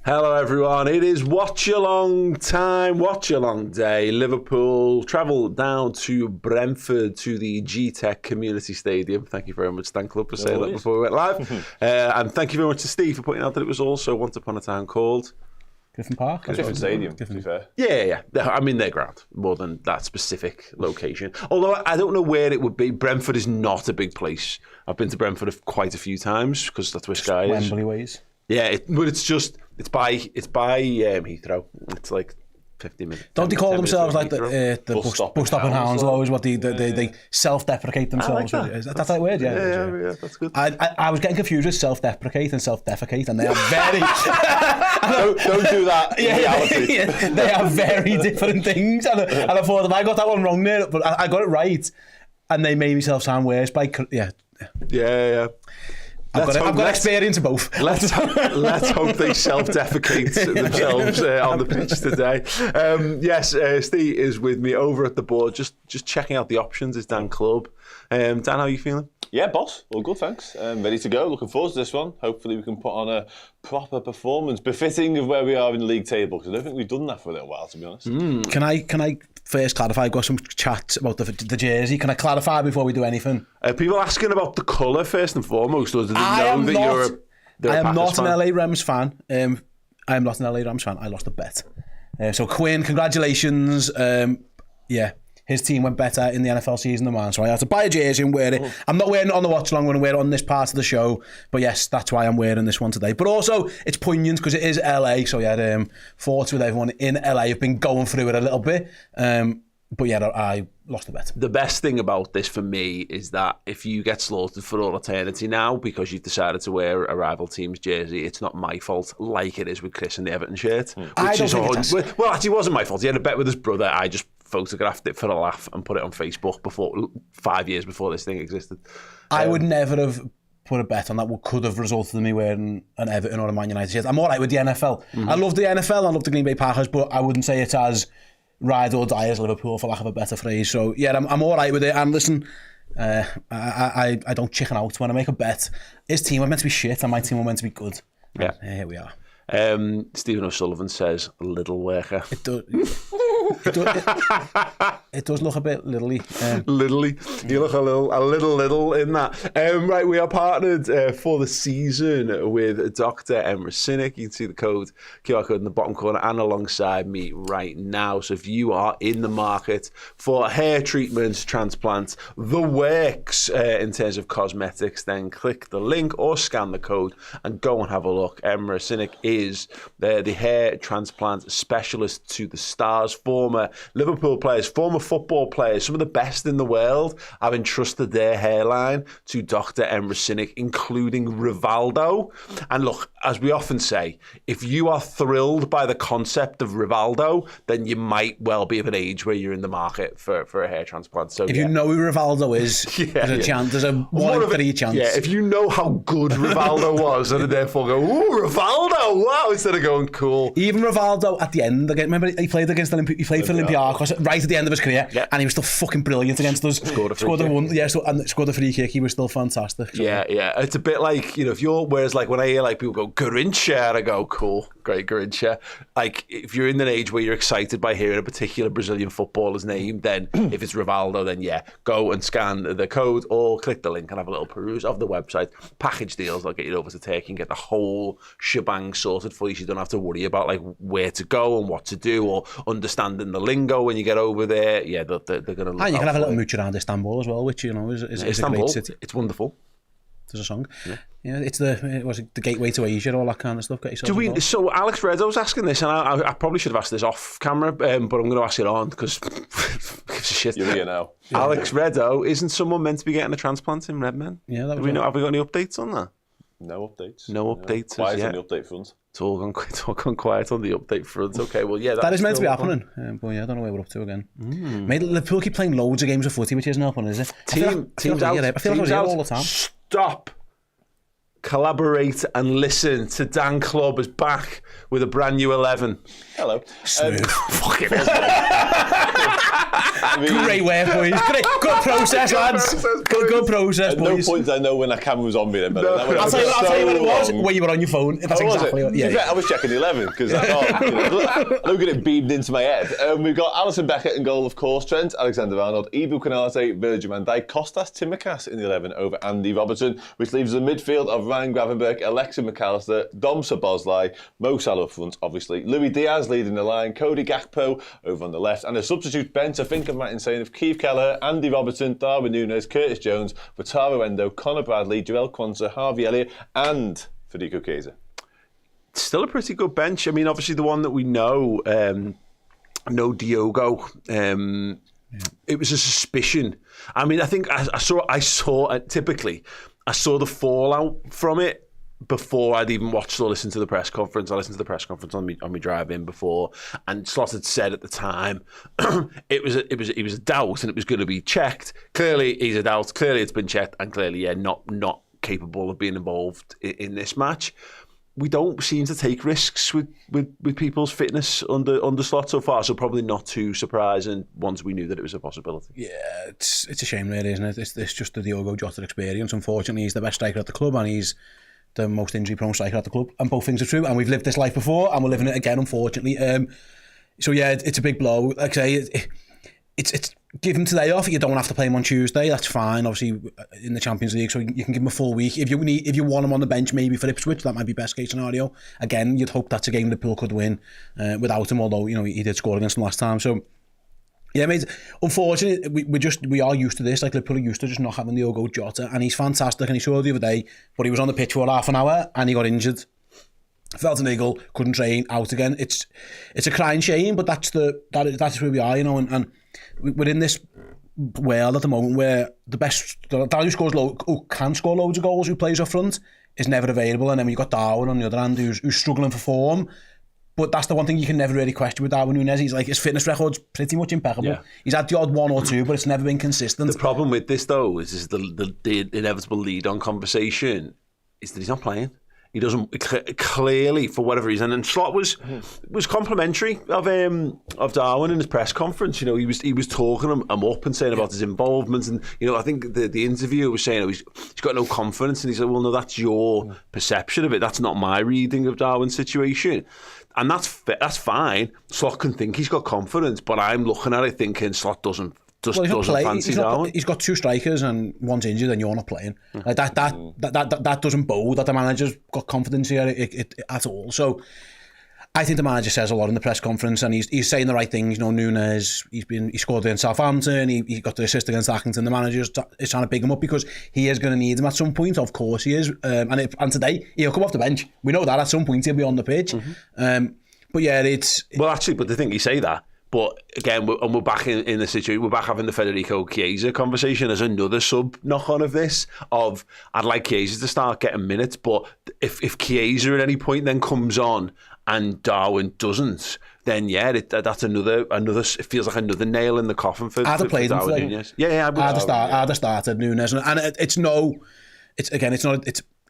Hello everyone, it is Watchalong time, Watchalong day. Liverpool travel down to Brentford to the G-Tech Community Stadium. Thank you very much, Stan Club, for saying that before we went live. And thank you very much to Steve for pointing out that it was also once upon a time called Griffin Park. Different stadium, to be fair. Yeah. I'm in their ground more than that specific location. Although I don't know where it would be. Brentford is not a big place. I've been to Brentford quite a few times because that's where Sky is. Wembley ways. Yeah, but it's by Heathrow. It's like 50 minutes. Don't they call themselves like the bus stop in Hounslow? Is what they self-deprecate themselves? I like that. Is that that word? Yeah, that's good. I was getting confused with self-deprecate and self-defecate, and they are very. don't do that. Yeah, they are very different things, and I thought, I got that one wrong there, but I got it right, and they made myself sound worse by Yeah. I've got experience of both. Let's hope they self-defecate themselves on the pitch today. Yes, Steve is with me over at the board, just checking out the options. It's Dan Club. Dan, how are you feeling? Yeah, boss. All good, thanks. Ready to go. Looking forward to this one. Hopefully we can put on a proper performance befitting of where we are in the league table, because I don't think we've done that for a little while, to be honest. Can I first clarify? I've got some chat about the jersey. Can I clarify before we do anything? People asking about the colour first and foremost, or do they know I am not an LA Rams fan. I am not an LA Rams fan. I lost a bet. So Quinn, congratulations. His team went better in the NFL season than mine, so I had to buy a jersey and wear it. I'm not wearing it on the watch along, I'm going to wear it on this part of the show, but yes, that's why I'm wearing this one today. But also, it's poignant because it is LA, so yeah, thoughts with everyone in LA. I've been going through it a little bit, but yeah, I lost a bet. The best thing about this for me is that if you get slaughtered for all eternity now because you've decided to wear a rival team's jersey, it's not my fault, like it is with Chris in the Everton shirt. I don't think well, actually, it wasn't my fault. He had a bet with his brother. I just photographed it for a laugh and put it on Facebook 5 years before this thing existed. I would never have put a bet on that. What could have resulted in me wearing an Everton or a Man United shirt. I'm all right with the NFL. I love the NFL, I love the Green Bay Packers, but I wouldn't say it's as ride or die as Liverpool, for lack of a better phrase. So yeah, I'm all right with it. And listen, I don't chicken out when I make a bet. His team were meant to be shit and my team were meant to be good. Yeah. Here we are. Stephen O'Sullivan says little worker. It does look a bit littly. You look a little in that. Right, we are partnered for the season with Dr. Emre Sinek. You can see the QR code in the bottom corner and alongside me right now. So if you are in the market for hair treatments, transplants, the works in terms of cosmetics, then click the link or scan the code and go and have a look. Emre Sinek is the hair transplant specialist to the stars, former Liverpool players, former football players, some of the best in the world have entrusted their hairline to Dr. Emre Sinek, including Rivaldo. And look, as we often say, if you are thrilled by the concept of Rivaldo, then you might well be of an age where you're in the market for a hair transplant. So if you know who Rivaldo is, there's a chance, there's a 1 in 3 chance. Yeah, if you know how good Rivaldo was, and therefore go, ooh, Rivaldo, wow, instead of going, cool. Even Rivaldo at the end, remember he played against for Olympiacos right at the end of his career, and he was still fucking brilliant against us. Scored a free kick. He was still fantastic. So. Yeah. It's a bit like, if you're, whereas like when I hear like people go Garrincha, I go, cool, great Garrincha. Like if you're in an age where you're excited by hearing a particular Brazilian footballer's name, then if it's Rivaldo, then yeah, go and scan the code or click the link and have a little peruse of the website. Package deals, they'll get you over to Turkey and get the whole shebang sorted for you, so you don't have to worry about like where to go and what to do or understanding the lingo when you get over there. Yeah, they're going to look. And you can have a little mooch around Istanbul as well, which is a great city. It's wonderful. There's a song. Yeah, it's the gateway to Asia, all that kind of stuff. So Alex Redo's asking this, and I probably should have asked this off camera, but I'm going to ask it on because gives a shit. You're here now. Alex Redo, isn't someone meant to be getting a transplant in Redmen? Yeah, have we got any updates on that? No updates. No updates. Why is it on the update front? It's all gone quiet on the update front. Okay, well, yeah. That is meant to be happening. But yeah, I don't know where we're up to again. Mate, Liverpool keep playing loads of games of footy, which isn't helping, is it? Teams out. I feel like I was here all the time. Stop collaborate and listen to Dan Club is back with a brand new 11. Hello. Fucking Great work, boys. Good process, lads. Good process, At boys. no point did I know when that camera was on me then, but I'll tell you what it was, when you were on your phone. That's exactly what. I was checking the 11 because I look at it beamed into my head. We've got Alisson Becker in goal, of course, Trent, Alexander-Arnold, Ibu Konate, Virgil van Dijk, Kostas Tsimikas in the 11 over Andy Robertson, which leaves the midfield of Ryan Gravenberch, Alexa McAllister, Dom Szoboszlai, Mo Salah up front, obviously, Louis Diaz leading the line, Cody Gakpo over on the left, and a substitute bench, I think I'm right in saying, of Keith Keller, Andy Robertson, Darwin Nunez, Curtis Jones, Wataru Endo, Conor Bradley, Joel Quansah, Harvey Elliott, and Federico Chiesa. Still a pretty good bench. I mean, obviously the one that we know, no Diogo. It was a suspicion. I mean, I think I saw typically, I saw the fallout from it before I'd even watched or listened to the press conference. I listened to the press conference on my drive in before, and Slot had said at the time it was a doubt and it was going to be checked. Clearly, he's a doubt. Clearly, it's been checked, and clearly, not capable of being involved in this match. We don't seem to take risks with people's fitness under Slot so far, so probably not too surprising once we knew that it was a possibility. Yeah, it's a shame really, isn't it? It's just the Diogo Jota experience. Unfortunately, he's the best striker at the club and he's the most injury-prone striker at the club. And both things are true, and we've lived this life before and we're living it again, unfortunately. So yeah, it's a big blow. Like I say, it's give him today off. You don't have to play him on Tuesday. That's fine. Obviously, in the Champions League, so you can give him a full week. If you want him on the bench, maybe for Ipswich, that might be best case scenario. Again, you'd hope that's a game Liverpool could win without him. Although he did score against them last time. So yeah, mate. Unfortunately, we are used to this. Like Liverpool are used to just not having Diogo Jota, and he's fantastic. And he showed the other day, but he was on the pitch for half an hour and he got injured. Felt an eagle, couldn't train, out again. It's a crying shame, but that's where we are, and we're in this world at the moment where the guy who can score loads of goals, who plays up front, is never available, and then you've got Darwin on the other hand who's struggling for form. But that's the one thing you can never really question with Darwin Nunez. He's like, his fitness record's pretty much impeccable. Yeah. He's had the odd one or two, but it's never been consistent. The problem with this though is the inevitable lead on conversation is that he's not playing. He doesn't clearly, for whatever reason, and Slot was complimentary of Darwin in his press conference. He was talking him up and saying about his involvement, and I think the interviewer was saying he's got no confidence, and he said, "Well, no, that's your perception of it. That's not my reading of Darwin's situation." And that's fine. Slot can think he's got confidence, but I'm looking at it thinking Slot doesn't fancy Darwin. He's got two strikers and one's injured and you're not playing. Like that doesn't bode that the manager's got confidence here at all. So I think the manager says a lot in the press conference, and he's saying the right things. Nunez, he scored against Southampton, he got the assist against Accrington. The manager is trying to pick him up because he is going to need him at some point. Of course he is, and today he'll come off the bench. We know that at some point he'll be on the pitch. But yeah, but the thing you say that. But again, we're back in the situation. We're back having the Federico Chiesa conversation as another sub knock-on of this. I'd like Chiesa to start getting minutes, but if Chiesa at any point then comes on and Darwin doesn't, then yeah, that's another. It feels like another nail in the coffin for Darwin Nunez. Yeah, I'd have started Nunez, and it's not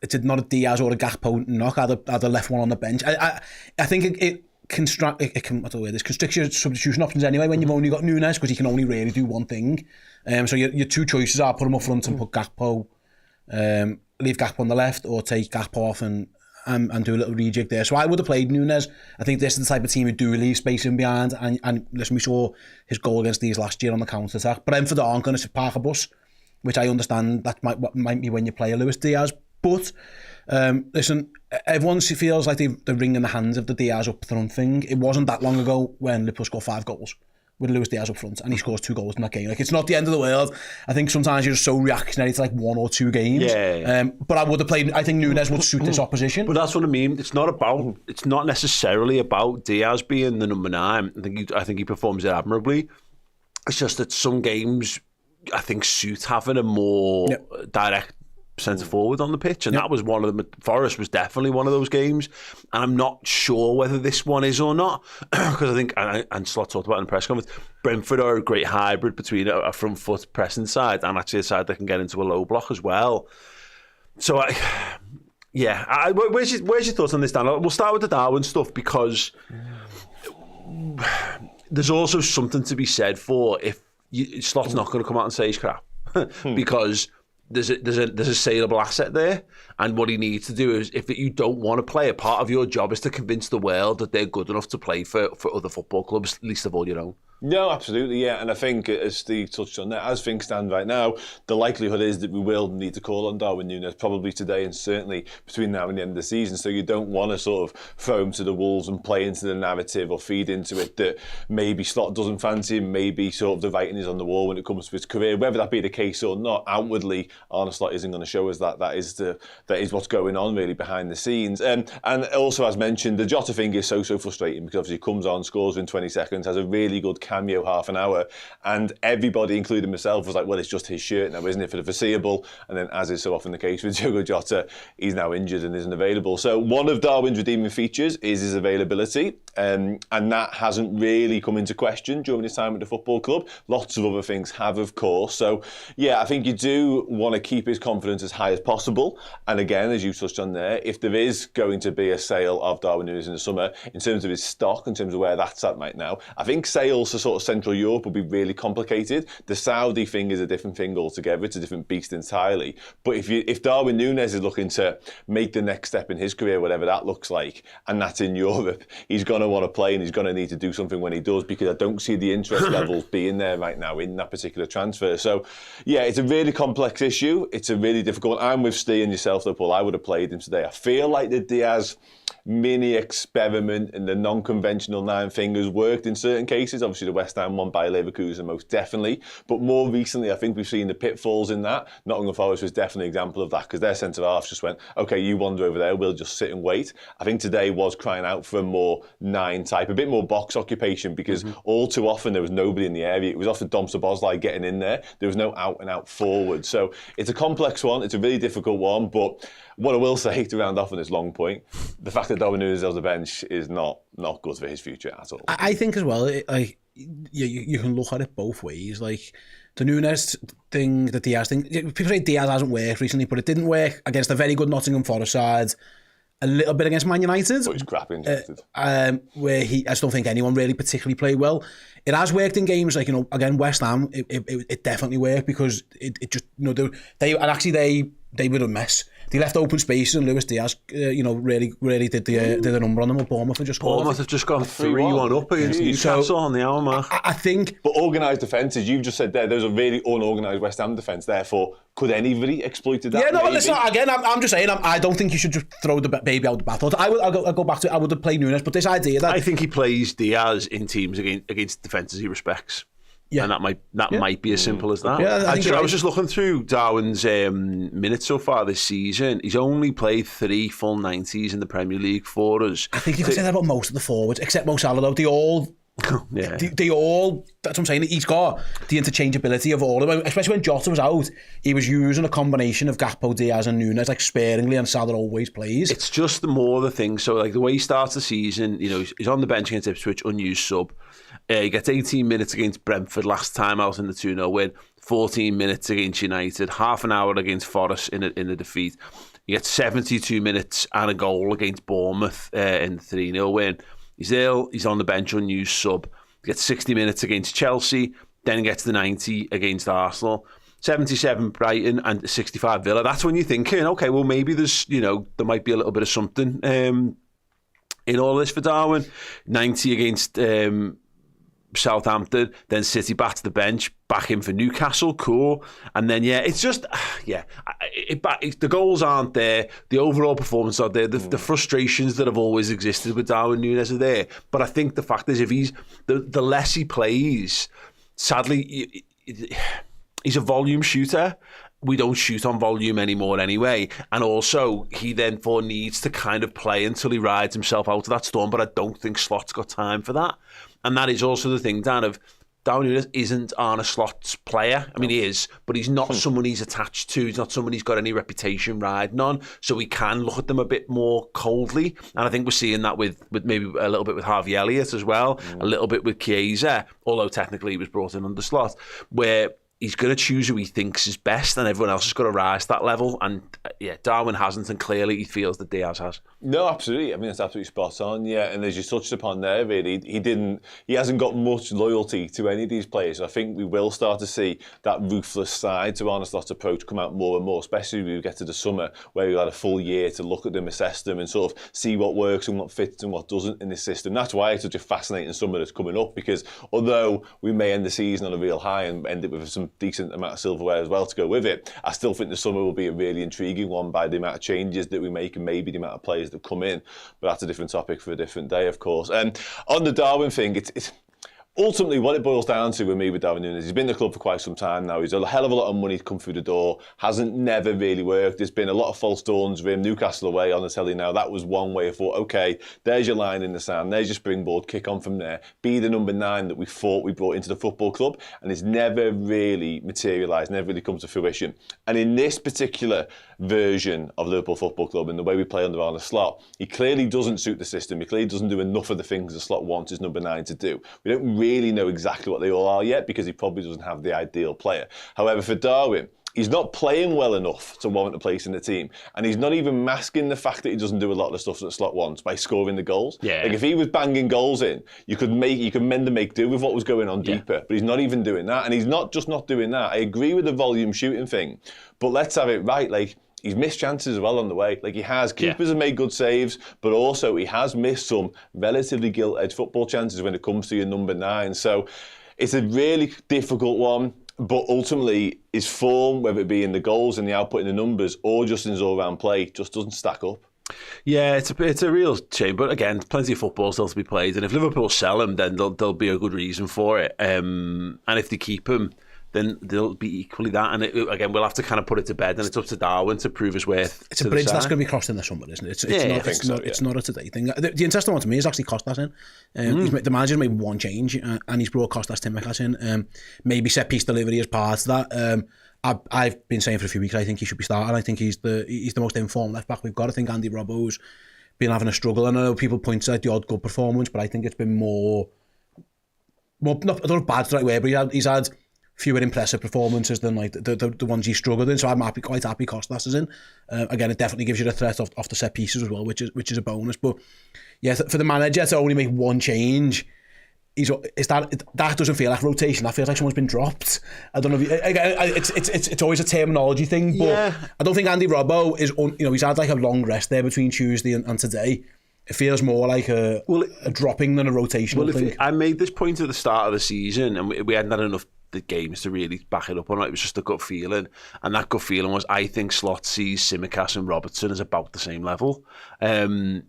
a Diaz or a Gakpo knock. I'd have left one on the bench. I think it constricts your substitution options anyway when you've only got Nunez, because he can only really do one thing. So your two choices are put him up front and put Gakpo, leave Gakpo on the left, or take Gakpo off and do a little rejig there. So I would have played Nunez. I think this is the type of team who do leave space in behind, and listen, we saw his goal against these last year on the counter-attack. Brentford aren't going to park a bus, which I understand that might be when you play a Luis Diaz. But listen, everyone feels like they're wringing the hands of the Diaz up front thing. It wasn't that long ago when Liverpool scored 5 goals with Luis Diaz up front, and he scores 2 goals in that game. Like, it's not the end of the world. I think sometimes you're just so reactionary to like 1 or 2 games. Yeah. But I would have played. I think Nunez would suit this opposition. But that's what I mean. It's not necessarily about Diaz being the number 9. I think he performs it admirably. It's just that some games I think suit having a more direct centre forward on the pitch, and that was one of them. Forest was definitely one of those games, and I'm not sure whether this one is or not, because I think, and Slot talked about it in the press conference, Brentford are a great hybrid between a front foot pressing side and actually a side that can get into a low block as well. So Yeah, where's your thoughts on this, Dan? We'll start with the Darwin stuff because there's also something to be said for if Slot's not going to come out and say he's crap because there's a saleable asset there, and what he needs to do is, if you don't want to play, a part of your job is to convince the world that they're good enough to play for other football clubs, least of all your own. No, absolutely, yeah. And I think, as Steve touched on there, as things stand right now, the likelihood is that we will need to call on Darwin Nunez probably today and certainly between now and the end of the season. So you don't want to sort of throw him to the wolves and play into the narrative or feed into it that maybe Slot doesn't fancy him, maybe sort of the writing is on the wall when it comes to his career. Whether that be the case or not, outwardly, Arne Slot isn't going to show us that. That is what's going on really behind the scenes. And also, as mentioned, the Jota thing is so frustrating because obviously he comes on, scores in 20 seconds, has a really good cameo half an hour, and everybody, including myself, was like, well, it's just his shirt now, isn't it, for the foreseeable? And then, as is so often the case with Diogo Jota, he's now injured and isn't available. So one of Darwin's redeeming features is his availability, and that hasn't really come into question during his time at the football club. Lots of other things have, of course. So yeah, I think you do want to keep his confidence as high as possible. And again, as you touched on there, if there is going to be a sale of Darwin Nunez in the summer, in terms of his stock, in terms of where that's at right now, I think sales to sort of Central Europe will be really complicated. The Saudi thing is a different thing altogether. It's a different beast entirely. But if Darwin Nunez is looking to make the next step in his career, whatever that looks like, and that's in Europe, he's going to want to play and he's going to need to do something when he does, because I don't see the interest levels being there right now in that particular transfer. So yeah, it's a really complex issue. It's a really difficult one. I'm with Ste and yourself though, Paul. I would have played him today. I feel like the Diaz mini experiment and the non-conventional nine fingers worked in certain cases. Obviously the West Ham one by Leverkusen most definitely, but more recently I think we've seen the pitfalls in that. Nottingham Forest was definitely an example of that, because their centre-halves just went, okay, you wander over there, we'll just sit and wait. I think today was crying out for a more nine type, a bit more box occupation, because all too often there was nobody in the area. It was often Dom Szoboszlai getting in there. There was no out and out forward. So it's a complex one, it's a really difficult one, but what I will say to round off on this long point, the fact that Darwin Nunez is on the bench is not good for his future at all. I think as well, you can look at it both ways. Like the Nunez thing, the Diaz thing. People say Diaz hasn't worked recently, but it didn't work against a very good Nottingham Forest side. A little bit against Man United. But he's crap injected. Where I just don't think anyone really particularly played well. It has worked in games like, again, West Ham, it definitely worked, because it just, they were a mess. They left open spaces, and Luis Diaz, really did the number on them at Bournemouth and just scored. Bournemouth have just gone 3-1 up against Newcastle on the hour mark. I think... But organised defences, you've just said there's a really unorganised West Ham defence, therefore, could anybody exploited that? Yeah, no, maybe? Listen, again, I'm just saying, I don't think you should just throw the baby out the bathwater. I'll go back to it, I would have played Nunez, but this idea that... I think he plays Diaz in teams against defences he respects. Yeah. And that might be as simple as that. Yeah, I was just looking through Darwin's minutes so far this season. He's only played 3 full 90s in the Premier League for us. I think you can say that about most of the forwards, except Mo Salah, though. They all... They all, that's what I'm saying, he's got the interchangeability of all of them, especially when Jota was out. He was using a combination of Gakpo, Diaz and Nunez like sparingly, and Salah always plays. It's just the thing. So like the way he starts the season, he's on the bench against Ipswich, unused sub. He gets 18 minutes against Brentford last time out in the 2-0 win, 14 minutes against United, half an hour against Forest in the defeat. He gets 72 minutes and a goal against Bournemouth in the 3-0 win. He's ill, he's on the bench, unused sub. He gets 60 minutes against Chelsea, then gets the 90 against Arsenal. 77 Brighton and 65 Villa. That's when you're thinking, okay, well maybe there's, there might be a little bit of something in all this for Darwin. 90 against Southampton, then City back to the bench, back in for Newcastle, cool. And then, it's just, the goals aren't there, the overall performance are there, the frustrations that have always existed with Darwin Nunez are there. But I think the fact is, if he's, the less he plays, sadly, he's a volume shooter. We don't shoot on volume anymore anyway. And also, he therefore needs to kind of play until he rides himself out of that storm. But I don't think Slot's got time for that. And that is also the thing, Dan, of Darwin Nunez isn't Arne Slot's player. I mean, he is, but he's not someone he's attached to. He's not someone he's got any reputation riding on. So we can look at them a bit more coldly. And I think we're seeing that with maybe a little bit with Harvey Elliott as well, a little bit with Chiesa, although technically he was brought in under Slot, where he's going to choose who he thinks is best, and everyone else has got to rise to that level. And Darwin hasn't, and clearly he feels that Diaz has. No, absolutely. I mean, it's absolutely spot on. Yeah, and as you touched upon there, really, he hasn't got much loyalty to any of these players. I think we will start to see that ruthless side to Arne Slot's approach come out more and more, especially when we get to the summer, where we've had a full year to look at them, assess them, and sort of see what works and what fits and what doesn't in this system. That's why it's such a fascinating summer that's coming up, because although we may end the season on a real high and end it with some decent amount of silverware as well to go with it, I still think the summer will be a really intriguing one by the amount of changes that we make and maybe the amount of players that come in. But that's a different topic for a different day, of course. And on the Darwin thing, it's ultimately what it boils down to with me with Darwin Nunez. He's been in the club for quite some time now. He's a hell of a lot of money to come through the door. Never really worked. There's been a lot of false dawns with him. Newcastle away on the telly now. That was one way I thought, okay, there's your line in the sand. There's your springboard. Kick on from there. Be the number 9 that we thought we brought into the football club. And it's never really materialised, never really come to fruition. And in this particular version of Liverpool Football Club and the way we play under Arne Slot, he clearly doesn't suit the system. He clearly doesn't do enough of the things the Slot wants his number 9 to do. We don't really know exactly what they all are yet, because he probably doesn't have the ideal player. However, for Darwin, he's not playing well enough to warrant a place in the team, and he's not even masking the fact that he doesn't do a lot of the stuff that Slot wants by scoring the goals. Yeah. Like if he was banging goals in, you could mend and make do with what was going on deeper, but he's not even doing that. And he's not just not doing that. I agree with the volume shooting thing, but let's have it right. Like, he's missed chances as well on the way. Like, he has. Keepers have made good saves, but also he has missed some relatively gilt-edged football chances when it comes to your number 9. So it's a really difficult one, but ultimately his form, whether it be in the goals and the output in the numbers or just in his all-round play, just doesn't stack up. Yeah, it's a real shame. But again, plenty of football still to be played. And if Liverpool sell him, then there'll be a good reason for it. And if they keep him, then they'll be equally that. And again, we'll have to kind of put it to bed, and it's up to Darwin to prove his worth. It's a bridge that's going to be crossed in the summer, isn't it? It's not a today thing. The interesting one to me is actually Costas in. The manager's made one change, and he's brought Costas Tsimikas in. Maybe set piece delivery as part of that. I've been saying for a few weeks, I think he should be starting. I think he's the most informed left back we've got. I think Andy Robbo's been having a struggle, and I know people point to the odd good performance, but I think it's been more not, I don't know if bad's the right way, but he's had fewer impressive performances than like the ones he struggled in. So I'm quite happy Costas is in. Again, it definitely gives you the threat off the set pieces as well, which is a bonus. But yeah, for the manager to only make one change, that doesn't feel like rotation. That feels like someone's been dropped. I don't know. It's always a terminology thing, but I don't think Andy Robbo is. He's had like a long rest there between Tuesday and today. It feels more like a dropping than a rotational thing. I made this point at the start of the season, and we hadn't had enough the games to really back it up on it. It was just a gut feeling, and that gut feeling was, I think Slot sees Tsimikas and Robertson as about the same level, and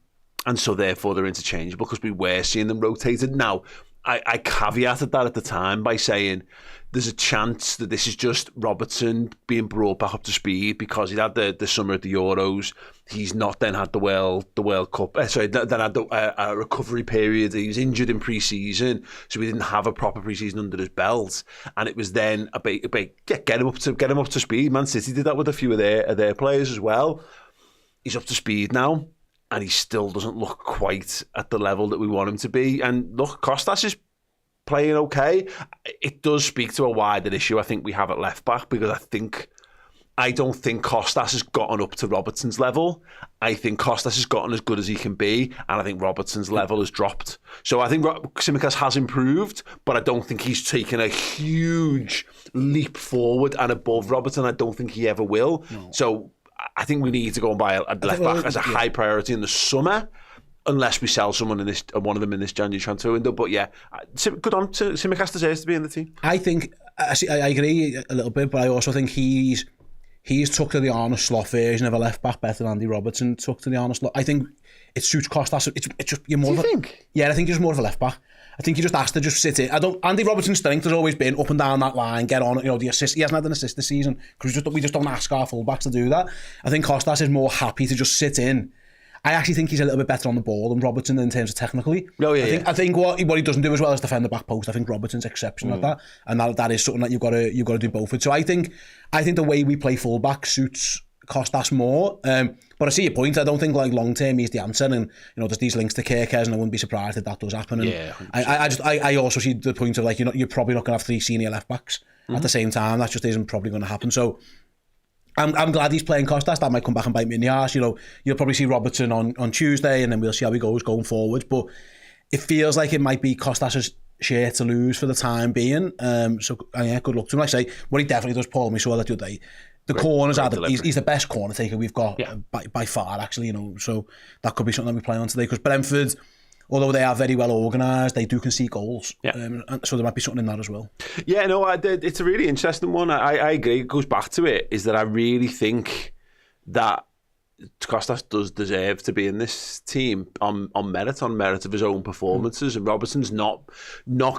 so therefore they're interchangeable, because we were seeing them rotated. Now, I caveated that at the time by saying there's a chance that this is just Robertson being brought back up to speed because he had the summer at the Euros. He's not then had the World Cup. Then had a recovery period. He was injured in pre-season, so we didn't have a proper pre-season under his belt. And it was then get him up to speed. Man City did that with a few of their players as well. He's up to speed now, and he still doesn't look quite at the level that we want him to be. And look, Costas is playing okay. It does speak to a wider issue I think we have at left back, because I don't think Costas has gotten up to Robertson's level. I think Costas has gotten as good as he can be, and I think Robertson's level has dropped. So I think Tsimikas has improved, but I don't think he's taken a huge leap forward and above Robertson. I don't think he ever will. No. So I think we need to go and buy a left back as a high priority in the summer, unless we sell one of them in this January transfer window. But yeah, good on to Tsimikas, deserves to be in the team. I think I agree a little bit, but I also think he's took to the Arne Slot version of a left back better than Andy Robertson took to the Arne Slot. I think it suits Costas. It's just you're more. Do you think? Yeah, I think he's more of a left back. I think he just has to just sit in. Andy Robertson's strength has always been up and down that line, get on. The assist. He hasn't had an assist this season because we just don't ask our fullbacks to do that. I think Costas is more happy to just sit in. I actually think he's a little bit better on the ball than Robertson in terms of technically. I think what he doesn't do as well is defend the back post. I think Robertson's exceptional at that, and that is something that you've got to do both with. So I think the way we play fullback suits Costas more. But I see your point. I don't think like long term he's the answer. And there's these links to Kirkers, and I wouldn't be surprised if that does happen. And yeah, I also see the point of like you're probably not going to have 3 senior left backs at the same time. That just isn't probably going to happen. So I'm glad he's playing Costas. That might come back and bite me in the arse. You'll probably see Robertson on Tuesday, and then we'll see how he goes going forward. But it feels like it might be Costas' share to lose for the time being. So good luck to him. Like I say, what he definitely does, Paul, and we saw that the other day. The corners are he's the best corner taker we've got by far, actually. So that could be something that we play on today, because Brentford, although they are very well organised, they do concede goals. And so there might be something in that as well. Yeah, no, it's a really interesting one. I agree. It goes back to it, is that I really think that Costas does deserve to be in this team on merit of his own performances, and Robertson's not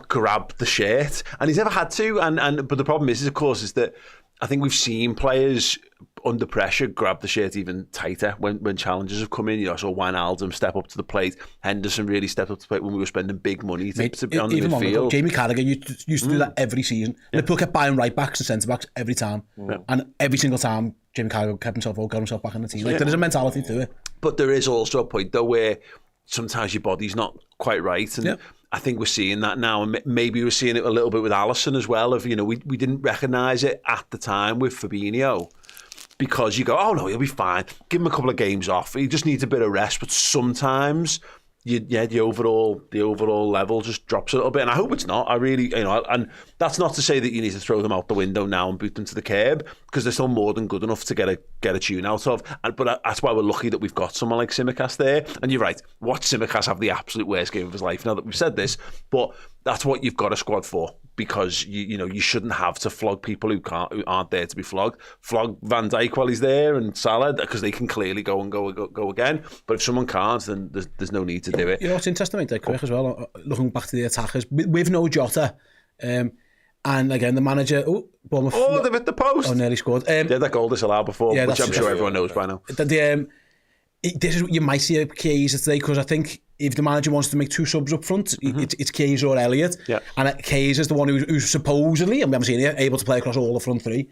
grabbed the shirt, and he's never had to. But the problem is of course, is that I think we've seen players under pressure grab the shirt even tighter when challenges have come in. So Wijnaldum step up to the plate. Henderson really stepped up to the plate when we were spending big money to be on the midfield. Jamie Carragher used to do that every season. Liverpool kept buying right backs and centre backs every time, and every single time Jamie Carragher got himself back in the team. Like there is a mentality to it. But there is also a point though where sometimes your body's not quite right, and I think we're seeing that now, and maybe we're seeing it a little bit with Alisson as well. We didn't recognise it at the time with Fabinho, because you go, oh no, he'll be fine. Give him a couple of games off. He just needs a bit of rest. But sometimes, the overall level just drops a little bit. And I hope it's not. I really, and that's not to say that you need to throw them out the window now and boot them to the curb, because they're still more than good enough to get a tune out of. But that's why we're lucky that we've got someone like Tsimikas there. And you're right, watch Tsimikas have the absolute worst game of his life. Now that we've said this, but that's what you've got a squad for. Because you shouldn't have to flog people who aren't there to be flogged. Flog Van Dijk while he's there, and Salah, because they can clearly go again. But if someone can't, then there's no need to do it. It's interesting, mate, quick as well. Looking back to the attackers with no Jota, and again the manager. Bournemouth. They've hit the post. Nearly scored. That goal disallowed before, which I'm sure everyone knows by now. This is you might see a Chiesa today, because I think if the manager wants to make 2 subs up front, it's Chiesa or Elliott. Yeah. And Chiesa is the one who's supposedly, and we haven't seen it, able to play across all the front 3.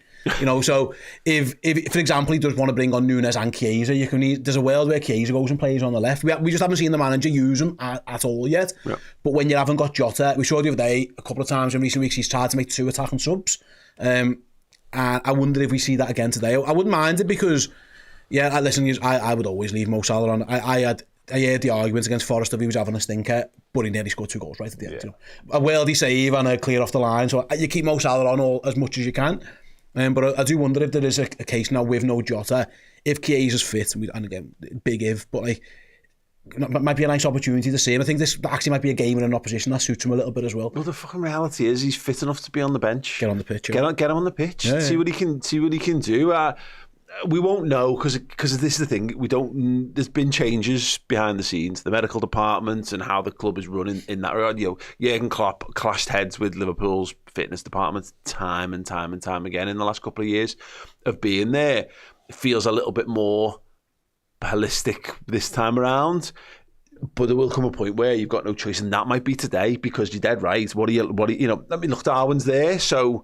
So if for example he does want to bring on Nunez and Chiesa, there's a world where Chiesa goes and plays on the left. We just haven't seen the manager use him at all yet. Yeah. But when you haven't got Jota, we saw the other day a couple of times in recent weeks he's tried to make 2 attacking subs. And I wonder if we see that again today. I wouldn't mind it, because I would always leave Mo Salah on. I heard the arguments against Forest if he was having a stinker, but he nearly scored 2 goals right at the end. A worldy save and a clear off the line. So you keep Mo Salah on as much as you can. But I do wonder if there is a case now with no Jota, if Chiesa's fit, and again, big if, but like, it might be a nice opportunity to see him. I think this actually might be a game in an opposition that suits him a little bit as well. Well, the fucking reality is he's fit enough to be on the bench. Get on the pitch. Get him on the pitch. Yeah, see what he can do. We won't know, because this is the thing. We don't. There's been changes behind the scenes, the medical department and how the club is running in that regard. Jurgen Klopp clashed heads with Liverpool's fitness department time and time again in the last couple of years of being there. It feels a little bit more holistic this time around. But there will come a point where you've got no choice, and that might be today, because you're dead right. What do you? I mean, look, Darwin's there, so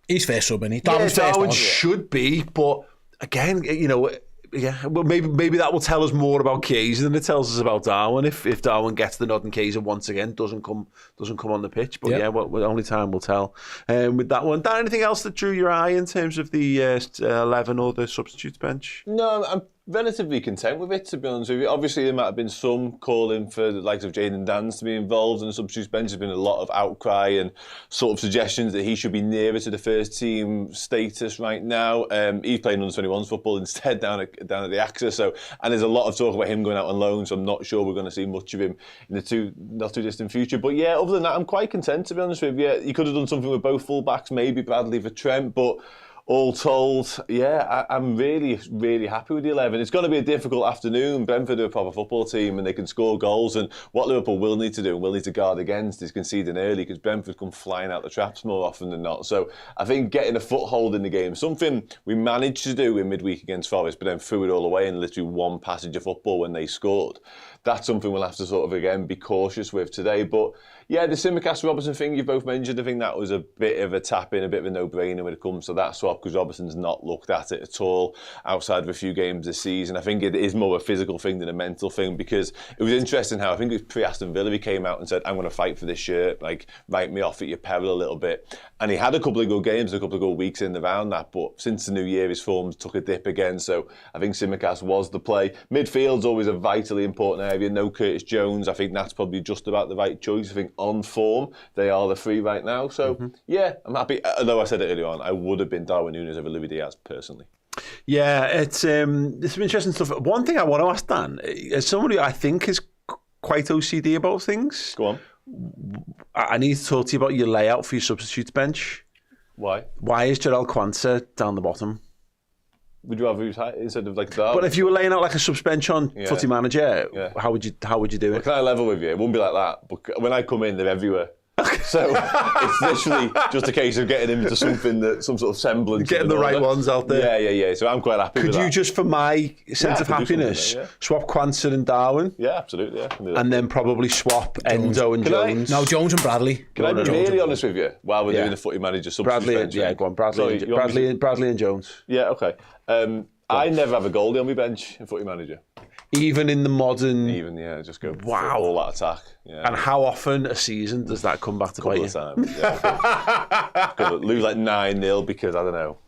he's first sub, isn't he? Darwin should be, but. Again, well, maybe that will tell us more about Chiesa than it tells us about Darwin. If Darwin gets the nod and Chiesa once again doesn't come on the pitch, but only time will tell. With that one, Dan, anything else that drew your eye in terms of the 11 or the substitutes bench? No, I'm relatively content with it, to be honest with you. Obviously, there might have been some calling for the likes of Ste and Dan to be involved, and the substitutes bench. There's been a lot of outcry and sort of suggestions that he should be nearer to the first team status right now. He's playing under 21s football instead down at the Axis, and there's a lot of talk about him going out on loan, so I'm not sure we're going to see much of him in the not too distant future. But yeah, other than that, I'm quite content, to be honest with you. You could have done something with both full-backs, maybe Bradley for Trent, but all told, I'm really, really happy with the 11. It's going to be a difficult afternoon. Brentford are a proper football team and they can score goals. And what Liverpool will need to do and will need to guard against is conceding early, because Brentford come flying out the traps more often than not. So I think getting a foothold in the game, something we managed to do in midweek against Forest, but then threw it all away in literally one passage of football when they scored. That's something we'll have to sort of, again, be cautious with today. But yeah, the Tsimikas Robertson thing you both mentioned, I think that was a bit of a tap-in, a bit of a no-brainer when it comes to that swap. swap because Robertson's not looked at it at all outside of a few games this season. I think it is more a physical thing than a mental thing, because it was interesting how I think it was pre-Aston Villa he came out and said, I'm going to fight for this shirt, like write me off at your peril a little bit. And he had a couple of good games, a couple of good weeks in around that, but since the new year his form took a dip again, so I think Tsimikas was the play. Midfield's always a vitally important area. No Curtis Jones, I think that's probably just about the right choice. I think on form they are the three right now, so yeah, I'm happy. Although I said it earlier on, I would have been Darwin Nunez over Luis Diaz personally. Yeah, it's some interesting stuff. One thing I want to ask Dan, as somebody I think is quite OCD about things. Go on. I need to talk to you about your layout for your substitutes bench. Why? Why is Jarell Quansah down the bottom? Would you have who's high instead of like that? But if you were laying out like a subs bench on Footy Manager, how would you do it? Well, can I level with you? It wouldn't be like that. But when I come in, they're everywhere. So it's literally just a case of getting him into something that some sort of semblance. Getting the right ones out there. Yeah. So I'm quite happy with that. Could you just, for my sense of happiness, swap Quansah and Darwin? Yeah, absolutely. Yeah. And then probably swap Endo and Jones. No, Jones and Bradley. Can I be really honest with you? While we're doing the Footy Manager substitution. Go on. Bradley and Jones. Yeah, okay. I never have a goalie on my bench in Footy Manager. Even in the modern... Just go all that attack. Yeah. And how often a season does that come back to bite you? A couple of times, yeah. Lose like 9-0 because, I don't know,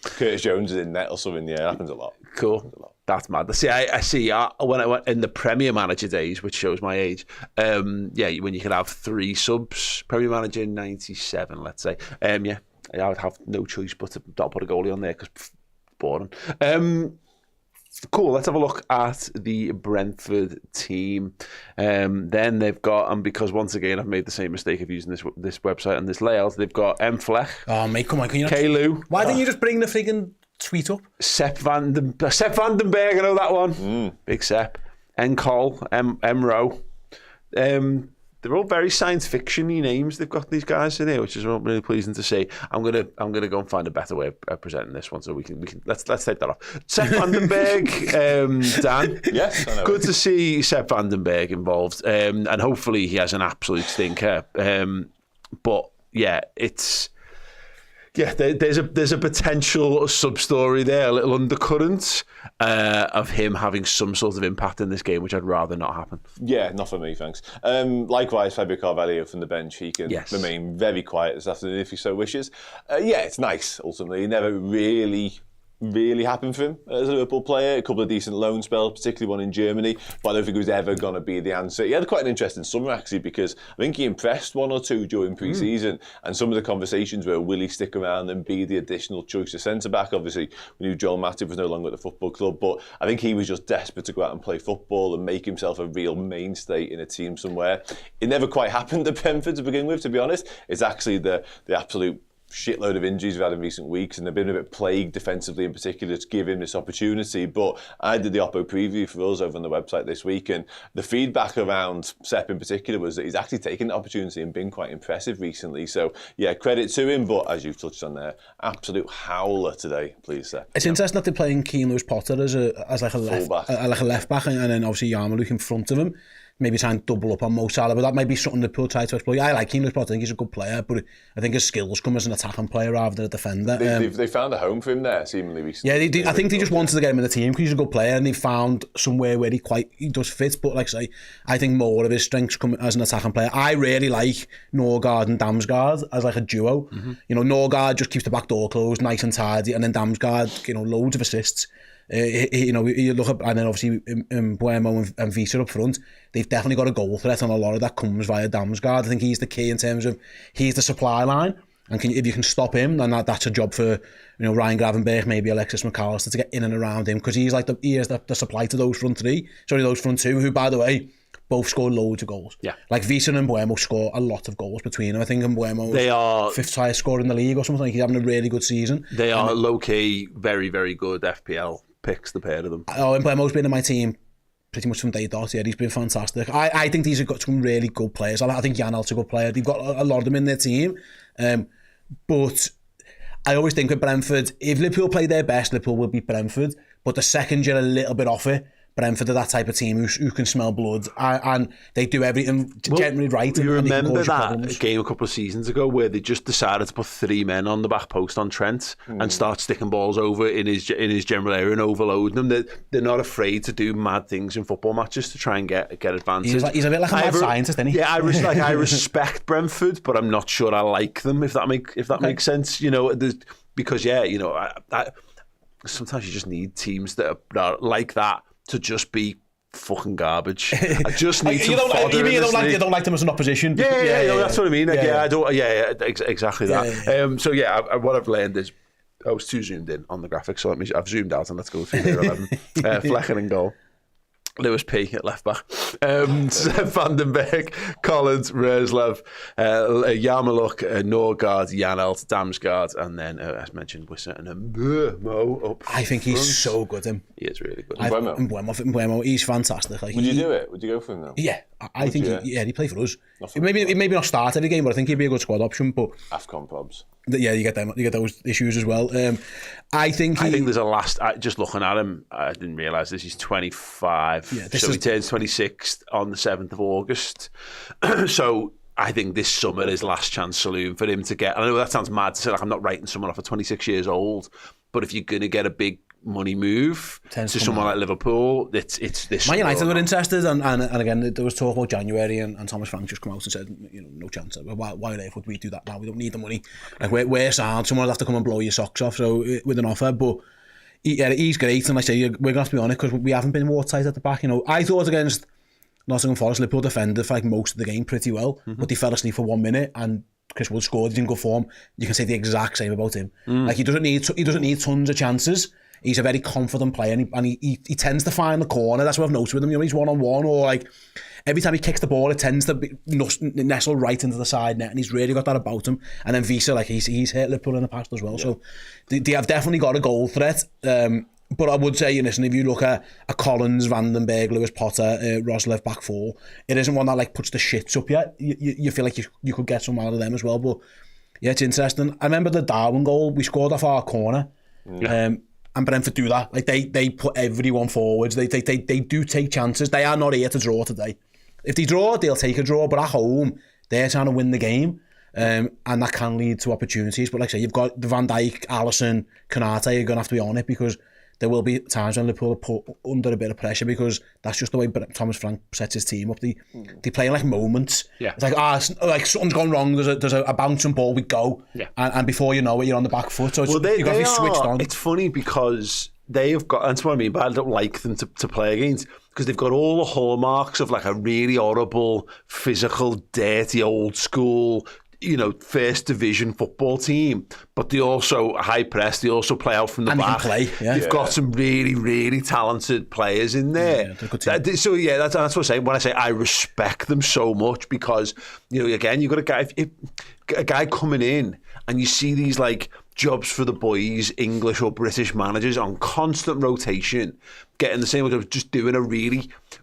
Curtis Jones is in net or something. Yeah, it happens a lot. Cool. That's mad. See, I see, when I went in the Premier Manager days, which shows my age, when you could have 3 subs, Premier Manager in 97, let's say, I would have no choice but to not put a goalie on there because boring. Cool, let's have a look at the Brentford team. Then they've got, and because once again I've made the same mistake of using this website and this layout, they've got Fleck. Oh mate, come on, can you not... Kalu. Why didn't you just bring the friggin' tweet up? Sepp van den Berg, I know that one. Big Sepp. Cole, Rowe. They're all very science fiction-y names they've got, these guys in here, which is really pleasing to see. I'm gonna go and find a better way of presenting this one, so we can let's take that off. Sepp van den Berg, Dan. Yes, I know. Good to see Sepp van den Berg involved, and hopefully he has an absolute stinker. But yeah, it's. Yeah, there's a potential sub-story there, a little undercurrent of him having some sort of impact in this game, which I'd rather not happen. Yeah, not for me, thanks. Likewise, Fabio Carvalho from the bench, he can remain very quiet this afternoon if he so wishes. It's nice, ultimately. He never really happened for him as a Liverpool player. A couple of decent loan spells, particularly one in Germany, but I don't think it was ever going to be the answer. He had quite an interesting summer, actually, because I think he impressed 1 or 2 during pre-season, and some of the conversations were, will he stick around and be the additional choice of centre-back? Obviously, we knew Joel Matip was no longer at the football club, but I think he was just desperate to go out and play football and make himself a real mainstay in a team somewhere. It never quite happened at Brentford to begin with, to be honest. It's actually the absolute shitload of injuries we've had in recent weeks, and they've been a bit plagued defensively in particular to give him this opportunity. But I did the Oppo preview for us over on the website this week, and the feedback around Sepp in particular was that he's actually taken the opportunity and been quite impressive recently. So yeah, credit to him, but as you've touched on there, absolute howler today, please, Sepp. It's interesting that they're playing Keane Lewis Potter as like a left back, and then obviously Yarmouk in front of him. Maybe try and double up on Mo Salah, but that might be something Liverpool try to exploit. I like Keane Lewis Potter, I think he's a good player, but I think his skills come as an attacking player rather than a defender. They found a home for him there, seemingly recently. Yeah, I think they just wanted to get him in the team because he's a good player, and they found somewhere where he does fit. But like I say, I think more of his strengths come as an attacking player. I really like Norgard and Damsgaard as like a duo. You know, Norgard just keeps the back door closed, nice and tidy, and then Damsgaard, loads of assists. You look at, and then obviously Buemo and Visa up front, they've definitely got a goal threat, and a lot of that comes via Damsgaard. I think he's the key in terms of he's the supply line, and if you can stop him, then that's a job for Ryan Gravenberch, maybe Alexis McAllister to get in and around him, because he's like the supply to those front 2, who by the way both score loads of goals. Yeah, like Visa and Buemo score a lot of goals between them. I think Buemo they are 5th highest scorer in the league or something. Like, he's having a really good season. They are low key, very very good FPL picks, the pair of them. Oh, and Buemo's been in my team pretty much from day dot. Yeah, he's been fantastic. I think these have got some really good players. I think Janelt's a good player. They've got a lot of them in their team. But I always think with Brentford, if Liverpool play their best, Liverpool will beat Brentford. But the second you're a little bit off it, Brentford are that type of team who can smell blood and they do everything generally right. You and remember that game a couple of seasons ago where they just decided to put 3 men on the back post on Trent and start sticking balls over in his general area and overloading them. They're not afraid to do mad things in football matches to try and get advantage. He's a bit like a mad scientist, isn't he? Yeah, I respect Brentford, but I'm not sure I like them. If that makes sense, because I sometimes you just need teams that are like that to just be fucking garbage. I just need some fodder. You don't like them as an opposition? Yeah, that's what I mean. Exactly that. So what I've learned is I was too zoomed in on the graphics, so I've zoomed out and let's go through their 11. Flecken in goal. Lewis P at left back, Vandenberg, Collins, Reslov, Yarmaluk, Norgard, Janelt, Damsgaard, and then, as mentioned, Wissa and Mbeumo up I think front. He's so good, him. He is really good. Mbeumo, he's fantastic. Would you do it? Would you go for him now? Yeah, I think he'd play for us. Maybe not start every game, but I think he'd be a good squad option. But AFCON probs. Yeah, you get those issues as well. I think there's a last. Just looking at him, I didn't realise this. He's 25, so he turns 26 on the 7th of August. So I think this summer is last chance saloon for him to get. I know that sounds mad to say, like I'm not writing someone off at 26 years old, but if you're going to get a big money move to someone like Liverpool, it's this. Man United were interested, and again there was talk about January, and Thomas Frank just come out and said, no chance. Why on earth would we do that now? We don't need the money. Like we're sound. Someone will have to come and blow your socks off. So with an offer, but he's great, and like I say, we're gonna have to be on it because we haven't been watertight at the back. I thought against Nottingham Forest, Liverpool defended for like most of the game pretty well, but they fell asleep for 1 minute and Chris Wood scored. He's in good form. You can say the exact same about him. Like he doesn't need tons of chances. He's a very confident player, and he tends to find the corner. That's what I've noticed with him. He's one-on-one, or like every time he kicks the ball, it tends to nestle right into the side net, and he's really got that about him. And then Visa, like he's hit Liverpool in the past as well. Yeah. So they have definitely got a goal threat. But I would say, listen, if you look at Collins, Vandenberg, Lewis Potter, Roslev back four, it isn't one that like puts the shits up yet. You feel like you could get some out of them as well. But yeah, it's interesting. I remember the Darwin goal we scored off our corner. Yeah. And Brentford do that. Like they put everyone forwards. They do take chances. They are not here to draw today. If they draw, they'll take a draw. But at home, they're trying to win the game, and that can lead to opportunities. But like I say, you've got the Van Dijk, Alisson, Konate are going to have to be on it, because there will be times when Liverpool are put under a bit of pressure, because that's just the way Thomas Frank sets his team up. They play in like moments. Yeah. It's like something's gone wrong. There's a bouncing ball. We go. Yeah. And before you know it, you're on the back foot. So you've got to be switched on. It's funny because they have got. That's what I mean. But I don't like them to play against, because they've got all the hallmarks of like a really horrible, physical, dirty, old school, first division football team, but they also high press. They also play out from the back. They've got some really, really talented players in there. That's what I say. When I say I respect them so much, because again, you've got a guy coming in, and you see these like jobs for the boys, English or British managers on constant rotation, getting the same job, just doing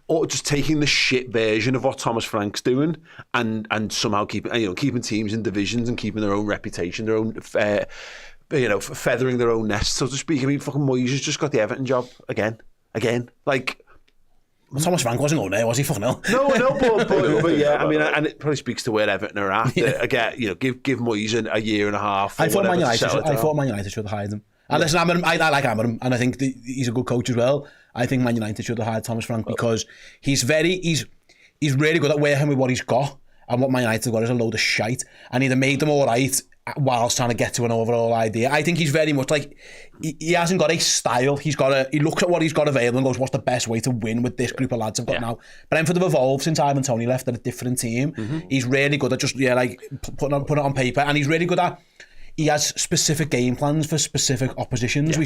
or just taking the shit version of what Thomas Frank's doing, and somehow keeping teams in divisions and keeping their own reputation, their own feathering their own nest, so to speak. I mean, fucking Moyes has just got the Everton job again. Like, well, Thomas Frank wasn't going there, was he? Fucking hell. No, but yeah, I mean, and it probably speaks to where Everton are at. Again, give Moyes a year and a half. I thought Man United should have hired him. And listen, I like Amorim, and I think he's a good coach as well. I think Man United should have hired Thomas Frank, because he's really good at working with what he's got, and what Man United got is a load of shite, and he'd have made them all right whilst trying to get to an overall idea. I think he's very much like, he hasn't got a style. He looks at what he's got available and goes, what's the best way to win with this group of lads I've got now? Brentford have evolved since Ivan Toney left. They're a different team. Mm-hmm. He's really good at just putting it on paper, and he's really good at, he has specific game plans for specific oppositions. I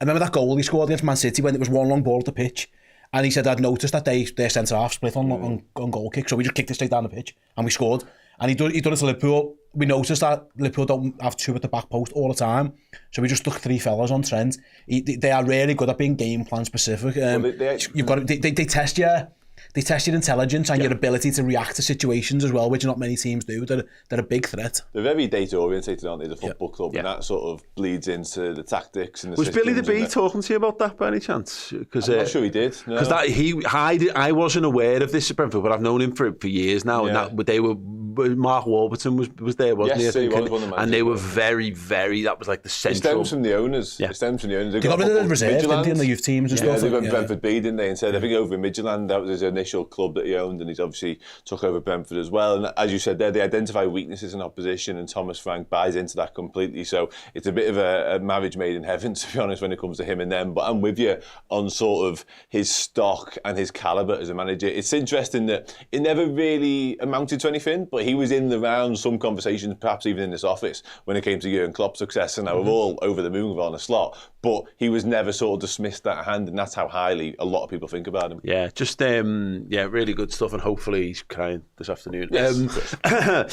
remember that goal he scored against Man City when it was one long ball at the pitch, and he said, I'd noticed that their centre-half split on goal kick, so we just kicked it straight down the pitch, and we scored. And he done it to Liverpool. We noticed that Liverpool don't have two at the back post all the time, so we just stuck 3 fellas on Trent. They are really good at being game plan specific. They test you. they test your intelligence and your ability to react to situations as well, which not many teams do. They're a big threat. They're very data orientated, aren't they? The football club, and that sort of bleeds into the tactics and the Was systems. Billy the Bee talking to you about that by any chance? Because I'm not sure he did. Because I wasn't aware of this at Brentford, but I've known him for years now. Yeah. And they were Mark Warburton was there, wasn't he? Yes, he was one of the and they were very, very. That was like the central. It stems from the owners. Yeah. It stems from the owners. They got rid of the reserve, didn't they, in the youth teams and stuff. They got Brentford B, didn't they? And said, I think over in Midtjylland, that was his initial club that he owned, and he's obviously took over Brentford as well. And as you said there, they identify weaknesses in opposition, and Thomas Frank buys into that completely. So it's a bit of a marriage made in heaven, to be honest, when it comes to him and them. But I'm with you on sort of his stock and his calibre as a manager. It's interesting that it never really amounted to anything, but he was in the round, some conversations, perhaps even in this office, when it came to Jurgen Klopp's success, and now we're all over the moon with Arne Slot. But he was never sort of dismissed that hand, and that's how highly a lot of people think about him. Yeah, just really good stuff, and hopefully he's crying this afternoon. Yes, a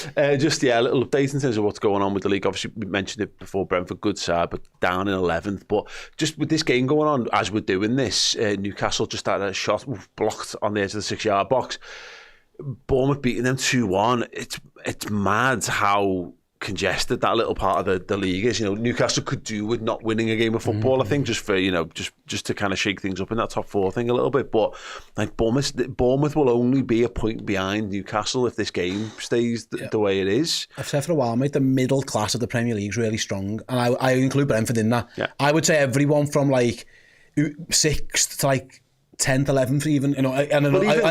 little update in terms of what's going on with the league. Obviously, we mentioned it before, Brentford, good side, but down in 11th. But just with this game going on, as we're doing this, Newcastle just had a shot blocked on the edge of the 6-yard box. Bournemouth beating them 2-1. It's mad how congested that little part of the league is. Newcastle could do with not winning a game of football, I think, just for just to kind of shake things up in that top 4 thing a little bit. But like Bournemouth will only be a point behind Newcastle if this game stays the way it is. I've said for a while, mate, the middle class of the Premier League is really strong, and I include Brentford in that. Yeah. I would say everyone from like 6th to like 10th, 11th even, I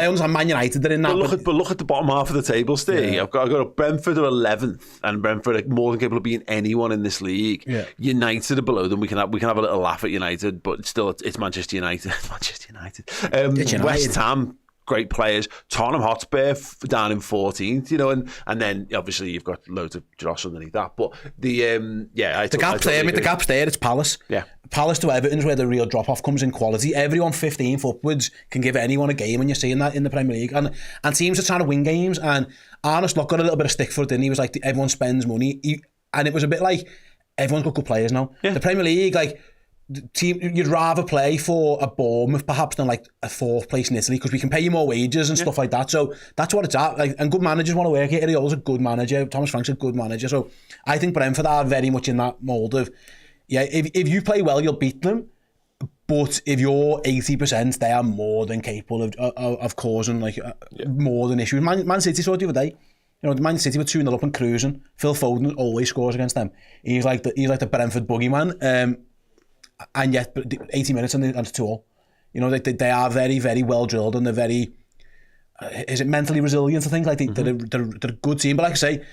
understand Man United are in that. But look at the bottom half of the table, Steve. Yeah. I've got Brentford are 11th, and Brentford are more than capable of being anyone in this league. Yeah. United are below them. We can have a little laugh at United, but still, it's Manchester United. Manchester United. United. West Ham, great players. Tottenham Hotspur down in 14th, and then obviously you've got loads of dross underneath that. But the gap's there. It's Palace. Yeah. Palace to Everton's where the real drop-off comes in quality. Everyone 15th upwards can give anyone a game, and you're seeing that in the Premier League. And teams are trying to win games, and Arne Slot got a little bit of stick for it, didn't he? He was like, everyone spends money. And it was a bit like, everyone's got good players now. Yeah. The Premier League, like, team, you'd rather play for a Bournemouth perhaps than like a 4th place in Italy, because we can pay you more wages and stuff like that. So that's what it's at. Like, and good managers want to work here. Iriola's a good manager. Thomas Frank's a good manager. So I think Brentford are very much in that mould of, if you play well, you'll beat them. But if you're 80%, they are more than capable of causing more than issues. Man City saw it the other day. Man City were 2-0 up and cruising. Phil Foden always scores against them. He's like the Brentford boogeyman. And yet 80 minutes and it's 2-2. They are very, very well drilled, and they're very is it mentally resilient, I think. Like they're a good team, but like I say,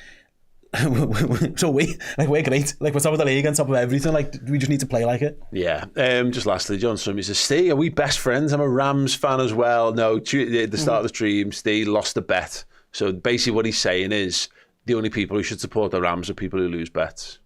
so we're great. Like we're top of the league and top of everything. Like we just need to play like it. Yeah. Just lastly, John Summy says, Steve, are we best friends? I'm a Rams fan as well. No, at the start of the stream, Steve lost a bet. So basically what he's saying is the only people who should support the Rams are people who lose bets.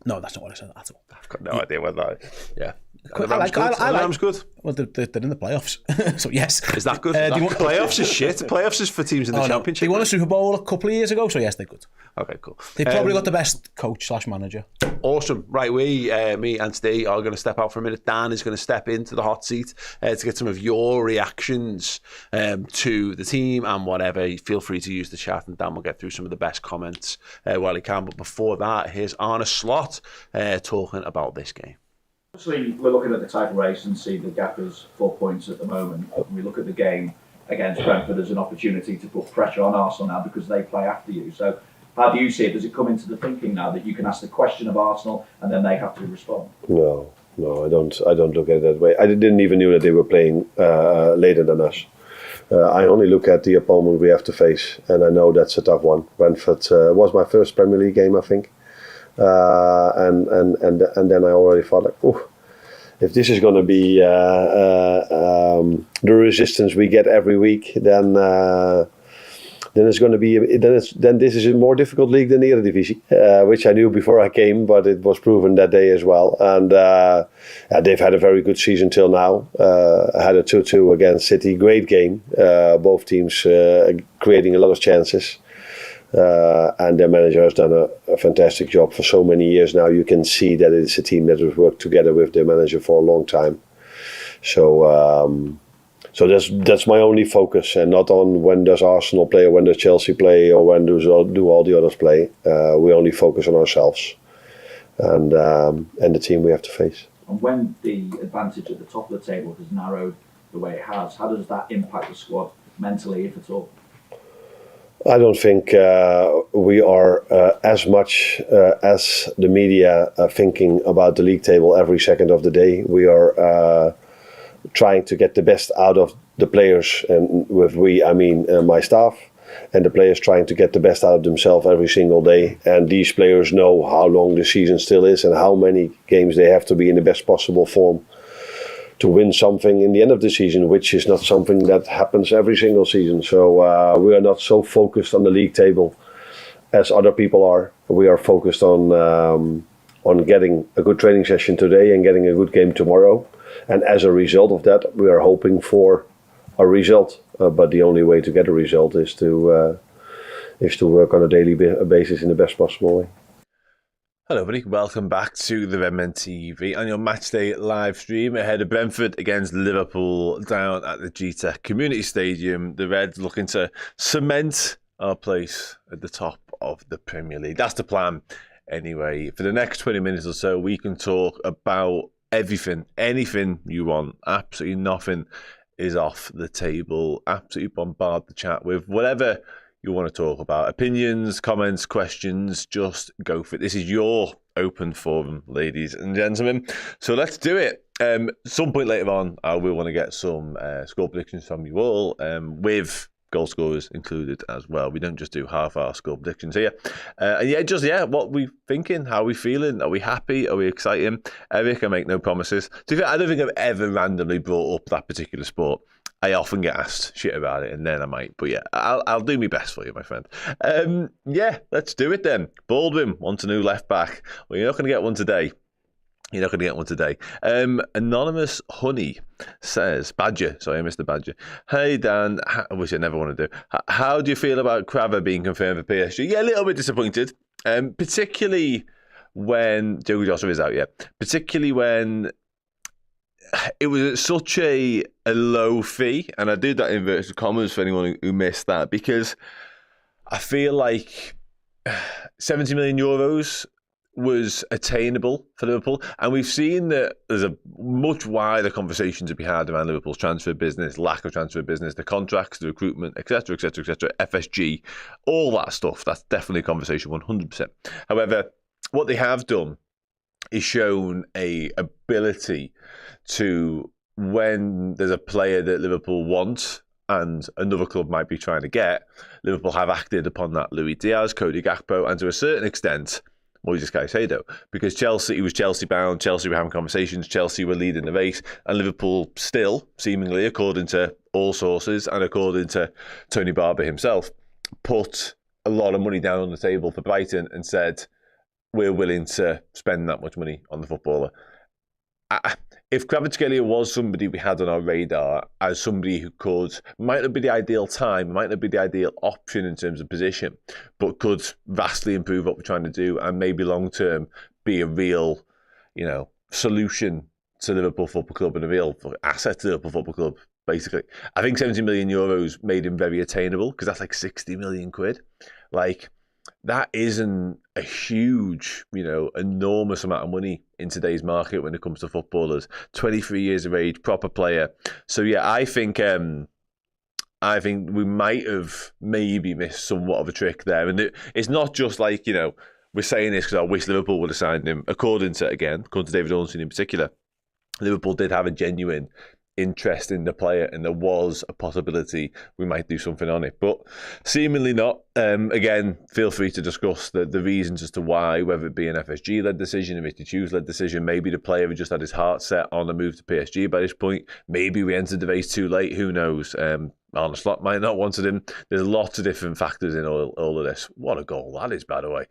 No, that's not what I said at all. I've got no idea what that is. Yeah. I like Rams good. Well, they're in the playoffs, so yes. Is that good? Playoffs is shit. Playoffs is for teams in the Championship. They won a Super Bowl a couple of years ago, so yes, they're good. Okay, cool. They've probably got the best coach / manager. Awesome. Right, me and Steve are going to step out for a minute. Dan is going to step into the hot seat to get some of your reactions to the team and whatever. Feel free to use the chat, and Dan will get through some of the best comments while he can. But before that, here's Arne Slot talking about this game. Obviously, we're looking at the title race and see the gap is 4 points at the moment. We look at the game against Brentford as an opportunity to put pressure on Arsenal now because they play after you. So how do you see it? Does it come into the thinking now that you can ask the question of Arsenal and then they have to respond? No, I don't look at it that way. I didn't even know that they were playing later than us. I only look at the opponent we have to face, and I know that's a tough one. Brentford was my first Premier League game, I think. And then I already thought, like, oh, if this is going to be the resistance we get every week, then it's going to be then this is a more difficult league than the Eredivisie, which I knew before I came, but it was proven that day as well. And they've had a very good season till now. Had a 2-2 against City, great game. Both teams creating a lot of chances. And their manager has done a fantastic job for so many years now. You can see that it's a team that has worked together with their manager for a long time. So So that's my only focus, and not on when does Arsenal play or when does Chelsea play or when do all the others play. We only focus on ourselves and the team we have to face. And when the advantage at the top of the table has narrowed the way it has, how does that impact the squad mentally, if at all? I don't think we are as much as the media thinking about the league table every second of the day. We are trying to get the best out of the players, and with we, I mean my staff, and the players trying to get the best out of themselves every single day. And these players know how long the season still is and how many games they have to be in the best possible form to win something in the end of the season, which is not something that happens every single season. So we are not so focused on the league table as other people are. We are focused on getting a good training session today and getting a good game tomorrow. And as a result of that, we are hoping for a result. But the only way to get a result is to work on a daily basis in the best possible way. Hello, everybody. Welcome back to the Redmen TV and your matchday live stream ahead of Brentford against Liverpool down at the G-Tech Community Stadium. The Reds looking to cement our place at the top of the Premier League. That's the plan. Anyway, for the next 20 minutes or so, we can talk about everything, anything you want. Absolutely nothing is off the table. Absolutely bombard the chat with whatever you want to talk about. Opinions, comments, questions, just go for it. This is your open forum, ladies and gentlemen. So let's do it. Some point later on, I will want to get some score predictions from you all, with goal scorers included as well. We don't just do half our score predictions here. What we thinking? How are we feeling? Are we happy? Are we excited? Eric, I make no promises. I don't think I've ever randomly brought up that particular sport. I often get asked shit about it, and then I might. But yeah, I'll do my best for you, my friend. Let's do it then. Baldwin wants a new left back. Well, you're not going to get one today. Anonymous Honey says, Mr. Badger. Hey, Dan, I wish I never wanted to do. How do you feel about Crabber being confirmed for PSG? Yeah, a little bit disappointed. Particularly when Diogo Jota is out, particularly when it was at such a low fee, and I do that in inverted commas for anyone who missed that, because I feel like 70 million euros was attainable for Liverpool, and we've seen that there's a much wider conversation to be had around Liverpool's transfer business, lack of transfer business, the contracts, the recruitment, etc., FSG, all that stuff. That's definitely a conversation, 100%. However, what they have done is shown a ability to, when there's a player that Liverpool wants and another club might be trying to get, Liverpool have acted upon that. Luis Diaz, Cody Gakpo, and to a certain extent, Moises Caicedo, because Chelsea was Chelsea bound, Chelsea were having conversations, Chelsea were leading the race, and Liverpool still, seemingly, according to all sources and according to Tony Barber himself, put a lot of money down on the table for Brighton and said, we're willing to spend that much money on the footballer. If Kvaratskhelia was somebody we had on our radar as somebody who might not be the ideal time, might not be the ideal option in terms of position, but could vastly improve what we're trying to do and maybe long term be a real, solution to Liverpool Football Club and a real asset to Liverpool Football Club, basically. I think 70 million euros made him very attainable, because that's like 60 million quid. That isn't a huge, enormous amount of money in today's market when it comes to footballers. 23 years of age, proper player. So yeah, I think we might have maybe missed somewhat of a trick there. And it's not just like, we're saying this because I wish Liverpool would have signed him. According to David Ornstein in particular, Liverpool did have a genuine interest in the player, and there was a possibility we might do something on it, but seemingly not. Again, feel free to discuss the reasons as to why, whether it be an FSG-led decision, a Mr. Hughes-led decision, maybe the player had just had his heart set on a move to PSG by this point, maybe we entered the race too late, who knows. Arne Slot might not wanted him. There's lots of different factors in all of this. What a goal that is, by the way.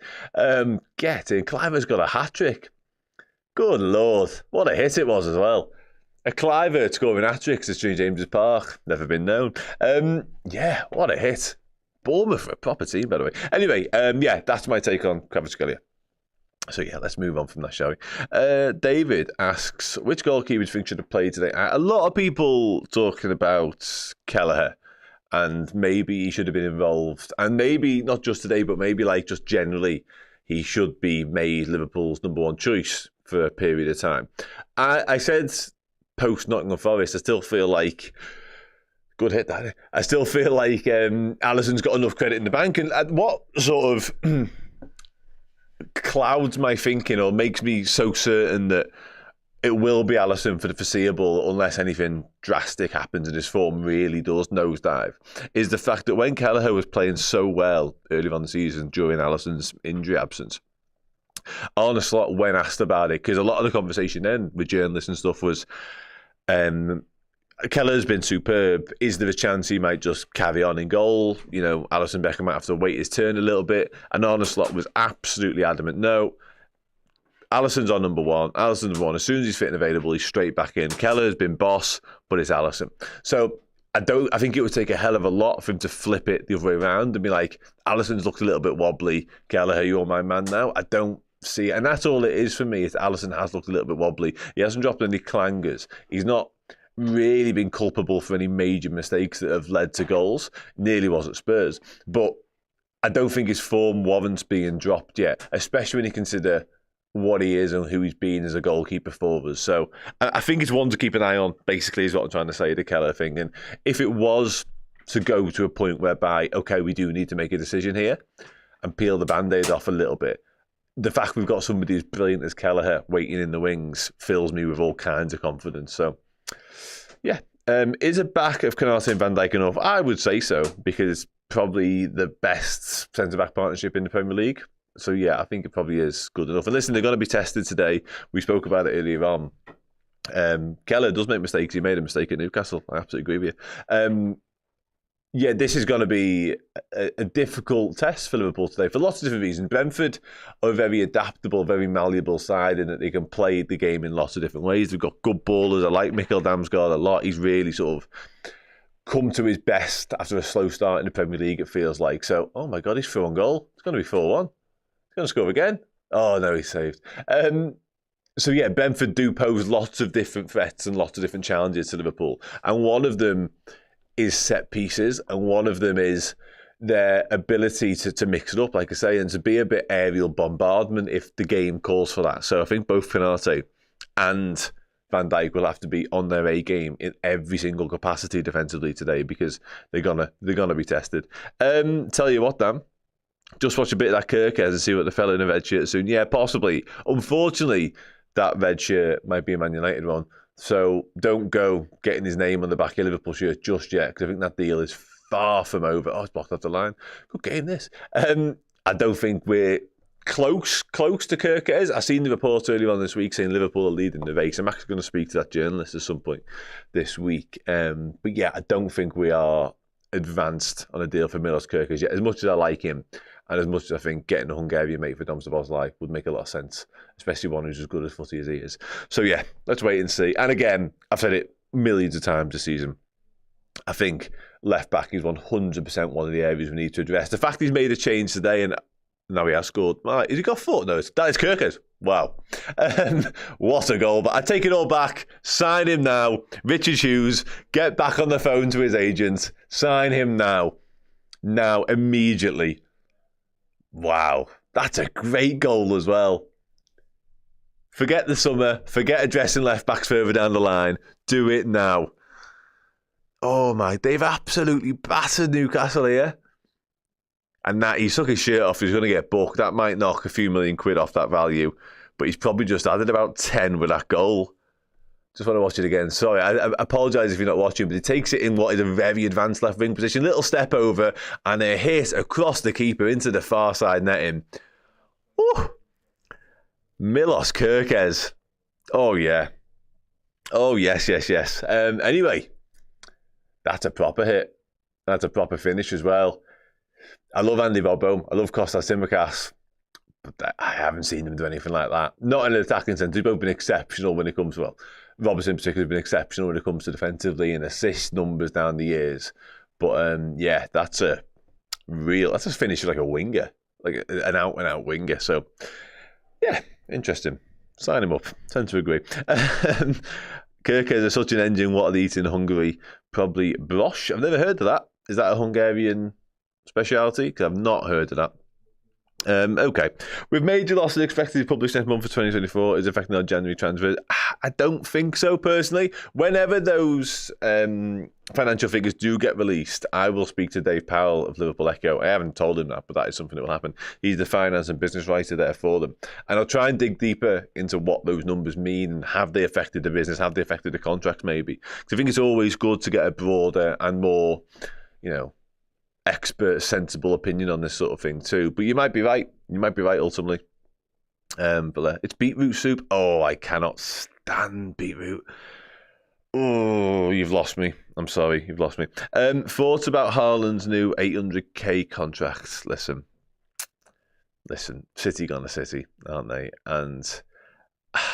Get in. Cliver's got a hat-trick. Good Lord. What a hit it was as well. A Cliver scoring hat-tricks at St James's Park. Never been known. What a hit. Bournemouth for a proper team, by the way. Anyway, that's my take on Kvaratskhelia. So yeah, let's move on from that, shall we? David asks, which goalkeeper do you think should have played today? A lot of people talking about Kelleher, and maybe he should have been involved, and maybe not just today, but maybe like just generally, he should be made Liverpool's number one choice for a period of time. I said post Nottingham Forest, I still feel like good hit that. I still feel like Alisson's got enough credit in the bank, and what sort of clouds my thinking or makes me so certain that it will be Alisson for the foreseeable unless anything drastic happens and his form really does nosedive is the fact that when Kelleher was playing so well earlier on the season during Alisson's injury absence, Arne Slot, when asked about it, because a lot of the conversation then with journalists and stuff was Kelleher's been superb. Is there a chance he might just carry on in goal? You know, Alisson Becker might have to wait his turn a little bit. And Arne Slot was absolutely adamant. No, Alisson's on number one. Alisson's number one. As soon as he's fit and available, he's straight back in. Kelleher's been boss, but it's Alisson. So I think it would take a hell of a lot for him to flip it the other way around and be like, Alisson's looked a little bit wobbly. Kelleher, you're my man now. I don't see it. And that's all it is for me. Is Alisson has looked a little bit wobbly. He hasn't dropped any clangers. He's not really been culpable for any major mistakes that have led to goals. Nearly was at Spurs. But I don't think his form warrants being dropped yet, especially when you consider what he is and who he's been as a goalkeeper for us. So I think it's one to keep an eye on, basically, is what I'm trying to say, the Kelleher thing. And if it was to go to a point whereby, okay, we do need to make a decision here and peel the Band-Aid off a little bit, the fact we've got somebody as brilliant as Kelleher waiting in the wings fills me with all kinds of confidence. So yeah, is a back of Konate and Van Dijk enough? I would say so, because it's probably the best centre-back partnership in the Premier League. So yeah, I think it probably is good enough. And listen, they're going to be tested today. We spoke about it earlier on. Kelleher does make mistakes. He made a mistake at Newcastle. I absolutely agree with you. Yeah, this is going to be a difficult test for Liverpool today for lots of different reasons. Brentford are a very adaptable, very malleable side in that they can play the game in lots of different ways. They've got good ballers. I like Mikkel Damsgaard a lot. He's really sort of come to his best after a slow start in the Premier League, it feels like. So, oh my God, he's through on goal. It's going to be 4-1. He's going to score again. Oh, no, he's saved. So yeah, Brentford do pose lots of different threats and lots of different challenges to Liverpool. And one of them is set pieces, and one of them is their ability to mix it up, like I say, and to be a bit aerial bombardment if the game calls for that. So I think both Konate and Van Dijk will have to be on their A game in every single capacity defensively today, because they're gonna be tested. Tell you what, Dan, just watch a bit of that Kirkes and see what the fella in a red shirt soon. Yeah, possibly. Unfortunately, that red shirt might be a Man United one. So don't go getting his name on the back of your Liverpool shirt just yet, because I think that deal is far from over. Oh, it's blocked off the line. Good game, this. I don't think we're close to Kirkes. I seen the report earlier on this week saying Liverpool are leading the race. I'm actually going to speak to that journalist at some point this week. But yeah, I don't think we are advanced on a deal for Milos Kirkes yet. As much as I like him, and as much as I think getting a Hungarian mate for Dom Szoboszlai would make a lot of sense, especially one who's as good at footy as he is. So yeah, let's wait and see. And again, I've said it millions of times this season, I think left back is 100% one of the areas we need to address. The fact he's made a change today and now he has scored. Has he got foot? No, that is Kirkes. Wow. What a goal. But I take it all back. Sign him now. Richard Hughes, get back on the phone to his agent. Sign him now. Now, immediately. Wow. That's a great goal as well. Forget the summer. Forget addressing left backs further down the line. Do it now. Oh my, they've absolutely battered Newcastle here. And that he took his shirt off, he's going to get booked. That might knock a few million quid off that value. But he's probably just added about 10 with that goal. Just want to watch it again. Sorry, I apologise if you're not watching, but he takes it in what is a very advanced left wing position. Little step over and a hit across the keeper into the far side netting. Ooh. Milos Kirkes. Oh, yeah. Oh, yes. Anyway, that's a proper hit. That's a proper finish as well. I love Andy Robbo. I love Kostas Tsimikas. But I haven't seen him do anything like that. Not in an attacking sense. They've both been exceptional when it comes to, well, Robertson in particular has been exceptional when it comes to defensively and assist numbers down the years. But yeah, that's a finish like a winger, like an out-and-out winger. So Yeah, interesting. Sign him up. Tend to agree. Kirk is such an engine. What are they eating in Hungary? Probably brosh. I've never heard of that. Is that a Hungarian speciality? Because I've not heard of that. Okay. With major losses expected to be published next month for 2024, is affecting our January transfers? I don't think so, personally. Whenever those financial figures do get released, I will speak to Dave Powell of Liverpool Echo. I haven't told him that, but that is something that will happen. He's the finance and business writer there for them. And I'll try and dig deeper into what those numbers mean, and have they affected the business, have they affected the contracts maybe. Because I think it's always good to get a broader and more, expert, sensible opinion on this sort of thing too. But you might be right. You might be right ultimately. But it's beetroot soup. Oh, I cannot stand beetroot. Oh, you've lost me. I'm sorry, you've lost me. Thoughts about Haaland's new 800k contract? Listen. City gonna City, aren't they? And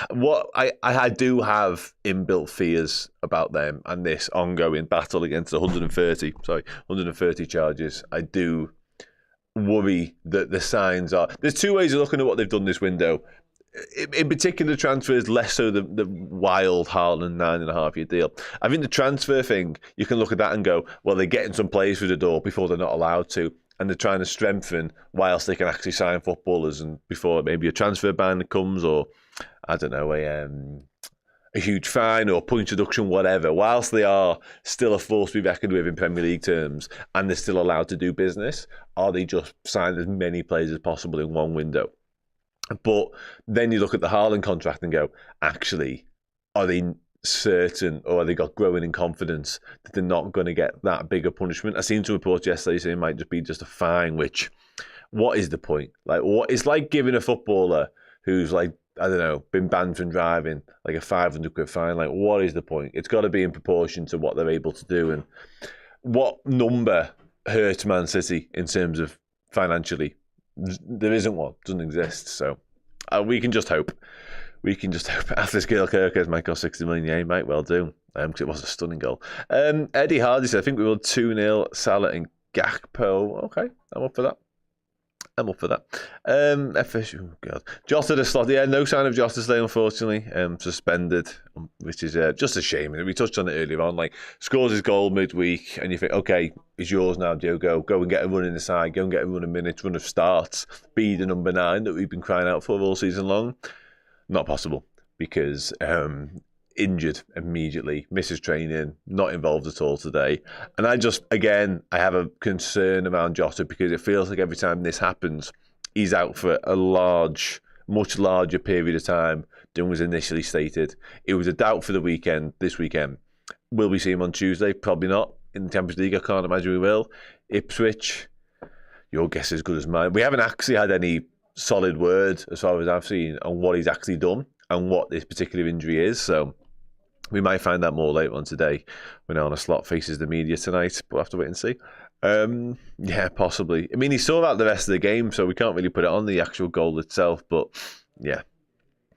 what I do have inbuilt fears about them and this ongoing battle against 130 charges. I do worry that the signs are... There's two ways of looking at what they've done this window. In particular, transfers, less so the wild Haaland 9.5-year deal. I think the transfer thing, you can look at that and go, well, they're getting some players through the door before they're not allowed to, and they're trying to strengthen whilst they can actually sign footballers, and before maybe a transfer ban comes, or I don't know, a huge fine or point reduction, whatever. Whilst they are still a force to be reckoned with in Premier League terms, and they're still allowed to do business, are they just signing as many players as possible in one window? But then you look at the Haaland contract and go, actually, are they certain, or have they got growing in confidence that they're not going to get that big a punishment? I seen some reports yesterday saying it might just be just a fine, which, what is the point? Like, what? It's like giving a footballer who's like, I don't know, been banned from driving, like a 500 quid fine. Like, what is the point? It's got to be in proportion to what they're able to do. And what number hurts Man City in terms of financially? There isn't one. Doesn't exist. So we can just hope. After this Gil Kirkers might cost 60 million, yeah, he might well do. Because it was a stunning goal. Eddie Hardy said, I think we won 2-0, Salah and Gakpo. Okay, I'm up for that. Oh God. Jota the slot. Yeah, no sign of Jota today, unfortunately. Suspended, which is just a shame. We touched on it earlier on. Like, scores his goal midweek, and you think, okay, it's yours now, Joe. Go and get a run in the side. Go and get a run of minutes, run of starts. Be the number 9 that we've been crying out for all season long. Not possible, because injured immediately, misses training, not involved at all today. And I have a concern around Jota, because it feels like every time this happens, he's out for a much larger period of time than was initially stated. It was a doubt for this weekend. Will we see him on Tuesday? Probably not. In the Champions League, I can't imagine we will. Ipswich, your guess is as good as mine. We haven't actually had any solid word, as far as I've seen, on what he's actually done and what this particular injury is. So we might find out more later on today when Arne Slot faces the media tonight. But we'll have to wait and see. Yeah, possibly. I mean, he saw out the rest of the game, so we can't really put it on the actual goal itself. But yeah.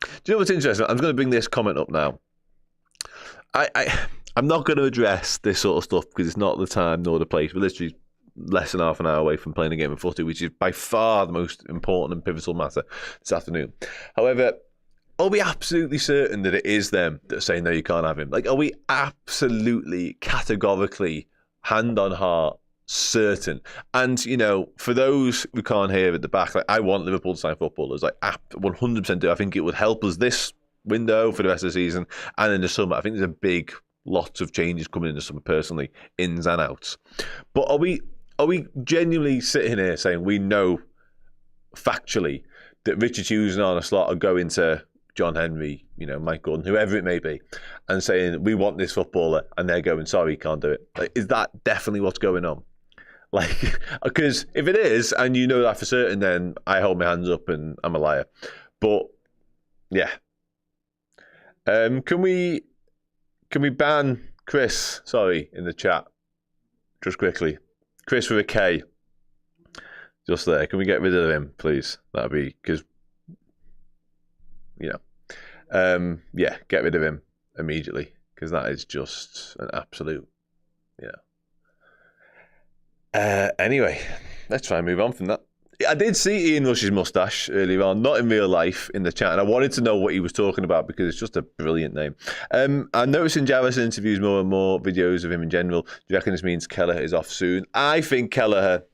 Do you know what's interesting? I'm going to bring this comment up now. I'm not going to address this sort of stuff because it's not the time nor the place. We're literally less than half an hour away from playing a game of footy, which is by far the most important and pivotal matter this afternoon. However, are we absolutely certain that it is them that are saying, no, you can't have him? Like, are we absolutely, categorically, hand on heart, certain? And, for those who can't hear at the back, like, I want Liverpool to sign footballers. Like, 100% do. I think it would help us this window for the rest of the season and in the summer. I think there's a big lots of changes coming in the summer, personally, ins and outs. But are we genuinely sitting here saying we know factually that Richard Hughes and Arne Slot are going to John Henry, Mike Gordon, whoever it may be, and saying we want this footballer, and they're going, sorry, can't do it? Like, is that definitely what's going on? Like, because if it is, and you know that for certain, then I hold my hands up and I'm a liar. But yeah, can we ban Chris? Sorry, in the chat, just quickly. Chris with a K, just there. Can we get rid of him, please? That'd be because, get rid of him immediately, because that is just an absolute, Anyway, let's try and move on from that. I did see Ian Rush's moustache earlier on, not in real life, in the chat, and I wanted to know what he was talking about because it's just a brilliant name. I'm noticing Jarvis interviews more and more videos of him in general. Do you reckon this means Kelleher is off soon? I think Kelleher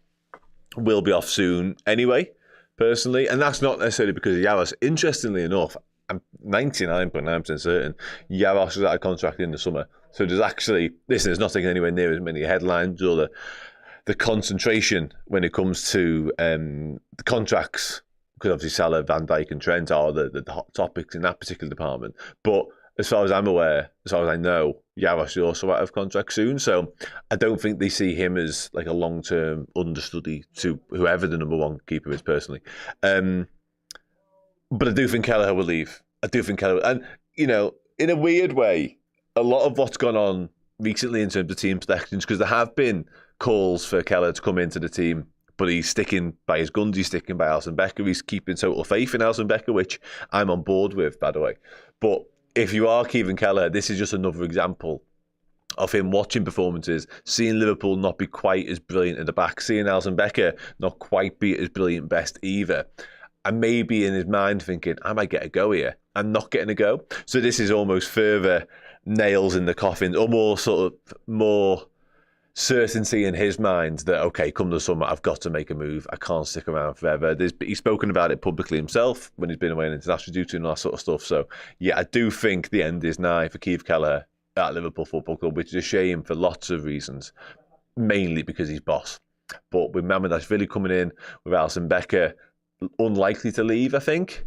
will be off soon anyway, personally, and that's not necessarily because of Jarvis. Interestingly enough, I'm 99.9% certain Jarvis is out of contract in the summer. So there's actually, listen, it's not taking anywhere near as many headlines or the concentration when it comes to the contracts, because obviously Salah, Van Dijk and Trent are the hot topics in that particular department. But as far as I'm aware, as far as I know, Jarvis is also out of contract soon. So I don't think they see him as like a long-term understudy to whoever the number one keeper is personally. But I do think Kelleher will leave. I do think Kelleher, and you know, in a weird way, a lot of what's gone on recently in terms of team selections, because there have been calls for Kelleher to come into the team, but he's sticking by his guns. He's sticking by Alisson Becker. He's keeping total faith in Alisson Becker, which I'm on board with, by the way. But if you are keeping Kelleher, this is just another example of him watching performances, seeing Liverpool not be quite as brilliant at the back, seeing Alisson Becker not quite be at his brilliant best either. And maybe in his mind thinking, I might get a go here, and not getting a go. So this is almost further nails in the coffin, or more certainty in his mind that, okay, come the summer, I've got to make a move. I can't stick around forever. He's spoken about it publicly himself when he's been away on international duty and all that sort of stuff. So, yeah, I do think the end is nigh for Keith Kelleher at Liverpool Football Club, which is a shame for lots of reasons, mainly because he's boss. But with Mamardashvili coming in, with Alisson Becker unlikely to leave, I think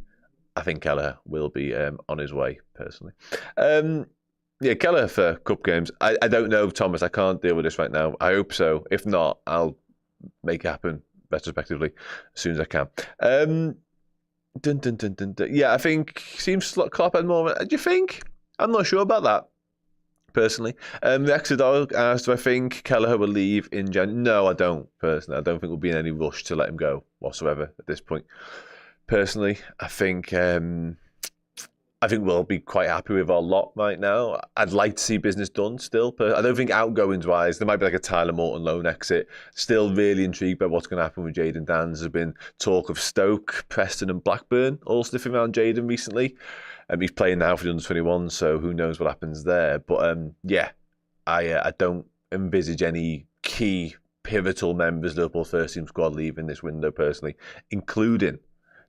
Kelleher will be on his way, personally. Yeah, Kelleher for cup games. I don't know, Thomas. I can't deal with this right now. I hope so. If not, I'll make it happen retrospectively as soon as I can. Yeah, I think seems Klopp had more. Do you think? I'm not sure about that, personally. The Exodog asked, do I think Kelleher will leave in January? No, I don't, personally. I don't think we'll be in any rush to let him go whatsoever at this point. Personally, I think we'll be quite happy with our lot right now. I'd like to see business done still. But I don't think outgoings-wise, there might be like a Tyler Morton loan exit. Still really intrigued by what's going to happen with Jayden Danns. There's been talk of Stoke, Preston and Blackburn all sniffing around Jayden recently. He's playing now for the under-21, so who knows what happens there. But yeah, I don't envisage any key pivotal members of the Liverpool first team squad leaving this window personally, including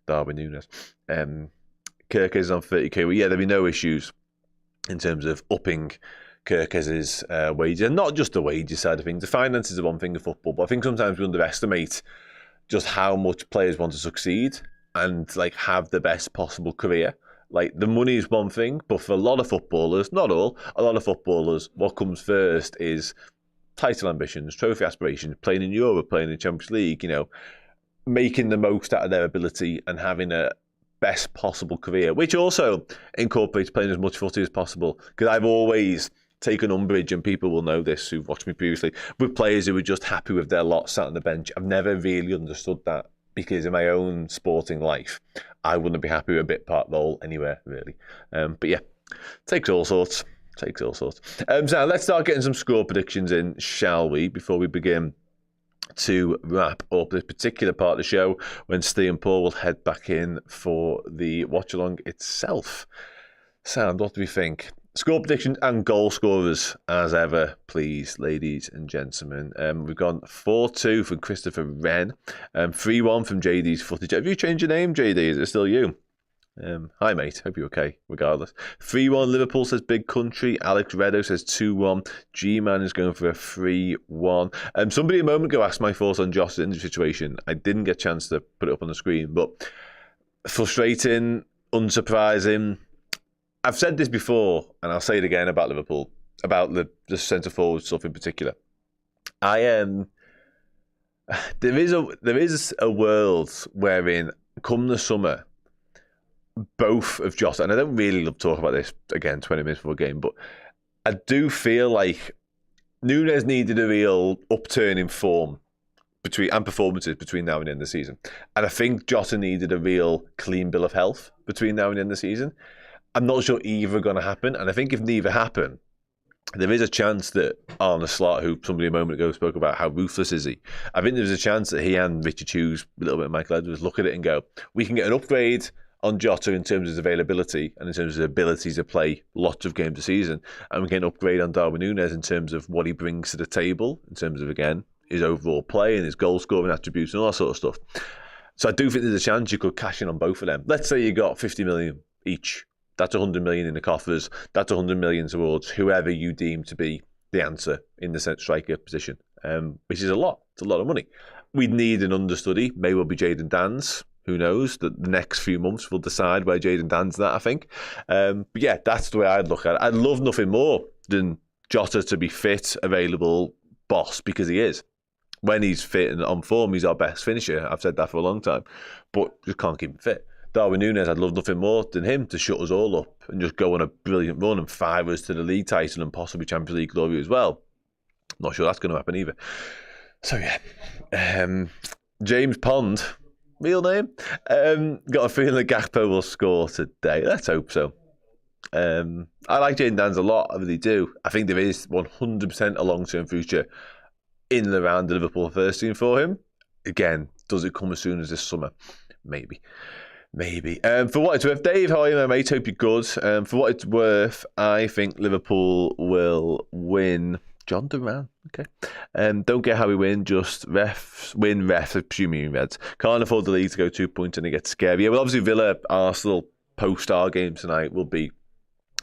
Darwin Nunez. Kirkes is on 30k. Well, yeah, there'll be no issues in terms of upping Kirkes' wages. And not just the wages side of things. The finances are one thing of football, but I think sometimes we underestimate just how much players want to succeed and like have the best possible career. Like, the money is one thing, but for a lot of footballers, not all, a lot of footballers, what comes first is title ambitions, trophy aspirations, playing in Europe, playing in Champions League, you know, making the most out of their ability and having a best possible career, which also incorporates playing as much footy as possible. Because I've always taken umbrage, and people will know this who've watched me previously, with players who were just happy with their lot sat on the bench. I've never really understood that, because in my own sporting life, I wouldn't be happy with a bit part role anywhere, really. But yeah, takes all sorts. So let's start getting some score predictions in, shall we, before we begin to wrap up this particular part of the show, when Ste and Paul will head back in for the watch-along itself. Sam, what do we think? Score predictions and goal scorers, as ever, please, ladies and gentlemen. We've gone 4-2 from Christopher Wren, 3-1 from JD's footage. Have you changed your name, JD? Is it still you? Hi, mate. Hope you're okay, regardless. 3-1 Liverpool, says Big Country. Alex Reddo says 2-1. G-Man is going for a 3-1. Somebody a moment ago asked my thoughts on Josh's injury situation. I didn't get a chance to put it up on the screen, but frustrating, unsurprising. I've said this before, and I'll say it again about Liverpool, about the centre-forward stuff in particular. There is a world wherein, come the summer, both of Jota, and I don't really love talking about this again 20 minutes before a game, but I do feel like Nunez needed a real upturn in form and performances between now and the end of the season. And I think Jota needed a real clean bill of health between now and the end of the season. I'm not sure either are going to happen, and I think if neither happen, there is a chance that Arne Slot, who somebody a moment ago spoke about how ruthless is he, I think there's a chance that he and Richard Hughes, a little bit of Michael Edwards, look at it and go, we can get an upgrade on Jota in terms of his availability and in terms of his ability to play lots of games a season, and we get an upgrade on Darwin Nunez in terms of what he brings to the table, in terms of, again, his overall play and his goal-scoring attributes and all that sort of stuff. So I do think there's a chance you could cash in on both of them. Let's say you got 50 million each. That's 100 million in the coffers. That's 100 million towards whoever you deem to be the answer in the striker position, which is a lot. It's a lot of money. We'd need an understudy. May well be Ste and Dan's. Who knows? The next few months will decide where Ste and Dan's at, I think. But yeah, that's the way I'd look at it. I'd love nothing more than Jota to be fit, available, boss, because he is. When he's fit and on form, he's our best finisher. I've said that for a long time. But just can't keep him fit. Darwin Nunez, I'd love nothing more than him to shut us all up and just go on a brilliant run and fire us to the league title and possibly Champions League glory as well. Not sure that's going to happen either. So yeah, James Pond, real name, got a feeling that Gakpo will score today. Let's hope so. I like Ste and Dan's a lot, I really do. I think there is 100% a long-term future in and around the Liverpool first team for him. Again, does it come as soon as this summer? Maybe. For what it's worth, Dave, how are you, my mate? Hope you're good. For what it's worth, I think Liverpool will win. John Duran, okay. Don't get how we win, just win, assuming Reds. Can't afford the league to go 2 points and it gets scary. Yeah, well, obviously Villa, Arsenal, post our game tonight will be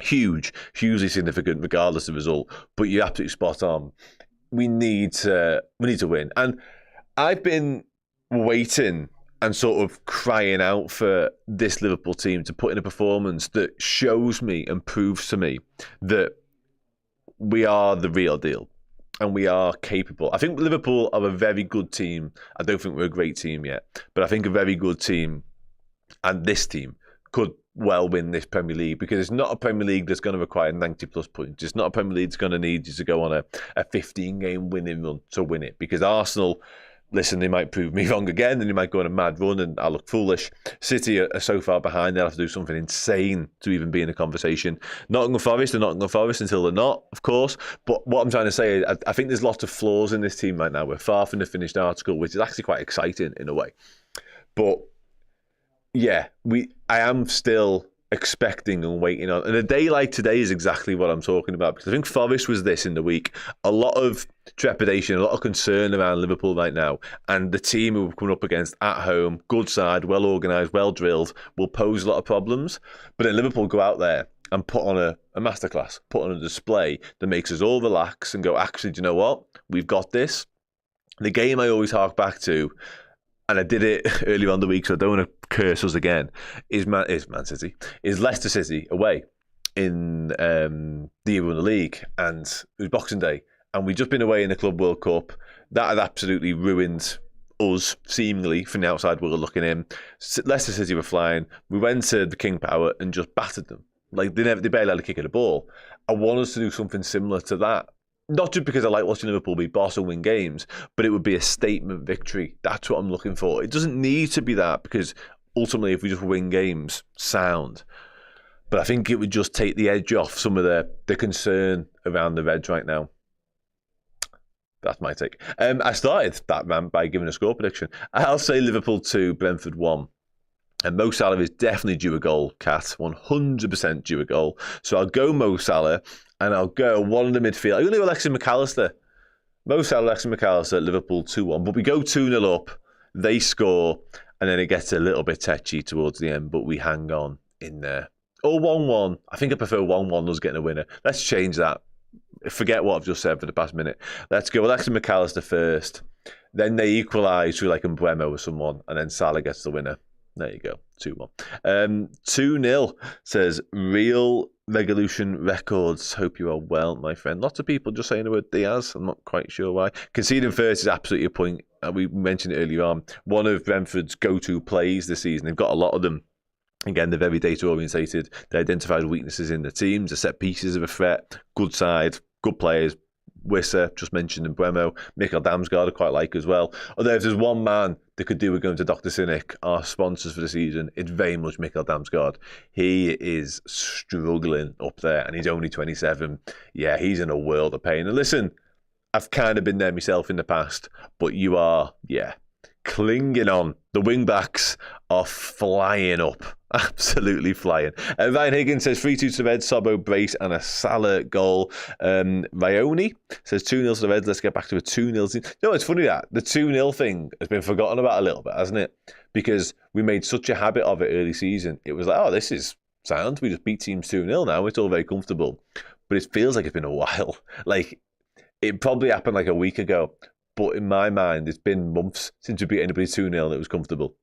hugely significant regardless of the result. But you're absolutely spot on. We need to win. And I've been waiting and sort of crying out for this Liverpool team to put in a performance that shows me and proves to me that we are the real deal and we are capable. I think Liverpool are a very good team. I don't think we're a great team yet, but I think a very good team, and this team could well win this Premier League, because it's not a Premier League that's going to require 90 plus points. It's not a Premier League that's going to need you to go on a 15-game winning run to win it, because Arsenal, listen, they might prove me wrong again and they might go on a mad run and I look foolish. City are so far behind, they'll have to do something insane to even be in a conversation. Nottingham Forest are Nottingham Forest until they're not, of course. But what I'm trying to say is I think there's lots of flaws in this team right now. We're far from the finished article, which is actually quite exciting in a way. But yeah, I am still expecting and waiting on. And a day like today is exactly what I'm talking about, because I think Forest was this in the week. A lot of trepidation, a lot of concern around Liverpool right now. And the team who we're coming up against at home, good side, well organised, well drilled, will pose a lot of problems. But then Liverpool go out there and put on a masterclass, put on a display that makes us all relax and go, actually, do you know what? We've got this. The game I always hark back to, and I did it earlier on the week, so I don't want to curse us again, is Leicester City away in the year we won the league, and it was Boxing Day, and we'd just been away in the Club World Cup. That had absolutely ruined us, seemingly, from the outside world looking in. Leicester City were flying. We went to the King Power and just battered them. Like, they barely had a kick at the ball. I want us to do something similar to that. Not just because I like watching Liverpool be boss and win games, but it would be a statement victory. That's what I'm looking for. It doesn't need to be that, because ultimately, if we just win games, sound. But I think it would just take the edge off some of the concern around the Reds right now. That's my take. I started that rant by giving a score prediction. I'll say Liverpool 2, Brentford 1. And Mo Salah is definitely due a goal, Cat. 100% due a goal. So I'll go Mo Salah. And I'll go one in the midfield. I'm going to go Alexis McAllister. Mo Salah, Alexis McAllister, Liverpool 2-1. But we go 2-0 up, they score, and then it gets a little bit tetchy towards the end, but we hang on in there. Or 1-1. I think I prefer 1-1 us getting a winner. Let's change that. Forget what I've just said for the past minute. Let's go Alexis McAllister first. Then they equalise through like Mbeumo or someone, and then Salah gets the winner. There you go, 2-1. 2-0 says Real Revolution Records. Hope you are well, my friend. Lots of people just saying the word Diaz. I'm not quite sure why. Conceding first is absolutely a point. We mentioned it earlier on. One of Brentford's go-to plays this season. They've got a lot of them. Again, they're very data-orientated. They identified weaknesses in the teams. The set pieces of a threat. Good side. Good players. Wissa, just mentioned, and Mbeumo. Mikkel Damsgaard I quite like as well. Although if there's one man that could do with going to Dr. Cynic, our sponsors for the season, it's very much Mikkel Damsgaard. He is struggling up there, and he's only 27. Yeah, he's in a world of pain. And listen, I've kind of been there myself in the past, but you are, clinging on. The wing-backs are flying up. Absolutely flying. Ryan Higgins says 3-2 to the Reds, Sobbo, brace and a Salah goal. Rayoni says 2-0 to the Reds. Let's get back to a 2-0 team. You know, it's funny that the 2-0 thing has been forgotten about a little bit, hasn't it? Because we made such a habit of it early season. It was like, oh, this is sound. We just beat teams 2-0 now. It's all very comfortable. But it feels like it's been a while. Like, it probably happened like a week ago. But in my mind, it's been months since we beat anybody 2-0 and it was comfortable.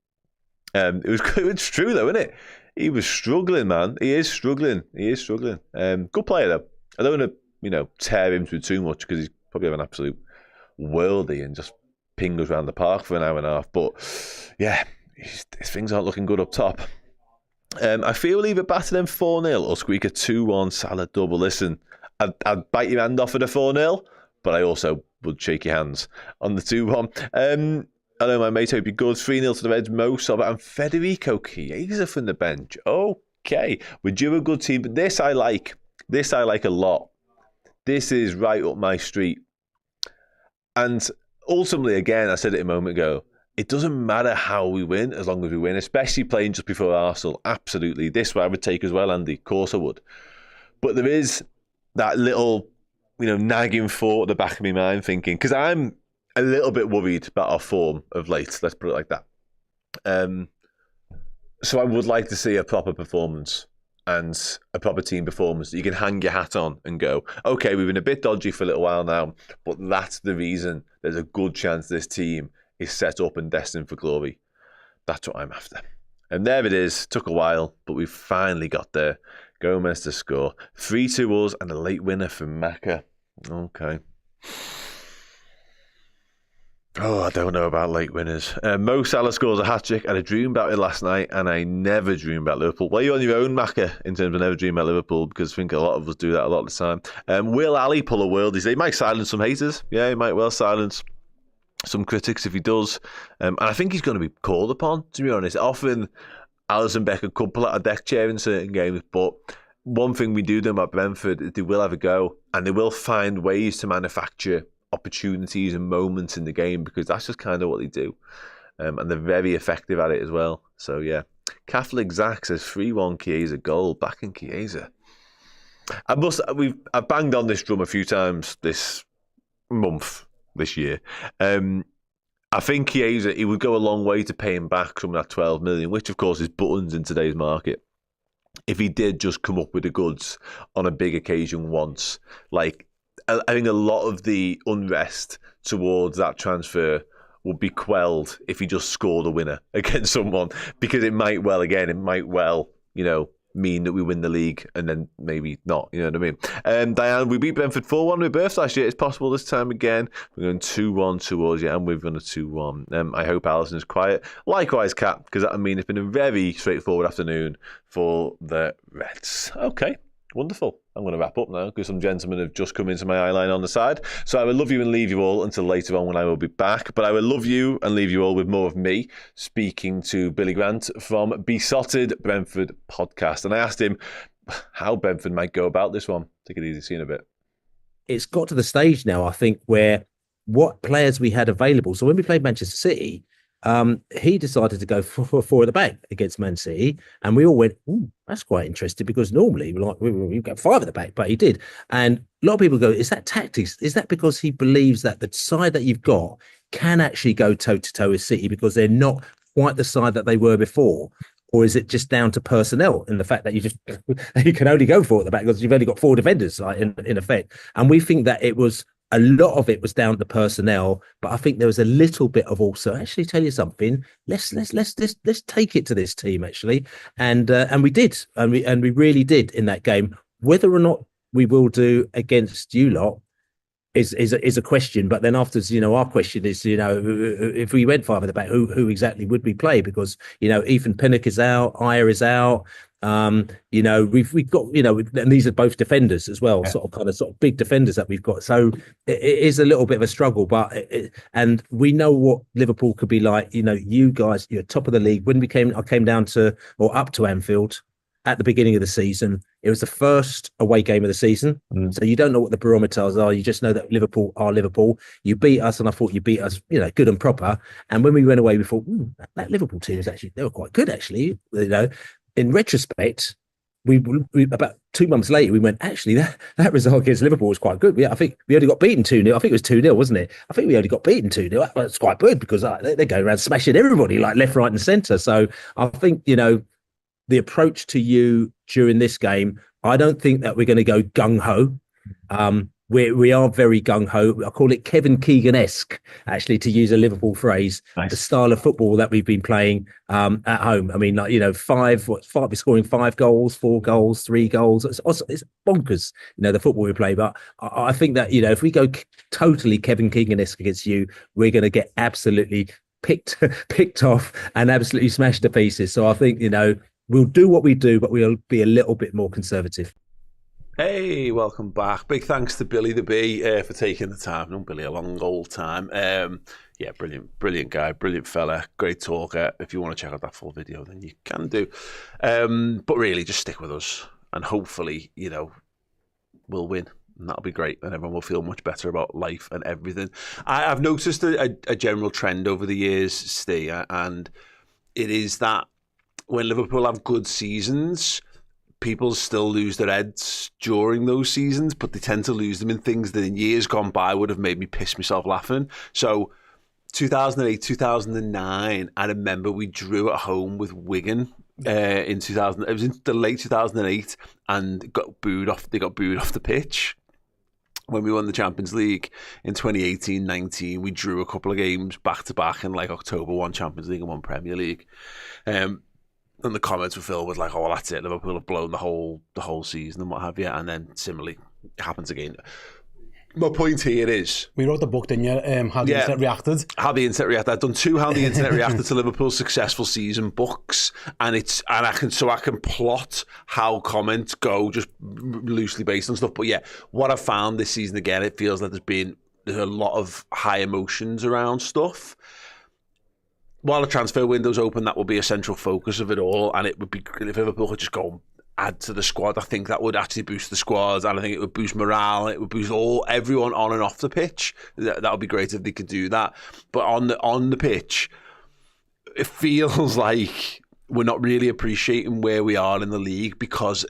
It's true, though, isn't it? He was struggling, man. He is struggling. Good player, though. I don't want to, tear him through too much because he's probably have an absolute worldie and just ping us around the park for an hour and a half. But, yeah, his things aren't looking good up top. I feel we'll either batter them 4-0 or squeak a 2-1 Salah double. Listen, I'd bite your hand off at a 4-0, but I also would shake your hands on the 2-1. Hello, my mate. Hope you're good. 3-0 to the Reds. Mo Sobber and Federico Chiesa from the bench. Okay. We're due a good team, but this I like. This I like a lot. This is right up my street. And ultimately, again, I said it a moment ago, it doesn't matter how we win as long as we win, especially playing just before Arsenal. Absolutely. This way I would take as well, Andy. Of course I would. But there is that little, nagging thought at the back of my mind thinking, because I'm a little bit worried about our form of late, let's put it like that. So I would like to see a proper performance and a proper team performance that you can hang your hat on and go, okay, we've been a bit dodgy for a little while now, but that's the reason there's a good chance this team is set up and destined for glory. That's what I'm after. And there it is. Took a while, but we finally got there. Gomez to score. 3-2 us and a late winner from Maka. Okay. Oh, I don't know about late winners. Mo Salah scores a hat-trick. I had a dream about it last night, and I never dream about Liverpool. Well, you're on your own, Maka, in terms of never dream about Liverpool, because I think a lot of us do that a lot of the time. Will Ali pull a world? He might silence some haters. Yeah, he might well silence some critics if he does. And I think he's going to be called upon, to be honest. Often, Alisson Becker could pull out a deck chair in certain games, but one thing we do know about Brentford is they will have a go, and they will find ways to manufacture opportunities and moments in the game, because that's just kind of what they do. And they're very effective at it as well. So, yeah. Catholic Zach says 3-1 Chiesa goal. Back in Chiesa. I've banged on this drum a few times this month, this year. I think Chiesa, he would go a long way to paying back some of that 12 million, which of course is buttons in today's market. If he did just come up with the goods on a big occasion once, like, I think a lot of the unrest towards that transfer would be quelled if he just scored a winner against someone, because it might well, mean that we win the league and then maybe not, you know what I mean? Diane, we beat Brentford 4-1 with birth last year. It's possible this time again. We're going 2-1 towards you, and we've run a 2-1. I hope Alisson is quiet. Likewise, Kat, because that means it's been a very straightforward afternoon for the Reds. Okay. Wonderful. I'm going to wrap up now because some gentlemen have just come into my eye line on the side. So I will love you and leave you all until later on when I will be back. But I will love you and leave you all with more of me speaking to Billy Grant from Besotted Brentford podcast. And I asked him how Brentford might go about this one. Take it easy. See you in a bit. It's got to the stage now, I think, where what players we had available. So when we played Manchester City, he decided to go for four at the back against Man City, and we all went, "Ooh, that's quite interesting," because normally we got five at the back, but he did. And a lot of people go, "Is that tactics? Is that because he believes that the side that you've got can actually go toe to toe with City because they're not quite the side that they were before?" Or is it just down to personnel and the fact that you can only go four at the back because you've only got four defenders, like, in effect? And we think that a lot of it was down to personnel, but I think there was a little bit of also, actually, tell you something, let's take it to this team, actually, and we did, and we really did in that game. Whether or not we will do against you lot is a question, but then afterwards, our question is, if we went five at the back, who exactly would we play? Because Ethan Pinnock is out, Ayer is out. We've got, and these are both defenders as well, sort of big defenders that we've got. So it is a little bit of a struggle, but and we know what Liverpool could be like. You guys, you're top of the league. When I came down to or up to Anfield at the beginning of the season, it was the first away game of the season. So you don't know what the barometers are. You just know that Liverpool are Liverpool. You beat us, and I thought you beat us, good and proper. And when we went away, we thought, that Liverpool team is they were quite good, actually. In retrospect, we about 2 months later, we went, actually, that result against Liverpool was quite good. I think we only got beaten 2-0. I think it was 2-0, wasn't it? I think we only got beaten 2-0. That's quite good because they go around smashing everybody like left, right and centre. So I think, the approach to you during this game, I don't think that we're going to go gung-ho. We are very gung-ho. I call it Kevin Keegan-esque, actually, to use a Liverpool phrase. Nice. The style of football that we've been playing at home. I mean, we're scoring 5 goals, 4 goals, 3 goals. It's bonkers, the football we play. But I think that, if we go totally Kevin Keegan-esque against you, we're going to get absolutely picked off and absolutely smashed to pieces. So I think, we'll do what we do, but we'll be a little bit more conservative. Hey, welcome back. Big thanks to Billy the Bee for taking the time. Known Billy a long old time. Brilliant guy, brilliant fella, great talker. If you want to check out that full video, then you can do. But really, just stick with us, and hopefully, we'll win. And that'll be great, and everyone will feel much better about life and everything. I've noticed a general trend over the years, Ste, and it is that when Liverpool have good seasons, people still lose their heads during those seasons, but they tend to lose them in things that in years gone by would have made me piss myself laughing. So 2008, 2009, I remember we drew at home with Wigan in 2000. It was in the late 2008, and they got booed off the pitch. When we won the Champions League in 2018-19, we drew a couple of games back-to-back in October, one Champions League and one Premier League. And the comments were filled with oh, well, that's it. Liverpool have blown the whole season and what have you. And then similarly, it happens again. My point here is... We wrote the book, didn't you? How the Internet Reacted. How the Internet Reacted. I've done 2 How the Internet Reacted to Liverpool's successful season books, and I can plot how comments go just loosely based on stuff. But yeah, what I've found this season again, it feels like there's a lot of high emotions around stuff. While the transfer window's open, that will be a central focus of it all, and it would be great if Liverpool could just go and add to the squad. I think that would actually boost the squad, and I think it would boost morale. It would boost everyone on and off the pitch. That would be great if they could do that. But on the pitch, it feels like we're not really appreciating where we are in the league, because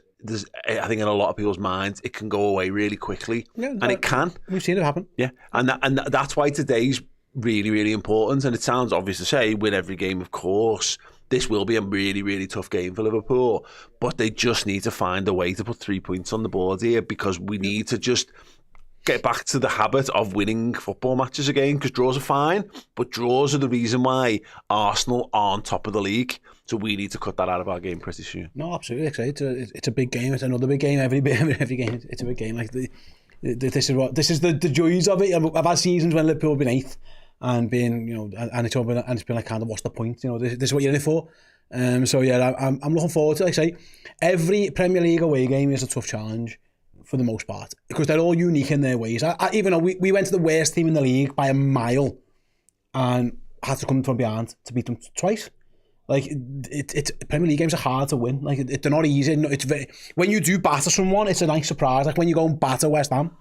I think in a lot of people's minds it can go away really quickly, and it can. We've seen it happen. Yeah, and that's why today's really, really important. And it sounds obvious to say, win every game, of course. This will be a really, really tough game for Liverpool, but they just need to find a way to put 3 points on the board here, because we need to just get back to the habit of winning football matches again, because draws are fine, but draws are the reason why Arsenal aren't top of the league. So we need to cut that out of our game pretty soon. No, absolutely. It's a big game. It's another big game. Every game, it's a big game. This is the joys of it. I've had seasons when Liverpool have been 8th. And being, and it's been kind of, what's the point? This is what you're in it for. So yeah, I'm looking forward to it. Say, every Premier League away game is a tough challenge for the most part, because they're all unique in their ways. Even though we went to the worst team in the league by a mile, and had to come from behind to beat them twice. Premier League games are hard to win. They're not easy. When you do batter someone, it's a nice surprise. When you go and batter West Ham,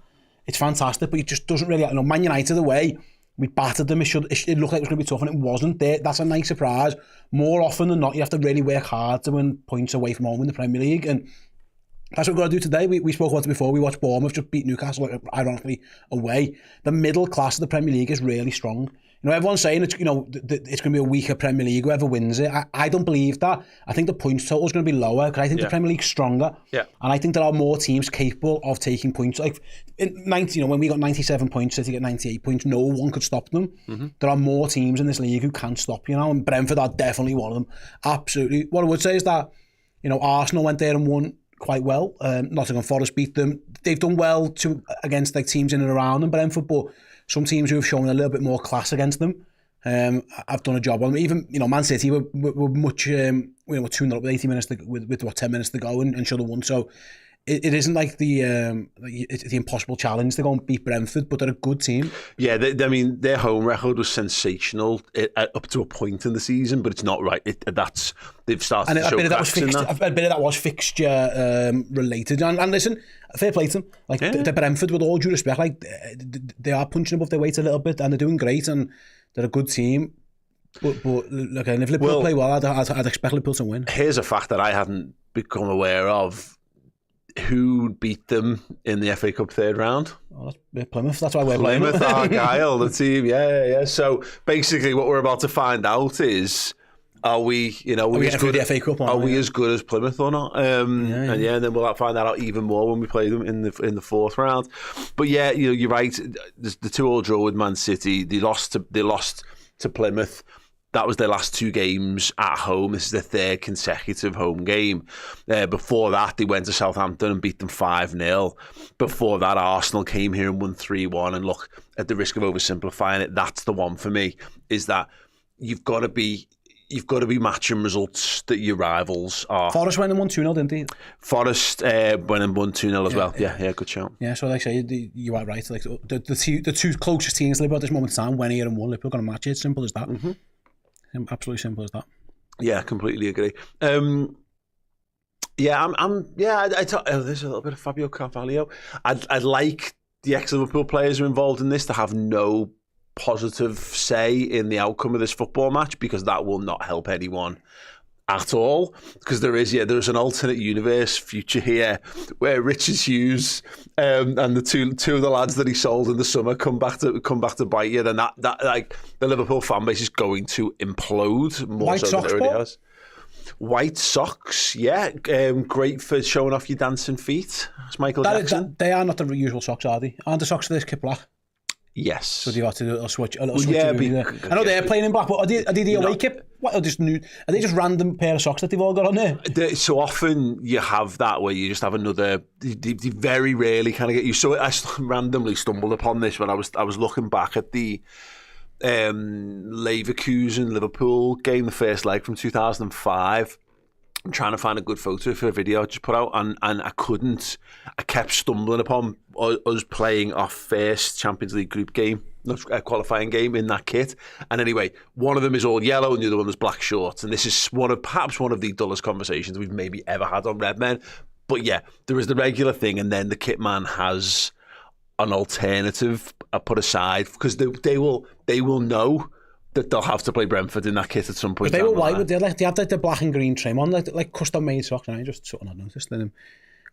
it's fantastic, but it just doesn't really. Man United away, we battered them. It looked like it was going to be tough, and it wasn't. That's a nice surprise. More often than not, you have to really work hard to win points away from home in the Premier League, and that's what we're going to do today. We spoke about it before. We watched Bournemouth just beat Newcastle, ironically, away. The middle class of the Premier League is really strong. Everyone's saying it's going to be a weaker Premier League, whoever wins it. I don't believe that. I think the points total is going to be lower, because I think the Premier League's stronger. Yeah. And I think there are more teams capable of taking points. In 90, when we got 97 points, City get 98 points, no one could stop them. Mm-hmm. There are more teams in this league who can stop, and Brentford are definitely one of them. Absolutely. What I would say is that, Arsenal went there and won quite well. Nottingham Forest beat them. They've done well against teams in and around them, Brentford, but some teams who have shown a little bit more class against them I've done a job on them. Even, Man City were much, we were 2-0 with 80 minutes with 10 minutes to go and should have won. So it isn't like the impossible challenge to go and beat Brentford, but they're a good team. Yeah, their home record was sensational up to a point in the season, but it's not right. They've started to show cracks in that. A bit of that was fixture related. And listen, fair play to them. The Brentford, with all due respect, they are punching above their weight a little bit, and they're doing great, and they're a good team. But look, if Liverpool play well, I'd expect Liverpool to win. Here's a fact that I hadn't become aware of. Who beat them in the FA Cup third round? Oh, that's Plymouth. That's why we're playing. Plymouth, Argyle, the team. Yeah. So basically, what we're about to find out is, are we as good? The FA Cup, are we as good as Plymouth or not? And then we'll find that out even more when we play them in the fourth round. But yeah, you're right. The 2-2 draw with Man City. They lost to Plymouth. That was their last 2 games at home. This is their 3rd consecutive home game. Before that, they went to Southampton and beat them 5-0. Before that, Arsenal came here and won 3-1. And look, at the risk of oversimplifying it, that's the one for me, is that you've got to be matching results that your rivals are. Forest went and won 2-0, didn't they? Forest went and won 2-0 as well. Yeah, good shout. Yeah, so like I say, you are right. Like the two closest teams to Liverpool at this moment in time went here and won. Liverpool going to match it. Simple as that. Mm-hmm. Absolutely simple as that. Yeah, completely agree. There's a little bit of Fabio Carvalho. I'd like the ex-Liverpool players who are involved in this to have no positive say in the outcome of this football match, because that will not help anyone at all. Because there's an alternate universe future here where Richard Hughes and the two of the lads that he sold in the summer come back to bite you. Then that like the Liverpool fan base is going to implode more White so socks, than it already has. White socks, yeah, great for showing off your dancing feet. It's Michael Jackson. They are not the usual socks, are they? Aren't the socks for this kit black? Yes. So they got to do a switch. I know they're playing in black, but are they the away kit? What, are they just random pair of socks that they've all got on there? So often you have that where you just have another. They very rarely kind of get you. So I randomly stumbled upon this when I was looking back at the Leverkusen Liverpool game, the first leg from 2005. I'm trying to find a good photo for a video I just put out, and I couldn't. I kept stumbling upon us playing our first Champions League group game, qualifying game in that kit. And anyway, one of them is all yellow and the other one is black shorts. And this is perhaps one of the dullest conversations we've maybe ever had on Redmen. But yeah, there is the regular thing, and then the kit man has an alternative put aside, because they will know that they'll have to play Brentford in that kit at some point. But they were white, they had the black and green trim on, like custom made socks, and I just sort of noticed them.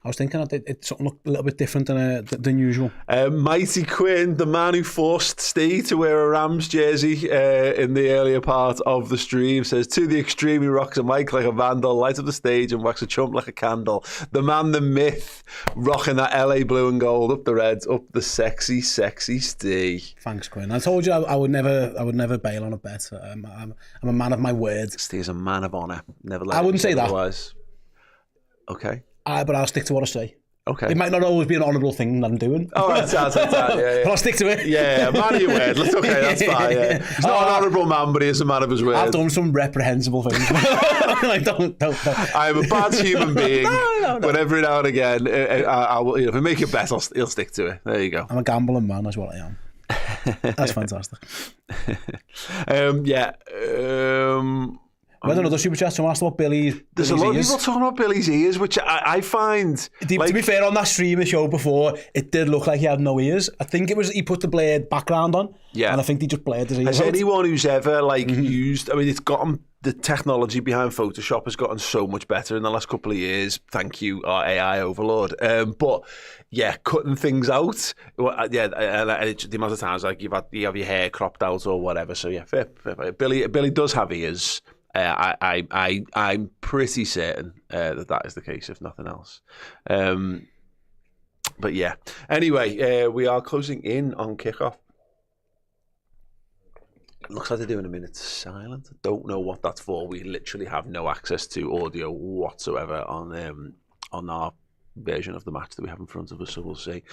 I was thinking that it something looked a little bit different than usual. Mighty Quinn, the man who forced Ste to wear a Rams jersey in the earlier part of the stream, says, to the extreme, he rocks a mic like a vandal, lights up the stage and wax a chump like a candle. The man, the myth, rocking that LA blue and gold, up the reds, up the sexy Ste. Thanks, Quinn. I told you I would never bail on a bet. I'm a man of my word. Ste is a man of honour. Never let I wouldn't say otherwise. That. Okay. But I'll stick to what I say. Okay. It might not always be an honourable thing that I'm doing. Oh, that's yeah. But I'll stick to it. Yeah, man of your word. That's okay, that's fine. Yeah. He's not an honourable man, but he is a man of his word. I've done some reprehensible things. Like, don't. I'm a bad human being, but every now and again, I will, if I make a bet, he'll stick to it. There you go. I'm a gambling man, that's what I am. That's fantastic. Whether another super chat, someone asked about Billy's. There's a lot of people talking about Billy's ears, which I find. To be fair, on that stream show before, it did look like he had no ears. I think it was he put the blade background on, and I think he just blurred his ears. Has anyone who's ever used? I mean, it's gotten the technology behind Photoshop has gotten so much better in the last couple of years. Thank you, our AI overlord. But yeah, cutting things out. And the amount of times you have your hair cropped out or whatever. So yeah, fair. Billy does have ears. I'm pretty certain that is the case, if nothing else. But yeah. Anyway, we are closing in on kickoff. Looks like they're doing a minute silent. I don't know what that's for. We literally have no access to audio whatsoever on our version of the match that we have in front of us. So we'll see.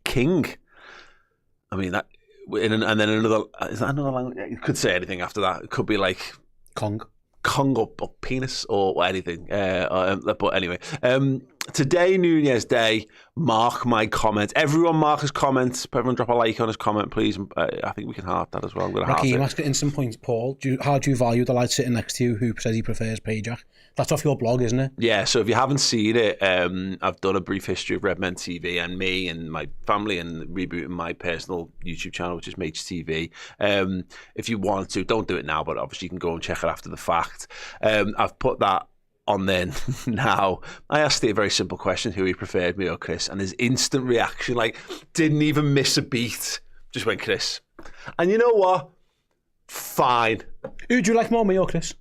King. I mean, that and then another. Is that another language? You could say anything after that. It could be like Kong or penis or anything. But anyway, today, Nunez Day, mark my comment. Everyone mark his comments. Everyone drop a like on his comment, please. I think we can heart that as well. I'm going to heart it. Ask an instant point, Paul. How do you value the lad sitting next to you who says he prefers Pajak? That's off your blog, isn't it? Yeah, so if you haven't seen it, I've done a brief history of Redmen TV and me and my family and rebooting my personal YouTube channel, which is Mage TV. If you want to, don't do it now, but obviously you can go and check it after the fact. I've put that on then now. I asked it a very simple question, who he preferred, me or Chris, and his instant reaction, like, didn't even miss a beat, just went Chris. And you know what? Fine. Who do you like more, me or Chris?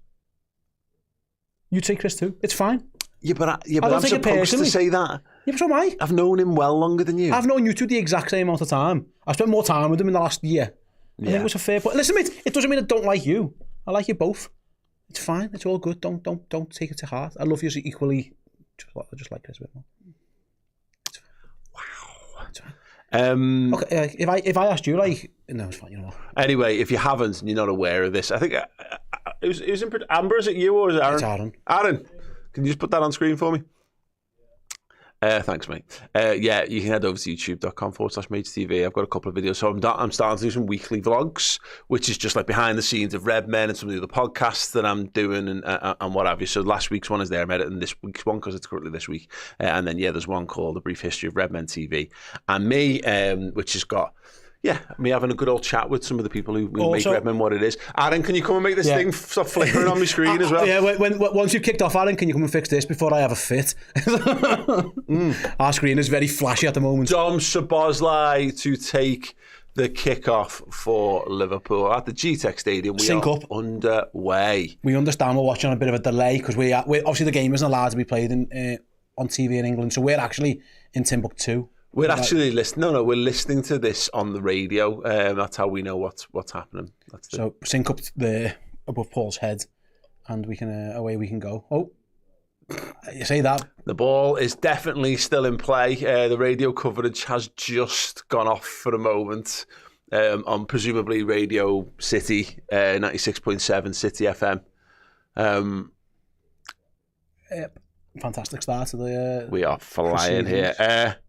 You'd say Chris too. It's fine. Yeah, but I'm supposed to say that. Yeah, but so am I. I've known him well longer than you. I've known you two the exact same amount of time. I've spent more time with him in the last year. I think it was a fair point. Listen, mate, it doesn't mean I don't like you. I like you both. It's fine. It's all good. Don't take it to heart. I love you equally. Just like Chris Whitmore. Wow. It's fine. Okay, if I asked you, like, no, it's fine. You know what? Anyway, if you haven't and you're not aware of this, I think it was in Amber. Is it you or is it Aaron? It's Aaron. Aaron, can you just put that on screen for me? Thanks, mate. Yeah, you can head over to youtube.com/MageTV. I've got a couple of videos. So I'm starting to do some weekly vlogs, which is just like behind the scenes of Redmen and some of the other podcasts that I'm doing and what have you. So last week's one is there. I'm editing this week's one because it's currently this week. And then, there's one called A Brief History of Redmen TV. And me, which has got... Yeah, me having a good old chat with some of the people who make Redmen what it is. Aaron, can you come and make this thing stop flickering on my screen as well? Yeah, once you've kicked off, Aaron, can you come and fix this before I have a fit? Our screen is very flashy at the moment. Dom Szoboszlai to take the kick-off for Liverpool at the GTEC Stadium. We are underway. We understand we're watching on a bit of a delay because we're obviously the game isn't allowed to be played on TV in England, so we're actually in Timbuktu. We're actually listening. No, we're listening to this on the radio. That's how we know what's happening. So sync up there above Paul's head, and we can away we can go. Oh, you say that? The ball is definitely still in play. The radio coverage has just gone off for a moment on presumably Radio City 96.7 City FM. Yep. Fantastic start to the. We are flying here.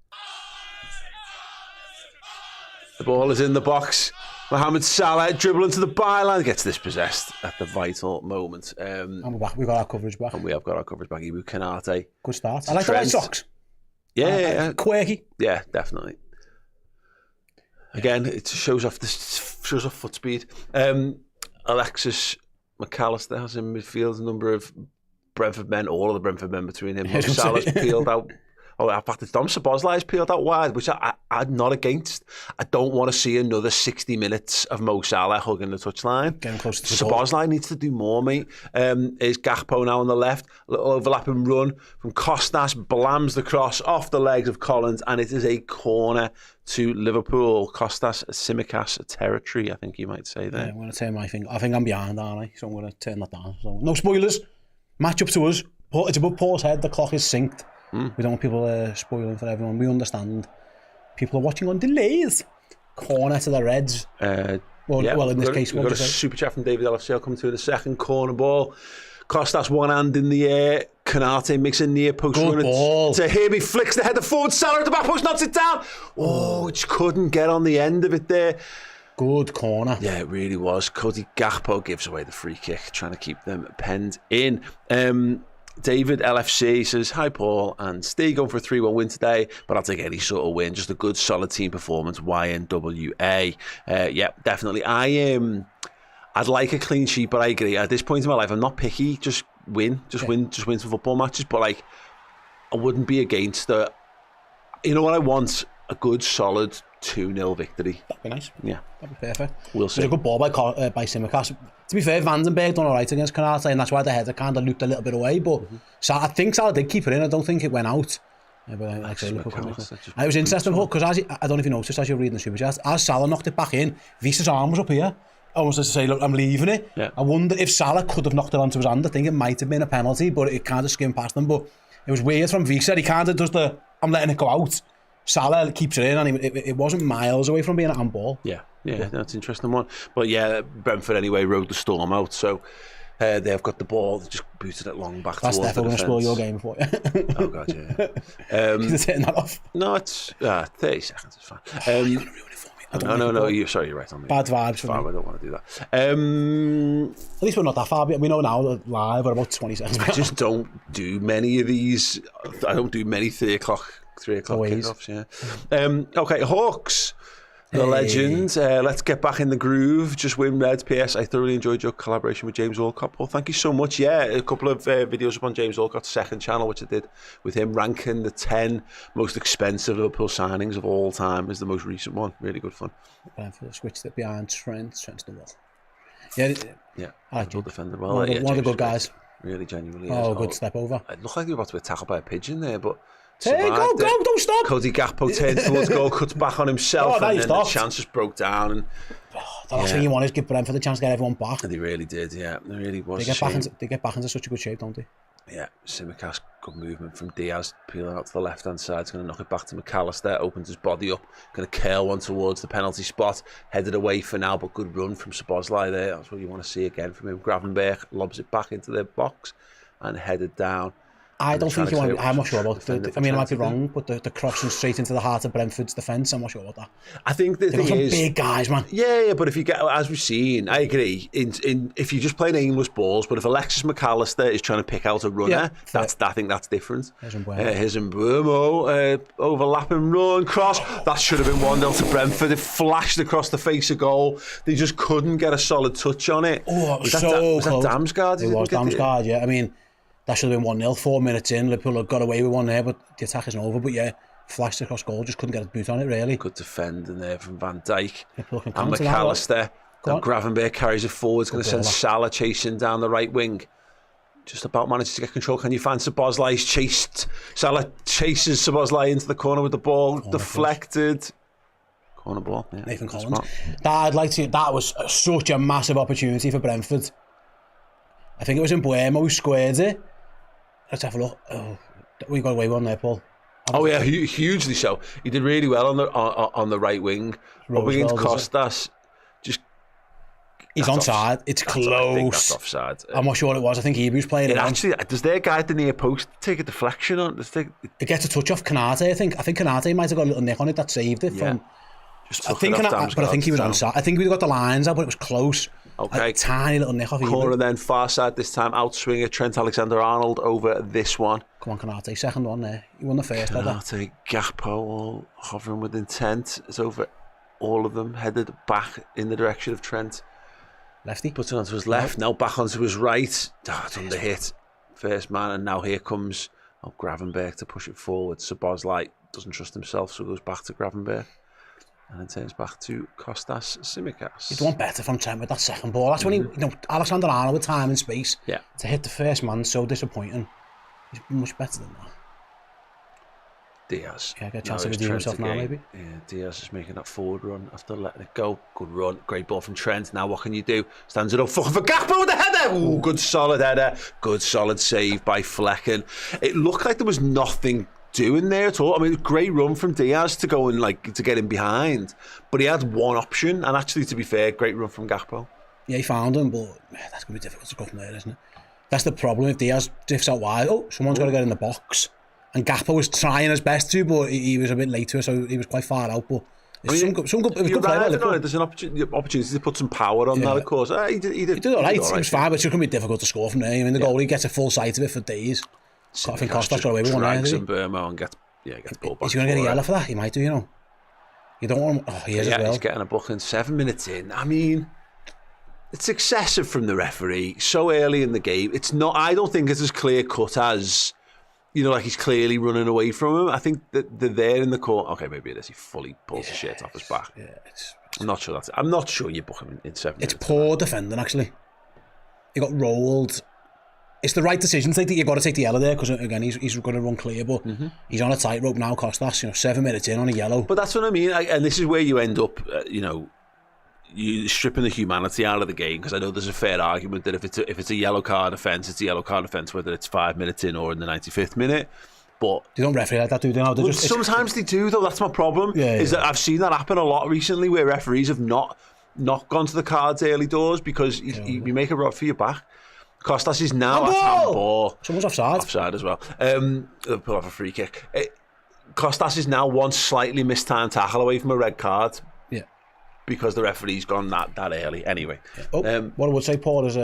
The ball is in the box. Mohamed Salah dribbling to the byline, gets dispossessed at the vital moment. And we're back. We've got our coverage back. And we have got our coverage back. Ibu Kanate. Good start. I like the white socks. Yeah. Quirky. Yeah, definitely. Again, it shows off foot speed. Alexis McAllister has in midfield a number of Brentford men, all of the Brentford men between him. Salah's peeled out. Oh, in fact, it's Dom Szoboszlai's peeled out wide, which I'm not against. I don't want to see another 60 minutes of Mo Salah hugging the touchline. Getting close to the Szoboszlai needs to do more, mate. Is Gakpo now on the left? A little overlapping run from Kostas, blams the cross off the legs of Collins, and it is a corner to Liverpool. Kostas Tsimikas territory, I think you might say there. Yeah, I'm going to turn my finger. I think I'm behind, aren't I? So I'm going to turn that down. So, no spoilers. Match up to us. It's above Paul's head. The clock is synced. We don't want people spoiling for everyone. We understand. People are watching on delays. Corner to the Reds. Well, in this case, we've got a super chat from David LFC. I'll come to in a second. Corner ball. Kostas one hand in the air. Kanate makes a near post run to him. He flicks the header forward. Salah at the back post, knocks it down. Oh, just couldn't get on the end of it there. Good corner. Yeah, it really was. Cody Gakpo gives away the free kick, trying to keep them penned in. David LFC says, hi Paul and Steve, going for a 3-1 win today, but I'll take any sort of win, just a good solid team performance. YNWA. Yeah, definitely. I'd like a clean sheet, but I agree, at this point in my life I'm not picky. Just win some football matches, but like I wouldn't be against it. You know what I want? A good solid 2-0 victory. That'd be nice. Yeah, that'd be perfect. We'll see. It was a good ball by Tsimikas. To be fair, Vandenberg done all right against Kanate, and that's why the header kind of looked a little bit away. But I think Salah did keep it in. I don't think it went out. Yeah, but like it was interesting because I don't know if you noticed as you're reading the super chat, as Salah knocked it back in, Visa's arm was up here, almost to say, look, I'm leaving it. Yeah. I wonder if Salah could have knocked it onto his hand. I think it might have been a penalty, but it kind of skimmed past him. But it was weird from Visa. He kind of does the, I'm letting it go out. Salah keeps it in, and it wasn't miles away from being a handball. Yeah. Yeah, that's an interesting one. But yeah, Brentford anyway rode the storm out, so they've got the ball, they just booted it long back towards the defence. That's definitely going to spoil your game for you. Oh god, yeah. He's hitting that off. No, it's 30 seconds, it's fine. You're going to ruin it for me. No, you're right on me. Bad vibes for me. I don't want to do that. At least we're not that far. We know now that live we're about 20 seconds. I just don't do many of these. I don't do many 3 o'clock kickoffs. Yeah. Okay, Hawks. The legend. Let's get back in the groove. Just win Reds. PS, I thoroughly enjoyed your collaboration with James Walcott. Well, thank you so much. Yeah, a couple of videos up on James Walcott's second channel, which I did with him, ranking the 10 most expensive Liverpool signings of all time, is the most recent one. Really good fun. Switched it behind Trent's the wall. Yeah. I like good defender. Well, one of the good guys. Really genuinely. Good step over. It looked like they were about to be tackled by a pigeon there, but hey, go, don't stop. Cody Gakpo turns towards goal, cuts back on himself, and then the chance just broke down. And the last thing you want is give Brentford the chance to get everyone back. They really did, yeah. They really was. They get back into such a good shape, don't they? Yeah, Tsimikas, good movement from Diaz, peeling out to the left-hand side. He's going to knock it back to McAllister, opens his body up, going to curl one towards the penalty spot, headed away for now, but good run from Szoboszlai there. That's what you want to see again from him. Gravenberch lobs it back into the box and headed down. I don't think you want. I'm not sure about. I mean, I might be wrong, but the crossing straight into the heart of Brentford's defence, I'm not sure about that. I think the thing is, big guys, man. Yeah, but if you get, as we've seen, I agree. If you just play aimless balls, but if Alexis McAllister is trying to pick out a runner, I think that's different. Here's Mbeumo, overlapping run, cross. That should have been 1-0 to Brentford. It flashed across the face of goal. They just couldn't get a solid touch on it. Oh, it was so close. Was that Damsgaard? It was Damsgaard, yeah. I mean, that should have been 1-0, 4 minutes in. Liverpool got away with one there, but the attack isn't over. But yeah, flashed across goal, just couldn't get a boot on it, really. Good defending there from Van Dijk. And McAllister. Then Gravenberch carries it forward. He's going to send Salah chasing down the right wing. Just about manages to get control. Can you find Szoboszlai's chased? Salah chases Szoboszlai into the corner with the ball. Deflected. Corner ball. Yeah, Nathan Collins. That was such a massive opportunity for Brentford. I think it was Mbeumo who squared it. Let's have a look. Oh, we got away with one there, Paul. Oh yeah, hugely so. He did really well on the right wing. Up against Costas, he's onside. It's close. I think that's offside. I'm not sure what it was. I think Hebrews played it. Actually, does their guy at the near post take a deflection on? It gets a touch off Kanate. I think Kanate might have got a little nick on it that saved it from. I think he was onside. I think we got the lines out, but it was close. Okay. A tiny little nick off. Corner then far side this time. Outswinger Trent Alexander-Arnold over this one. Come on, Kanate. Second one there. He won the first. Kanate, Gakpo, all hovering with intent. It's over all of them. Headed back in the direction of Trent. Lefty. Puts it onto his left. Now back onto his right. It's under hit. First man. And now here comes Gravenberch to push it forward. Szoboszlai doesn't trust himself, so goes back to Gravenberch. And then turns back to Kostas Tsimikas. He'd want better from Trent with that second ball. That's when Alexander-Arnold with time and space to hit the first man. So disappointing. He's much better than that. Diaz. Yeah, get a chance to redeem himself now, maybe. Yeah, Diaz is making that forward run after letting it go. Good run, great ball from Trent. Now what can you do? Stands it up for Gakpo with the header. Ooh, good solid header. Good solid save by Flecken. It looked like there was nothing doing there at all. I mean, great run from Diaz to go and to get him behind, but he had one option, and actually, to be fair, great run from Gakpo. Yeah, he found him, but that's going to be difficult to go from there, isn't it? That's the problem. If Diaz drifts out wide, someone's got to get in the box, and Gakpo was trying his best to, but he was a bit late to it, so he was quite far out. But it was good play. There's an opportunity to put some power on that, of course. He did all right. It was fine, but it's going to be difficult to score from there. I mean, the goalie gets a full sight of it for days. I think Costas got away with one there. Mbeumo and gets pulled back. Is he going to get a yellow for that? He might do, you know. You don't want him. Oh, he is as well. He's getting a booking 7 minutes in. I mean, it's excessive from the referee so early in the game. It's not. I don't think it's as clear cut as, like he's clearly running away from him. I think that they're there in the court. Okay, maybe it is. He fully pulls the shirt off his back. Yeah, I'm not sure I'm not sure you book him in 7 minutes. It's poor defending, actually. He got rolled. It's the right decision to take. You've got to take the yellow there because, again, he's going to run clear, but he's on a tightrope now, Costas, 7 minutes in on a yellow. But that's what I mean, and this is where you end up, you stripping the humanity out of the game, because I know there's a fair argument that if it's a yellow card offence, it's a yellow card offence, whether it's 5 minutes in or in the 95th minute. but they don't referee like that, do they? No, well, sometimes they do, though. That's my problem. Is that I've seen that happen a lot recently, where referees have not gone to the cards early doors because you make a rod for your back. Costas is now at handball. Someone's offside. Offside as well. Pull off a free kick. Costas is now one slightly mistimed tackle away from a red card. Yeah. Because the referee's gone that early. Anyway. Yeah. What I would say, Paul, is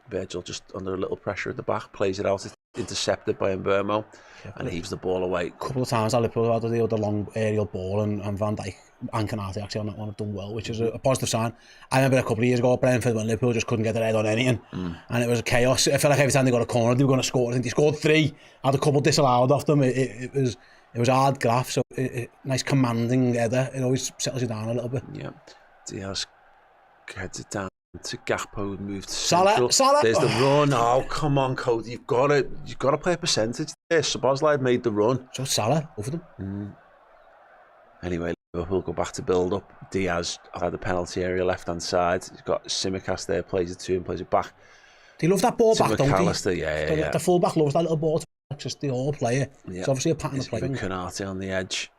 Virgil just under a little pressure at the back, plays it out, it's intercepted by Mbermo, and heaves the ball away. A couple of times Liverpool had the long aerial ball, and Van Dijk and Canate actually on that one have done well, which is a positive sign. I remember a couple of years ago at Brentford when Liverpool just couldn't get their head on anything, and it was chaos. I felt like every time they got a corner, they were going to score. I think they scored 3, had a couple disallowed off them. It was hard graft, so nice commanding header. It always settles you down a little bit. Yeah, Diaz heads it down to Gakpo, moved to Salah. There's the run. Oh, come on, Cody. You've got to play a percentage there. Szoboszlai made the run. So Salah over them. Anyway, Liverpool go back to build up. Diaz had the penalty area left hand side. He's got Tsimikas there, plays it to him, plays it back. They love that ball back, don't they? Yeah. The full back loves that little ball to access the whole player. Yeah. It's obviously a pattern of play. Canate on the edge.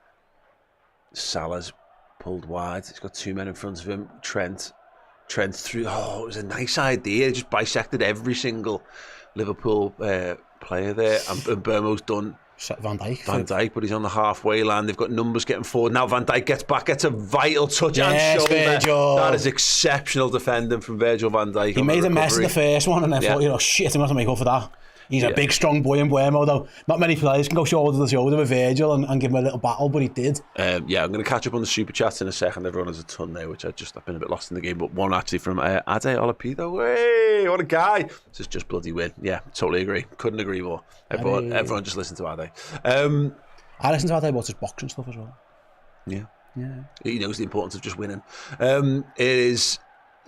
Salah's pulled wide. He's got 2 men in front of him. Trent through. Oh, it was a nice idea. Just bisected every single Liverpool player there. And Burmo's done Van Dijk, but he's on the halfway line. They've got numbers getting forward. Now Van Dijk gets back, gets a vital touch and shoulder. Virgil. That is exceptional defending from Virgil van Dijk. He made a mess of the first one and then thought, shit, I'm going to make up for that. He's a big, strong boy in Buemo, though. Not many players can go shoulder to shoulder with Virgil and give him a little battle, but he did. I'm going to catch up on the super chats in a second. Everyone has a ton there, which I've been a bit lost in the game. But one actually from Ade Olapido. Hey, what a guy! This is just bloody win. Yeah, totally agree. Couldn't agree more. Everyone just listen to Ade. I listen to Ade about his boxing stuff as well. Yeah. He knows the importance of just winning. It is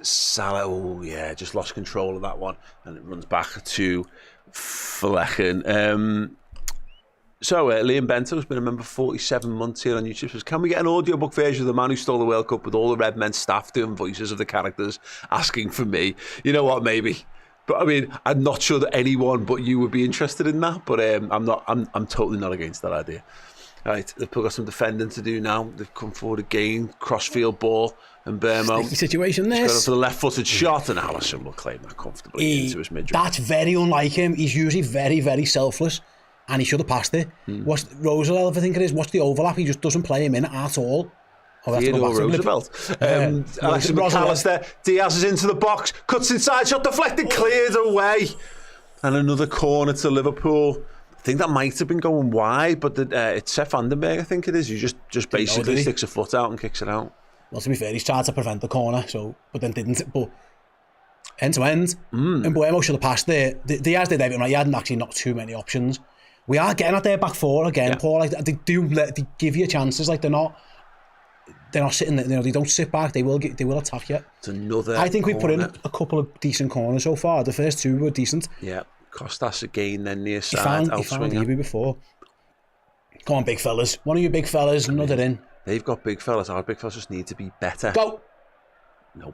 Salah. Just lost control of that one, and it runs back to Flecken. Liam Bento's been a member for 47 months here on YouTube. Says, can we get an audiobook version of The Man Who Stole the World Cup with all the Redmen staff doing voices of the characters asking for me? You know what, maybe. But I mean, I'm not sure that anyone but you would be interested in that. But I'm totally not against that idea. Right, they've got some defending to do now. They've come forward again, crossfield ball, and Burmo. Sticky situation this. Going for the left-footed shot, and Alisson will claim that comfortably into his midriff. That's very unlike him. He's usually very, very selfless, and he should have passed it. What's Roosevelt, I think it is? What's the overlap? He just doesn't play him in at all. Theodore Roosevelt. Alexis McAllister. Diaz is into the box, cuts inside, shot deflected, cleared away, and another corner to Liverpool. I think that might have been going wide, but it's Seth Vandenberg, I think it is. He just basically sticks a foot out and kicks it out. Well, to be fair, he's tried to prevent the corner, but then didn't. But end to end, and Buemo should have passed there. Diaz did everything right. He hadn't actually not too many options. We are getting at their back four again, Paul. Like, they give you chances. Like they're not sitting there. They don't sit back. They will attack you. It's another. I think we put in a couple of decent corners so far. The first 2 were decent. Yeah. Costas again, then near side, he found Ibu before. Come on, big fellas. One of you big fellas, another in. They've got big fellas. Our big fellas just need to be better. Go! No.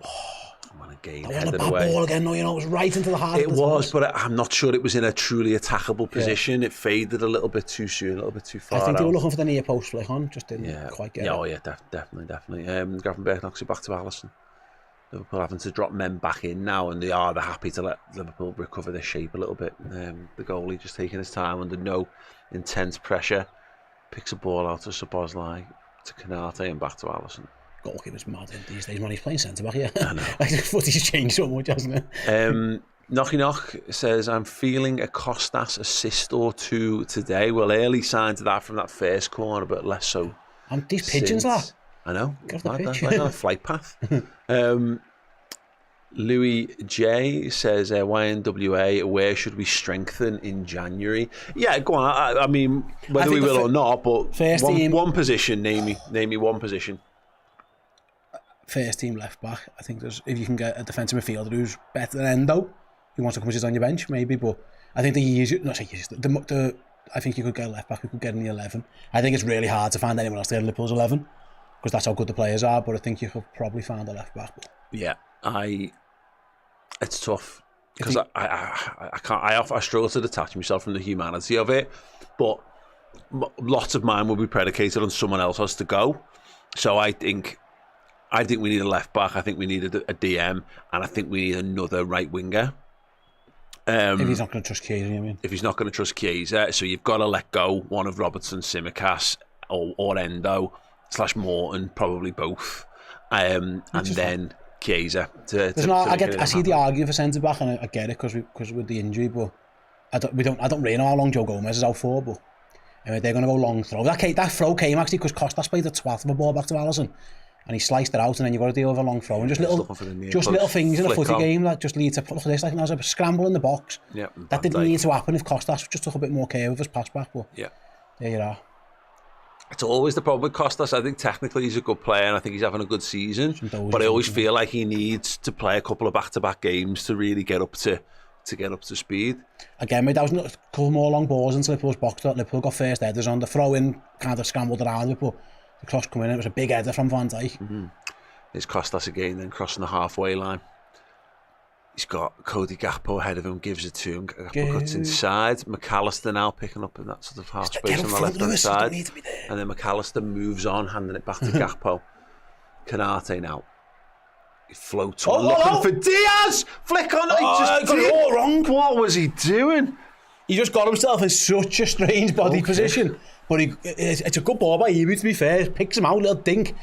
Come on again. That was a bad ball again. No, it was right into the heart. It was, but I'm not sure it was in a truly attackable position. Yeah. It faded a little bit too soon, a little bit too far I think out. They were looking for the near post flick on, just didn't quite get it. Oh, yeah, definitely. Gravenberch knocks it back to Alisson. Liverpool having to drop men back in now, and they're happy to let Liverpool recover their shape a little bit. The goalie just taking his time under no intense pressure, picks a ball out to Szoboszlai, to Canate, and back to Alisson. Goalkeeper's mad these days, man. He's playing centre back here. I know. Like, footy's changed so much, hasn't it? Knocky Knock says, I'm feeling a Costas assist or 2 today. Well, early signs of that from that first corner, but less so. And these pigeons, lad. I know. Get off the pitch. Like on a flight path. Louis J says, YNWA, where should we strengthen in January? Yeah, go on. I mean, whether we will or not, but one position, name me one position. First team left back. I think if you can get a defensive midfielder who's better than Endo, who wants to come and sit on your bench, maybe. But I think I think you could get a left back who could get in the 11. I think it's really hard to find anyone else to get in Liverpool's 11 because that's how good the players are. But I think you could probably find a left back. Yeah, it's tough because I can't. I struggle to detach myself from the humanity of it, but lots of mine will be predicated on someone else has to go. So I think we need a left back. I think we need a DM, and I think we need another right winger. If he's not going to trust Chiesa, I mean. If he's not going to trust Chiesa, so you've got to let go one of Robertson, Tsimikas, or Endo / Morton, probably both, and then Chiesa. I see the argument for centre back, and I get it because with the injury, but I don't really know how long Joe Gomez is out for, but they're going to go long throw. That throw came actually because Costas played the twat of a ball back to Alisson. And he sliced it out, and then you've got to deal with a long throw. And just little things in a footy game that just lead to, look at this, like there's a scramble in the box. Yeah, that didn't need to happen if Costas just took a bit more care with his pass back. But yeah, there you are. It's always the problem with Costas. I think technically he's a good player, and I think he's having a good season. But I always feel like he needs to play a couple of back-to-back games to really get up to speed. Again, mate, that was a couple more long balls into Liverpool's box. Liverpool got first headers on the throw-in, kind of scrambled around it, but the cross coming in, it was a big header from Van Dijk. Mm-hmm. It's Costas again, then crossing the halfway line. He's got Cody Gakpo ahead of him, gives it to him. Gakpo cuts inside. McAllister now picking up in that sort of half space on the left-hand side. And then McAllister moves on, handing it back to Gakpo. Canate now. He floats on, looking for Diaz! Flick on! He just got it all wrong. What was he doing? He just got himself in such a strange body position. But it's a good ball by Ibu, to be fair. Picks him out, little dink.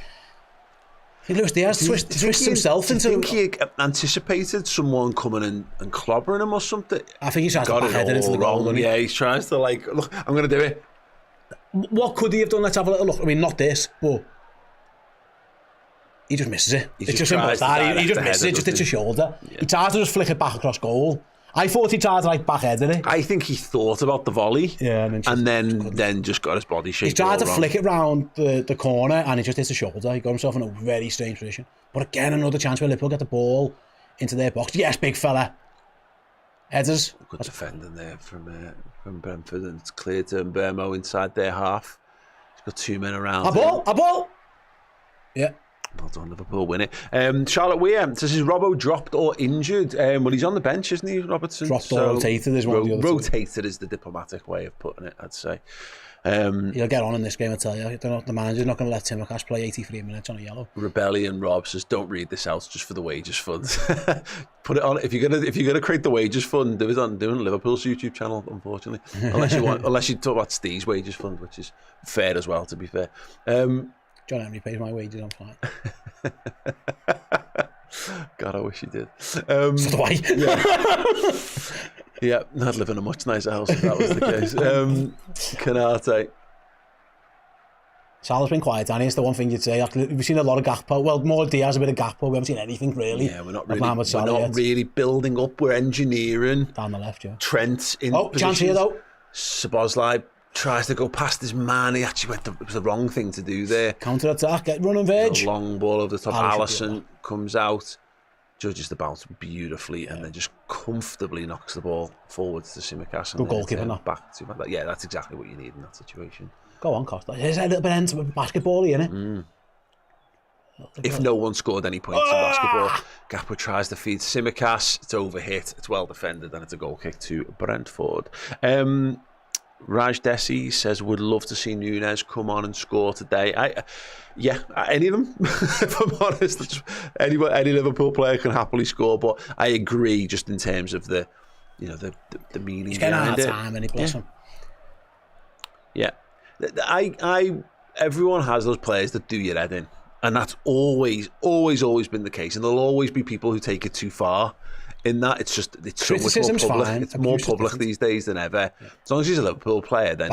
Luis Diaz twists himself into... Do you think he anticipated someone coming in and clobbering him or something? I think he's trying to head it into the goal. Yeah, he's trying to look, I'm going to do it. What could he have done? Let's have a little look. I mean, not this, but he just misses it. It's just simple as that. He just misses it, just hits his shoulder. Yeah. He tries to just flick it back across goal. I thought he tried to back headed it. I think he thought about the volley, and then just got his body shaped. He tried to flick it round the corner, and he just hits the shoulder. He got himself in a very strange position. But again, another chance where Liverpool get the ball into their box. Yes, big fella. Headers. Good defending there from Brentford, and it's cleared to Mbermo inside their half. He's got two men around. A ball. Yeah. Well done, Liverpool win it. Charlotte Weir says, is Robbo dropped or injured? Well, he's on the bench, isn't he, Robertson? Dropped or rotated is one of the other rotated is the diplomatic way of putting it, I'd say. He'll get on in this game, I tell you. The manager's not going to let Tsimikas play 83 minutes on a yellow. Rebellion Rob says, don't read this out just for the wages fund. Put it on. If you're gonna create the wages fund, do it on Liverpool's YouTube channel, unfortunately. Unless you talk about Steve's wages fund, which is fair as well, to be fair. John Henry pays my wages, I'm fine. God, I wish he did. So do I. Yeah, I'd live in a much nicer house if that was the case. Canate. Salah's been quiet, Danny. It's the one thing you'd say. We've seen a lot of Gakpo. Well, more Diaz, a bit of Gakpo. We haven't seen anything really. Yeah, we're not really building up. We're engineering. Down the left, yeah. Trent in position. Chance here though. Szoboszlai tries to go past his man. He actually it was the wrong thing to do there. Counter attack, get running verge. A long ball over the top. Alisson comes out, judges the bounce beautifully, and then just comfortably knocks the ball forwards to Tsimikas. Good goalkeeper, not back to that. Yeah, that's exactly what you need in that situation. Go on, Costa. There's a little bit into basketball, isn't it? If no one scored any points in basketball, Gakpo tries to feed Tsimikas. It's overhit. It's well defended, and it's a goal kick to Brentford. Raj Desi says, would love to see Nunez come on and score today. Any of them, if I'm honest. Any Liverpool player can happily score, but I agree just in terms of the meaning He's getting behind out of time, and he bless him. Yeah. Everyone has those players that do your head in, and that's always been the case, and there'll always be people who take it too far. In that, it's so much more public. Fine. It's more public these days than ever. Yeah. As long as he's a Liverpool player, then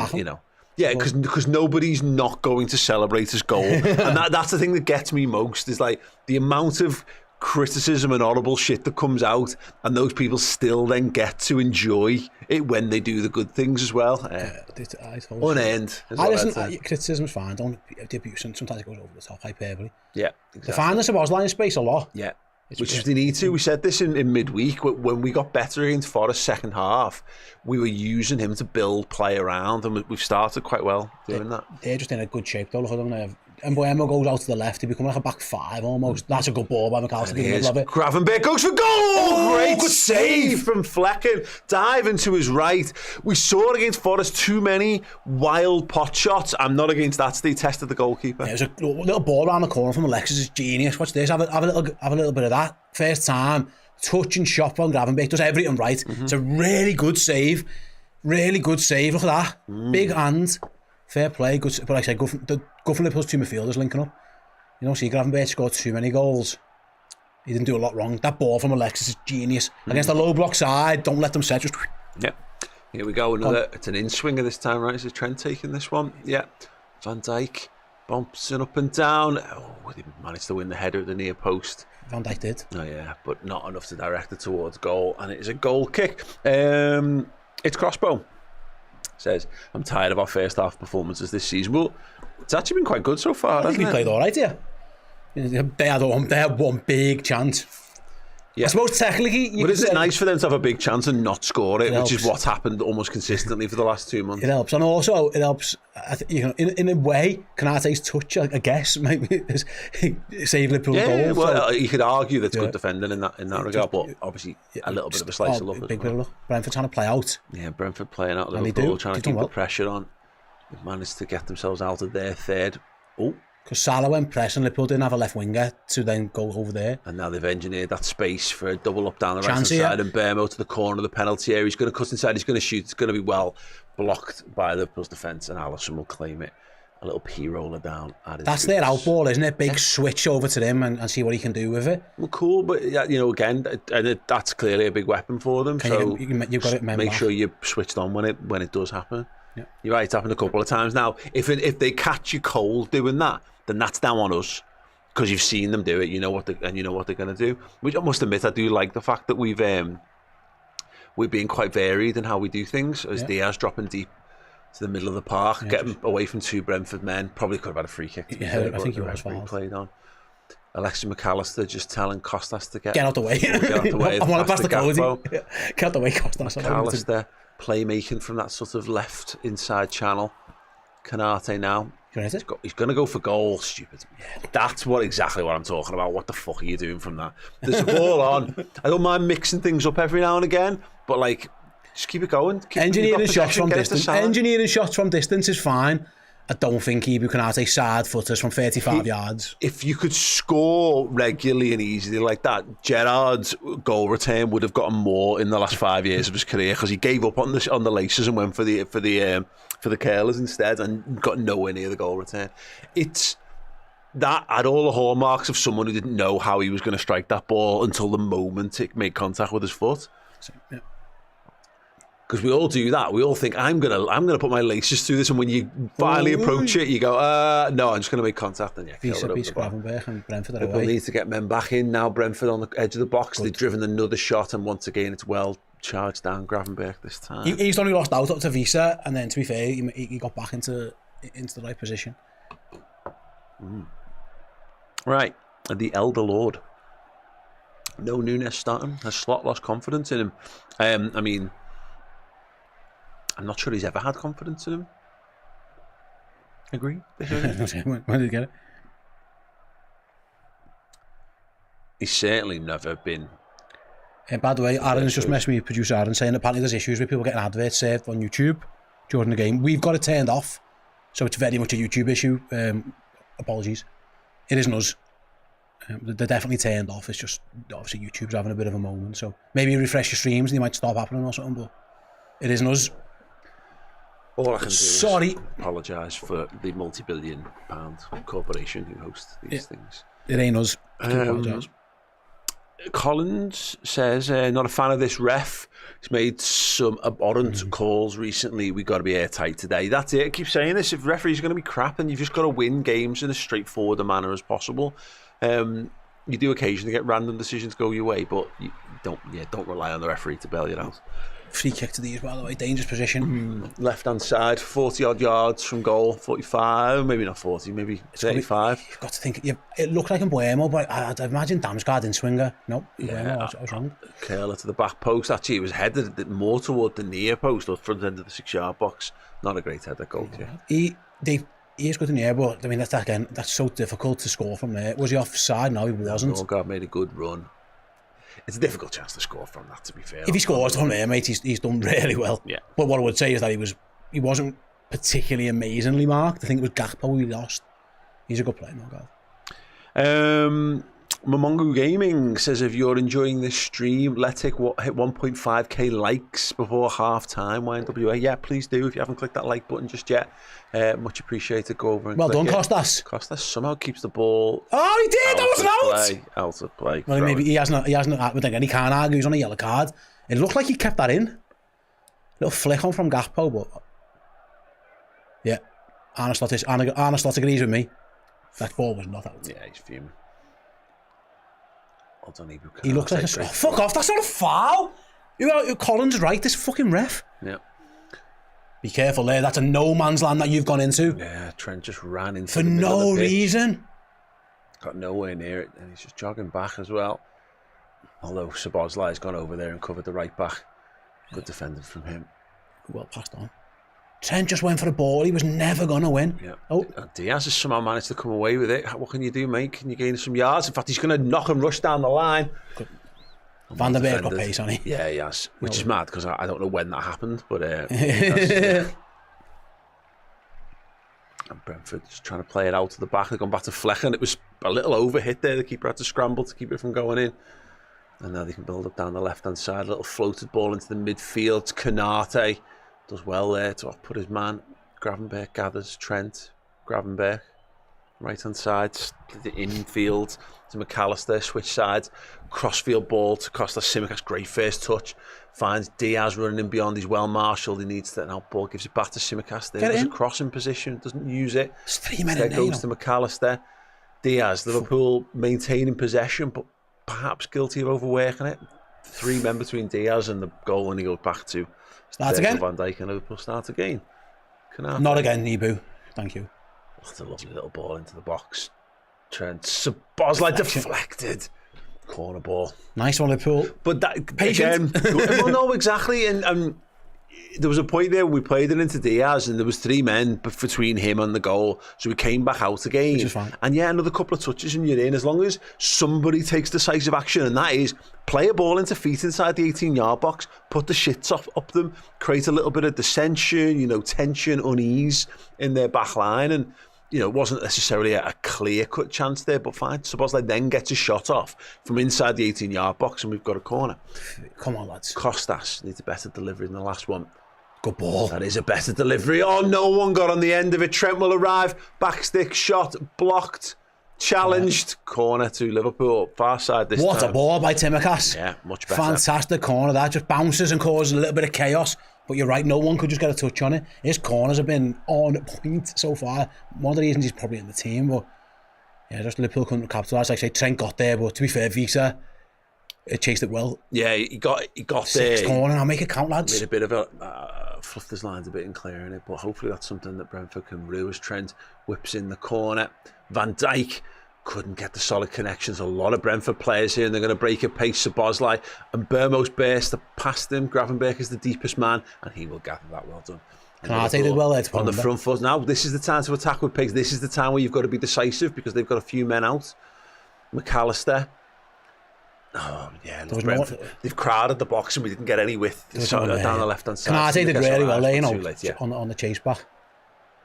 because nobody's not going to celebrate his goal, and that's the thing that gets me most is like the amount of criticism and horrible shit that comes out, and those people still then get to enjoy it when they do the good things as well. Unearned. Criticism's fine. Don't abuse, and sometimes it goes over the top, hyperbole. Yeah, exactly. They find the Szoboszlai space a lot. Yeah. Which they need to. We said this in midweek when we got better against Forest second half. We were using him to build play around, and we've started quite well doing that. They're just in a good shape though. Look at them. Mbeumo goes out to the left, he becomes like a back five almost. That's a good ball by McAllister. And here's Gravenberch goes for goal! Great save from Flecken. Diving to his right. We saw it against Forest, too many wild pot shots. I'm not against that. They tested the goalkeeper. Yeah, it was a little ball around the corner from Alexis. Is genius. Watch this. Have a little bit of that. First time, touch and shot from Gravenberch. Does everything right. It's a really good save. Really good save. Look at that. Big hand. Fair play, good. But like I said, go for Liverpool's two midfielders linking up. You know, see, Gravenberch scored too many goals. He didn't do a lot wrong. That ball from Alexis is genius. Against the low block side, don't let them set. Just yeah. Here we go. Another. It's an in-swinger this time, right? Is it Trent taking this one? Yeah. Van Dijk bumps it up and down. Oh, they managed to win the header at the near post. Van Dijk did. Oh yeah, but not enough to direct it towards goal, and it is a goal kick. It's Crossbow. Says, I'm tired of our first half performances this season. Well, it's actually been quite good so far, hasn't it? We played all right here. They had one big chance. Yeah. I suppose technically... But is it nice for them to have a big chance and not score it, which helps. is what's happened almost consistently for the last 2 months? It helps. And also, it helps, in a way, Konate's touch, I guess, maybe save Liverpool goals. Yeah, well, you could argue that's good defending in that regard, but obviously a little bit of a slice of luck. Big bit of luck. Brentford trying to play out. Yeah, Brentford playing out Liverpool, trying to keep the pressure on. They've managed to get themselves out of their third. Oh. Because Salah went pressing, Liverpool didn't have a left winger to then go over there. And now they've engineered that space for a double up down the right-hand side, and Mbeumo to the corner of the penalty area. He's going to cut inside, he's going to shoot. It's going to be well blocked by Liverpool's defence, and Alisson will claim it. A little P-roller down. That's their out ball, isn't it? Big switch over to him and see what he can do with it. Well, cool, but again, that's clearly a big weapon for them. So you've got it. Make sure you're switched on when it does happen. Yeah. You're right, it's happened a couple of times now. If they catch you cold doing that, then that's down on us, because you've seen them do it. You know what they're going to do. Which I must admit, I do like the fact that we're being quite varied in how we do things. As Diaz dropping deep to the middle of the park, getting away from two Brentford men. Probably could have had a free kick. I think he was played on. Alexis McAllister just telling Costas to get out the way. Get out the way. I want to pass the Cosy. Get out the way, Costas. McAllister playmaking from that sort of left inside channel. Konate now. He's going to go for goal. Stupid. Yeah, that's exactly what I'm talking about. What the fuck are you doing from that? There's a ball on. I don't mind mixing things up every now and again, but just keep it going. Engineering shots from distance. Engineering shots from distance is fine. I don't think Ibu Konate side footers from 35 yards. If you could score regularly and easily like that, Gerrard's goal return would have gotten more in the last 5 years of his career, because he gave up on the laces and went for the curlers instead and got nowhere near the goal return. It's that had all the hallmarks of someone who didn't know how he was going to strike that ball until the moment it made contact with his foot. Yeah. Because we all do that. We all think, I'm gonna put my laces through this, and when you finally approach it, you go, no, I'm just gonna make contact. And Gravenberch and Brentford Liverpool need to get men back in now. Brentford on the edge of the box. Good. They've driven another shot, and once again, it's well charged down Gravenberch this time. He's only lost out up to Visa, and then to be fair, he got back into the right position. Right, the Elder Lord. No Nunez starting. Has Slot lost confidence in him? I mean, I'm not sure he's ever had confidence in him. Agree? When did he get it? He's certainly never been. By the way, Aaron's just messaged me, producer Aaron, saying apparently there's issues with people getting adverts saved on YouTube during the game. We've got it turned off, so it's very much a YouTube issue. Apologies. It isn't us. They're definitely turned off. It's just obviously YouTube's having a bit of a moment, so maybe refresh your streams and they might stop happening or something, but it isn't us. All I can do is apologise for the multi-billion pound corporation who hosts these things. It ain't us. I can apologise. Collins says, not a fan of this ref. He's made some abhorrent calls recently. We've got to be airtight today. That's it. I keep saying this. If referees are going to be crap, and you've just got to win games in as straightforward a manner as possible. You do occasionally get random decisions go your way, but you don't rely on the referee to bail you out. Free kick to these, by the way, dangerous position. Left hand side, 40 odd yards from goal, 45, maybe not 40, maybe 35. You've got to think, it looked like Mbeumo, but I'd imagine Damsgaard in swinger. No, Mbeumo, I was wrong. Curler to the back post. Actually, it was headed more toward the near post or front end of the 6 yard box. Not a great header goal, They He is good in the air, but I mean, that's so difficult to score from there. Was he offside? No, he wasn't. Norgard made a good run. It's a difficult chance to score from that, to be fair. If he scores from there, mate, he's done really well. Yeah. But what I would say is that he wasn't particularly amazingly marked. I think it was Gakpo we lost. He's a good player, Norgard. Momongo Gaming says, if you're enjoying this stream, let's hit 1.5k likes before half time. YNWA, yeah, please do. If you haven't clicked that like button just yet, much appreciated. Go over and well click done, it. Costas. Costas somehow keeps the ball. Oh, he did. That was an out. Out of play. Well, maybe he hasn't. But again, he can't argue. He's on a yellow card. It looked like he kept that in. Little flick on from Gakpo, but yeah, Arne Slot agrees with me. That ball was not out. Yeah, he's fuming. He looks like a... Oh, fuck off, that's not a foul! Collins is right, this fucking ref. Yeah. Be careful there, that's a no man's land that you've gone into. Yeah, Trent just ran into for the middle no of the pitch. reason. Got nowhere near it, and he's just jogging back as well. Although Szoboszlai has gone over there and covered the right back. Good defending from him. Well passed on. Trent just went for the ball, he was never going to win. Yeah. Oh. Diaz has somehow managed to come away with it. What can you do, mate? Can you gain some yards? In fact, he's going to knock and rush down the line. Van der Beek got pace on him. Yeah, he has. Which is mad, because I don't know when that happened, but... and Brentford just trying to play it out to the back. They've gone back to Flecken. It was a little overhit there. The keeper had to scramble to keep it from going in. And now they can build up down the left-hand side. A little floated ball into the midfield. Canate does well there to put his man. Gravenberch gathers Trent. Gravenberch, right-hand side, the infield to McAllister, switch sides. Crossfield ball to Costa Simicas. Great first touch. Finds Diaz running in beyond. He's well marshalled. He needs to. Now ball gives it back to Simicas. There's a crossing position. Doesn't use it. It's 3 men in there. Goes to McAllister. Diaz. Liverpool maintaining possession, but perhaps guilty of overworking it. 3 men between Diaz and the goal, and he goes back to start again. Van Dijk, and Liverpool start again. Not again, Nebu. Thank you. That's a lovely little ball into the box. Trent Szoboszlai deflected. Corner ball. Nice one, Liverpool. But that patient. Well, no, exactly. And there was a point there when we played it into Diaz, and there was 3 men between him and the goal, so we came back out again. Which is fine. And yeah, another couple of touches and you're in. As long as somebody takes decisive action, and that is play a ball into feet inside the 18-yard box, put the shits up them, create a little bit of dissension, tension, unease in their back line, and it wasn't necessarily a clear-cut chance there, but fine. Szoboszlai then gets a shot off from inside the 18-yard box, and we've got a corner. Come on, lads. Costas needs a better delivery than the last one. Good ball. That is a better delivery. Oh, no one got on the end of it. Trent will arrive. Backstick shot, blocked, challenged. Corner to Liverpool. Far side this time. What a ball by Simicas. Yeah, much better. Fantastic corner. That just bounces and causes a little bit of chaos. But you're right, no one could just get a touch on it. His corners have been on point so far. One of the reasons he's probably in the team, but yeah, just Liverpool couldn't capitalise. Like I say, Trent got there, but to be fair, Visa chased it well. Yeah, he got Sixth there. corner, I'll make it count, lads. Made a bit of a fluffed his lines a bit in clearing it, but hopefully that's something that Brentford can rue as Trent whips in the corner. Van Dijk couldn't get the solid connections. A lot of Brentford players here, and they're going to break a pace. Szoboszlai and Burmos burst past him. Gravenberch is the deepest man, and he will gather that. Well done. Canate did well there on the front foot. Now, this is the time to attack with pace. This is the time where you've got to be decisive, because they've got a few men out. McAllister. Oh, yeah. Look, they've crowded the box, and we didn't get any width down the left-hand side. Canate did really well there, late, yeah. on the chase back.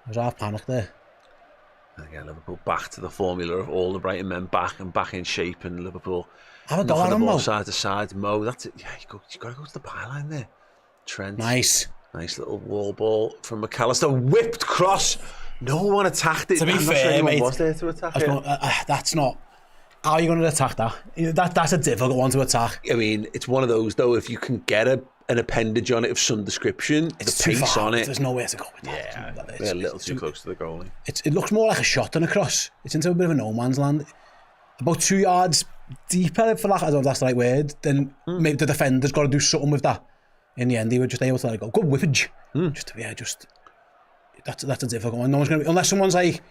I was half panicked there. And again, Liverpool back to the formula of all the Brighton men back in shape, and Liverpool have a go at him, Mo. Side to side. Mo, that's it. Yeah, you got to go to the byline there. Trent. Nice little wall ball from McAllister. Whipped cross. No one attacked it. To be fair, mate, was there to attack it. That's not... How are you going to attack that? That's a difficult one to attack. I mean, it's one of those, though, if you can get an appendage on it of some description, it's the pace on it. There's nowhere to go with that. Yeah, we're a little too close to the goalie. It looks more like a shot than a cross. It's into a bit of a no man's land. About 2 yards deeper, for that, I don't know if that's the right word, then maybe the defender's got to do something with that. In the end, he was just able to let it go. Good whippage. That's a difficult one. No one's going to be, unless someone's like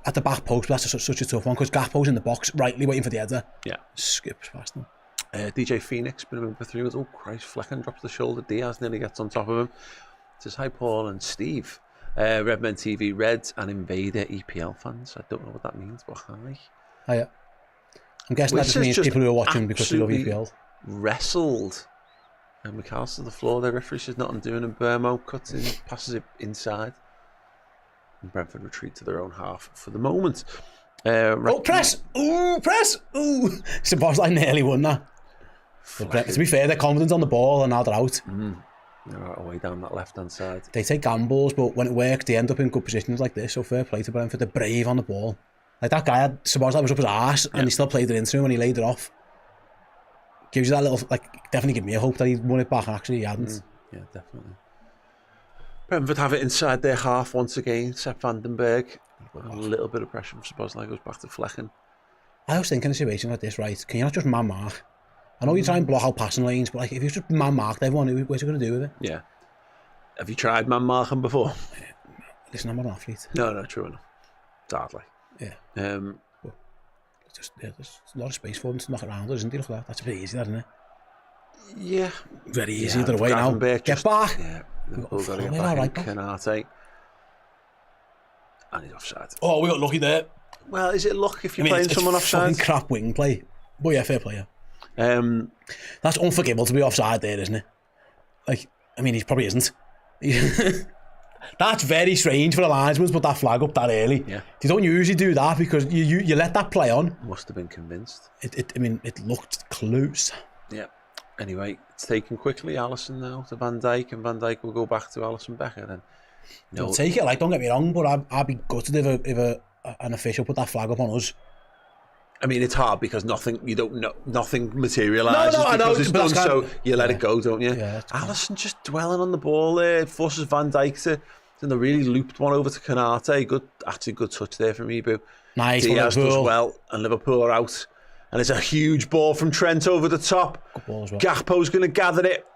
at the back post, but that's such a tough one, because Gakpo's in the box, rightly waiting for the header. Yeah. Skips past him. DJ Phoenix, been in for 3 months. Oh, Christ, Flecken drops the shoulder. Diaz nearly gets on top of him. It says, hi, Paul and Steve. Redmen TV, Reds and Invader EPL fans. I don't know what that means, but hi. Oh, yeah. I'm guessing that just means people who are watching because they love EPL. Wrestled. And McAllister to the floor. The referee says nothing doing, and Burmo cuts in, passes it inside. And Brentford retreat to their own half for the moment. Press! Ooh, press! Ooh! Substitution nearly won that. To be fair, they're confident on the ball and now they're out. They're away down that left-hand side. They take gambles, but when it works, they end up in good positions like this. So fair play to Brentford. They're brave on the ball. Like that guy had Substitution was up his arse and he still played it into him when he laid it off. Gives you that little, definitely give me a hope that he won it back and actually he hadn't. Yeah, definitely. Brentford have it inside their half once again. Sepp Vandenberg. A little bit of pressure from Substitution goes back to Flecken. I was thinking in a situation like this, right? Can you not just man mark? I know you try and block out passing lanes, but if you just man marked everyone, what's you going to do with it? Yeah. Have you tried man marking before? Listen, I'm not an athlete. No, true enough. It's hard, Yeah. But there's a lot of space for them to knock around, isn't there? That's a bit easy, isn't it? Yeah. Very easy. They're away now. Get back. Yeah. Liverpool got to get back in. Canate. And he's offside. Oh, we got lucky there. Well, is it luck if you're playing someone offside? It's fucking crap wing play. But yeah, fair play, yeah. That's unforgivable to be offside there, isn't it? He probably isn't. That's very strange for a linesman to put that flag up that early. Yeah. You don't usually do that because you let that play on. Must have been convinced. It looked close. Yeah. Anyway, it's taken quickly. Alisson now to Van Dijk, and Van Dijk will go back to Alisson Becker then. Don't take it, don't get me wrong, but I'd be gutted if an official put that flag up on us. I mean, it's hard because nothing materialises. No, I know. It's done, so you let it go, don't you? Yeah, Alisson just dwelling on the ball there. Forces Van Dijk to... And they really looped one over to Canate. Good touch there from Ibu. Nice. Diaz does well, and Liverpool are out. And it's a huge ball from Trent over the top. Good ball as well. Gakpo's going to gather it.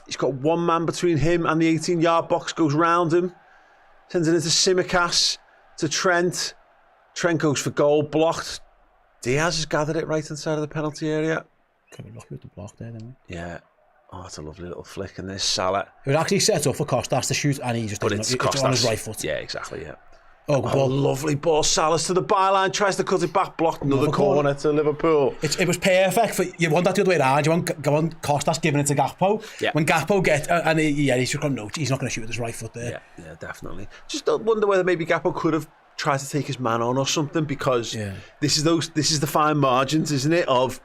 He's got one man between him and the 18-yard box, goes round him. Sends it into Tsimikas, to Trent. Trent goes for goal, blocked. Diaz has gathered it right inside of the penalty area. Could be lucky with the block there, didn't we? Yeah. Oh, it's a lovely little flick. And there's Salah. It was actually set up for Costas to shoot, and he just didn't. It's on his right foot. Yeah, exactly, yeah. Oh, good ball. Lovely ball. Salah's to the byline, tries to cut it back, blocked. Another corner to Liverpool. It was perfect. You want that the other way around. You want Costas giving it to Gakpo. Yeah. When Gakpo gets... he's just got no... He's not going to shoot with his right foot there. Yeah, definitely. Just don't wonder whether maybe Gakpo could have tried to take his man on or something, because this is the fine margins, isn't it, of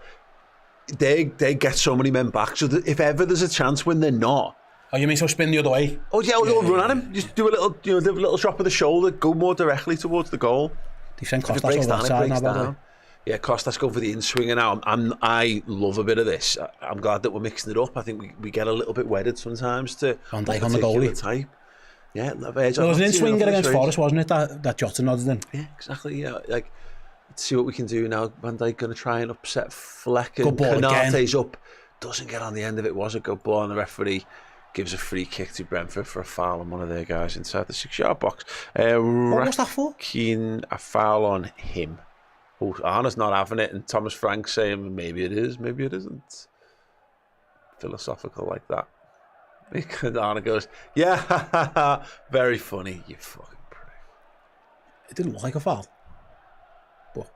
they get so many men back, so that if ever there's a chance when they're not... Oh, you mean so spin the other way? Oh yeah, run at him. Just do a little, do a little drop of the shoulder, go more directly towards the goal. They send Costas over that side now, by the way. Yeah, Costas go for the in-swinger now. I love a bit of this. I'm glad that we're mixing it up. I think we get a little bit wedded sometimes to Van Dijk on the goalie type. Yeah, there was an in-swinger against Forest, wasn't it? That Jota nodded in. Yeah, exactly. Yeah, let's see what we can do now. Van Dijk going to try and upset Flecken. Good ball Canate's up, doesn't get on the end of it. Was a good ball, and the referee gives a free kick to Brentford for a foul on one of their guys inside the 6-yard box. What was that for? A foul on him. Oh, Arne's not having it, and Thomas Frank saying maybe it is, maybe it isn't. Philosophical like that. And Arne goes, yeah, very funny, you fucking prick. It didn't look like a foul. But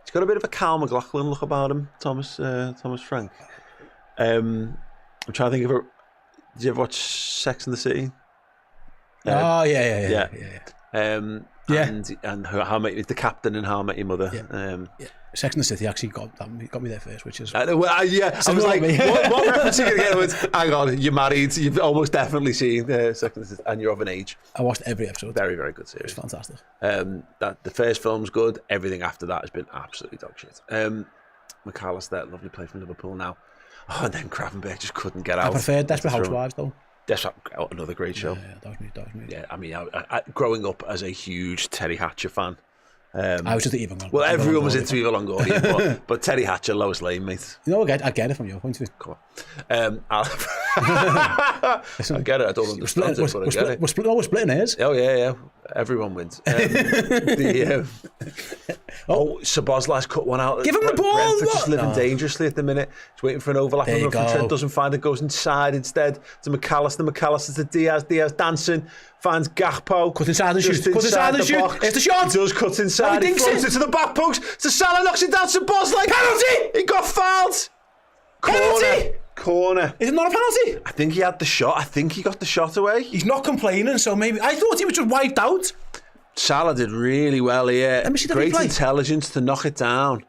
he's got a bit of a Cal McLaughlin look about him, Thomas Frank. I'm trying to think of it. Did you ever watch Sex and the City? Yeah. And How I Met the captain in How I Met Your Mother. Yeah. Sex and the City actually got me there first, which is... I was like, what reference are you going to get? Hang on, you're married, you've almost definitely seen Sex and the City, and you're of an age. I watched every episode. Very, very good series. It's fantastic. The first film's good, everything after that has been absolutely dog shit. McAllister, lovely play from Liverpool now. Oh, and then Gravenberch just couldn't get out. I prefer Desperate Housewives, though. Another great show. Yeah, that was me. Yeah, I mean, I growing up as a huge Terry Hatcher fan. I was just Eva Longoria. Well, everyone was into Eva Longoria, but Terry Hatcher, Lois Lane, mate. You know, I get it from your point of view. Come on. I get it. I don't understand it, but I get it. We're splitting hairs. Oh, yeah. Everyone wins. Szoboszlai's cut one out. Give him the ball. Brentford just living dangerously at the minute. He's waiting for an overlap. There you go. Trent doesn't find it, goes inside instead to McAllister. McAllister to Diaz. Diaz dancing. Finds Gakpo. Cut inside and shoot. Cut inside and shoot. Box. It's the shot. He does cut inside. No, he throws it to the back post. To Salah, knocks it down to Szoboszlai. Penalty! He got fouled. Corner. Is it not a penalty? I think he had the shot. I think he got the shot away. He's not complaining, so maybe... I thought he was just wiped out. Salah did really well here. Let me see the Great replay. intelligence to knock it down.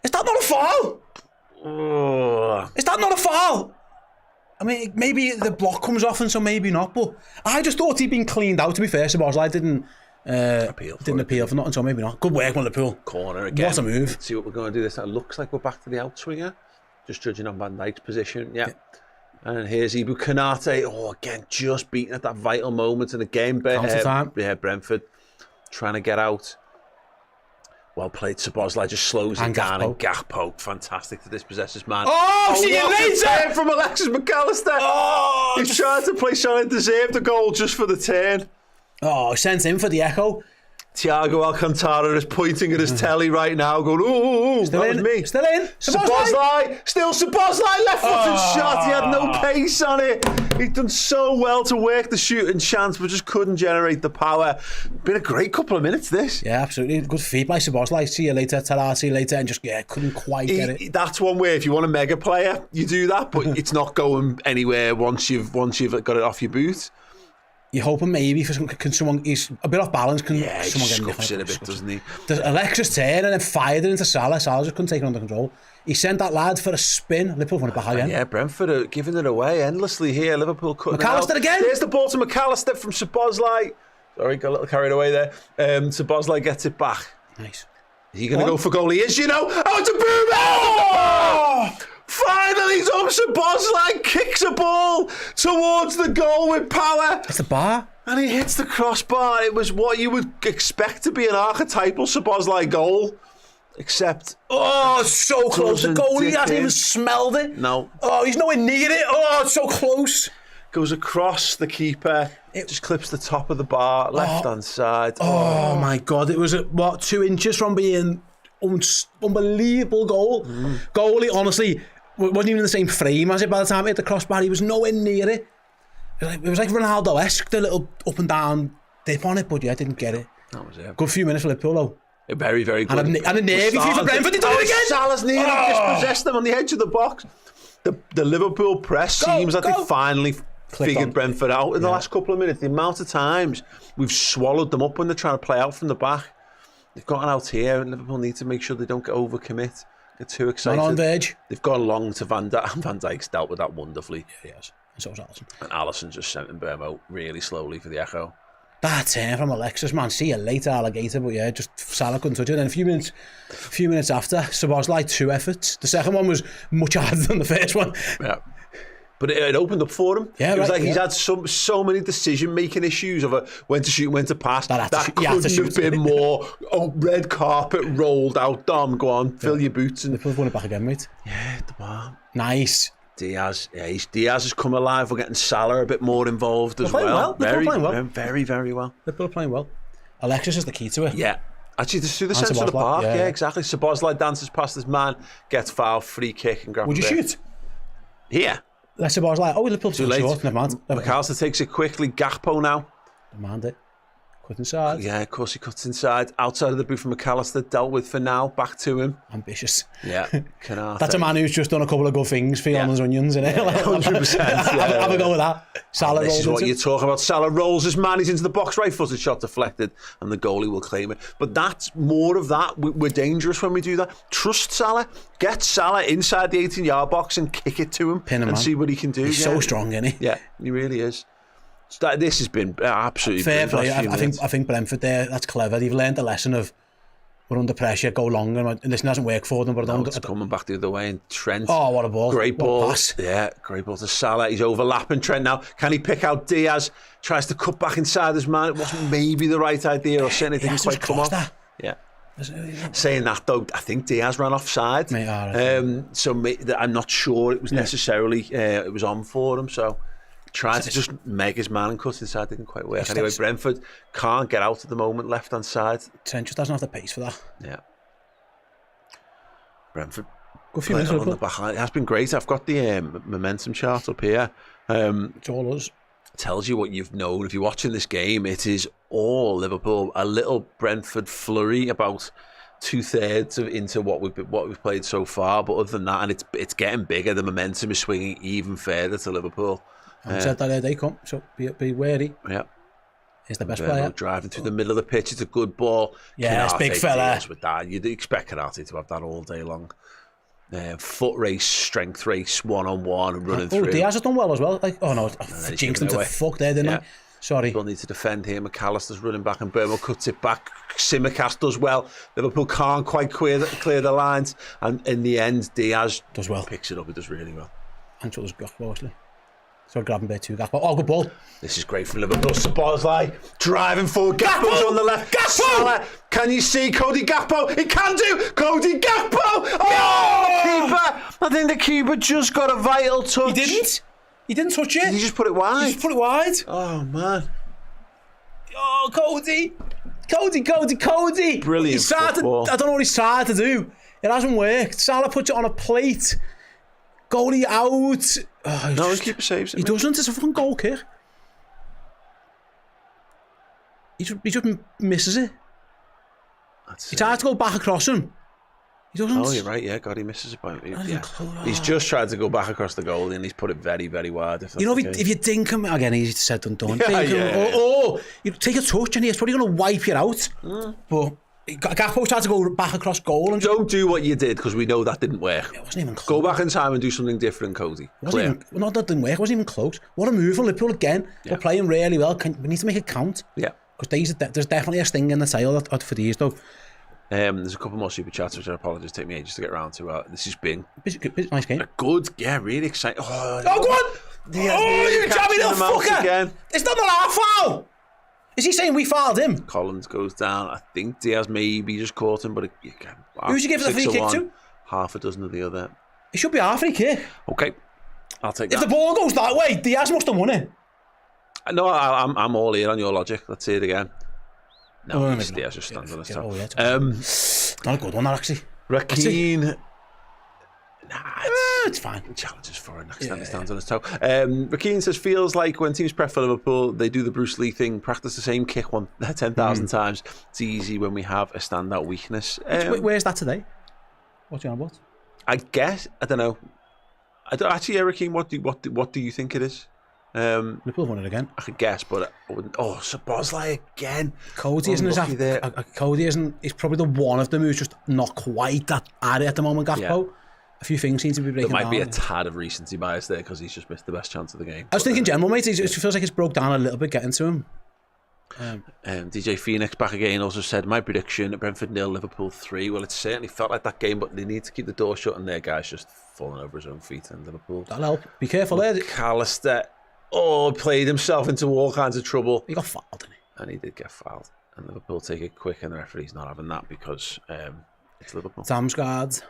Is that not a foul? Oh. Is that not a foul? I mean, maybe the block comes off and so maybe not, but I just thought he'd been cleaned out, to be fair. Szoboszlai didn't appeal for nothing, so maybe not. Good work on Liverpool. Corner again. What a move. See what we're going to do this. It looks like we're back to the outswinger. Just judging on Van Dijk's position. Yeah. And here's Ibu Konate. Oh, again, just beaten at that vital moment in the game. Time. Yeah, Brentford trying to get out. Well played, Szoboszlai just slows it down. And Gakpo, fantastic to dispossess his man. Oh, see you later! From Alexis McAllister. Oh, He's trying to play something, deserved the goal just for the turn. Oh, sent in for the echo. Thiago Alcantara is pointing at his telly right now, going, ooh, that was me. Still in. Szoboszlai, still Szoboszlai, left-footed shot. He had no pace on it. He'd done so well to work the shooting chance, but just couldn't generate the power. Been a great couple of minutes, this. Yeah, absolutely. Good feed by Szoboszlai. See you later, Tara, see you later, and just, couldn't quite get it. That's one way, if you want a mega player, you do that, but it's not going anywhere once you've got it off your boot. You're hoping maybe for someone, he's a bit off balance. Someone he scuffs it a bit, doesn't he? There's Alexis turn and then fired it into Salah. Salah just couldn't take it under control. He sent that lad for a spin. Liverpool won it back again. Yeah, Brentford are giving it away endlessly here. Liverpool cutting McAllister it out. again. There's the ball to McAllister from Szoboszlai. Sorry, got a little carried away there. Szoboszlai gets it back. Nice. Is he going to go for goal? He is, you know. Oh, it's a boom! Oh! Finally, Szoboszlai kicks a ball towards the goal with power. That's the bar. And he hits the crossbar. It was what you would expect to be an archetypal Szoboszlai goal. Except... Oh, so close. The goalie hasn't even smelled it. No. Oh, he's nowhere near it. Oh, it's so close. Goes across the keeper. It just clips the top of the bar, left-hand side. Oh, my God. It was, 2 inches from being unbelievable goal. Goalie, honestly, wasn't even in the same frame as it by the time he hit the crossbar. He was nowhere near it. It was like Ronaldo-esque, the little up and down dip on it, but yeah, didn't get it. That was it. Good few minutes for Liverpool, though. Very, very good. And a nervy few for Brentford. He did it again. Salah's nearly dispossessed them on the edge of the box. The Liverpool press seems like they finally figured Brentford out in the last couple of minutes. The amount of times we've swallowed them up when they're trying to play out from the back. They've gotten out here, and Liverpool need to make sure they don't overcommit. Get too excited. On verge. They've gone long to Van Dijk. Van Dijk's dealt with that wonderfully. Yeah, he has. And so was Alisson. And Alisson just sent him Burmo really slowly for the echo. That turn from Alexis, man. See you later, alligator. But yeah, just Salah couldn't touch it. And a few minutes after, Szoboszlai 2 efforts. The second one was much harder than the first one. Yeah. But it opened up for him. Yeah, it was he's had so many decision-making issues of when to shoot, when to pass. That couldn't have been more red carpet rolled out. Dom, go on, fill your boots. And Liverpool won it back again, mate. Yeah, the bar. Nice. Diaz has come alive. We're getting Salah a bit more involved as well. They're playing well. Very, very well. Liverpool playing well. Alexis is the key to it. Yeah. Actually, through the centre of the park. Yeah, exactly. Szoboszlai dances past his man, gets fouled, free kick, and grabs. Would you shoot? Yeah. Let's Szoboszlai. Liverpool too late. Short. Never mind. McAllister takes it quickly. Gakpo now. Demand it. Cut inside. Yeah, of course he cuts inside. Outside of the boot from McAllister, dealt with for now. Back to him. Ambitious. Yeah. That's a man who's just done a couple of good things for on his onions, isn't it? 100%. Have a go with that. Salah this is what you're talking about. Salah rolls his man. He's into the box, right-footed shot deflected, and the goalie will claim it. But that's more of that. We're dangerous when we do that. Trust Salah. Get Salah inside the 18-yard box and kick it to him. Pin him, and man. see what he can do. He's so strong, isn't he? Yeah, he really is. This has been absolutely fair play. I think Brentford there, that's clever. They've learned the lesson of we're under pressure, go long, and this hasn't worked for them. But it's coming back the other way, and Trent. Oh, what a ball! Great ball. Pass. Yeah, great ball to Salah. He's overlapping Trent now. Can he pick out Diaz? Tries to cut back inside his man. It wasn't maybe the right idea, or certainly didn't quite come off. That. Yeah. Saying that though, I think Diaz ran offside. I'm not sure it was necessarily it was on for him. So tried to just meg his man and cut inside, didn't quite work. Anyway, Brentford can't get out at the moment, left hand side. Trent just doesn't have the pace for that. Yeah. Brentford. Good few minutes on the back line. It has been great. I've got the momentum chart up here. It's all us. Tells you what you've known. If you're watching this game, it is all Liverpool. A little Brentford flurry about 2/3 into what we've played so far. But other than that, and it's getting bigger. The momentum is swinging even further to Liverpool. I said that they come, so be wary. Yeah. He's the best player. Driving through the middle of the pitch. It's a good ball. Yeah, it's big fella. With that. You'd expect Canate to have that all day long. Foot race, strength race, one-on-one, running through. Diaz has done well as well. Jinxed him to fuck there, didn't I? Sorry. People need to defend here. McAllister's running back and Burma cuts it back. Simicast does well. Liverpool can't quite clear the lines. And in the end, Diaz does well. Picks it up. He does really well. And so does Gakpo, actually. So grabbing bit too. Gakpo. Oh, good ball. This is great from Liverpool. Szoboszlai driving forward. Gakpo's on the left. Salah. Can you see Cody Gakpo? He can do. Cody Gakpo. Oh, keeper. I think the keeper just got a vital touch. He didn't touch it. Did he just put it wide? He just put it wide. Oh, man. Oh, Cody. Brilliant football. I don't know what he's tried to do. It hasn't worked. Salah puts it on a plate. Goalie out. Oh, no, the keeper saves it. He doesn't. It's a fucking goal kick. He just misses it. He tried to go back across him. He doesn't. Oh, you're right. Yeah, God, he misses it. He's just tried to go back across the goal and he's put it very, very wide. If you dink him again, easy to said than done. Or you take a touch and he's probably going to wipe you out. But Gakpo tried to go back across goal and don't do what you did because we know that didn't work. It wasn't even close. Go back in time and do something different, Cody. That didn't work. It wasn't even close. What a move for Liverpool again. We're playing really well. We need to make it count. Yeah. Because there's definitely a sting in the tail for these though. There's a couple more super chats which I apologise take me ages to get around to. This has been nice game. Really exciting. Oh, go on! You jabbing little fucker! Again. It's not our foul! Is he saying we fouled him? Collins goes down. I think Diaz maybe just caught him, but again, who's he giving the free kick to? Half a dozen of the other. It should be our free kick. Okay, I'll take that. If the ball goes that way, Diaz must have won it. No, I'm all in on your logic. Let's see it again. No, Diaz just stands on his toe. Not a good one, that actually. Rakeen. It's fine. Challenges for it. Next time he stands on his toe. Rakeen says, feels like when teams prep for Liverpool, they do the Bruce Lee thing, practice the same kick 10,000 times. It's easy when we have a standout weakness. Where's that today? What's you on about? I guess, I don't know. Actually, Rakeen, what do you think it is? Liverpool won it again. I could guess, but I wouldn't. Oh, Szoboszlai again. Cody isn't there. Cody isn't. He's probably the one of them who's just not quite that at it at the moment. Gakpo. Yeah. A few things seem to be breaking down. There might be a tad of recency bias there because he's just missed the best chance of the game. I was thinking, general, mate. It feels like it's broke down a little bit getting to him. DJ Phoenix back again also said, my prediction: Brentford 0, Liverpool 3. Well, it certainly felt like that game, but they need to keep the door shut, and their guy's just falling over his own feet. And Liverpool. That'll help. Be careful there. McAllister. Played himself into all kinds of trouble. He got fouled, didn't he? And he did get fouled. And Liverpool take it quick, and the referee's not having that because it's Liverpool. Damsgaard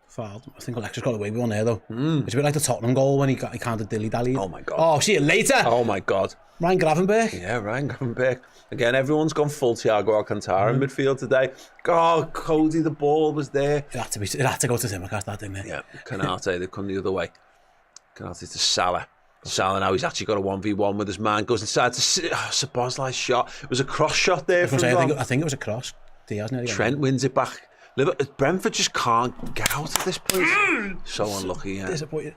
fouled. I think Alexis got away with one there, though. It's a bit like the Tottenham goal when he kind of dilly-dallied. Oh, my God. Oh, see you later. Oh, my God. Ryan Gravenberch. Yeah, Ryan Gravenberch. Again, everyone's gone full Thiago Alcantara in midfield today. Oh, Cody, the ball was there. It had to go to Simicast, that, didn't it? Yeah, Canate, they've come the other way. Canate to Salah. Salah now, he's actually got a 1v1 with his man, goes inside to Szoboszlai's shot. It was a cross shot there from I think it was a cross. Trent wins it back. Brentford just can't get out at this point. So unlucky, yeah. Disappointed.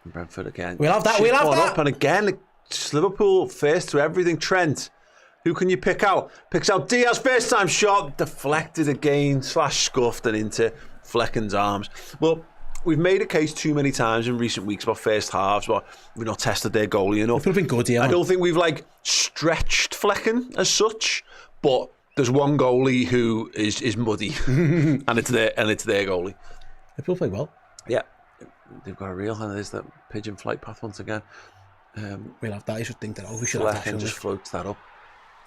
Brentford again. We'll have that. Up, and again, it's Liverpool first through everything. Trent, who can you pick out? Picks out Diaz, first time shot, deflected again, /scuffed and into Flecken's arms. Well, we've made a case too many times in recent weeks about first halves, but we've not tested their goalie enough. It could have been good, yeah. I don't think we've stretched Flecken as such, but there's one goalie who is muddy, and it's their goalie. Liverpool play well. Yeah, they've got a real hand. There's that pigeon flight path once again. We'll have that. You should think that. We should Flecken just floats that up.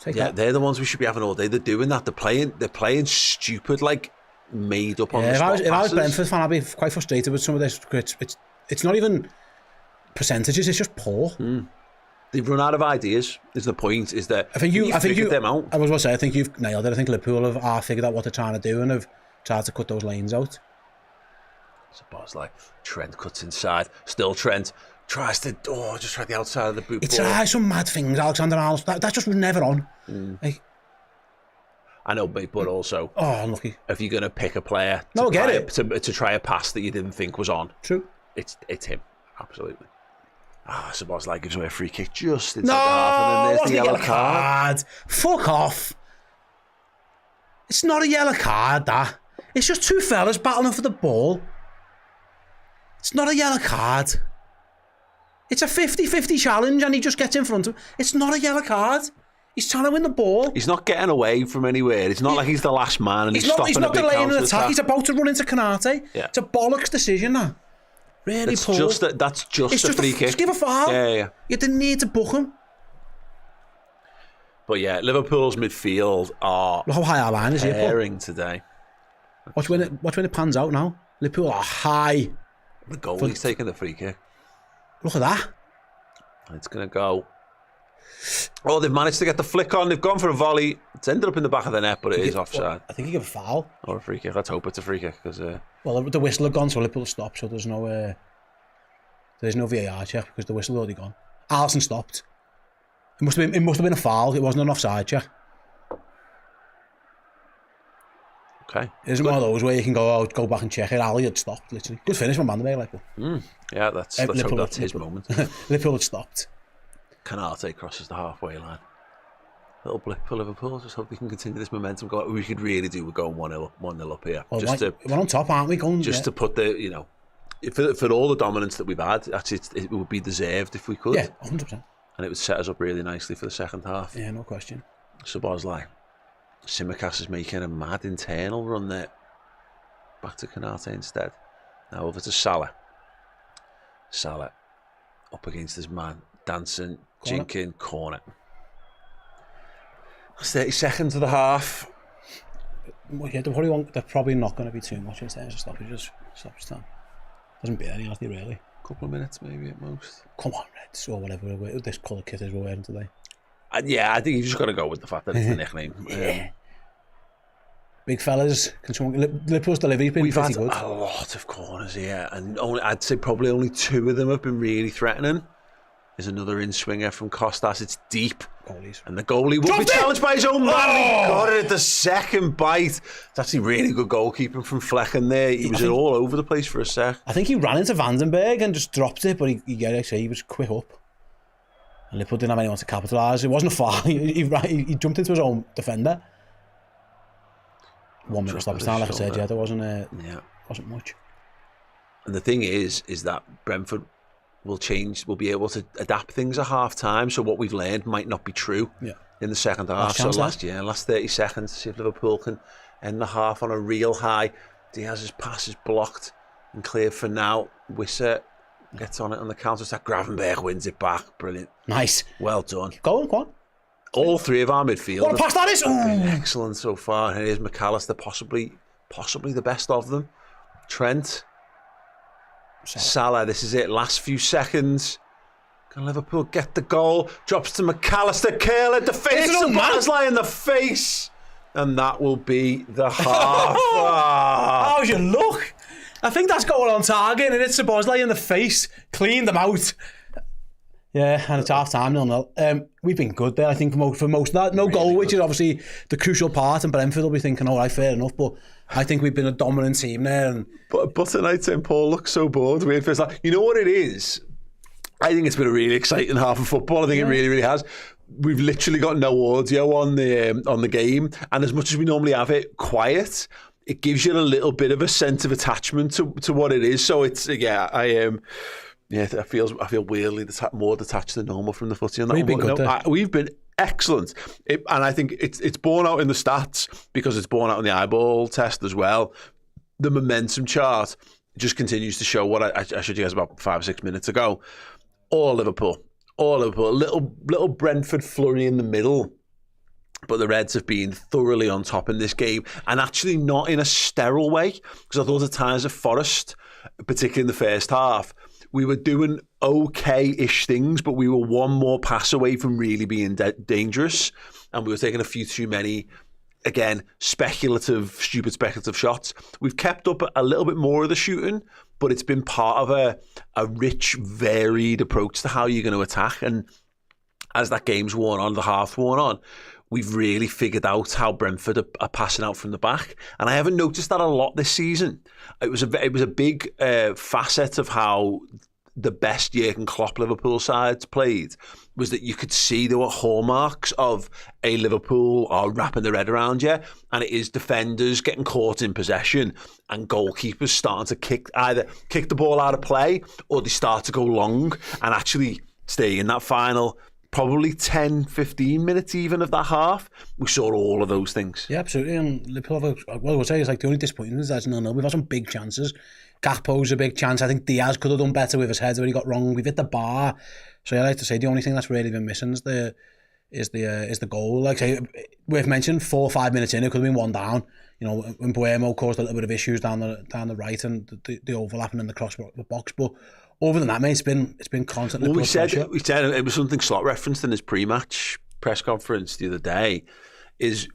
They're the ones we should be having all day. They're doing that. They're playing stupid, like made up on the spot if I was Brentford fan, I'd be quite frustrated with some of this. It's not even percentages. It's just poor. They've run out of ideas. Is the point? Is that I think you them out. I was going to say, I think you've nailed it. I think Liverpool have figured out what they're trying to do and have tried to cut those lanes out. Suppose like Trent cuts inside. Still Trent tries to just try the outside of the boot. He tries some mad things, Alexander Arnold. That just was never on. Like, I know, but also, unlucky. If you're going to pick a player to try a pass that you didn't think was on, true, it's him, absolutely. Szoboszlai gives away a free kick just inside the half, and then there's the yellow card. Fuck off. It's not a yellow card, that. It's just two fellas battling for the ball. It's not a yellow card. It's a 50-50 challenge and he just gets in front of him. It's not a yellow card. He's trying to win the ball. He's not getting away from anywhere. It's not like he's the last man and he's stopping a big counter attack. He's not delaying an attack. He's about to run into Konate. Yeah. It's a bollocks decision, that. Really poor. That's just a free kick. Just give a foul. Yeah. You didn't need to book him. But yeah, Liverpool's midfield are look how high our line is here, tearing today. Watch when it pans out now. Liverpool are high. The goalie's taking the free kick. Look at that. It's going to go. Oh, they've managed to get the flick on. They've gone for a volley. It's ended up in the back of the net, but it is offside. I think he gave a foul. Or a free kick. Let's hope it's a free kick. Well, the whistle had gone, so Liverpool stopped, so there's no VAR check because the whistle had already gone. Alisson stopped. It must have been a foul. It wasn't an offside check. Okay. It isn't one of those where you can go back and check it. Ali had stopped, literally. Good finish from Van der Beek, like. Yeah, let's hope that's his moment. Liverpool had stopped. Konate crosses the halfway line. Little blip for Liverpool. Just hope we can continue this momentum. We could really do with going 1-0 up here. Well, we're on top, aren't we? To put the, for all the dominance that we've had, actually it would be deserved if we could. Yeah, 100%. And it would set us up really nicely for the second half. Yeah, no question. Szoboszlai. Tsimikas is making a mad internal run there. Back to Konate instead. Now over to Salah. Salah up against his man. Dancing, jinking, corner. That's 30 seconds of the half. Well, yeah, they're probably not going to be too much in terms of stoppage time. Doesn't be any, really. A couple of minutes maybe at most. Come on, Reds, or whatever this colour kit is we're wearing today. Yeah, I think you've just got to go with the fact that it's the nickname. Yeah. Big fellas, Liverpool's delivery has been pretty good. We've had a lot of corners here, and I'd say probably only 2 of them have been really threatening. There's another in-swinger from Costas. It's deep. Goalies. And the goalie will be challenged by his own man. He got it at the second bite. It's actually really good goalkeeping from Flecken there. He was all over the place for a sec. I think he ran into Vandenberg and just dropped it, but he was quick up. And Liverpool didn't have anyone to capitalise. It wasn't a foul. He jumped into his own defender. 1 minute stoppage time, like I said, there wasn't much. And the thing is that Brentford will be able to adapt things at half time, so what we've learned might not be true in the second half. Last 30 seconds to see if Liverpool can end the half on a real high. Diaz's pass is blocked and cleared for now. Wissa gets on it on the counter attack. Gravenberg wins it back. Brilliant. Nice. Well done. Go on. All 3 of our midfield. What a pass that is! Excellent so far. And here's McAllister, possibly the best of them. Trent. Salah, this is it. Last few seconds. Can Liverpool get the goal? Drops to McAllister. Curler defends Szoboszlai in the face. And that will be the half. How's your luck? I think that's goal on target, and it's Szoboszlai in the face. Cleaned them out. Yeah, and it's half time, 0-0. We've been good there, I think, for most of that. No really goal, good. Which is obviously the crucial part, and Brentford will be thinking, all right, fair enough, but I think we've been a dominant team there. But tonight, St. Paul looks so bored. You know what it is? I think it's been a really exciting half of football. I think it really, really has. We've literally got no audio on the game, and as much as we normally have it quiet, it gives you a little bit of a sense of attachment to what it is. So it's I feel weirdly more detached than normal from the footy. On that we've been good. We've been excellent, and I think it's borne out in the stats because it's borne out in the eyeball test as well. The momentum chart just continues to show what I showed you guys about 5 or 6 minutes ago. All Liverpool. Little Brentford flurry in the middle, But the Reds have been thoroughly on top in this game, and actually not in a sterile way, because I thought at times at Forest, particularly in the first half, we were doing okay-ish things, but we were one more pass away from really being dangerous, and we were taking a few too many, again, stupid speculative shots. We've kept up a little bit more of the shooting, but it's been part of a rich, varied approach to how you're going to attack. And as that game's worn on, the half worn on, we've really figured out how Brentford are passing out from the back. And I haven't noticed that a lot this season. It was a big facet of how the best Jurgen Klopp Liverpool sides played, was that you could see there were hallmarks of a Liverpool are wrapping their head around you, and it is defenders getting caught in possession and goalkeepers starting to either kick the ball out of play or they start to go long and actually stay in that final probably 10, 15 minutes even of that half. We saw all of those things. Yeah, absolutely. And Liverpool, what I would say is, like, the only disappointment is that we've had some big chances. Gakpo's a big chance. I think Diaz could have done better with his head where he got wrong. We've hit the bar. So I like to say the only thing that's really been missing is the goal. Like, say, worth mentioning, 4 or 5 minutes in, it could have been one down. You know, when Buemo caused a little bit of issues down the right and the overlapping in the cross box. But other than that, mate, it's been constantly. Well, we said it was something Slot referenced in his pre-match press conference the other day. Is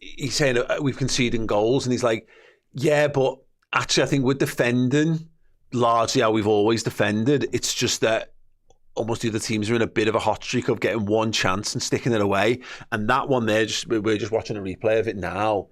he's saying we've conceded goals, and he's like, yeah, but actually, I think we're defending largely how we've always defended. It's just that almost the other teams are in a bit of a hot streak of getting one chance and sticking it away. And that one there, we're just watching a replay of it now.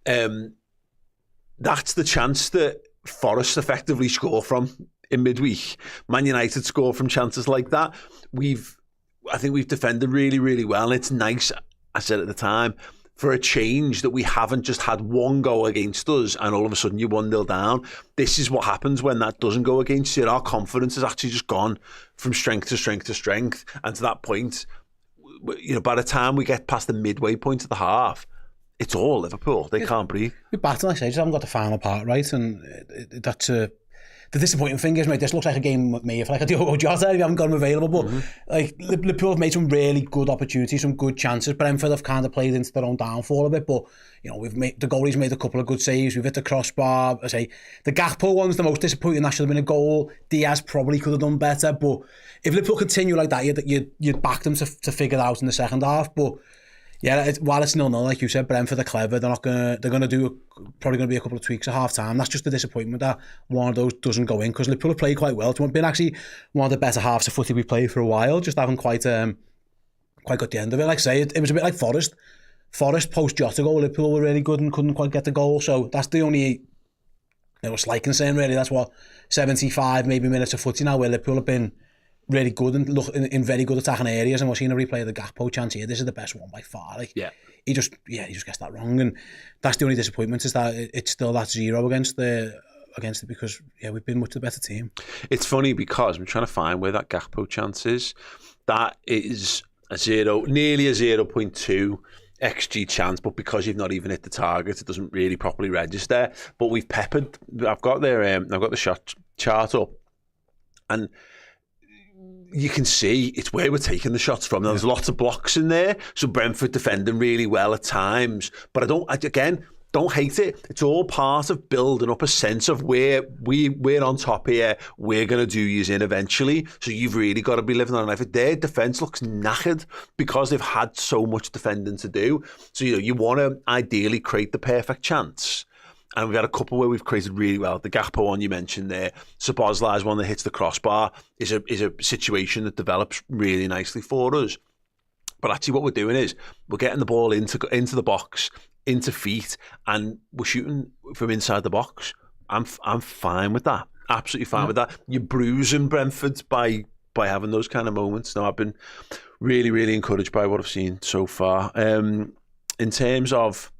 That's the chance that Forest effectively score from in midweek. Man United score from chances like that. I think we've defended really, really well. And it's nice, I said at the time, for a change that we haven't just had one goal against us and all of a sudden you're 1-0 down. This is what happens when that doesn't go against you. Our confidence has actually just gone from strength to strength to strength. And to that point, you know, by the time we get past the midway point of the half, it's all Liverpool. They can't breathe. We're battling, like I say, just haven't got the final part right. And that's the disappointing thing is, mate, this looks like a game with me. If like a Diogo Jota, you haven't got him available. But like Liverpool have made some really good opportunities, some good chances. Brentford have kind of played into their own downfall a bit. But you know, the goalie's made a couple of good saves. We've hit the crossbar. I say the Gakpo one's the most disappointing. That should have been a goal. Diaz probably could have done better. But if Liverpool continue like that, you'd back them to figure it out in the second half. But yeah, while it's 0-0, like you said, Brentford are clever. They're gonna do probably gonna be a couple of tweaks at half time. That's just the disappointment that one of those doesn't go in, because Liverpool have played quite well. It's been actually one of the better halves of footy we've played for a while. Just haven't quite got the end of it. Like I say, it was a bit like Forest. Forest post Jota goal, Liverpool were really good and couldn't quite get the goal. So that's the only slight concern really. That's what 75 maybe minutes of footy now where Liverpool have been really good and look in very good attacking areas, and we're seeing a replay of the Gakpo chance here. This is the best one by far. Like, he just gets that wrong, and that's the only disappointment, is that it's still that 0 against it, because we've been much the better team. It's funny because I'm trying to find where that Gakpo chance is. That is nearly a 0.2 XG chance, but because you've not even hit the target, it doesn't really properly register. But we've peppered. I've got the shot chart up, and you can see it's where we're taking the shots from. There's lots of blocks in there, so Brentford defending really well at times. But I don't hate it. It's all part of building up a sense of we're on top here. We're going to do yous in eventually. So you've really got to be living on it. Their defence looks knackered because they've had so much defending to do. So you want to ideally create the perfect chance. And we've had a couple where we've created really well. The Gakpo one you mentioned there, Szoboszlai's one that hits the crossbar is a situation that develops really nicely for us. But actually what we're doing is we're getting the ball into the box, into feet, and we're shooting from inside the box. I'm fine with that. Absolutely fine with that. You're bruising Brentford by having those kind of moments. Now, I've been really, really encouraged by what I've seen so far. In terms of,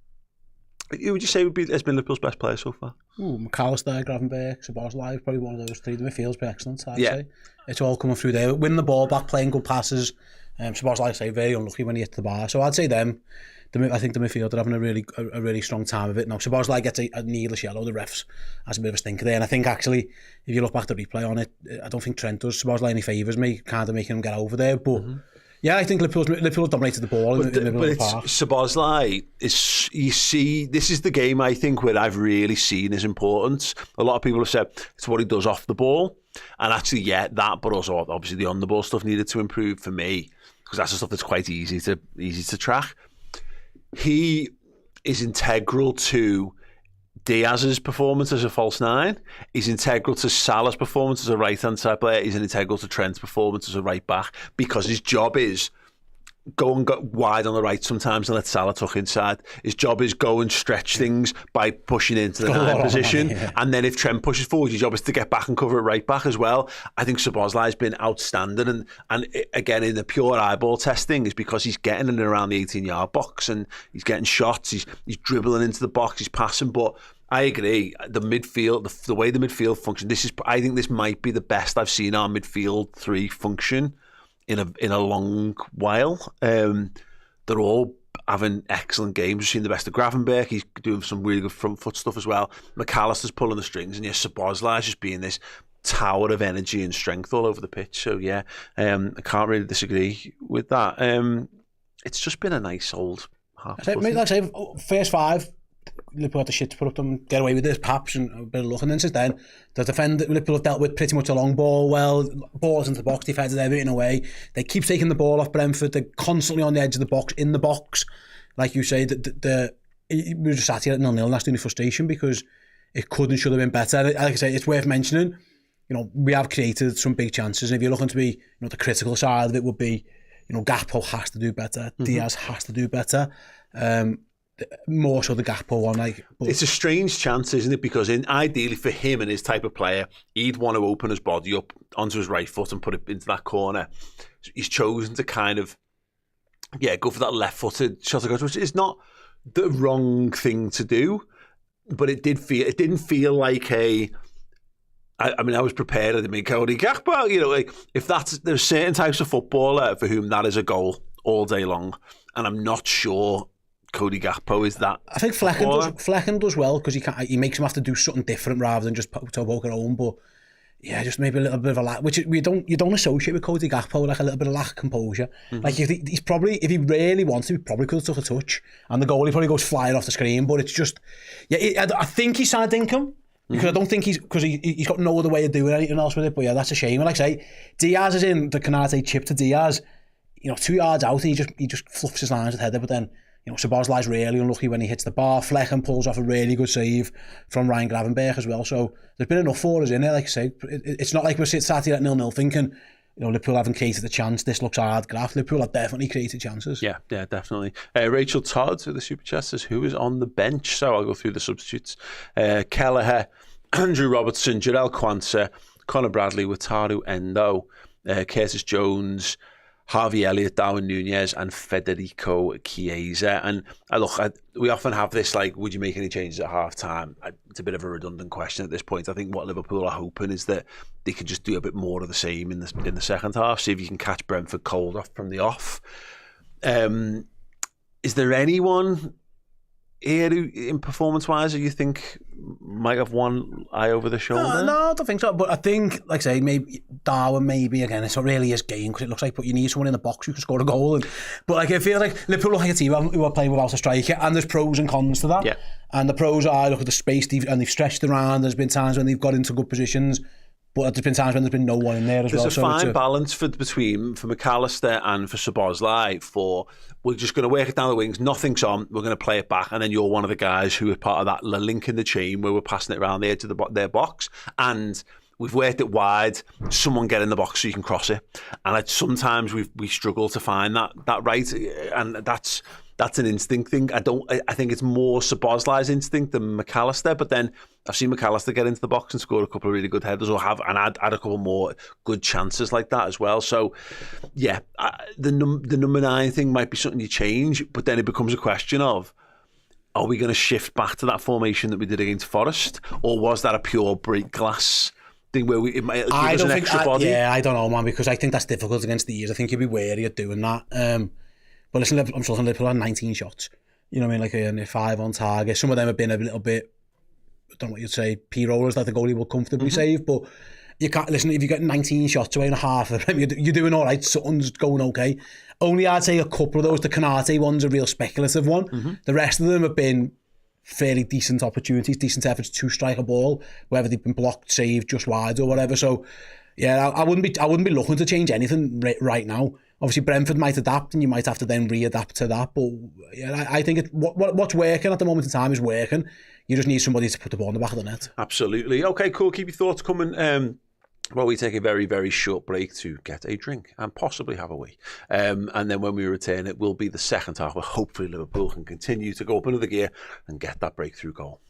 who would you say has been Liverpool's best player so far? McAllister, Gravenberch, Szoboszlai, probably one of those three. The midfield's been excellent, I'd say. It's all coming through there. Winning the ball back, playing good passes. Szoboszlai, I say, very unlucky when he hit the bar. So I'd say them. I think the midfield are having a really strong time of it. Now, Szoboszlai gets a needless yellow. The refs has a bit of a stinker there. And I think, actually, if you look back at the replay on it, I don't think Trent does Szoboszlai any favours, kind of making him get over there. But Yeah, I think Liverpool dominated the ball in the middle of the park. Szoboszlai is, you see, this is the game I think where I've really seen his importance. A lot of people have said it's what he does off the ball, and actually, yeah, that, but also obviously the on the ball stuff needed to improve for me, because that's the stuff that's quite easy to track. He is integral to Diaz's performance as a false nine. He's integral to Salah's performance as a right-hand side player. He's integral to Trent's performance as a right-back, because his job is go and go wide on the right sometimes and let Salah tuck inside. His job is go and stretch things by pushing into the nine position. And then if Trent pushes forward, his job is to get back and cover at right-back as well. I think Szoboszlai has been outstanding. And again, in the pure eyeball testing, is because he's getting in and around the 18-yard box and he's getting shots. He's dribbling into the box. He's passing. But I agree. The midfield, the way the midfield functions, I think this might be the best I've seen our midfield three function in a long while. They're all having excellent games. We've seen the best of Gravenberch. He's doing some really good front foot stuff as well. McAllister's pulling the strings, and yes, Szoboszlai's just being this tower of energy and strength all over the pitch. So yeah, I can't really disagree with that. It's just been a nice old half. Like I say, first five, Liverpool had the shit to put up them, get away with this, perhaps, and a bit of luck. And then since then, the defender Liverpool have dealt with pretty much a long ball well, balls into the box, defended everything away. They keep taking the ball off Brentford. They're constantly on the edge of the box, in the box. Like you say, we were just sat here at 0-0, and that's the only frustration, because it could and should have been better. Like I say, it's worth mentioning, we have created some big chances, and if you're looking to be, the critical side of it would be, Gakpo has to do better, Diaz has to do better. More so the Gakpo one. It's a strange chance, isn't it? Because ideally for him and his type of player, he'd want to open his body up onto his right foot and put it into that corner. So he's chosen to kind of, go for that left-footed shot, which is not the wrong thing to do, but it didn't feel like I was prepared. I mean, Cody Gakpo, if there's certain types of footballer for whom that is a goal all day long, and I'm not sure Cody Gakpo is that. I think Flecken does well, because he makes him have to do something different rather than just put a walk at home. But yeah, just maybe a little bit of a lack, which you don't associate with Cody Gakpo, like a little bit of lack of composure. Like if he really wanted, he probably could have took a touch, and the goalie probably goes flying off the screen. But it's just, I think he's signed Dinkum, because I don't think he's got no other way of doing anything else with it. But yeah, that's a shame. And like I say, Diaz is in the Canate chip to Diaz. 2 yards out, and he just fluffs his lines with header, but then. Szoboszlai's really unlucky when he hits the bar. Flecken pulls off a really good save from Ryan Gravenberch as well. So there's been enough for us in there, like I say. It's not like we're sat here at 0-0 thinking, Liverpool haven't created a chance. This looks hard graft. Liverpool have definitely created chances. Yeah, definitely. Rachel Todd, with the Super Chat, says, who is on the bench? So I'll go through the substitutes. Kelleher, Andrew Robertson, Jarell Quansah, Conor Bradley, Wataru Endo, Curtis Jones, Harvey Elliott, Darwin Nunez, and Federico Chiesa. And we often have this, would you make any changes at half-time? It's a bit of a redundant question at this point. I think what Liverpool are hoping is that they can just do a bit more of the same in the second half, see if you can catch Brentford cold off from the off. Is there anyone here who, in performance-wise, who you think might have one eye over the shoulder? No, I don't think so. But I think, like I say, maybe Darwin, again, it's not really his game, because it looks like, but you need someone in the box who can score a goal. But I feel like Liverpool look like a team who are playing without a striker, and there's pros and cons to that. Yeah. And the pros are, look at the space, and they've stretched around. There's been times when they've got into good positions, but there's been times when there's been no one in there as well. There's a fine balance for McAllister and for Szoboszlai. We're just going to work it down the wings, nothing's on, we're going to play it back, and then you're one of the guys who are part of that link in the chain where we're passing it around the edge of their box, and we've worked it wide, someone get in the box so you can cross it. And sometimes we struggle to find that right, and that's an instinct thing. I think it's more Szoboszlai's instinct than McAllister, but then I've seen McAllister get into the box and score a couple of really good headers, or add a couple more good chances like that as well. So yeah, the number 9 thing might be something you change, but then it becomes a question of, are we going to shift back to that formation that we did against Forest, or was that a pure break glass thing where it might give us an extra body? Yeah, I don't know, man, because I think that's difficult against the Ears. I think you'd be wary of doing that. But listen, I'm sure Liverpool had 19 shots. You know what I mean? Like 5 on target. Some of them have been a little bit, I don't know what you'd say, P-rollers, like the goalie will comfortably save. But you can't listen. If you get 19 shots away and a half of them, you're doing all right. Something's going okay. Only I'd say a couple of those. The Canate one's a real speculative one. Mm-hmm. The rest of them have been fairly decent opportunities, decent efforts to strike a ball, whether they've been blocked, saved, just wide or whatever. So, yeah, I wouldn't be looking to change anything right now. Obviously, Brentford might adapt, and you might have to then readapt to that. But yeah, I think what's working at the moment in time is working. You just need somebody to put the ball in the back of the net. Absolutely. Okay, cool. Keep your thoughts coming. Well, we take a very, very short break to get a drink and possibly have a wee. And then when we return, it will be the second half where hopefully Liverpool can continue to go up another gear and get that breakthrough goal.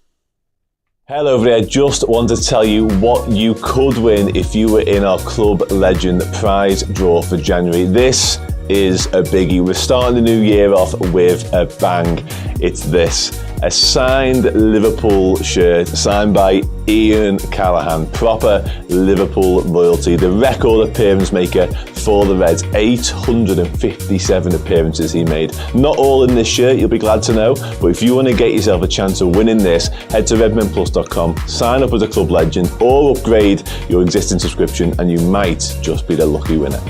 Hello everybody, I just want to tell you what you could win if you were in our Club Legend prize draw for January. This is a biggie. We're starting the new year off with a bang. It's this, a signed Liverpool shirt signed by Ian Callaghan, proper Liverpool royalty, the record appearance maker for the Reds, 857 appearances he made. Not all in this shirt, you'll be glad to know, but if you want to get yourself a chance of winning this, head to redmenplus.com, sign up as a Club Legend or upgrade your existing subscription and you might just be the lucky winner.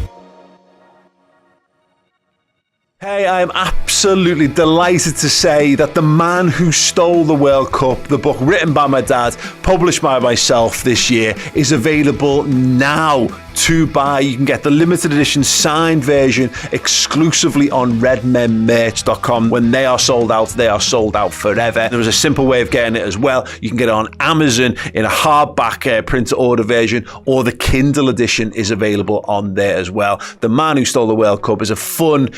Hey, I'm absolutely delighted to say that The Man Who Stole the World Cup, the book written by my dad, published by myself this year, is available now to buy. You can get the limited edition signed version exclusively on redmenmerch.com. When they are sold out forever. There was a simple way of getting it as well. You can get it on Amazon in a hardback print to order version, or the Kindle edition is available on there as well. The Man Who Stole the World Cup is a fun,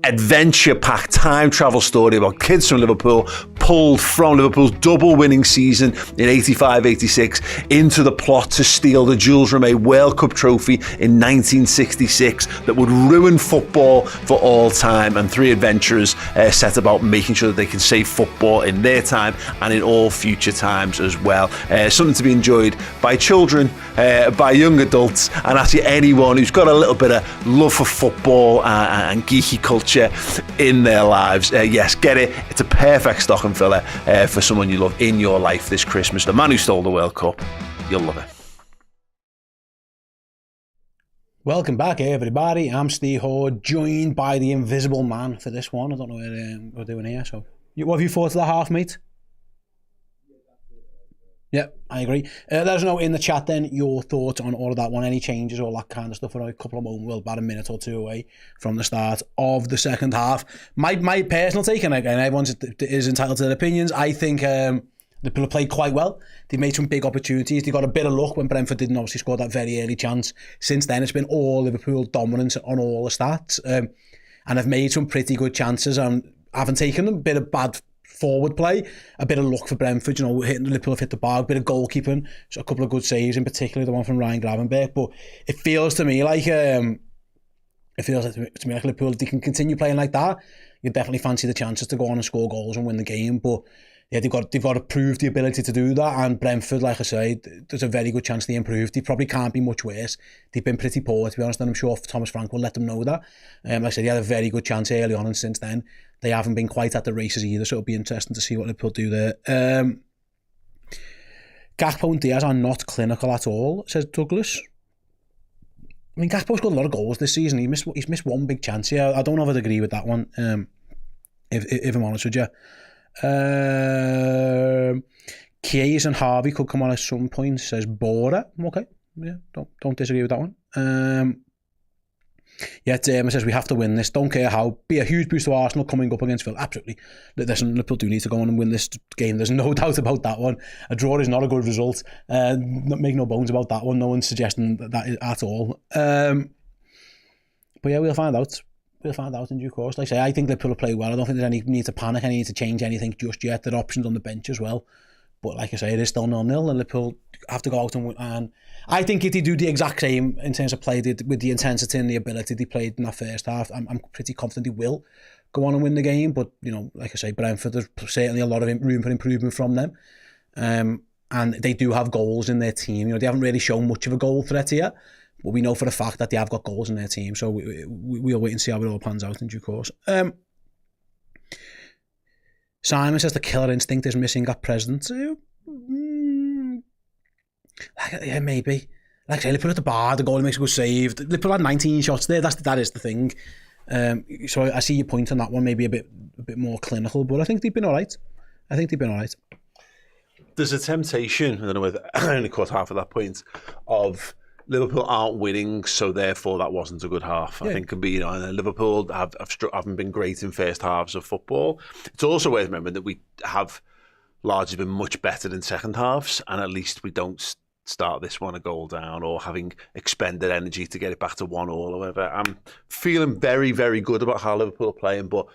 adventure-packed time travel story about kids from Liverpool pulled from Liverpool's double winning season in 85-86 into the plot to steal the Jules Rimet World Cup trophy in 1966 that would ruin football for all time, and three adventurers set about making sure that they can save football in their time and in all future times as well. Something to be enjoyed by children, by young adults, and actually anyone who's got a little bit of love for football and geeky culture in their lives. Yes, get it. It's a perfect stocking filler for someone you love in your life this Christmas. The Man Who Stole the World Cup. You'll love it. Welcome back, everybody. I'm Steve Horde, joined by the Invisible Man for this one. I don't know what we're doing here. So, what have you thought of the half, mate? Yeah, I agree. Let us know in the chat then your thoughts on all of that one, any changes, all that kind of stuff. For a couple of moments, well, about a minute or two away from the start of the second half. My personal take, and again, everyone is entitled to their opinions. I think Liverpool played quite well. They made some big opportunities. They got a bit of luck when Brentford didn't obviously score that very early chance. Since then, it's been all Liverpool dominance on all the stats, and have made some pretty good chances and haven't taken a bit of bad forward play, a bit of luck for Brentford, Liverpool have hit the bar, a bit of goalkeeping, so a couple of good saves, in particular the one from Ryan Gravenberch. But it feels to me like Liverpool, they can continue playing like that. You definitely fancy the chances to go on and score goals and win the game, but yeah, they've got to prove the ability to do that. And Brentford, like I say, there's a very good chance they improve. They probably can't be much worse. They've been pretty poor, to be honest, and I'm sure Thomas Frank will let them know that. Like I said, they had a very good chance early on, and since then they haven't been quite at the races either, so it'll be interesting to see what Liverpool do there. Gakpo and Diaz are not clinical at all, says Douglas. I mean, Gakpo's got a lot of goals this season. He's missed one big chance here. I don't know if I'd agree with that one, if I'm honest with you. Kies and Harvey could come on at some point, says Bora. Okay, yeah, don't disagree with that one. It says we have to win this, don't care how. Be a huge boost to Arsenal coming up against Villa. Absolutely. Listen, Liverpool do need to go on and win this game. There's no doubt about that one. A draw is not a good result. Make no bones about that one. No one's suggesting that at all. But yeah, we'll find out. We'll find out in due course. Like I say, I think Liverpool will play well. I don't think there's any need to panic, any need to change anything just yet. There are options on the bench as well. But like I say, it is still 0-0, and Liverpool have to go out and win. And I think if they do the exact same in terms of play, with the intensity and the ability they played in that first half, I'm pretty confident they will go on and win the game. But, like I say, Brentford, there's certainly a lot of room for improvement from them. And they do have goals in their team. They haven't really shown much of a goal threat here. But we know for a fact that they have got goals in their team. So we'll wait and see how it all pans out in due course. Simon says the killer instinct is missing at present. Yeah, maybe. like I say, Liverpool at the bar, the goalie makes a good save. Liverpool had 19 shots there. That is the thing. So I see your point on that one. Maybe a bit more clinical, but I think they've been all right. There's a temptation, I don't know whether I only caught half of that point, of Liverpool aren't winning, so therefore that wasn't a good half. I think could be, and Liverpool haven't been great in first halves of football. It's also worth remembering that we have largely been much better in second halves, and at least we don't start this one a goal down or having expended energy to get it back to 1-1 or whatever. I'm feeling very, very good about how Liverpool are playing, but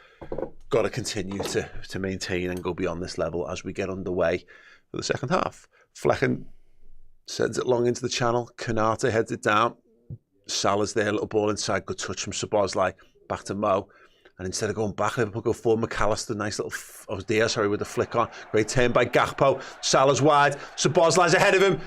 got to continue to maintain and go beyond this level as we get underway for the second half. Flecken sends it long into the channel. Konate heads it down. Salah's there, little ball inside. Good touch from Szoboszlai. Back to Mo. And instead of going back, Liverpool go forward. McAllister, nice little... Diaz, with the flick on. Great turn by Gakpo. Salah's wide. Szoboszlai's ahead of him.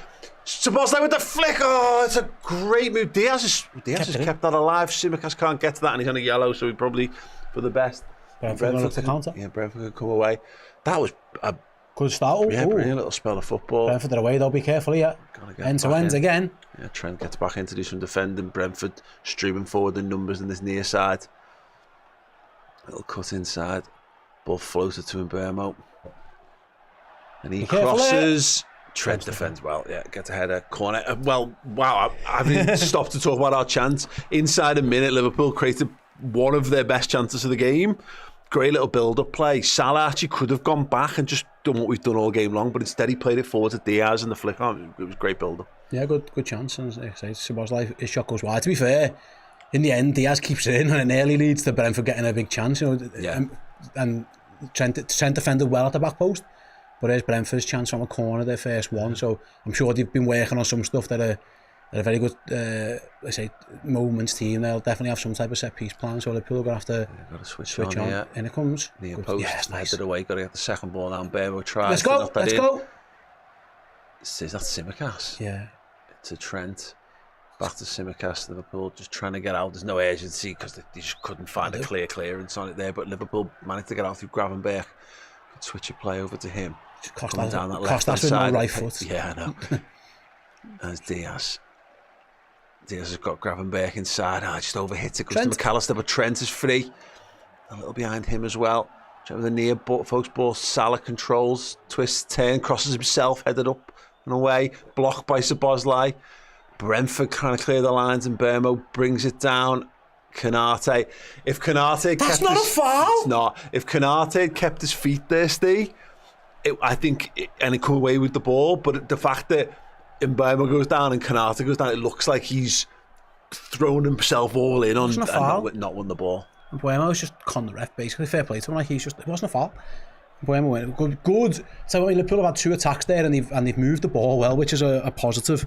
Szoboszlai with the flick. Oh, it's a great move. Diaz has kept that alive. Tsimikas can't get to that, and he's on a yellow, so he probably for the best. Brentford to counter. Yeah, Brentford could come away. That was a good start. Yeah, brilliant little spell of football. Brentford are away, they'll be careful here. End to end again. Yeah, Trent gets back in to do some defending. Brentford streaming forward in numbers in this near side. Little cut inside. Ball floated to Mbeumo. And he crosses. Trent defends well. Yeah, gets a header. Corner. Well, wow. I haven't stopped to talk about our chance. Inside a minute, Liverpool created one of their best chances of the game. Great little build-up play. Salah actually could have gone back and just done what we've done all game long, but instead he played it forward to Diaz and the flick on. It was great build-up. Yeah, good chance. And like I say, Szoboszlai, his shot goes wide. To be fair, in the end, Diaz keeps it in and it nearly leads to Brentford getting a big chance. And Trent defended well at the back post, but there's Brentford's chance from a corner, their first one. So I'm sure they've been working on some stuff that are a very good, moments team. They'll definitely have some type of set piece plan. So Liverpool are going to have to switch on. Yeah. In it comes. Near post, nice. Headed away. Got to get the second ball down. Mbeumo tries. Let's go. Is that Tsimikas? Yeah. To Trent. Back to Tsimikas. Liverpool just trying to get out. There's no urgency because they just couldn't find a clear clearance on it there. But Liverpool managed to get out through Gravenberch. Could switch a play over to him. Coming down that left hand side. Right foot. Yeah, I know. There's Diaz. Diaz has got Gravenberch inside. Just overhits it. Goes to McAllister, but Trent is free. A little behind him as well. With the near folks ball. Salah controls, twists, turn, crosses himself, headed up and away. Blocked by Szoboszlai. Brentford trying to clear the lines, and Mbeumo brings it down. Konate. If Konate that's not a foul. It's not. If Konate kept his feet there, Steve, I think, and he come away with the ball. But the fact that Mbeumo goes down and Konate goes down, it looks like he's thrown himself all in on and not won the ball. Mbeumo was just con the ref, basically. Fair play to him. Like it wasn't a foul. Mbeumo went good. So Liverpool have had 2 attacks there, and they've moved the ball well, which is a positive.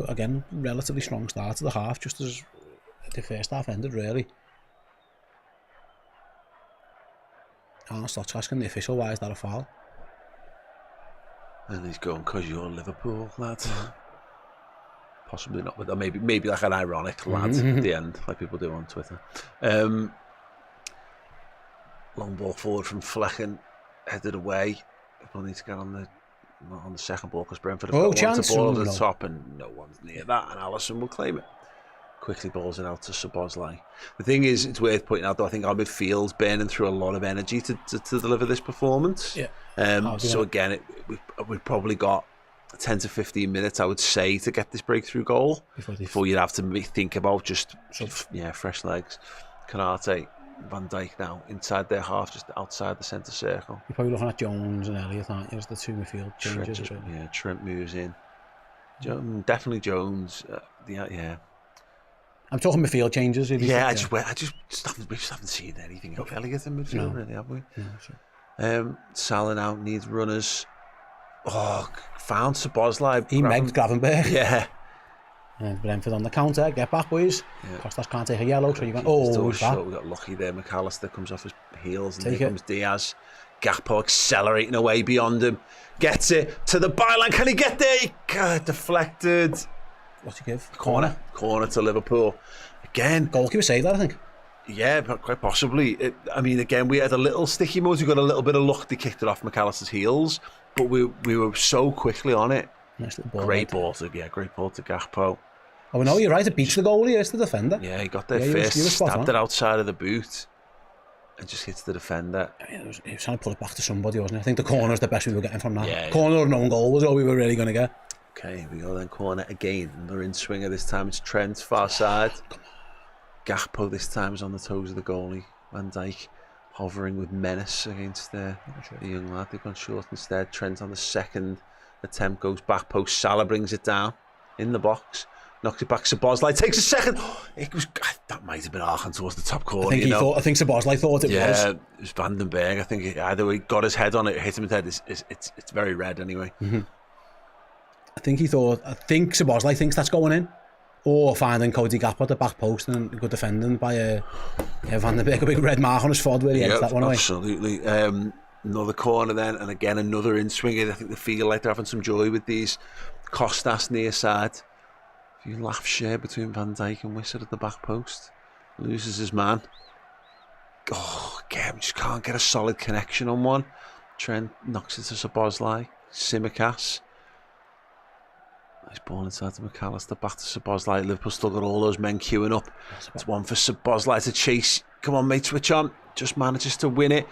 Again, relatively strong start to the half, just as the first half ended, really. Arne Slot's asking the official, why is that a foul? And he's going, because you're Liverpool, lad. Possibly not, but maybe like an ironic lad at the end, like people do on Twitter. Long ball forward from Flecken, headed away. People need to get on the second ball because Brentford have got one ball over the top and no one's near that, and Alisson will claim it. Quickly balls it out to Szoboszlai. The thing is, it's worth pointing out, though, I think our midfield's burning through a lot of energy to deliver this performance. Yeah. So again, we've probably got 10 to 15 minutes, I would say, to get this breakthrough goal before you'd have to think about just fresh legs. Konate, Van Dijk now inside their half, just outside the centre circle. You're probably looking at Jones and Elliott, aren't you, as the 2 midfield changes. Trent moves in. Definitely Jones. I'm talking midfield changes. We just haven't seen anything of Elliott in midfield, really, have we? No, sure. Salah now needs runners. Found Szoboszlai. He megged Gravenberch. Yeah. And Brentford on the counter, get back, boys. Yeah. Costas can't take a yellow, so you're going, we got lucky there. McAllister comes off his heels, and here comes Diaz. Gakpo accelerating away beyond him. Gets it to the byline. Can he get there? Deflected. What's he give? Corner to Liverpool. Again. Goalkeeper saved that, I think. Yeah, quite possibly. Again, we had a little sticky mode. We got a little bit of luck. They kicked it off McAllister's heels, but we were so quickly on it Nice little ball. Great ball to Gakpo. Oh, no, you're right. It beats the goalie. It's the defender. Yeah, he got there you first, were spot stabbed on. it outside of the boot, and just hits the defender. I mean, he was trying to put it back to somebody, wasn't he? I think the corner is the best we were getting from that. Yeah, corner or no goal was all we were really going to get. Okay, here we go then. Corner again. Another in-swinger. This time it's Trent, far side. Gakpo this time is on the toes of the goalie. Van Dijk hovering with menace against the young lad. They've gone short instead. Trent on the second attempt goes back post. Salah brings it down in the box. Knocks it back. Szoboszlai takes a second. It was that might have been arcing towards the top corner. I think Szoboszlai thought it was. Yeah, it was Vandenberg. I think either he got his head on it, hit him in the head. It's very red anyway. Mm-hmm. I think Szoboszlai thinks that's going in, or finding Cody Gakpo at the back post and good defending by Vandenberg, a big red mark on his forehead where he heads that one away. Absolutely. Another corner then, and again another in swinger. I think they feel like they're having some joy with these. Costas near side. A few laughs shared between Van Dijk and Wissert at the back post. Loses his man. Oh, again, we just can't get a solid connection on one. Trent knocks it to Szoboszlai. Tsimikas. Nice ball inside to McAllister. Back to Szoboszlai. Liverpool still got all those men queuing up. It's one for Szoboszlai to chase. Come on, mate, switch on. Just manages to win it.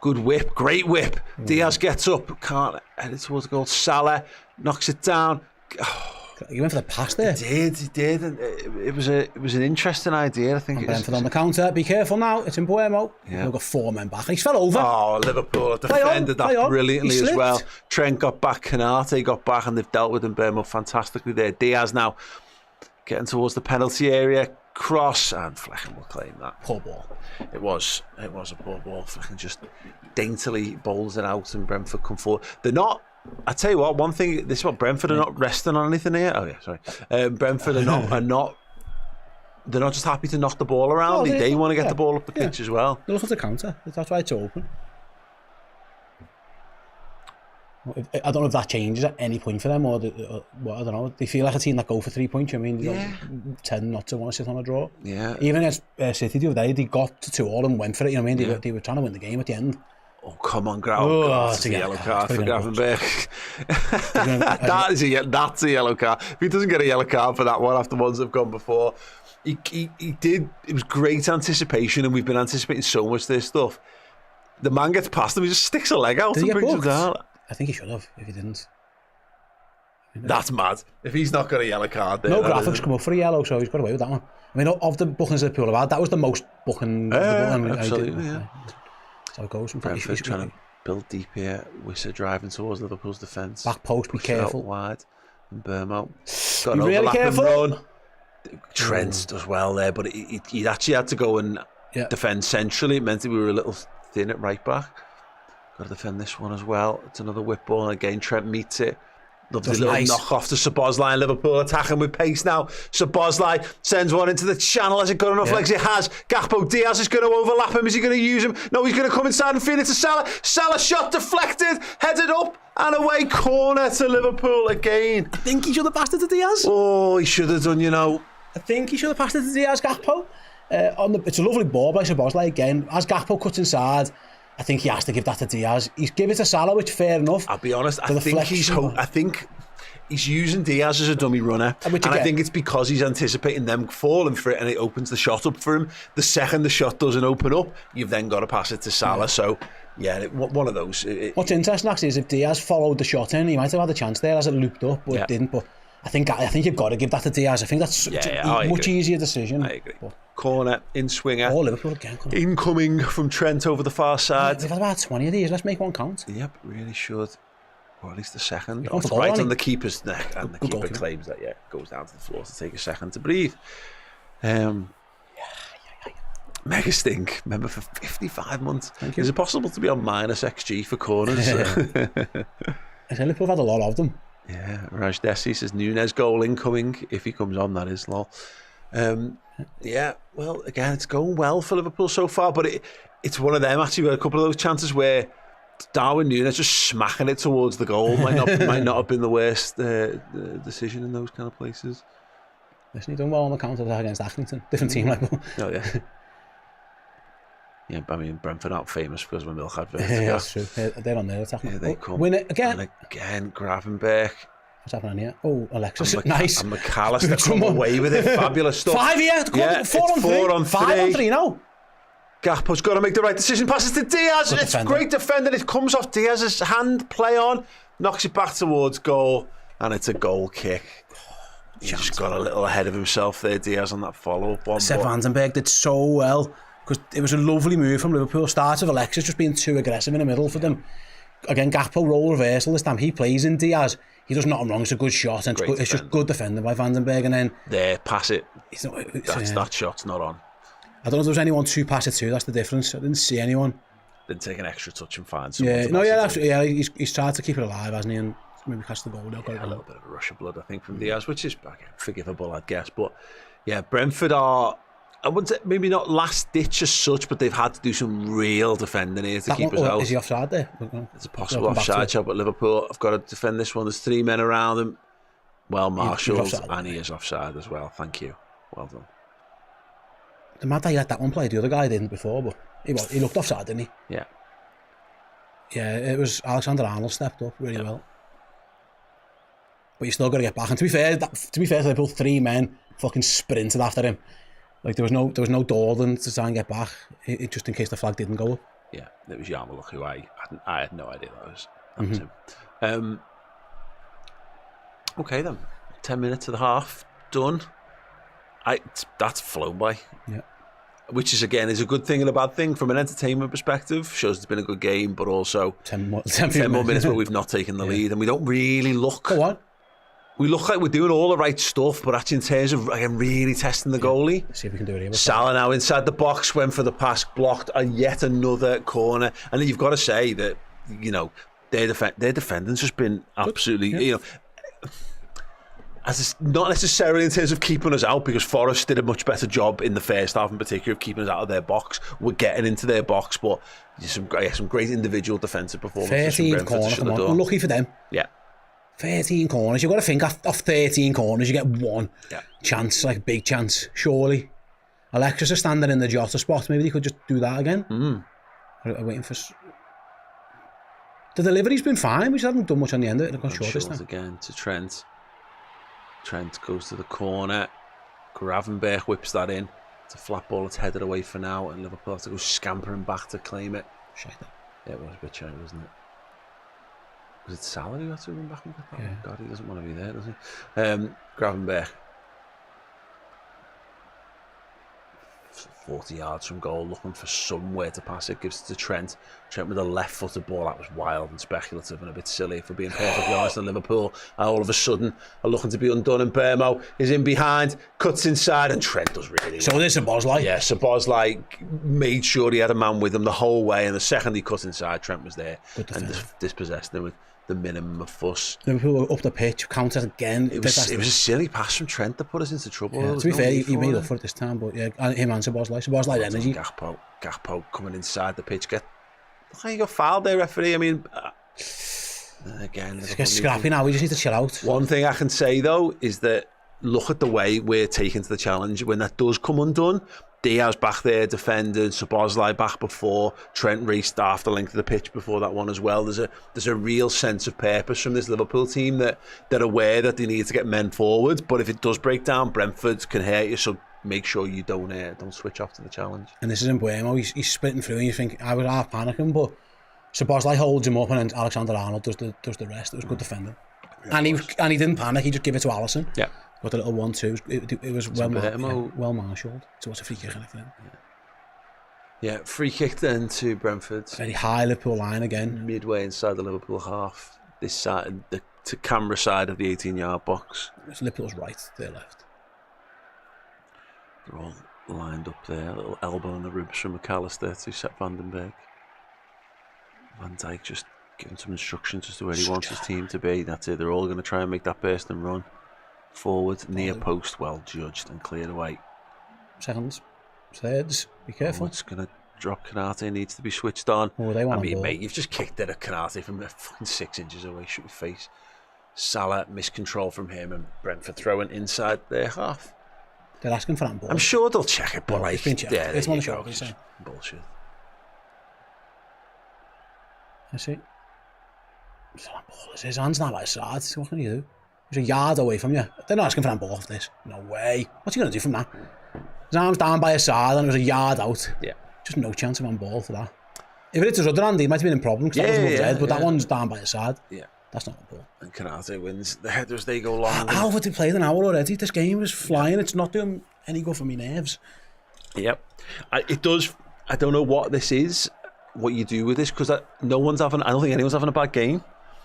Good whip, great whip. Diaz gets up, can't head it towards the goal. Salah knocks it down. Oh, he went for the pass there. He did. And it was an interesting idea. I think. Brentford on the counter. Be careful now. It's in Buemo. Yeah. We've got 4 men back. He's fell over. Oh, Liverpool have defended that brilliantly as well. Trent got back, Canate got back, and they've dealt with Buemo fantastically there. Diaz now getting towards the penalty area. Cross, and Flecken will claim that. Poor ball. It was a poor ball. Flecken just daintily bowls it out, and Brentford come forward. They're not. I tell you what. One thing. This is what Brentford are not resting on anything here. Oh yeah, sorry. Brentford are not. They're not just happy to knock the ball around. They want to get the ball up the pitch as well. They're looking to counter. That's why it's open. I don't know if that changes at any point for them, or I don't know. They feel like a team that go for 3 points. I mean, they tend not to want to sit on a draw. Yeah. Even against City the other day, they got to 2-2 and went for it. You know what I mean? They were trying to win the game at the end. Oh, come on, that's a yellow card for Gravenberch. That's a yellow card. If he doesn't get a yellow card for that one after ones that have gone before, he did. It was great anticipation, and we've been anticipating so much of this stuff. The man gets past him, he just sticks a leg out and brings him down. I think he should have, if he didn't. That's mad. If he's not got a yellow card there. No graphics come up for a yellow, so he's got away with that one. I mean, of the bookings that Liverpool have had, that was the most booking. Absolutely, yeah. So it goes. Brentford trying to build deep here. Wissert driving towards Liverpool's defence. Back post, be careful. Wide. And Burmo got an really careful. Run. Trent does well there, but he actually had to go and defend centrally. It meant that we were a little thin at right back. Got to defend this one as well. It's another whip ball, and again Trent meets it. Lovely little knock off to Szoboszlai, and Liverpool attacking with pace now. Szoboszlai sends one into the channel. Has it got enough legs? It has. Gakpo, Diaz is going to overlap him. Is he going to use him? No, he's going to come inside and feed it to Salah. Salah shot deflected, headed up and away. Corner to Liverpool again. I think he should have passed it to Diaz. Oh, he should have done, you know. I think he should have passed it to Diaz, Gakpo. It's a lovely ball by Szoboszlai again. As Gakpo cuts inside, I think he has to give that to Diaz. He's given it to Salah, which fair enough. I'll be honest, I think he's using Diaz as a dummy runner, and I think it's because he's anticipating them falling for it, and it opens the shot up for him. The second the shot doesn't open up, you've then got to pass it to Salah. So one of those. What's interesting actually is if Diaz followed the shot in, he might have had a chance there as it looped up, but it didn't. But I think you've got to give that to Diaz. I think that's a much easier decision. I agree. Corner, in swinger. Oh, Liverpool again. Incoming from Trent over the far side. They've had about 20 of these. Let's make one count. Yep, really should. Or at least the second. Oh, it's right on the keeper's neck, and the keeper claims that goes down to the floor to take a second to breathe. Mega stink. Remember, for 55 months. Is it possible to be on minus XG for corners? I said Liverpool have had a lot of them. Yeah, Raj Desi says Nunez goal incoming, if he comes on, that is, lol. Well, again, it's going well for Liverpool so far, but it's one of them, actually, with a couple of those chances where Darwin Nunez just smacking it towards the goal might not have been the worst decision in those kind of places. Listen, he done well on the counter attack against Accrington. Different team, like. Oh, yeah. Yeah, I mean, Brentford aren't famous because when Milk had that's true. They're on their attack. Yeah, they come. Win it again. And again, Gravenberch. What's happening here? Oh, Alexis, nice. And McAllister come away with it. Fabulous stuff. 5 here. Yeah, 4 on 3. 5 on 3 now. Gakpo's got to make the right decision. Passes to Diaz. Good It's defender. great defending. It comes off Diaz's hand. Play on. Knocks it back towards goal. And it's a goal kick. He just got a little ahead of himself there, Diaz, on that follow-up one. Seb Vandenberg did so well because it was a lovely move from Liverpool. Start of Alexis just being too aggressive in the middle for them. Again, Gakpo role reversal this time. He plays in Diaz. He does nothing wrong. It's a good shot and it's just good defending by Vandenberg. And then there, pass it. That shot's not on. I don't know if there was anyone to pass it to. That's the difference. I didn't see anyone. Didn't take an extra touch and find someone. He's tried to keep it alive, hasn't he? And maybe catch the goal. A little bit of a rush of blood, I think, from Diaz, which is forgivable, I guess. But yeah, Brentford are, I wouldn't say maybe not last ditch as such, but they've had to do some real defending here to keep us out. Is he offside there? There's a possible offside job at Liverpool. I've got to defend this one. There's 3 men around him. Well marshalled, and he is offside as well. Thank you. Well done. The mad that he let that one play, the other guy didn't before, but he looked offside, didn't he? Yeah. Yeah, it was Alexander-Arnold stepped up really well. But you still got to get back. And to be fair to Liverpool, 3 men fucking sprinted after him. Like there was no dawdling to try and get back, just in case the flag didn't go up. Yeah, it was Yarmouth who I had no idea that was him. Okay then, 10 minutes of the half done. That's flown by. Yeah. Which is again is a good thing and a bad thing from an entertainment perspective. Shows it's been a good game, but also 10 more minutes where we've not taken the lead and we don't really look. Go on. We look like we're doing all the right stuff, but actually in terms of again really testing the goalie. See if we can do it here. Salah now inside the box, went for the pass, blocked, and yet another corner. And then you've got to say that their defending's just been absolutely as it's not necessarily in terms of keeping us out, because Forest did a much better job in the first half in particular of keeping us out of their box. We're getting into their box, but some great individual defensive performances. 13 corners, come on. Unlucky for them. Yeah. 13 corners. You've got to think off 13 corners, you get one chance, like a big chance, surely. Alexis is standing in the Jota spot. Maybe they could just do that again. I'm waiting for... The delivery's been fine. We just haven't done much on the end of it. They've gone short this time. Again to Trent. Trent goes to the corner. Gravenberch whips that in. It's a flat ball. It's headed away for now, and Liverpool have to go scampering back to claim it. Shite. Yeah, it was a bit shy, wasn't it? Was it Salah who had to run back and get that? Yeah. God, he doesn't want to be there, does he? Gravenberch. 40 yards from goal, looking for somewhere to pass it, gives it to Trent. Trent with a left-footed ball. That was wild and speculative and a bit silly, if we're being perfectly honest. And Liverpool all of a sudden are looking to be undone, and Bermo is in behind, cuts inside, and Trent does really well. So this is Bosley. Yeah, so Bosley made sure he had a man with him the whole way, and the second he cut inside, Trent was there and dispossessed him with the minimum of fuss. Liverpool were up the pitch, countered again. It was a silly pass from Trent that put us into trouble. Yeah, to be fair, he made up for it this time, but yeah, him and Bosley's energy. Gakpo coming inside the pitch. Look how you got fouled there, referee. I mean, again, it's get scrappy now. We just need to chill out. One thing I can say though is that look at the way we're taking to the challenge. When that does come undone, Diaz back there defending, Szoboszlai back before, Trent raced after length of the pitch before that one as well. There's a real sense of purpose from this Liverpool team that they're aware that they need to get men forward, but if it does break down, Brentford can hurt you, so make sure you don't switch off to the challenge. And this is in Buemo, he's sprinting through and you think, I was half panicking, but Szoboszlai holds him up and then Alexander-Arnold does the rest. It was good defending. And he didn't panic, he just gave it to Alisson. Yeah. Got a little 1-2. It was well marshalled. So it's a free kick, I think. Yeah, free kick then to Brentford. Very high Liverpool line again. Midway inside the Liverpool half. This side, to camera side of the 18-yard box. It's Liverpool's right, their left. They're all lined up there. A little elbow in the ribs from McAllister to Sepp Vandenberg. Van Dijk just giving some instructions as to where he wants his team to be. That's it. They're all going to try and make that burst and run. Forward, near post, well judged and cleared away. Seconds, thirds, be careful. It's going to drop Canate, needs to be switched on. They want mate, you've just kicked it at Canate from fucking 6 inches away, shoot your face. Salah, miscontrol from him, and Brentford throwing inside their half. They're asking for that ball. I'm sure they'll check it, but it's been checked. Yeah, it's one of the shots. Bullshit. I see. It's that ball. His hand's not by his side. What can you do? He was a yard away from you. They're not asking for a ball off this. No way. What's he going to do from that? His arm's down by his side and it was a yard out. Yeah. Just no chance of on ball for that. If it his other hand, he might have been in problem because that was above his head, but that one's down by his side. Yeah. That's not a ball. And Canate wins the headers, they go long. How would they played an hour already? This game was flying. It's not doing any good for me nerves. Yep. It does. I don't know what this is, what you do with this, because no one's having, I don't think anyone's having a bad game.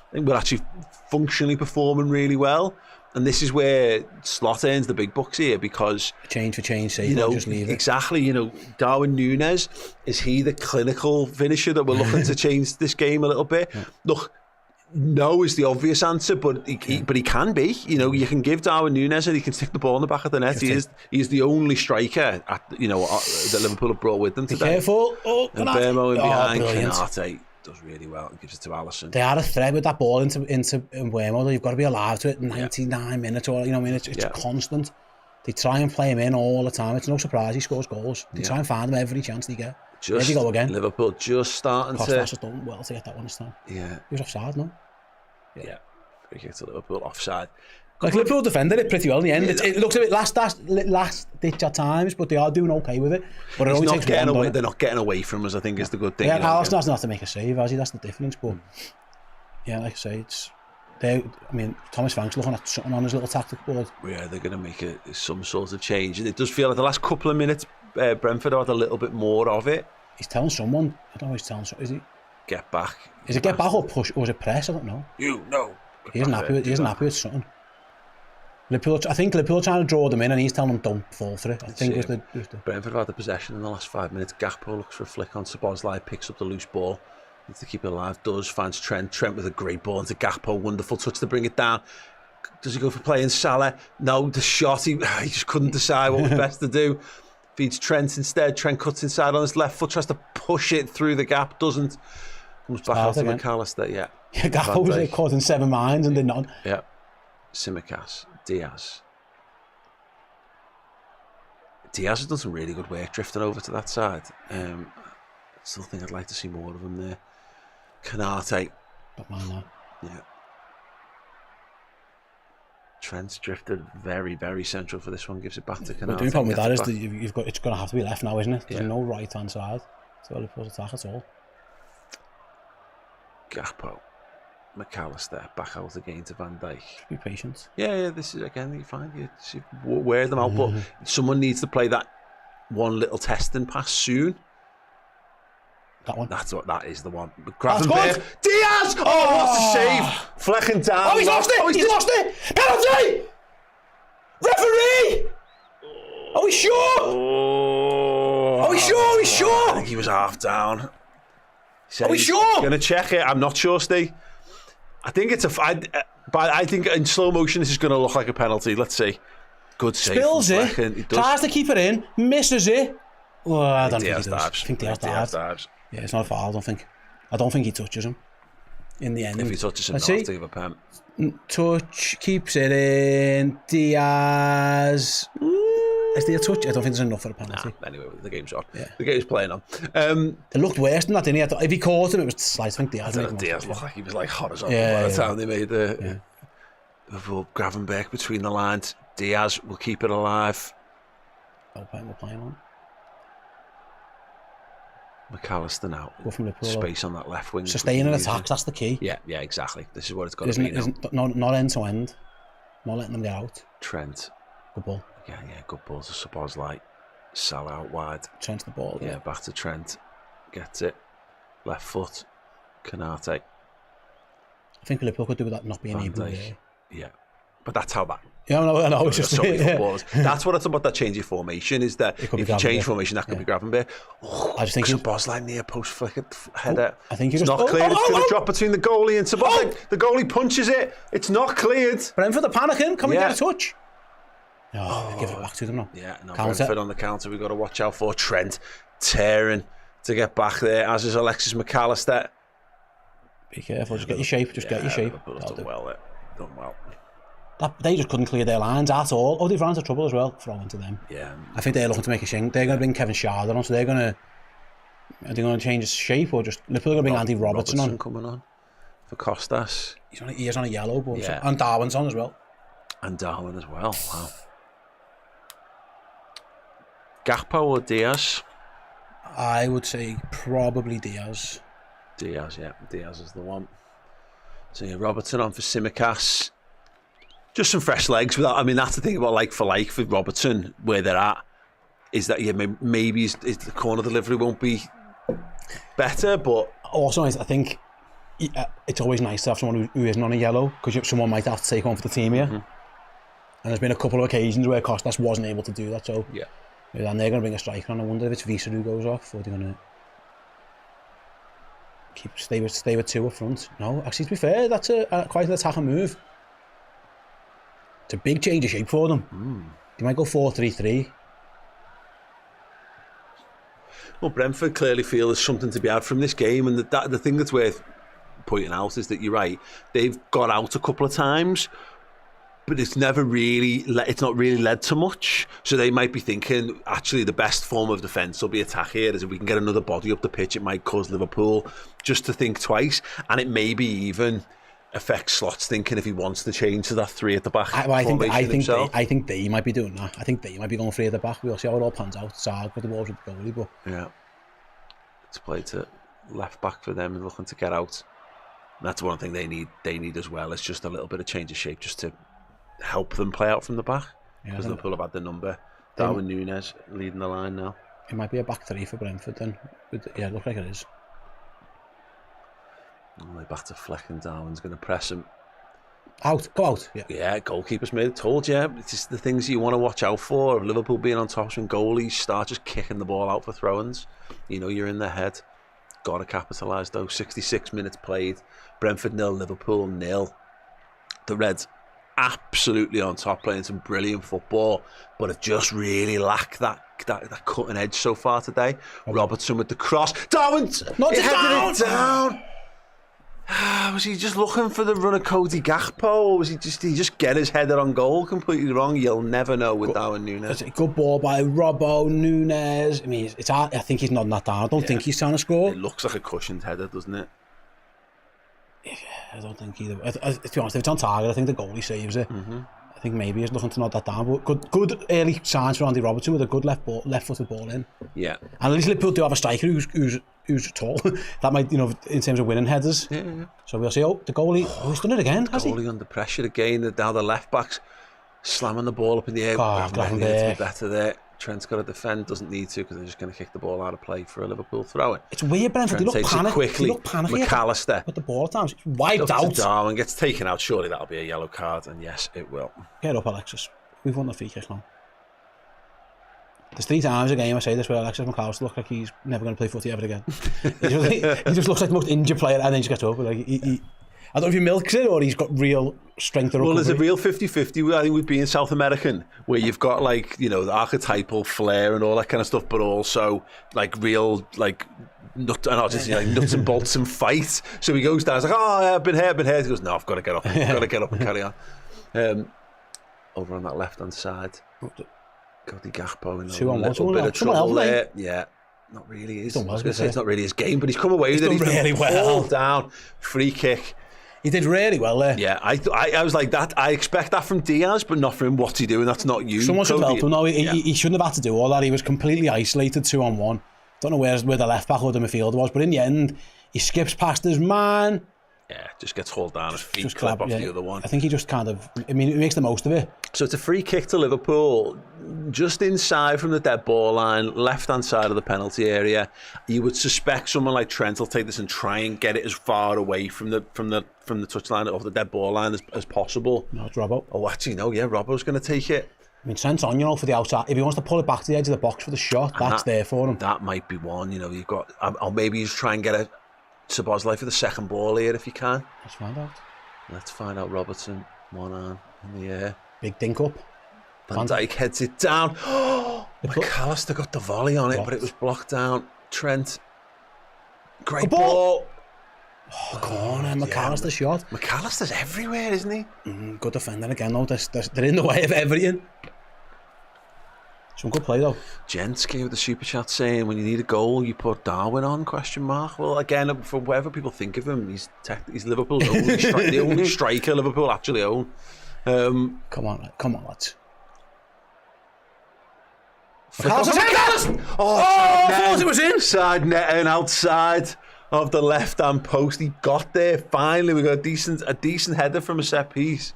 I think we're actually functionally performing really well. And this is where Slot earns the big bucks here, because change for change sake, you know, just leave it. Exactly. You know, Darwin Nunez, is he the clinical finisher that we're looking to change this game a little bit? Yeah. Look, no is the obvious answer, but he can be. You know, you can give Darwin Nunez and he can stick the ball in the back of the net. He is the only striker that Liverpool have brought with them today. Be careful. Oh, and Bermo in behind. Brilliant. Canate does really well and gives it to Alisson. They are a threat with that ball into Wermo. You've got to be alive to it 99 minutes or, you know what I mean? It's constant. They try and play him in all the time. It's no surprise he scores goals. They try and find him every chance they get. There you go again. Liverpool just starting Costas has done well to get that one this time. Yeah. He was offside, no? Yeah. Free kick to Liverpool, offside. Like Liverpool defended it pretty well in the end. It looks a bit last ditch at times, but they are doing okay with it. But it only takes one, away. They're not getting away from us, I think, is the good thing. Yeah, Alisson doesn't have to make a save, has he? That's the difference. But yeah, like I say, Thomas Frank's looking at something on his little tactic board. Yeah, they're going to make some sort of change. And it does feel like the last couple of minutes, Brentford had a little bit more of it. He's telling someone. I don't know. He's telling someone. Is he? Get back. Is it get back or push or is it press? I don't know. You know. He isn't happy with something. I think Liverpool trying to draw them in and he's telling them don't fall for it. I think it was the... Brentford have had the possession in the last 5 minutes. Gakpo looks for a flick on Szoboszlai, picks up the loose ball. Needs to keep it alive. Finds Trent. Trent with a great ball into Gakpo. Wonderful touch to bring it down. Does he go for playing Salah? No, the shot. He just couldn't decide what was best to do. Feeds Trent instead. Trent cuts inside on his left foot, tries to push it through the gap, doesn't. Comes back out to McAllister, yeah. Gakpo was caught in 7 minds and did not. Yeah. Tsimikas, Diaz. Diaz has done some really good work drifting over to that side. I still think I'd like to see more of him there. Canate. Don't mind that. Yeah. Trent's drifted very, very central for this one. Gives it back to Canate. The only problem with that is that it's going to have to be left now, isn't it? There's no right hand side to Liverpool's attack at all. Gakpo, McAllister back out again to Van Dijk. Just be patient. Yeah. This is again. You find you wear them out, but someone needs to play that one little testing pass soon. That one. That is the one. Gravenberch. Diaz! Oh, what's a save! Flecking down. Oh, he's lost it! He's lost it! Penalty! Referee! Are we sure? Are we sure? Are we sure? I think he was half down. Are we sure? Going to check it. I'm not sure, Steve. I think it's but I think in slow motion this is going to look like a penalty. Let's see. Good save. Spills it. Tries to keep it in. Misses it. Well, I don't think he does. I think Diaz dives. Yeah, it's not a foul, I don't think. I don't think he touches him in the end. If he touches him, he'll have to give a pen. Touch, keeps it in. Diaz. Is there a touch? I don't think there's enough for a penalty. Anyway, the game's on. Yeah. The game's playing on. It looked worse than that, didn't he? If he caught him, it was slight. I think Diaz looked like he was like horizontal by the time they made the Gravenberch between the lines. Diaz will keep it alive. We're playing on. McAllister now. Space on that left wing. Sustaining attacks, that's the key. Yeah, exactly. This is what it's got to be now. Not end to end. Not letting them get out. Trent. Good ball. Yeah, good ball to Szoboszlai. Salah out wide. Trent's the ball. Yeah, back to Trent. Gets it. Left foot. Canate. I think Liverpool could do with that not being able to. Yeah. But that's how that. Yeah, I know. It's just so many footballers. That's what it's about. That change of formation is that if you change formation, that could be Gravenberch. I just think Szoboszlai near post flick header. I think it's not cleared. It's going to drop between the goalie and Szoboszlai. The goalie punches it. It's not cleared. Brentford are panicking. Come and get a touch. Give it back to them now. Yeah, no. Brentford on the counter. We've got to watch out for Trent tearing to get back there. As is Alexis McAllister. Be careful. Just get your shape. Get your shape. Done well. Done well. They just couldn't clear their lines at all. Oh, they've run into trouble as well. Throw into them. Yeah. I think they're looking to make a change. They're going to bring Kevin Schade on, so are they going to change his shape or just Liverpool going to bring Andy Robertson on? Coming on for Costas. He is on a yellow, but and Darwin's on as well. And Darwin as well. Wow. Gakpo or Diaz? I would say probably Diaz. Diaz, yeah. Diaz is the one. So yeah, Robertson on for Tsimikas. Just some fresh legs. Without, I mean, that's the thing about like for Robertson, where they're at, is that maybe the corner delivery won't be better, but also I think it's always nice to have someone who isn't on a yellow, because someone might have to take on for the team here. And there's been a couple of occasions where Costas wasn't able to do that, so yeah. And they're going to bring a striker on. I wonder if it's Visa who goes off, or they're going to stay with 2 up front. No, actually, to be fair, that's quite an attacking move. It's a big change of shape for them. They might go 4-3-3. Well, Brentford clearly feel there's something to be had from this game, and the thing that's worth pointing out is that you're right. They've got out a couple of times, but it's not really led to much. So they might be thinking, actually, the best form of defence will be attack here. As if we can get another body up the pitch, it might cause Liverpool just to think twice, and it maybe even affects Slot's thinking if he wants to change to that 3 at the back. I think they might be doing that. I think they might be going 3 at the back. We'll see how it all pans out. It's hard with the balls with the goalie, but yeah, it's played to left back for them and looking to get out. And that's one thing they need as well. It's just a little bit of change of shape just to help them play out from the back, because Liverpool have had the number. Darwin Nunez leading the line now. It might be a back 3 for Brentford then. Yeah, it looks like it is. Oh, back to Fleck, and Darwin's going to press him. Go out. Yeah, goalkeeper's made it. Told you, it's just the things you want to watch out for. Of Liverpool being on top, when goalies start just kicking the ball out for throw-ins, you're in their head. Got to capitalise though. 66 minutes played. Brentford 0, Liverpool 0. The Reds absolutely on top, playing some brilliant football, but it just really lacked that cutting edge so far today. Robertson with the cross. Darwin knocked it down. Was he just looking for the run of Cody Gakpo, or was he just get his header on goal completely wrong? You'll never know with Darwin Nunez. It's a good ball by Robbo, Nunez. I mean, it's hard. I think he's nodding that down. I don't think he's trying to score. It looks like a cushioned header, doesn't it? Yeah, I don't think either. To be honest, if it's on target, I think the goalie saves it. I think maybe he's looking to nod that down. But good early signs for Andy Robertson with a good left-footed ball in. Yeah. And at least Liverpool do have a striker who's tall. That might, in terms of winning headers. Yeah. So we'll see. Oh, the goalie. Oh, he's done it again, has he? Goalie under pressure again. Now the left backs slamming the ball up in the air. Better there. Trent's got to defend, doesn't need to, because they're just going to kick the ball out of play for a Liverpool throw-in. It's weird, Brentford. They look panicked. Quickly. McAllister with the ball at times. It's wiped out. Darwin gets taken out. Surely that'll be a yellow card, and yes, it will. Get up, Alexis. We've won the free kick now. There's 3 times a game I say this where Alexis McAllister looks like he's never going to play footy ever again. he just looks like the most injured player, and then he just gets up. I don't know if he milks it or he's got real strength or recovery. Well, there's a real 50-50. I think we've been in South American, where you've got the archetypal flair and all that kind of stuff, but also real nuts and bolts and fight. So he goes down, he's like, oh, I've been here. He goes, no, I've got to get up. I've got to get up and carry on. Over on that left-hand side, Cody Gakpo in a little bit of trouble there. Yeah. Not really his. I was going to say it's not really his game, but he's come away with it. He's done really well. Down, free kick. He did really well there. Yeah, I was like that. I expect that from Diaz, but not from him. What's he doing? That's not you. Someone should help him. No, he shouldn't have had to do all that. He was completely isolated 2-on-1. Don't know where the left back or the midfielder was, but in the end, he skips past his man. Yeah, just gets hauled down, his feet clip off the other one. I think he just he makes the most of it. So it's a free kick to Liverpool, just inside from the dead ball line, left-hand side of the penalty area. You would suspect someone like Trent will take this and try and get it as far away from the touchline of the dead ball line as possible. No, it's Robbo. Oh, actually, no, yeah, Robbo's going to take it. I mean, Trent's on, for the outside. If he wants to pull it back to the edge of the box for the shot, that's there for him. That might be one, you've got, or maybe he's trying to get it to Bosley for the second ball here if you can. Let's find out. Robertson, one arm in the air. Big dink up. Van Dijk heads it down. Oh, McAllister got the volley on it, but it was blocked down. Trent. Great ball. Oh, corner. McAllister shot. McAllister's everywhere, isn't he? Good defending again, though. They're in the way of everything. Some good play though. Jensky with the super chat saying, when you need a goal, you put Darwin on? ? Well, again, for whatever people think of him, he's Liverpool's only the only striker Liverpool actually own. Come on, lads. McAllister! I thought it was in. Side net and outside of the left-hand post. He got there finally. We got a decent header from a set piece.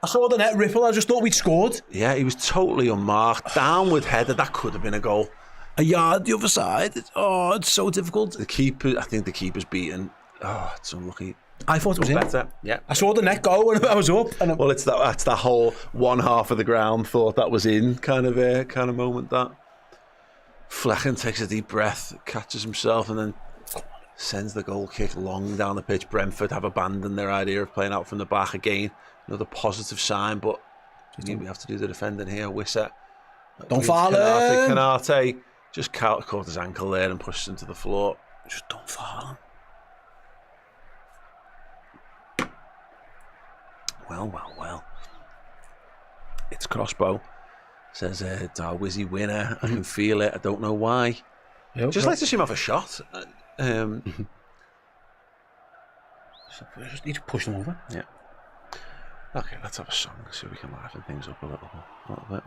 I saw the net ripple. I just thought we'd scored. Yeah, he was totally unmarked. Downward header. That could have been a goal. A yard the other side. It's so difficult. I think the keeper's beaten. Oh, it's unlucky. I thought it was in. Better. Yeah. I saw the net go when I was up. Well, that's that whole one half of the ground thought that was in kind of moment. That Flecken takes a deep breath, catches himself, and then sends the goal kick long down the pitch. Brentford have abandoned their idea of playing out from the back again. Another positive sign, but we have to do the defending here. Wissa. Don't foul him. Canate just caught his ankle there and pushed him to the floor. Just don't foul him. Well. It's Crossbow. Says Darwizzy winner. I can feel it. I don't know why. Just like to see him have a shot. Just need to push them over. Yeah. Okay, let's have a song. See if we can liven things up a little bit.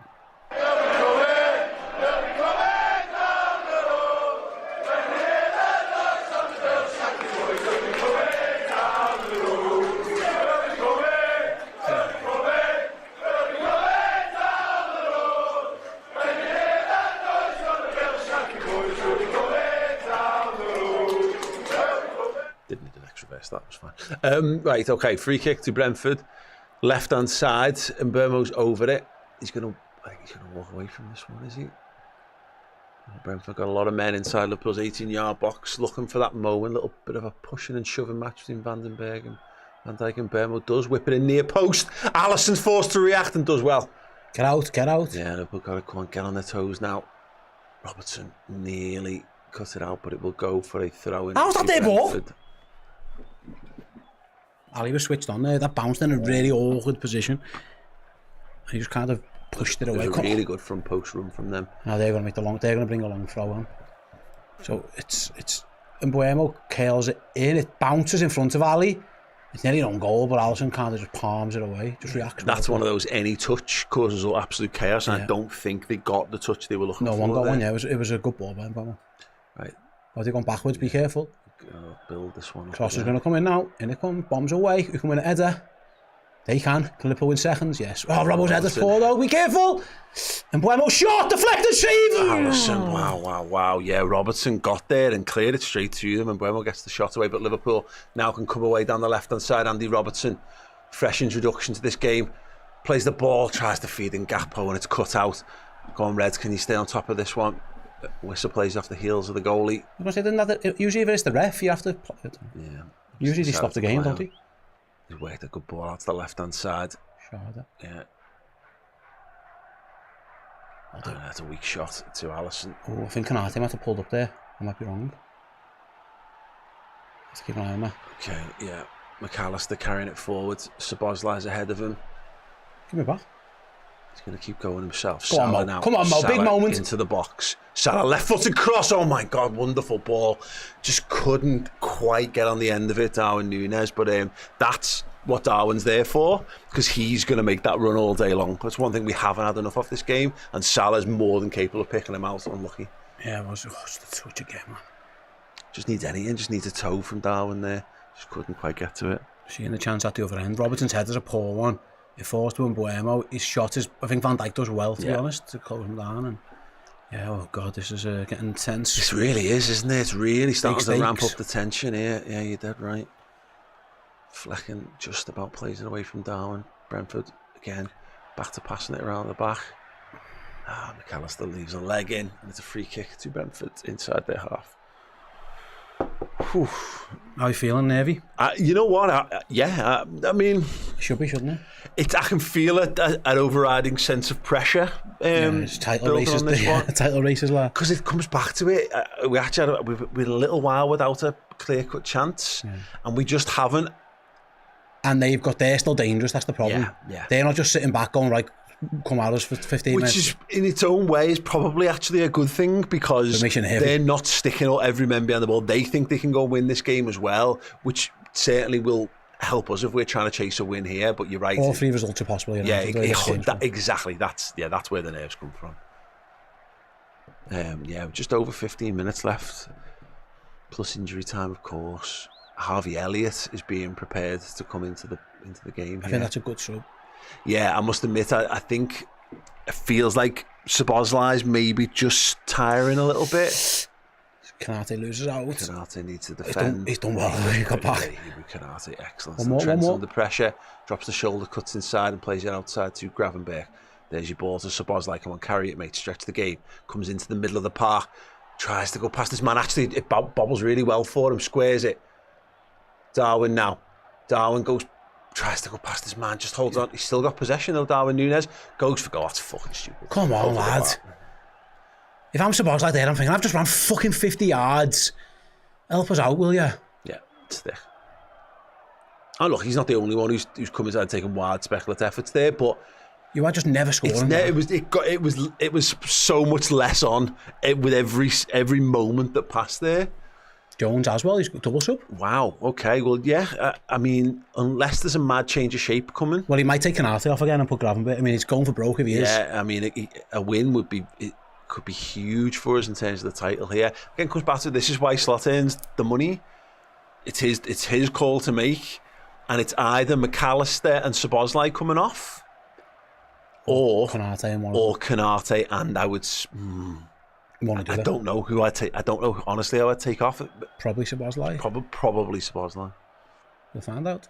Didn't need an extra verse, that was fine. Right, okay, free kick to Brentford. Left hand side, and Burmo's over it. I think he's gonna walk away from this one, is he? Brentford got a lot of men inside Liverpool's 18-yard box looking for that moment. Little bit of a pushing and shoving match between Vandenberg and Van Dijk, and Burmo does whip it in near post. Alisson's forced to react and does well. Get out. Yeah, Liverpool got to come on, get on their toes now. Robertson nearly cut it out, but it will go for a throw in. How's that their ball? Ali was switched on there. That bounced in a really awkward position. He just kind of pushed it away. It was a really good front post run from them. Now they're going to bring a long throw on. So it's Mbuemo curls it in. It bounces in front of Ali. It's nearly an own goal, but Alisson kind of just palms it away. Just reacts. That's one of those, any touch causes absolute chaos, and I don't think they got the touch they were looking for. No one got one. Yeah, it was a good ball by Mbuemo. Right. Are they going backwards? Be careful. Build this one. Cross is going to come in now. In it comes. Bombs away. Who can win an header? They can. Can Liverpool win seconds? Yes. Oh, Robbo's header's poor though. Be careful. And Mbuemo shot. Deflected. Save. Alisson. Wow. Yeah, Robertson got there and cleared it straight to them, and Mbuemo gets the shot away. But Liverpool now can come away down the left-hand side. Andy Robertson, fresh introduction to this game, plays the ball, tries to feed in Gakpo, and it's cut out. Go on, Reds. Can you stay on top of this one? Whistle plays off the heels of the goalie. Usually if it's the ref, you have to... Yeah. Usually they stop the game, don't they? He's worked a good ball out to the left-hand side. Sure. Yeah. That's a weak shot to Alisson. Oh, I think Canate might have pulled up there. I might be wrong. Let's keep an eye on that. Okay, yeah. McAllister carrying it forward. Szoboszlai's ahead of him. Give me back. He's going to keep going himself. Come on, Mo. Big moment. Into the box. Salah left-footed cross. Oh my God, wonderful ball. Just couldn't quite get on the end of it, Darwin Nunez. But that's what Darwin's there for, because he's going to make that run all day long. That's one thing we haven't had enough of this game, and Salah's more than capable of picking him out. Unlucky. Yeah, it was such a game, man. Just needs a toe from Darwin there. Just couldn't quite get to it. Seeing the chance at the other end. Robertson's header's a poor one. It falls to Mbuemo. His shot is... I think Van Dijk does well, to be honest, to close him down. And yeah, oh God, this is getting tense. This really is, isn't it? It's really starting to ramp up the tension here. Yeah, you're dead right. Flecken just about plays it away from Darwin. Brentford, again, back to passing it around the back. McAllister leaves a leg in, and it's a free kick to Brentford inside their half. Whew. How are you feeling, Nervy? You know what? I mean... Should be, shouldn't it? I can feel an overriding sense of pressure. It's title races, title races, lad. Because it comes back to it. We actually had a little while without a clear-cut chance, and we just haven't. And they're still dangerous, that's the problem. Yeah. They're not just sitting back going, right, come at us for 15 minutes. Which is, in its own way, is probably actually a good thing, because they're not sticking every man behind the ball. They think they can go win this game as well, which certainly will help us if we're trying to chase a win here. But you're right. All 3 results are possible. Yeah, exactly. That's where the nerves come from. Just over 15 minutes left, plus injury time, of course. Harvey Elliott is being prepared to come into the game. I think that's a good show. Yeah, I must admit, I think it feels like Szoboszlai's maybe just tiring a little bit. Konate loses out. Konate needs to defend. He's done well. He got back. Konate, excellent. One more. Trent's under pressure, drops the shoulder, cuts inside and plays it outside to Gravenberch. There's your ball to Szoboszlai. Come on, carry it, mate. Stretch the game. Comes into the middle of the park. Tries to go past this man. Actually, it bobbles really well for him. Squares it. Darwin now. Darwin tries to go past this man. Just holds on. He's still got possession though, Darwin Nunez. Goes for goal. That's fucking stupid. Come on, lad. If I'm Szoboszlai there, I'm thinking, I've just ran fucking 50 yards. Help us out, will you? Yeah, stick. Oh, look, he's not the only one who's come inside and taken wide, speculative efforts there, but you are just never scoring. It was so much less on with every moment that passed there. Jones as well, he's got double sub. Wow, okay, well, yeah, I mean, unless there's a mad change of shape coming. Well, he might take Konate off again and put Gravenberch. I mean, he's going for broke if he is. Yeah, I mean, a win could be huge for us in terms of the title here. Again, comes back to this is why Slot earns the money. It's his call to make, and it's either McAllister and Szoboszlai coming off, or Konate and I would. I don't know who I take. I don't know honestly how I'd take off. Probably Szoboszlai. Probably Szoboszlai. We'll find out.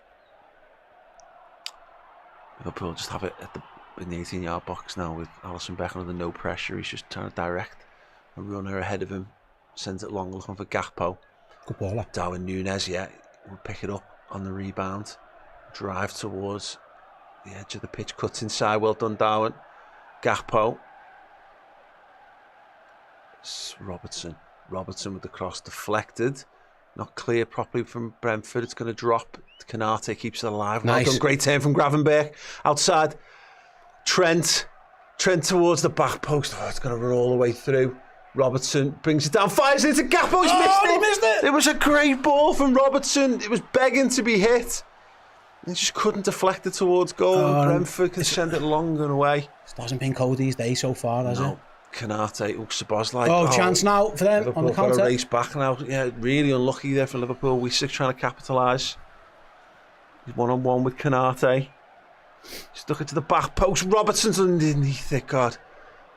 Liverpool just have it in the 18-yard box now with Alisson Becker under no pressure. He's just trying to direct a runner ahead of him. Sends it long, looking for Gakpo. Good baller. Darwin Nunez, will pick it up on the rebound. Drive towards the edge of the pitch. Cuts inside. Well done, Darwin. Gakpo. Robertson with the cross deflected. Not clear properly from Brentford. It's going to drop. Konate keeps it alive. Nice. Well done. Great turn from Gravenberch. Outside. Trent towards the back post. Oh, it's going to run all the way through. Robertson brings it down. Fires it into Gakpo. He missed it. It was a great ball from Robertson. It was begging to be hit. He just couldn't deflect it towards goal. Brentford can send it long and away. It hasn't been cold these days so far, has it? Konate, Szoboszlai. Chance now for them Liverpool on the counter. Got a race back now. Yeah, really unlucky there for Liverpool. We're trying to capitalise. He's one-on-one with Konate. Stuck it to the back post. Robertson's underneath it. God.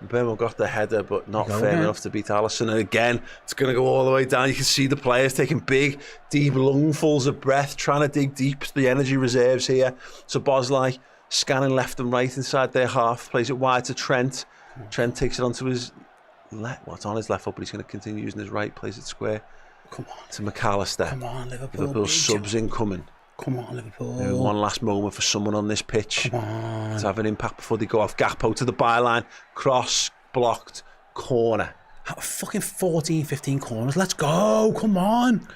Birmingham got the header, but not firm enough to beat Alisson. And again, it's going to go all the way down. You can see the players taking big, deep lungfuls of breath, trying to dig deep. The energy reserves here. Szoboszlai scanning left and right inside their half. Plays it wide to Trent. Trent takes it onto his left. Well, it's on his left foot, but he's going to continue using his right. Plays it square. Come on. To McAllister. Come on, Liverpool. Liverpool subs incoming. Come on, Liverpool. One last moment for someone on this pitch to have an impact before they go off. Gakpo to the byline. Cross, blocked, corner. Fucking 14, 15 corners. Let's go. Come on.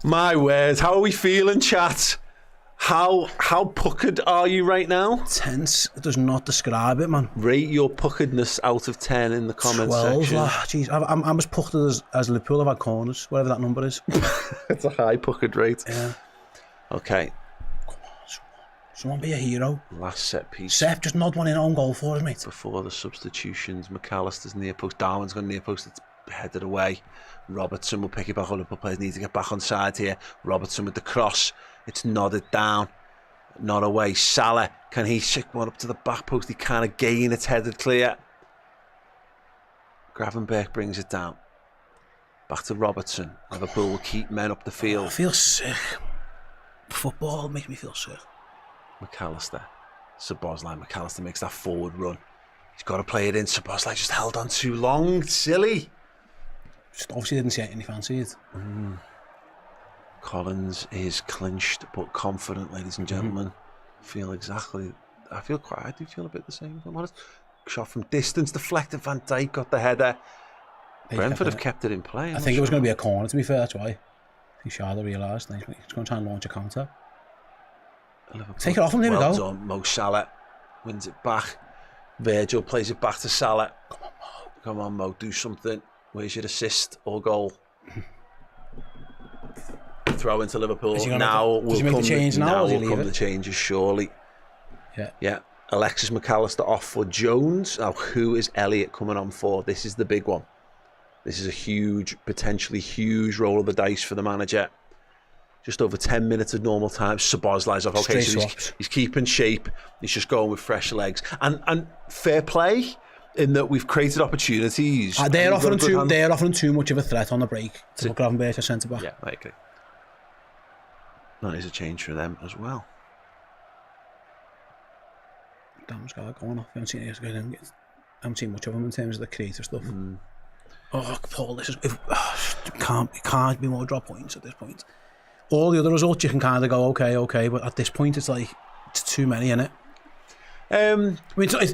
My word. How are we feeling, chat? How puckered are you right now? Tense. It does not describe it, man. Rate your puckeredness out of 10 in the comments 12, section. Jeez, I'm as puckered as Liverpool have had corners, whatever that number is. It's a high puckered rate. Yeah. Okay. Come on, someone be a hero. Last set piece. Seth, just nod one in own goal for us, mate. Before the substitutions, McAllister's near post. Darwin's got near post. It's headed away. Robertson will pick it back up. Liverpool players need to get back on side here. Robertson with the cross. It's nodded down. Not away. Salah, can he stick one up to the back post? He can't again. It's headed clear. Gravenberch brings it down. Back to Robertson. Liverpool will keep men up the field. I feel sick. Football makes me feel sick. McAllister. Szoboszlai. McAllister makes that forward run. He's got to play it in. Szoboszlai just held on too long. It's silly. Just obviously didn't see it and he fancied it. Collins is clinched but confident, ladies and gentlemen. I do feel a bit the same, if I'm honest. Shot from distance, deflected. Van Dijk got the header. Brentford have kept it in play. I think it was going to be a corner, to be fair, that's why. I think Sharda realised he's going to try and launch a counter. Take it off him, there we go. Well done, Mo Salah wins it back. Virgil plays it back to Salah. Come on, Mo, do something. Where's your assist or goal? throw into Liverpool. Is he Now will he make come the change now, or does he leave come it? the changes, surely. Yeah. Alexis McAllister off for Jones. Now, who is Elliott coming on for? This is the big one. This is a huge, potentially huge roll of the dice for the manager. Just over 10 minutes of normal time. Szoboszlai's off. Okay, so he's keeping shape. He's just going with fresh legs. And fair play in that we've created opportunities. They're offering too much of a threat on the break to put Gravenberch as centre back. Yeah, I agree. That is a change for them as well. Damn, this guy going off. I haven't seen much of him in terms of the creative stuff. Oh, Paul, this is it can't be more drop points at this point. All the other results you can kind of go okay, but at this point it's like it's too many, innit? I mean,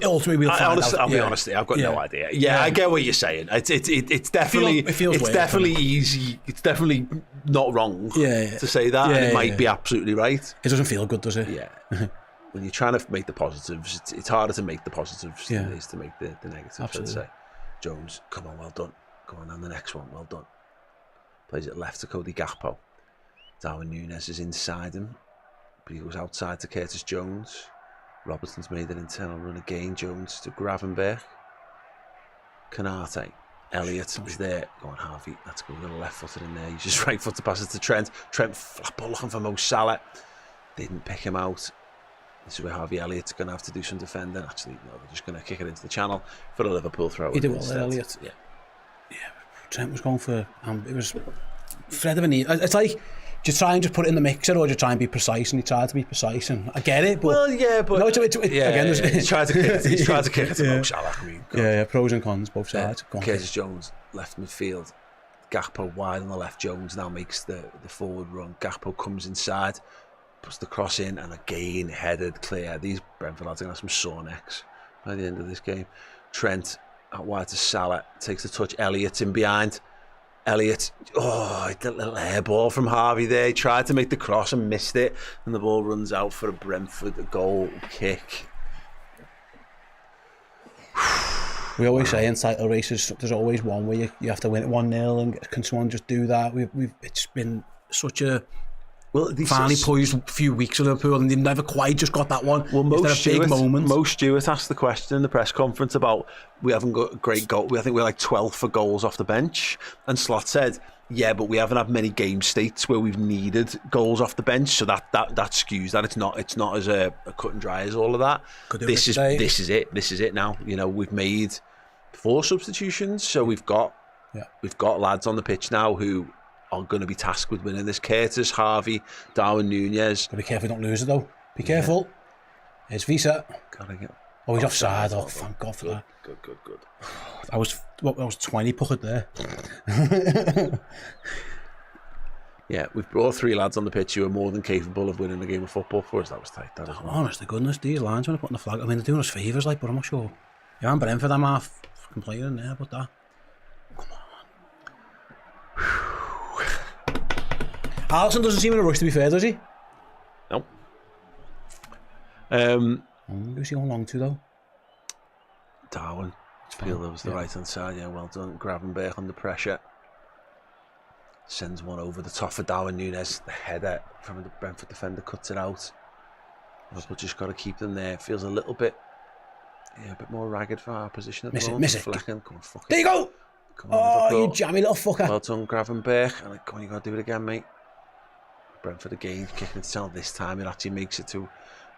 ultimately we'll find out. I'll be honest, I've got no idea. Yeah, I get what you're saying. It's definitely feels definitely easy. It's definitely not wrong to say that, and it might be absolutely right. It doesn't feel good, does it? Yeah. When you're trying to make the positives, it's harder to make the positives than it is to make the negatives. Absolutely. I'd say. Jones, come on, well done. Go on, and the next one, well done. Plays it left to Cody Gakpo. Darwin Nunez is inside him, but he goes outside to Curtis Jones. Robertson's made an internal run again. Jones to Gravenberch. Canate. Elliott is there. Go on, Harvey. That's good. We've got a left footed in there. He's just right foot to pass it to Trent. Trent flat ball looking for Mo Salah. Didn't pick him out. This is where Harvey Elliott's going to have to do some defending. Actually, no, they're just going to kick it into the channel for a Liverpool throw. He did well there, Elliott. Yeah. Trent was going for... it was... Fred of a knee. It's like... Do you try and just put it in the mixer, or do you try and be precise? And he tried to be precise, and I get it, but... Well, yeah, but... No, again, he's tried to kick it to Mo Salah. I mean, yeah, pros and cons, both sides. Curtis Jones, left midfield. Gakpo wide on the left. Jones now makes the forward run. Gakpo comes inside, puts the cross in, and again, headed clear. These Brentford lads are going to have some sore necks by the end of this game. Trent out wide to Salah, takes the touch. Elliott in behind. Elliott, a little air ball from Harvey there. He tried to make the cross and missed it, and the ball runs out for a Brentford goal kick. We always say in title races, there's always one where you have to win it 1-0, and can someone just do that? It's been such a finally poised few weeks of Liverpool, and they've never quite just got that one. Well, Mo Stewart asked the question in the press conference about we haven't got a great goal. I think we're like 12th for goals off the bench, and Slot said, "Yeah, but we haven't had many game states where we've needed goals off the bench, so that skews that. It's not as a cut and dry as all of that. This is it now. You know, we've made 4 substitutions, so we've got lads on the pitch now who are going to be tasked with winning this. Curtis, Harvey, Darwin Nunez. Be careful, don't lose it though. Be careful. Here's Visa. He's offside. Oh, thank God for that. Good. I was 20 puckered there. Yeah, we've brought 3 lads on the pitch who are more than capable of winning a game of football for us. That was tight. Honest to goodness, these lines when they're putting the flag, I mean, they're doing us favours, like, but I'm not sure. Yeah, I'm Brentford, I'm half complaining there about that. Come on. Alisson doesn't seem in a rush, to be fair, does he? No. Who's he on long to, though? Darwin. Feel that was the right hand side. Yeah, well done. Gravenberch under pressure. Sends one over the top for Darwin Nunez. The header from the Brentford defender cuts it out. Liverpool just got to keep them there. Feels a little bit, a bit more ragged for our position at the moment. Miss it. Come on, fuck it. There you go! Come on, you jammy little fucker. Well done, Gravenberch. And come on, you got to do it again, mate. Brentford again, kicking it to channel. This time it actually makes it to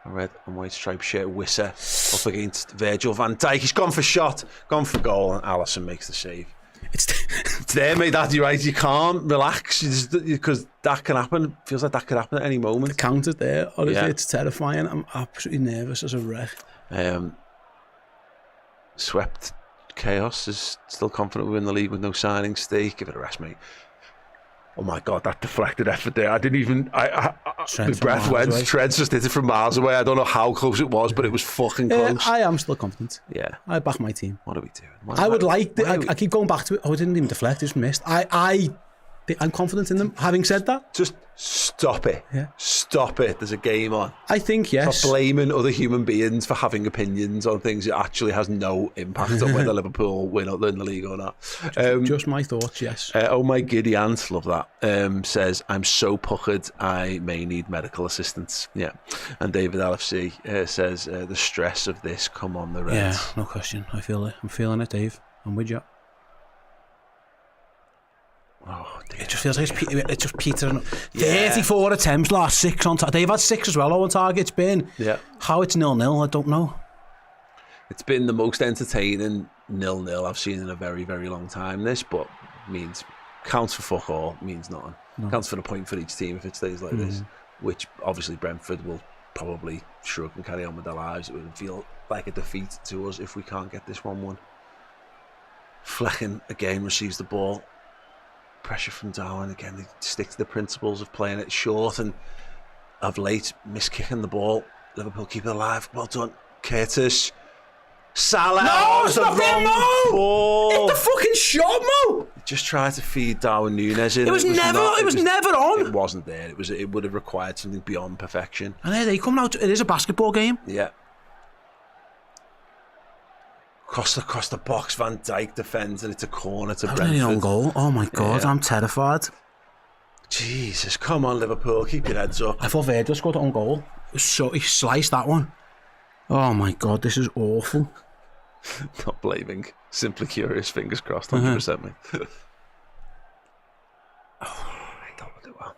a red and white striped shirt. Wisser up against Virgil van Dijk. He's gone for shot, gone for goal, and Alisson makes the save. It's there, mate. That's right. You can't relax because that can happen. Feels like that could happen at any moment. The counter there, honestly, it's terrifying. I'm absolutely nervous as a wreck. Swept chaos is still confident we win the league with no signing stake. Give it a rest, mate. Oh my God, that deflected effort there. I didn't even... my breath went. Trent just hit it from miles away. I don't know how close it was, but it was fucking close. I am still confident. Yeah. I back my team. What are we doing? I keep going back to it. Oh, it didn't even deflect, it just missed. The I'm confident in them. Having said that, just stop it. Yeah. Stop it. There's a game on. I think yes. Stop blaming other human beings for having opinions on things that actually has no impact on whether Liverpool win in the league or not. Just my thoughts, yes. Oh my giddy aunt, love that. Says, I'm so puckered, I may need medical assistance. Yeah. And David LFC says, the stress of this, come on the Reds. Yeah, no question. I feel it. I'm feeling it, Dave. I'm with you. Oh, dear. It just feels like it's just petering. 34 attempts, last 6 on target. They've had 6 as well on target. It's been how it's 0-0, I don't know. It's been the most entertaining 0-0 I've seen in a very, very long time, this, but means counts for fuck all, means nothing. Counts for a point for each team if it stays like this, which obviously Brentford will probably shrug and carry on with their lives. It would feel like a defeat to us if we can't get this 1-1. Flecken again receives the ball. Pressure from Darwin again. They stick to the principles of playing it short, and of late miss-kicking the ball. Liverpool keep it alive. Well done, Curtis. Salah. No, it's not there, Mo. Ball. Hit the fucking shot, Mo. Just tried to feed Darwin Nunez in. It was never on. It wasn't there. It would have required something beyond perfection. And there they come out. It is a basketball game. Yeah. Across the box, Van Dijk defends, and it's a corner to Brentford. Nearly on goal. Oh my God, I'm terrified. Jesus, come on, Liverpool, keep your heads up. I thought Virgil scored on goal. So he sliced that one. Oh my God, this is awful. Not blaming. Simply curious, fingers crossed, 100% mate. I don't do well.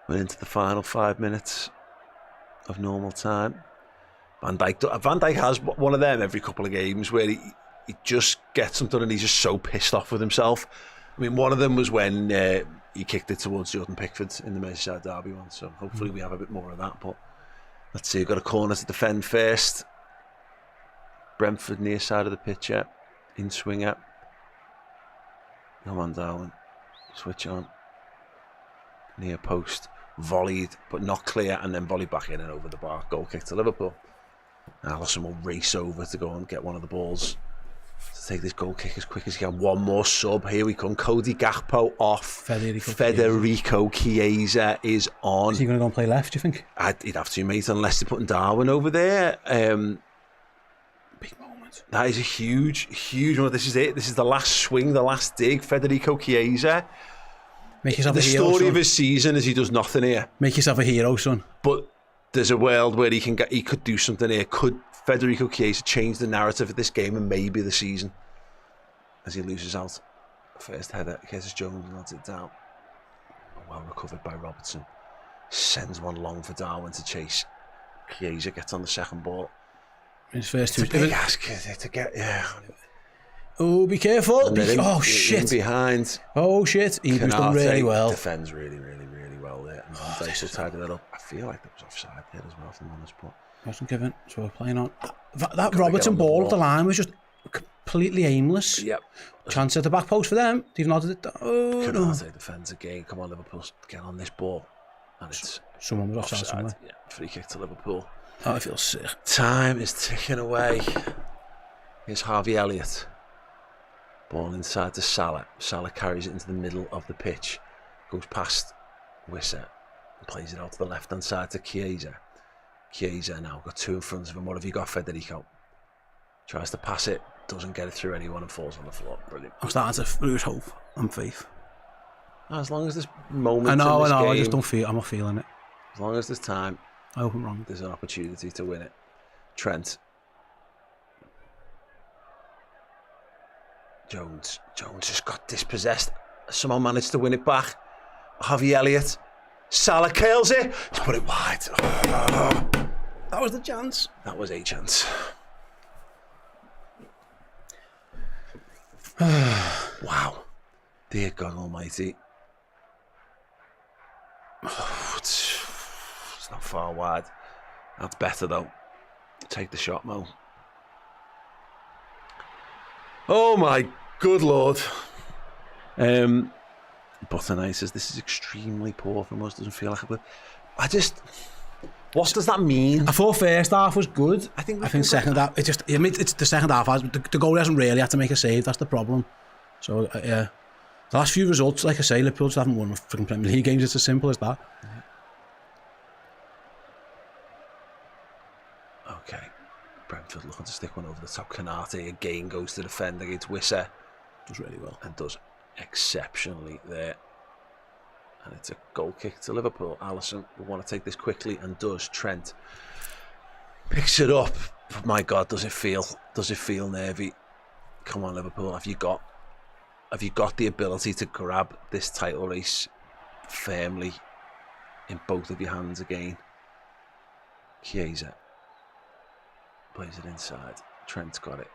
We're into the final 5 minutes of normal time. Van Dijk has one of them every couple of games where he just gets something and he's just so pissed off with himself. I mean, one of them was when he kicked it towards Jordan Pickford in the Merseyside derby one, so hopefully we have a bit more of that. But let's see, we've got a corner to defend first. Brentford near side of the pitch, yeah. In swinger. Come on, Darwin. Switch on. Near post. Volleyed, but not clear, and then volleyed back in and over the bar. Goal kick to Liverpool. Alisson will race over to go and get one of the balls to take this goal kick as quick as he can. One more sub. Here we come. Cody Gakpo off. Federico Chiesa is on. Is he going to go and play left, do you think? He'd have to, mate, unless they're putting Darwin over there. Big moment. That is a huge one. This is it. This is the last swing, the last dig. Federico Chiesa. Make yourself the a hero, story son. of his season is he does nothing here. Make yourself a hero, son. But there's a world where he could do something here. Could Federico Chiesa change the narrative of this game and maybe the season? As he loses out. First header, Curtis Jones nods it down. Well recovered by Robertson. Sends one long for Darwin to chase. Chiesa gets on the second ball. His first two. It's a big ask to get, Oh, be careful. In Shit. behind. Oh, shit. He was done really well. Defends really, really, really well there. And Van Dijk will tidy that up. I feel like that was offside there as well from on this point. Wasn't given, so we're playing on. That Robertson ball at the line was just completely aimless. Yep. Chance at the back post for them. They've nodded it. Oh, Canate defends again. Come on, Liverpool, get on this ball. And it's someone was offside somewhere. Yeah, free kick to Liverpool. Oh, I feel sick. Time is ticking away. Here's Harvey Elliott. Ball inside to Salah. Salah carries it into the middle of the pitch. Goes past Wissa and plays it out to the left-hand side to Chiesa. Chiesa now got two in front of him. What have you got, Federico? Tries to pass it, doesn't get it through anyone and falls on the floor. Brilliant. I'm starting to lose hope and faith. As long as there's moments I know, game, I just don't feel. I'm not feeling it. As long as there's time, I hope I'm wrong. There's an opportunity to win it. Trent. Jones just got dispossessed. Someone managed to win it back. Harvey Elliott. Salah curls it. He's put it wide. Oh. That was the chance. That was a chance. Wow. Dear God Almighty. Oh, it's not far wide. That's better though. Take the shot, Mo. Oh my good Lord. Butternight says this is extremely poor from us. Doesn't feel like it. What does that mean? I thought first half was good. I think second half. It's the second half. The goalie hasn't really had to make a save. That's the problem. So yeah. The last few results, like I say, Liverpool just haven't won freaking Premier League games. It's as simple as that. Okay. Brentford looking to stick one over the top. Canate again goes to defend against Wissa. Does really well. And does exceptionally there. And it's a goal kick to Liverpool. Alisson will want to take this quickly and does. Trent picks it up. Oh my God, does it feel nervy? Come on, Liverpool, have you got the ability to grab this title race firmly in both of your hands again? Chiesa plays it inside. Trent's got it.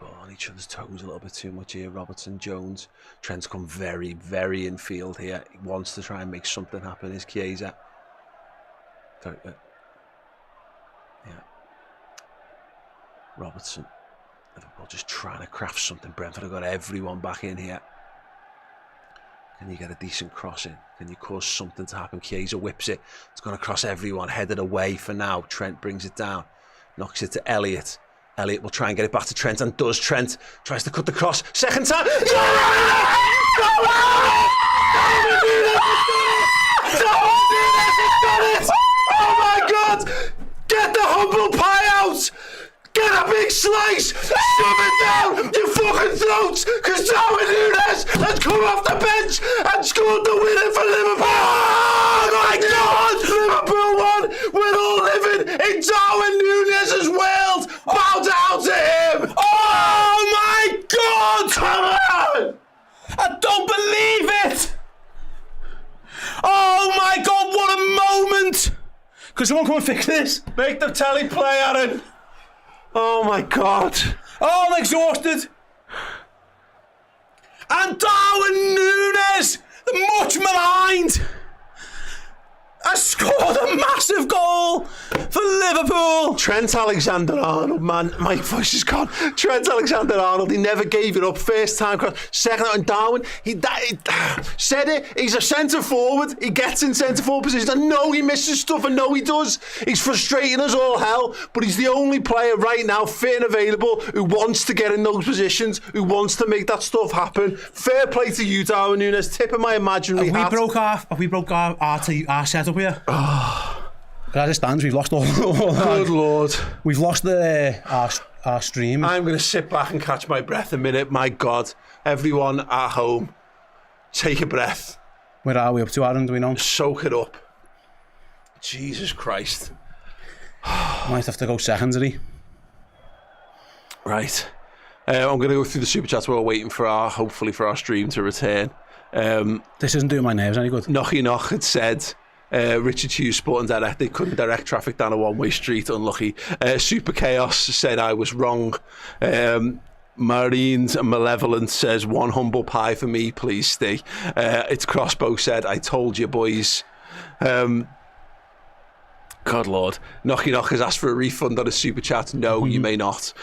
On each other's toes a little bit too much here. Robertson, Jones. Trent's come very, very in field here. He wants to try and make something happen. Is Chiesa? Yeah. Robertson. Liverpool just trying to craft something. Brentford have got everyone back in here. Can you get a decent cross in? Can you cause something to happen? Chiesa whips it. It's going to cross everyone. Headed away for now. Trent brings it down. Knocks it to Elliott. Elliott will try and get it back to Trent and does. Trent tries to cut the cross. Second time. Oh my God! Get the humble pie out! Get a big slice! Shove it down your fucking throats! Because Darwin Nunez has come off the bench and scored the winner for Liverpool! Oh my God! Liverpool won! We're all living in Darwin Nunez's world! Bow down to him! Oh my God! Come on! I don't believe it! Oh my God, what a moment! Could someone come and fix this? Make the telly play, Aaron! Oh my God. Oh, I'm exhausted. And Darwin Nunez, the much maligned, has scored a massive goal for Liverpool. Trent Alexander-Arnold, man, my voice is gone. Trent Alexander-Arnold, he never gave it up. First time cross, second time, and Darwin, he said it, he's a centre forward, he gets in centre forward position. I know he misses stuff, I know he does. He's frustrating us all hell, but he's the only player right now fit and available who wants to get in those positions, who wants to make that stuff happen. Fair play to you, Darwin Nunez, tip of my imaginary hat. Have we broke our setup here? As it stands, we've lost all Good Lord. We've lost our stream. I'm going to sit back and catch my breath a minute. My God. Everyone at home, take a breath. Where are we up to, Aaron? Do we know? Soak it up. Jesus Christ. Might have to go secondary. Right. I'm going to go through the super chats while we're waiting for hopefully for our stream to return. This isn't doing my nerves any good. Knocky Knock had said... Richard Hughes, Sporting Direct, they couldn't direct traffic down a one-way street, unlucky. Super Chaos said I was wrong. Marine's Malevolent says one humble pie for me, please, Steve. It's Crossbow said, I told you, boys. God Lord. Knocky Knock has asked for a refund on a super chat. No, you may not.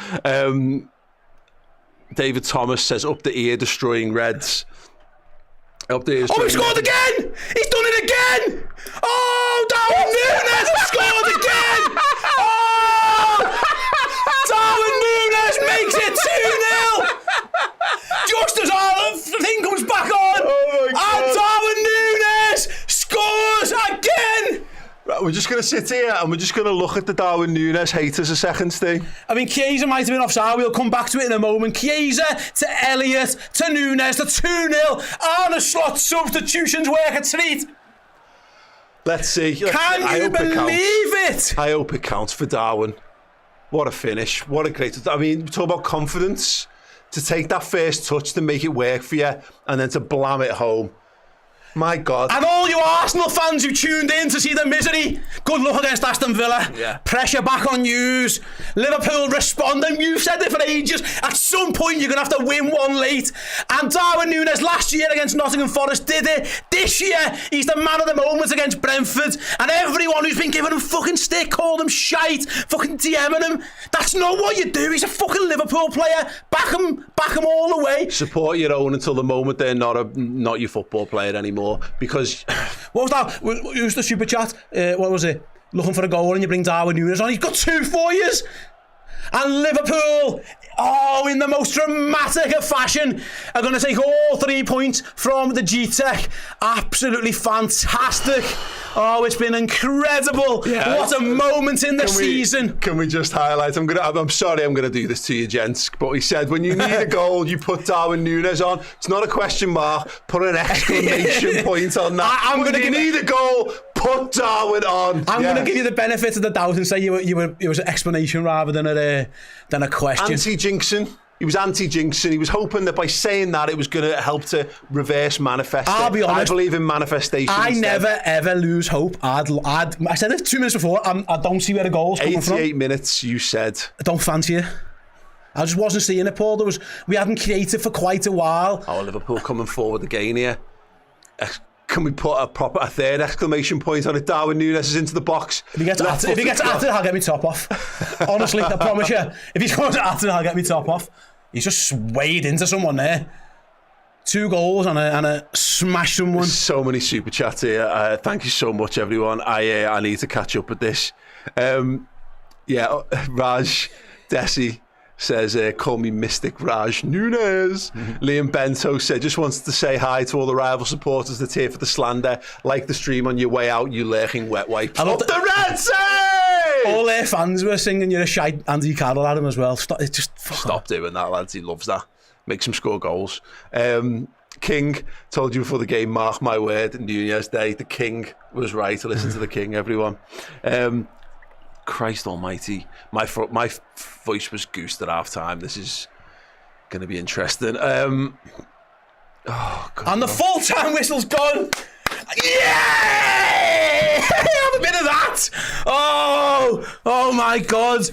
David Thomas says, up the ear, destroying Reds. Up the ear, he scored again! He's done it again! Oh, Darwin Nunez has scored again! Oh! Darwin Nunez makes it 2-0! Just as our thing comes back on! Oh my God. And Darwin Nunez scores again! Right, we're just going to sit here and we're just going to look at the Darwin Nunez haters a second, Steve. I mean, Chiesa might have been offside. We'll come back to it in a moment. Chiesa to Elliott to Nunez to 2-0. Arne Slot substitutions work a treat. Let's see. Can you believe it? I hope it counts for Darwin. What a finish. What a great... I mean, talk about confidence. To take that first touch, to make it work for you, and then to blam it home. My God. And all you Arsenal fans who tuned in to see the misery, good luck against Aston Villa. Yeah. Pressure back on yous. Liverpool responding. You've said it for ages. At some point, you're going to have to win one late. And Darwin Nunez last year against Nottingham Forest did it. This year, he's the man of the moment against Brentford. And everyone who's been giving him fucking stick called him shite, fucking DMing him. That's not what you do. He's a fucking Liverpool player. Back him all the way. Support your own until the moment they're not your football player anymore. Because what was that? Who's the super chat? What was it? Looking for a goal and you bring Darwin Nunez on. He's got 2 for years. And Liverpool, in the most dramatic of fashion, are going to take all 3 points from the G-Tech. Absolutely fantastic. Oh, it's been incredible. Yeah, what a moment in the season. Can we just highlight, I'm sorry I'm going to do this to you, gents, but he said when you need a goal, you put Darwin Nunez on. It's not a question mark. Put an exclamation point on that. When you need a goal, put Darwin on. I'm going to give you the benefit of the doubt and say it was an explanation rather than a question. Anti-jinxing. He was anti-jinxing. He was hoping that by saying that it was going to help to reverse manifest. I'll be honest. I believe in manifestation. I instead. never ever lose hope. I said it 2 minutes before. I don't see where the goal's coming from. 88 minutes, you said. I don't fancy it. I just wasn't seeing it, Paul. We hadn't created for quite a while. Oh, Liverpool coming forward again here. Can we put a third exclamation point on it? Darwin Nunez is into the box. If he gets at it, I'll get my top off. Honestly, I promise you. If he goes at it, I'll get my top off. He's just swayed into someone there. 2 goals and a smash someone. So many super chats here. Thank you so much, everyone. I need to catch up with this. Raj Desi says, call me Mystic Raj Nunez. Liam Bento said, just wants to say hi to all the rival supporters that's here for the slander. Like the stream on your way out, you lurking wet wipes. Up the Red Sea! All their fans were singing you're a shite Andy Carroll at him as well. Stop doing that, lads. He loves that. Makes him score goals. King told you before the game, mark my word, Nunez Day. The King was right. Listen to the King, everyone. Christ almighty. My voice was goosed at half time. This is going to be interesting. God, and the full-time whistle's gone. Yeah! Have a bit of that. Oh my God.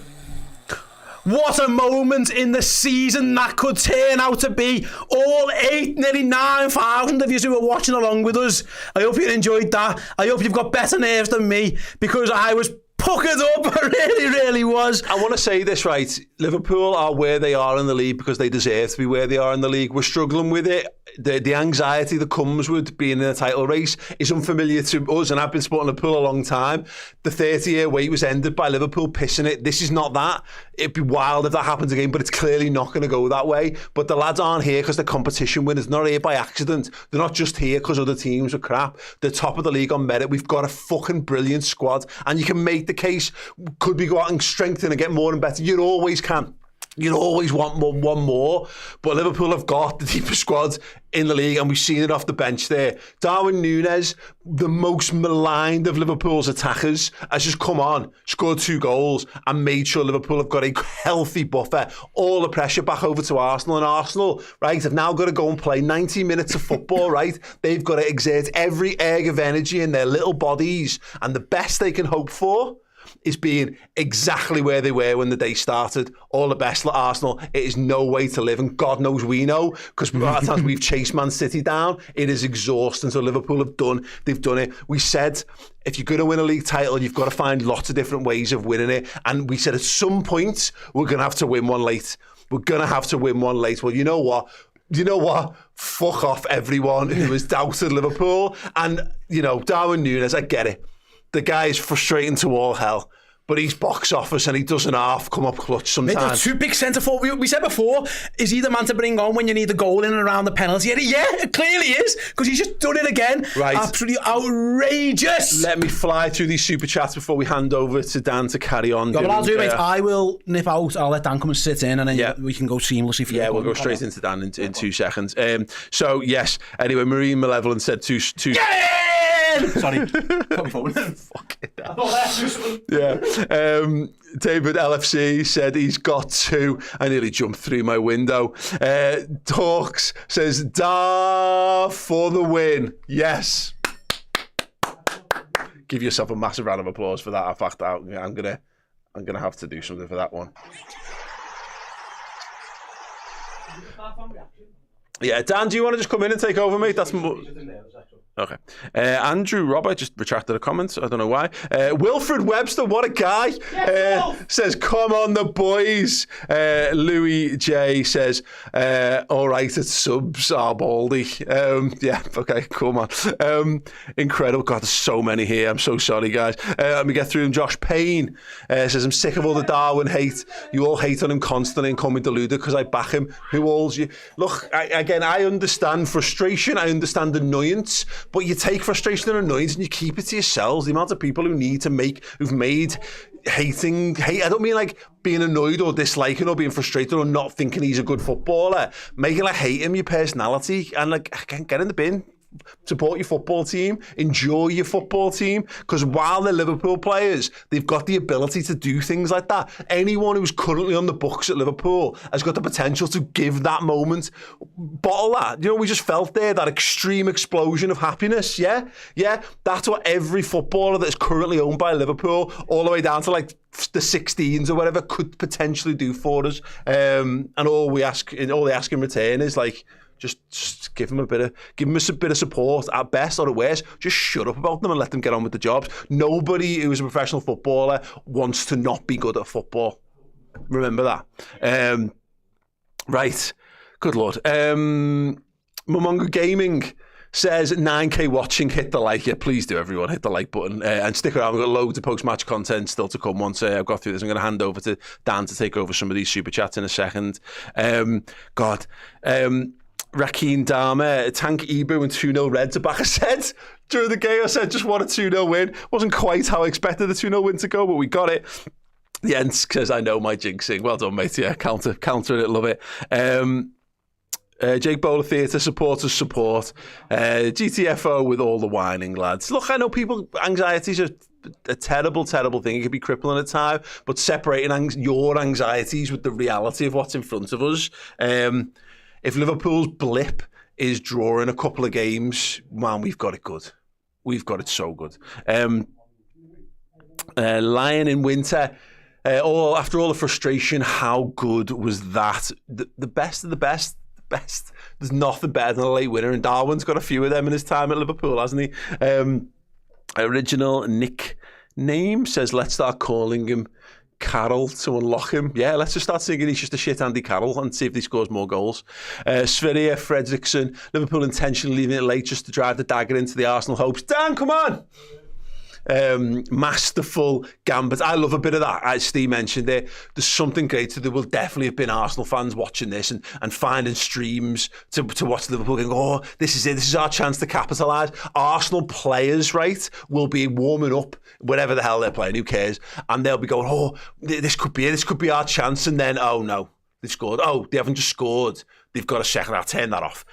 What a moment in the season that could turn out to be. All 8, nearly 9,000 of you who were watching along with us. I hope you enjoyed that. I hope you've got better nerves than me, because I was puckered up. I really was. I want to say this, right? Liverpool are where they are in the league because they deserve to be where they are in the league. We're struggling with it. The anxiety that comes with being in a title race is unfamiliar to us, and I've been supporting Liverpool a long time. The 30-year wait was ended by Liverpool pissing it. This is not that. It'd be wild if that happens again, but it's clearly not going to go that way. But the lads aren't here because they're competition winners. They're not here by accident. They're not just here because other teams are crap. They're top of the league on merit. We've got a fucking brilliant squad, and you can make the case, could we go out and strengthen and get more and better? You always can. You'd always want one more, but Liverpool have got the deepest squad in the league, and we've seen it off the bench there. Darwin Nunez, the most maligned of Liverpool's attackers, has just come on, scored 2 goals, and made sure Liverpool have got a healthy buffer. All the pressure back over to Arsenal, and Arsenal, right, have now got to go and play 90 minutes of football, right? They've got to exert every egg of energy in their little bodies, and the best they can hope for is being exactly where they were when the day started. All the best for Arsenal. It is no way to live, and God knows we know, because a lot of times we've chased Man City down. It is exhausting. So Liverpool they've done it. We said, if you're going to win a league title, you've got to find lots of different ways of winning it. And we said at some point, we're going to have to win one late. We're going to have to win one late. Well, you know what? Fuck off everyone who has doubted Liverpool. And, Darwin Nunez, I get it. The guy is frustrating to all hell, but he's box office and he doesn't half come up clutch sometimes. Mate, 2 big centre forward. We said before, is he the man to bring on when you need a goal in and around the penalty area? Yeah, it clearly is, because he's just done it again. Right. Absolutely outrageous. Let me fly through these super chats before we hand over to Dan to carry on. What I'll do, mate, I will nip out. I'll let Dan come and sit in, and then we can go seamlessly. Yeah, we'll go straight into Dan in 2 seconds. So, yes, anyway, Marine Malevolent said two. Sorry, put me forward. Fuck it. Yeah. David LFC said he's got 2. I nearly jumped through my window. Talks says, Da for the win. Yes. Give yourself a massive round of applause for that. In fact, I'm gonna have to do something for that one. Yeah, Dan, do you want to just come in and take over, mate? That's more. Okay. Andrew Robert just retracted a comment. I don't know why. Wilfred Webster, what a guy. Says, come on the boys. Louis J says, all right, it's subs are baldy. Yeah, okay, cool, man. Incredible. God, there's so many here. I'm so sorry, guys. Let me get through them. Josh Payne says, I'm sick of all the Darwin hate. You all hate on him constantly and call me deluded because I back him. Who holds you? Look, I understand frustration. I understand annoyance. But you take frustration and annoyance and you keep it to yourselves. The amount of people who've made hate. I don't mean like being annoyed or disliking or being frustrated or not thinking he's a good footballer. Making like hate him your personality and like get in the bin. Support your football team, enjoy your football team, because while they're Liverpool players, they've got the ability to do things like that. Anyone who's currently on the books at Liverpool has got the potential to give that moment, bottle that. You know, we just felt there, that extreme explosion of happiness, yeah? That's what every footballer that's currently owned by Liverpool, all the way down to like the 16s or whatever, could potentially do for us. And all they ask in return is like, just give them us a bit of support at best or at worst. Just shut up about them and let them get on with the jobs. Nobody who's a professional footballer wants to not be good at football. Remember that. Right. Good Lord. Momongo Gaming says 9k watching, hit the like. Yeah, please do, everyone. Hit the like button and stick around. We've got loads of post-match content still to come. Once I've got through this, I'm going to hand over to Dan to take over some of these super chats in a second. Rakeen Dharma, Tank Ibu and 2-0 Reds are back. I said during the game, just want a 2-0 win. Wasn't quite how I expected the 2-0 win to go, but we got it. Jens says, I know my jinxing. Well done, mate. Yeah, countering it, love it. Jake Bowler Theatre, supporters support. GTFO with all the whining, lads. Look, I know anxieties are a terrible, terrible thing. It can be crippling at times, but separating your anxieties with the reality of what's in front of us. If Liverpool's blip is drawing a couple of games, man, we've got it good. We've got it so good. Lion in winter. After all the frustration, how good was that? The best of the best. There's nothing better than a late winner, and Darwin's got a few of them in his time at Liverpool, hasn't he? Original nickname says, let's start calling him Carroll to unlock him. Yeah, let's just start singing he's just a shit Andy Carroll and see if he scores more goals. Sverrir Fredriksson, Liverpool intentionally leaving it late just to drive the dagger into the Arsenal hopes. Dan, come on! Masterful gambit. I love a bit of that. As Steve mentioned it, there's something great to there will definitely have been Arsenal fans watching this and finding streams to watch Liverpool going, oh, this is it, this is our chance to capitalise. Arsenal players, right, will be warming up whatever the hell they're playing, who cares, and they'll be going, oh, this could be it, this could be our chance, and then, oh no, they scored. Oh, they haven't just scored. They've got a second half. Turn that off.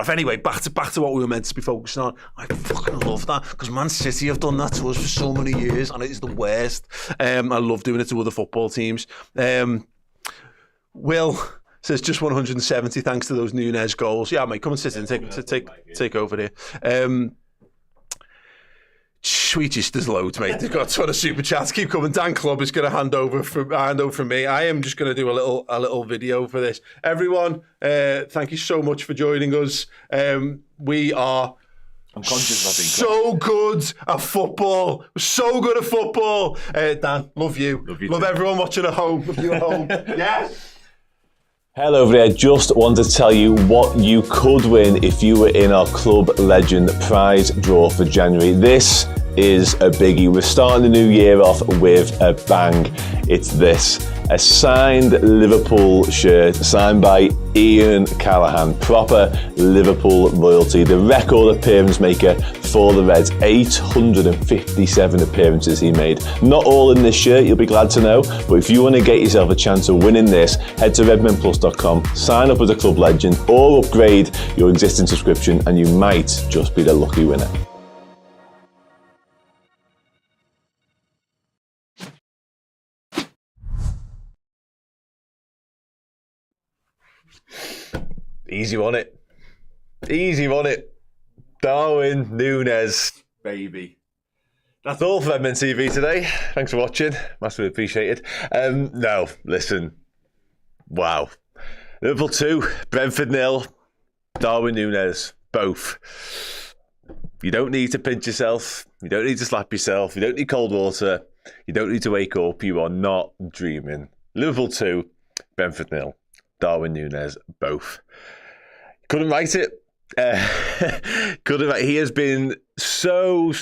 Anyway, back to what we were meant to be focusing on. I fucking love that because Man City have done that to us for so many years, and it is the worst. I love doing it to other football teams. Will says just 170 thanks to those Nunez goals. Yeah, mate, come and sit in. Take over here. Sweetest, there's loads, mate. They've got a ton of super chats. Keep coming. Dan Clubb is going to hand over from me. I am just going to do a little video for this. Everyone, thank you so much for joining us. We are so good at football. So good at football. Dan, love you. Love everyone watching at home. Love you at home. Yes. Hello over there, just wanted to tell you what you could win if you were in our Club Legend prize draw for January. This is a biggie. We're starting the new year off with a bang. It's this, a signed Liverpool shirt signed by Ian Callaghan, proper Liverpool royalty, the record appearance maker for the Reds. 857 appearances he made. Not all in this shirt, you'll be glad to know, but if you want to get yourself a chance of winning this, head to redmenplus.com, sign up as a Club Legend or upgrade your existing subscription and you might just be the lucky winner. Easy on it. Darwin Nunez, baby. That's all for Redmen TV today. Thanks for watching. Massively appreciated. No, listen. Wow. Liverpool 2, Brentford 0, Darwin Nunez, both. You don't need to pinch yourself. You don't need to slap yourself. You don't need cold water. You don't need to wake up. You are not dreaming. Liverpool 2, Brentford 0. Darwin Nunez, both. Couldn't write it. He has been so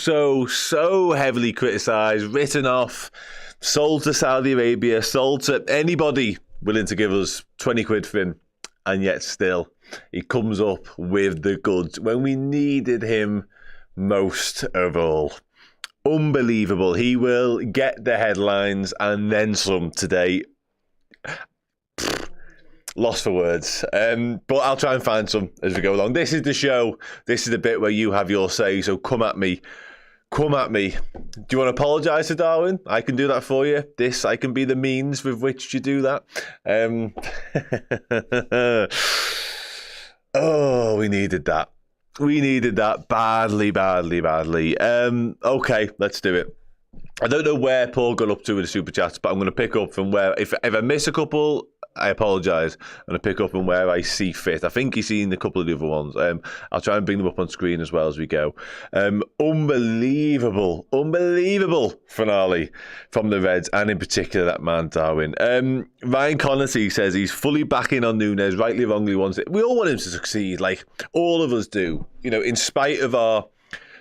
heavily criticised, written off, sold to Saudi Arabia, sold to anybody willing to give us 20 quid for him, and yet still he comes up with the goods when we needed him most of all. Unbelievable. He will get the headlines and then some today. Lost for words. But I'll try and find some as we go along. This is the show. This is the bit where you have your say. So come at me. Come at me. Do you want to apologise to Darwin? I can do that for you. I can be the means with which you do that. Oh, we needed that. We needed that badly. Okay, let's do it. I don't know where Paul got up to with the super chats, but I'm going to pick up from where, if I miss a couple, I apologise. I'm going to pick up from where I see fit. I think he's seen a couple of the other ones. I'll try and bring them up on screen as well as we go. Unbelievable finale from the Reds, and in particular that man Darwin. Ryan Connolly says he's fully backing on Nunez, rightly or wrongly wants it. We all want him to succeed, like all of us do. You know, in spite of our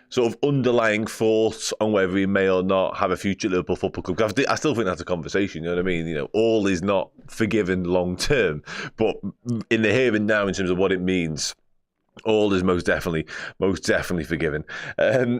sort of underlying thoughts on whether he may or not have a future at Liverpool Football Club. I still think that's a conversation, you know what I mean? You know, all is not forgiven long term, but in the here and now, in terms of what it means, all is most definitely forgiven.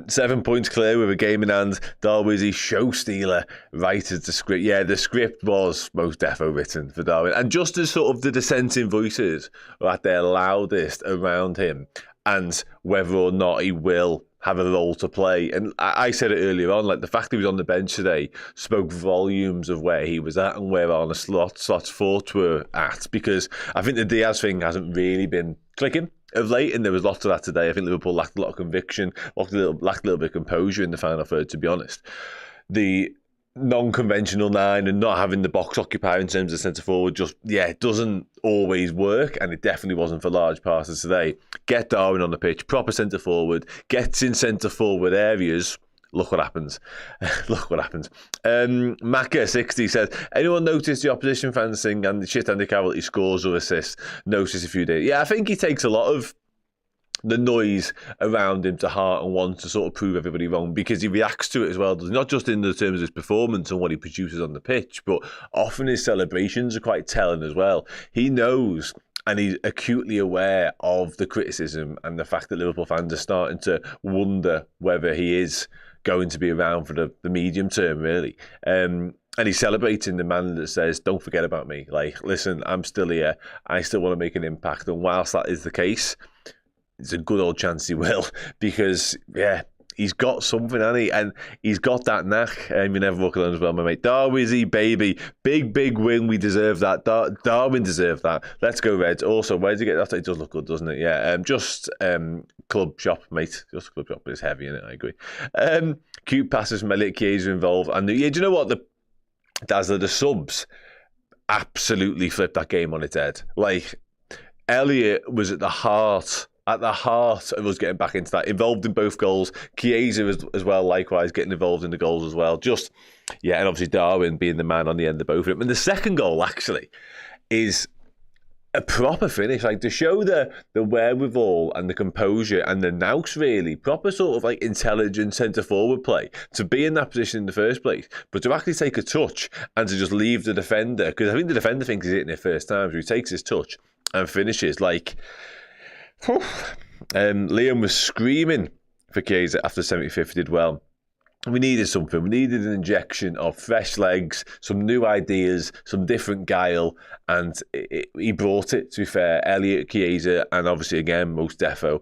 7 points clear with a game in hand. Darwin, show stealer, writes the script. Yeah, the script was most defo written for Darwin. And just as sort of the dissenting voices are at their loudest around him, and whether or not he will have a role to play. And I said it earlier on, like the fact that he was on the bench today spoke volumes of where he was at and where Arne Slot's thoughts were at, because I think the Diaz thing hasn't really been clicking of late, and there was lots of that today. I think Liverpool lacked a lot of conviction, lacked a little bit of composure in the final third, to be honest. The non-conventional nine and not having the box occupier in terms of centre forward it doesn't always work, and it definitely wasn't for large parts of today. Get Darwin on the pitch, proper centre forward, gets in centre forward areas. Look what happens. Macca60 says, anyone notice the opposition fans sing and the shit Andy Carroll he scores or assists? Notice a few days. Yeah, I think he takes a lot of the noise around him to heart and wants to sort of prove everybody wrong, because he reacts to it as well, not just in the terms of his performance and what he produces on the pitch, but often his celebrations are quite telling as well. He knows and he's acutely aware of the criticism and the fact that Liverpool fans are starting to wonder whether he is going to be around for the medium term, really. And he's celebrating the man that says, don't forget about me. Like, listen, I'm still here. I still want to make an impact. And whilst that is the case, it's a good old chance he will, because, yeah, he's got something, hasn't he? And he's got that knack. You never walk alone as well, my mate. Darwin, baby. Big win. We deserve that. Darwin deserved that. Let's go, Reds. Also, where did you get that? It does look good, doesn't it? Yeah. Just club shop, mate. Just club shop, but it's heavy, isn't it? I agree. Cute passes from Elliot Chiesa involved. And yeah, do you know what? The subs absolutely flipped that game on its head. Like, Elliot was at the heart of us getting back into that, involved in both goals. Chiesa as well, likewise, getting involved in the goals as well. Just, yeah, and obviously Darwin being the man on the end of both of them. And the second goal, actually, is a proper finish, like to show the wherewithal and the composure and the nous, really. Proper sort of like intelligent centre-forward play to be in that position in the first place, but to actually take a touch and to just leave the defender, because I think the defender thinks he's hitting it first time, so he takes his touch and finishes. Like, Liam was screaming for Chiesa after 75th, did well. We needed something. We needed an injection of fresh legs, some new ideas, some different guile, and he brought it, to be fair. Elliot, Chiesa, and obviously again, most defo,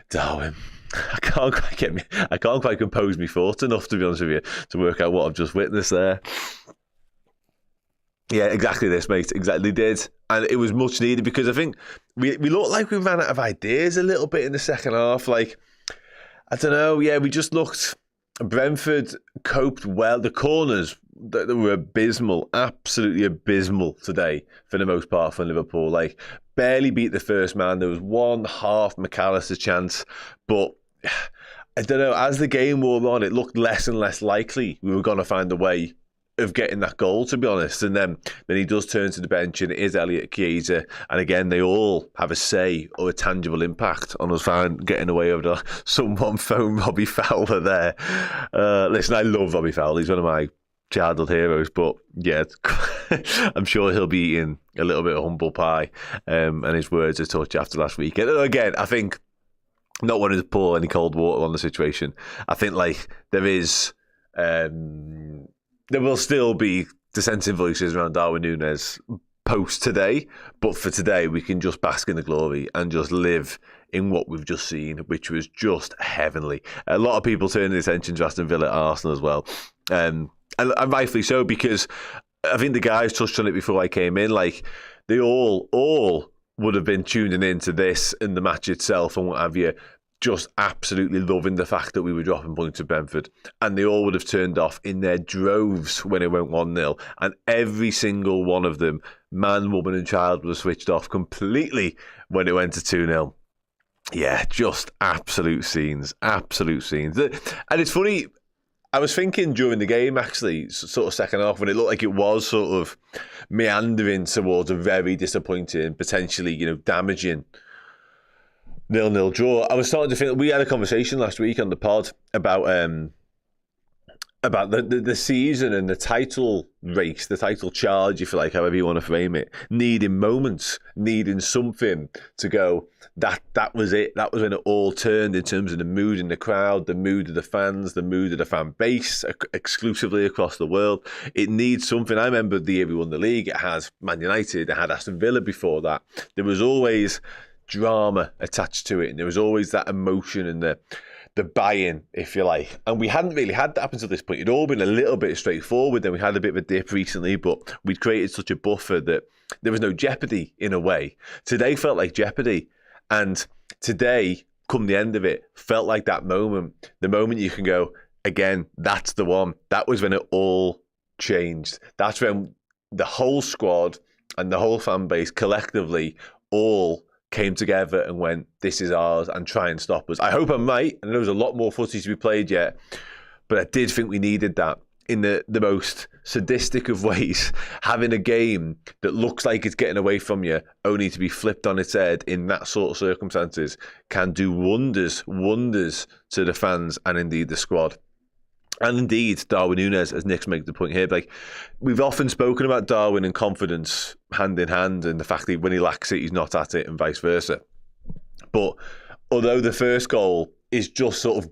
Darwin. I can't quite compose my thoughts enough, to be honest with you, to work out what I've just witnessed there. Yeah, exactly this, mate. Exactly did. And it was much needed, because I think we looked like we ran out of ideas a little bit in the second half. Like, I don't know. Yeah, we just looked... Brentford coped well. The corners that were abysmal, absolutely abysmal today for the most part for Liverpool. Like, barely beat the first man. There was one half McAllister chance, but I don't know, as the game wore on, it looked less and less likely we were going to find a way of getting that goal, to be honest. And then he does turn to the bench, and it is Elliot Chiesa. And again, they all have a say or a tangible impact on us getting away with that. Someone phoned Robbie Fowler there. Listen, I love Robbie Fowler. He's one of my childhood heroes. But yeah, I'm sure he'll be eating a little bit of humble pie. And his words are touch after last weekend. And again, I think, not wanting to pour any cold water on the situation, I think like there is... there will still be dissenting voices around Darwin Nunez post today, but for today we can just bask in the glory and just live in what we've just seen, which was just heavenly. A lot of people turning their attention to Aston Villa at Arsenal as well, and rightfully so, because I think the guys touched on it before I came in. Like they all would have been tuning into this and the match itself and what have you, just absolutely loving the fact that we were dropping points to Brentford, and they all would have turned off in their droves when it went 1-0, and every single one of them, man, woman and child, would have switched off completely when it went to 2-0. Yeah, just absolute scenes. And it's funny, I was thinking during the game, actually, sort of second half, when it looked like it was sort of meandering towards a very disappointing, potentially, damaging 0-0 draw. I was starting to think, we had a conversation last week on the pod about the season and the title race, the title charge, if you like, however you want to frame it, needing moments, needing something to go, that was it. That was when it all turned in terms of the mood in the crowd, the mood of the fans, the mood of the fan base exclusively across the world. It needs something. I remember the year we won the league, it has Man United, it had Aston Villa before that. There was always drama attached to it, and there was always that emotion and the buy-in, if you like, and we hadn't really had that up until this point. It'd all been a little bit straightforward, then we had a bit of a dip recently, but we'd created such a buffer that there was no jeopardy in a way. Today felt like jeopardy, and today, come the end of it, felt like that moment, the moment you can go, again, that's the one. That was when it all changed. That's when the whole squad and the whole fan base collectively all came together and went, this is ours, and try and stop us. I hope I'm right, and there was a lot more footy to be played yet, but I did think we needed that in the most sadistic of ways. Having a game that looks like it's getting away from you, only to be flipped on its head in that sort of circumstances, can do wonders to the fans and indeed the squad. And indeed, Darwin Nunez, as Nick's making the point here, like we've often spoken about Darwin and confidence hand in hand, and the fact that when he lacks it, he's not at it, and vice versa. But although the first goal is just sort of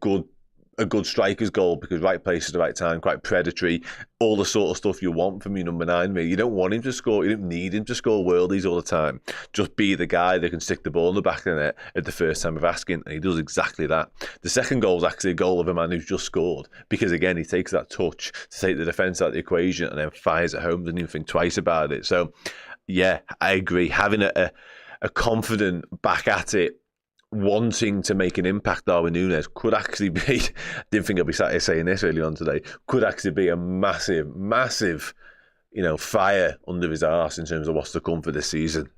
a good striker's goal, because right place at the right time, quite predatory, all the sort of stuff you want from your number 9. You don't want him to score, you don't need him to score worldies all the time. Just be the guy that can stick the ball in the back of the net at the first time of asking, and he does exactly that. The second goal is actually a goal of a man who's just scored, because again, he takes that touch to take the defence out of the equation and then fires it home, doesn't even think twice about it. So yeah, I agree. Having a confident back at it, wanting to make an impact, Darwin Nunez could actually be, didn't think I'd be sat here saying this early on today, could actually be a massive fire under his arse in terms of what's to come for this season.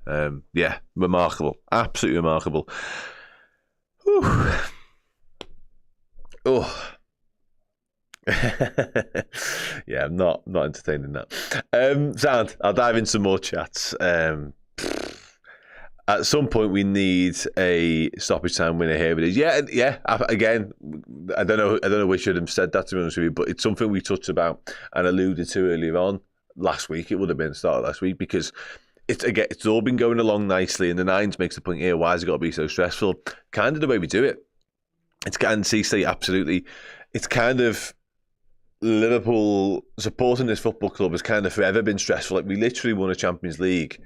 Yeah, remarkable, absolutely remarkable. Whew. Oh. Yeah, I'm not entertaining that. Sound, I'll dive into some more chats. At some point, we need a stoppage time winner here. But yeah. Again, I don't know. We should have said that, to be honest with you, but it's something we touched about and alluded to earlier on last week. It would have been the start of last week, because it's all been going along nicely, and the Nines makes the point here. Why has it got to be so stressful? Kind of the way we do it. It's kind of CC, absolutely. It's kind of Liverpool supporting this football club has kind of forever been stressful. Like, we literally won a Champions League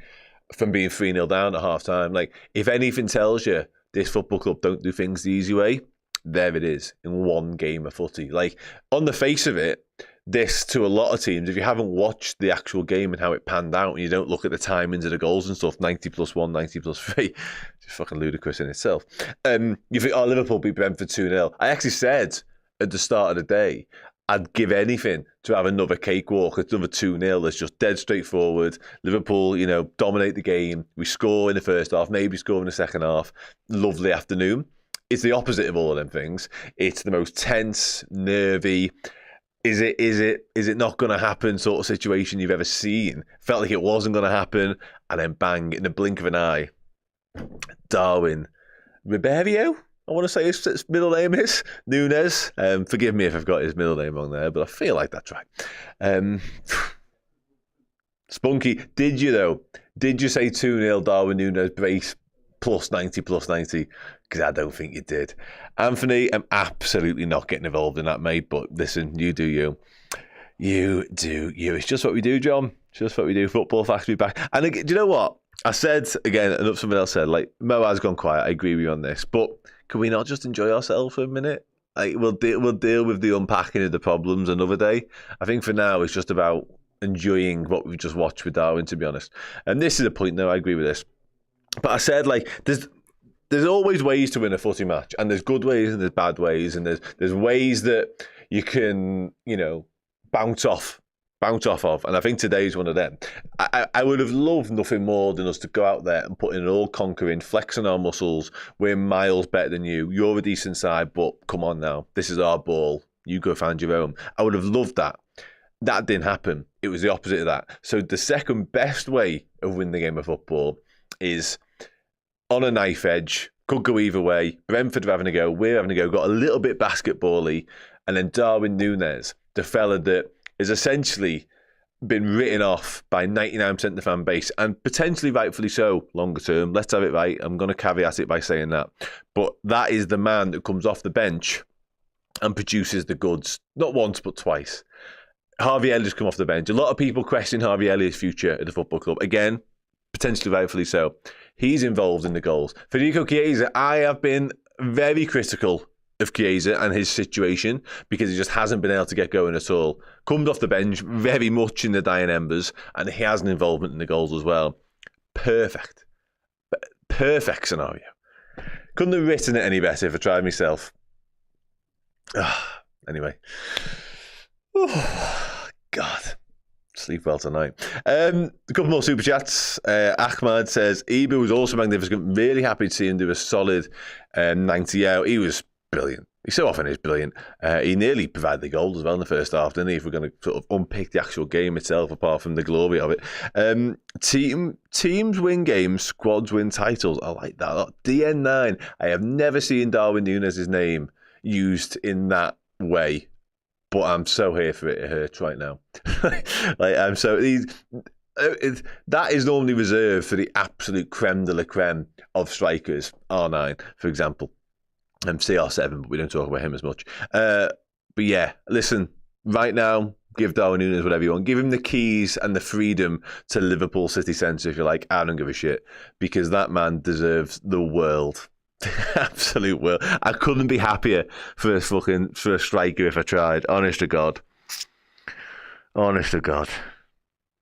from being 3-0 down at half time. Like, if anything tells you this football club don't do things the easy way, there it is in one game of footy. Like, on the face of it, this, to a lot of teams, if you haven't watched the actual game and how it panned out, and you don't look at the timings of the goals and stuff, 90+1, 90+3, it's fucking ludicrous in itself. You think, oh, Liverpool beat Brentford 2-0. I actually said at the start of the day, I'd give anything to have another cakewalk, another 2-0 that's just dead straightforward. Liverpool, dominate the game. We score in the first half, maybe score in the second half. Lovely afternoon. it's the opposite of all of them things. It's the most tense, nervy, is it not going to happen sort of situation you've ever seen. Felt like it wasn't going to happen, and then bang, in the blink of an eye, Darwin Ribeiro, I want to say his middle name is Nunez. Forgive me if I've got his middle name wrong there, but I feel like that's right. Spunky, did you though? Did you say 2-0 Darwin Nunez brace plus 90? Because I don't think you did. Anthony, I'm absolutely not getting involved in that, mate. But listen, you do you. You do you. It's just what we do, John. Just what we do. Football Facts be back. And do you know what? I said, again, and something else said, like, Mo has gone quiet. I agree with you on this. But can we not just enjoy ourselves for a minute? Like, we'll deal with the unpacking of the problems another day. I think for now, it's just about enjoying what we've just watched with Darwin, to be honest. And this is a point, though, I agree with this. But I said, like, there's always ways to win a footy match, and there's good ways and there's bad ways, and there's ways that you can, bounce off of. And I think today's one of them. I would have loved nothing more than us to go out there and put in an all-conquering, flexing our muscles. We're miles better than you. You're a decent side, but come on now. This is our ball. You go find your own. I would have loved that. That didn't happen. It was the opposite of that. So the second best way of winning the game of football is on a knife edge. Could go either way. Brentford are having a go. We're having a go. Got a little bit basketball-y. And then Darwin Nunez, the fella that is essentially been written off by 99% of the fan base, and potentially rightfully so longer term. Let's have it right. I'm going to caveat it by saying that. But that is the man that comes off the bench and produces the goods. Not once, but twice. Harvey Elliott's come off the bench. A lot of people question Harvey Elliott's future at the football club. Again, potentially rightfully so. He's involved in the goals. Federico Chiesa, I have been very critical of Chiesa and his situation because he just hasn't been able to get going at all. Comes off the bench very much in the dying embers, and he has an involvement in the goals as well. Perfect scenario. Couldn't have written it any better if I tried myself. Anyway. Oh, God. Sleep well tonight. A couple more super chats. Ahmad says, Ibu was also magnificent. Really happy to see him do a solid 90 out. He was brilliant. He so often is brilliant. He nearly provided the goal as well in the first half, didn't he? If we're going to sort of unpick the actual game itself, apart from the glory of it. Teams win games, squads win titles. I like that. DN9. I have never seen Darwin Nunez's name used in that way. But I'm so here for it. It hurts right now. I'm so. That is normally reserved for the absolute creme de la creme of strikers. R9, for example. CR7, but we don't talk about him as much. But yeah, listen, right now, give Darwin Nunez whatever you want. Give him the keys and the freedom to Liverpool city centre if you like. I don't give a shit. Because that man deserves the world. Absolute world. I couldn't be happier for a striker if I tried. Honest to God.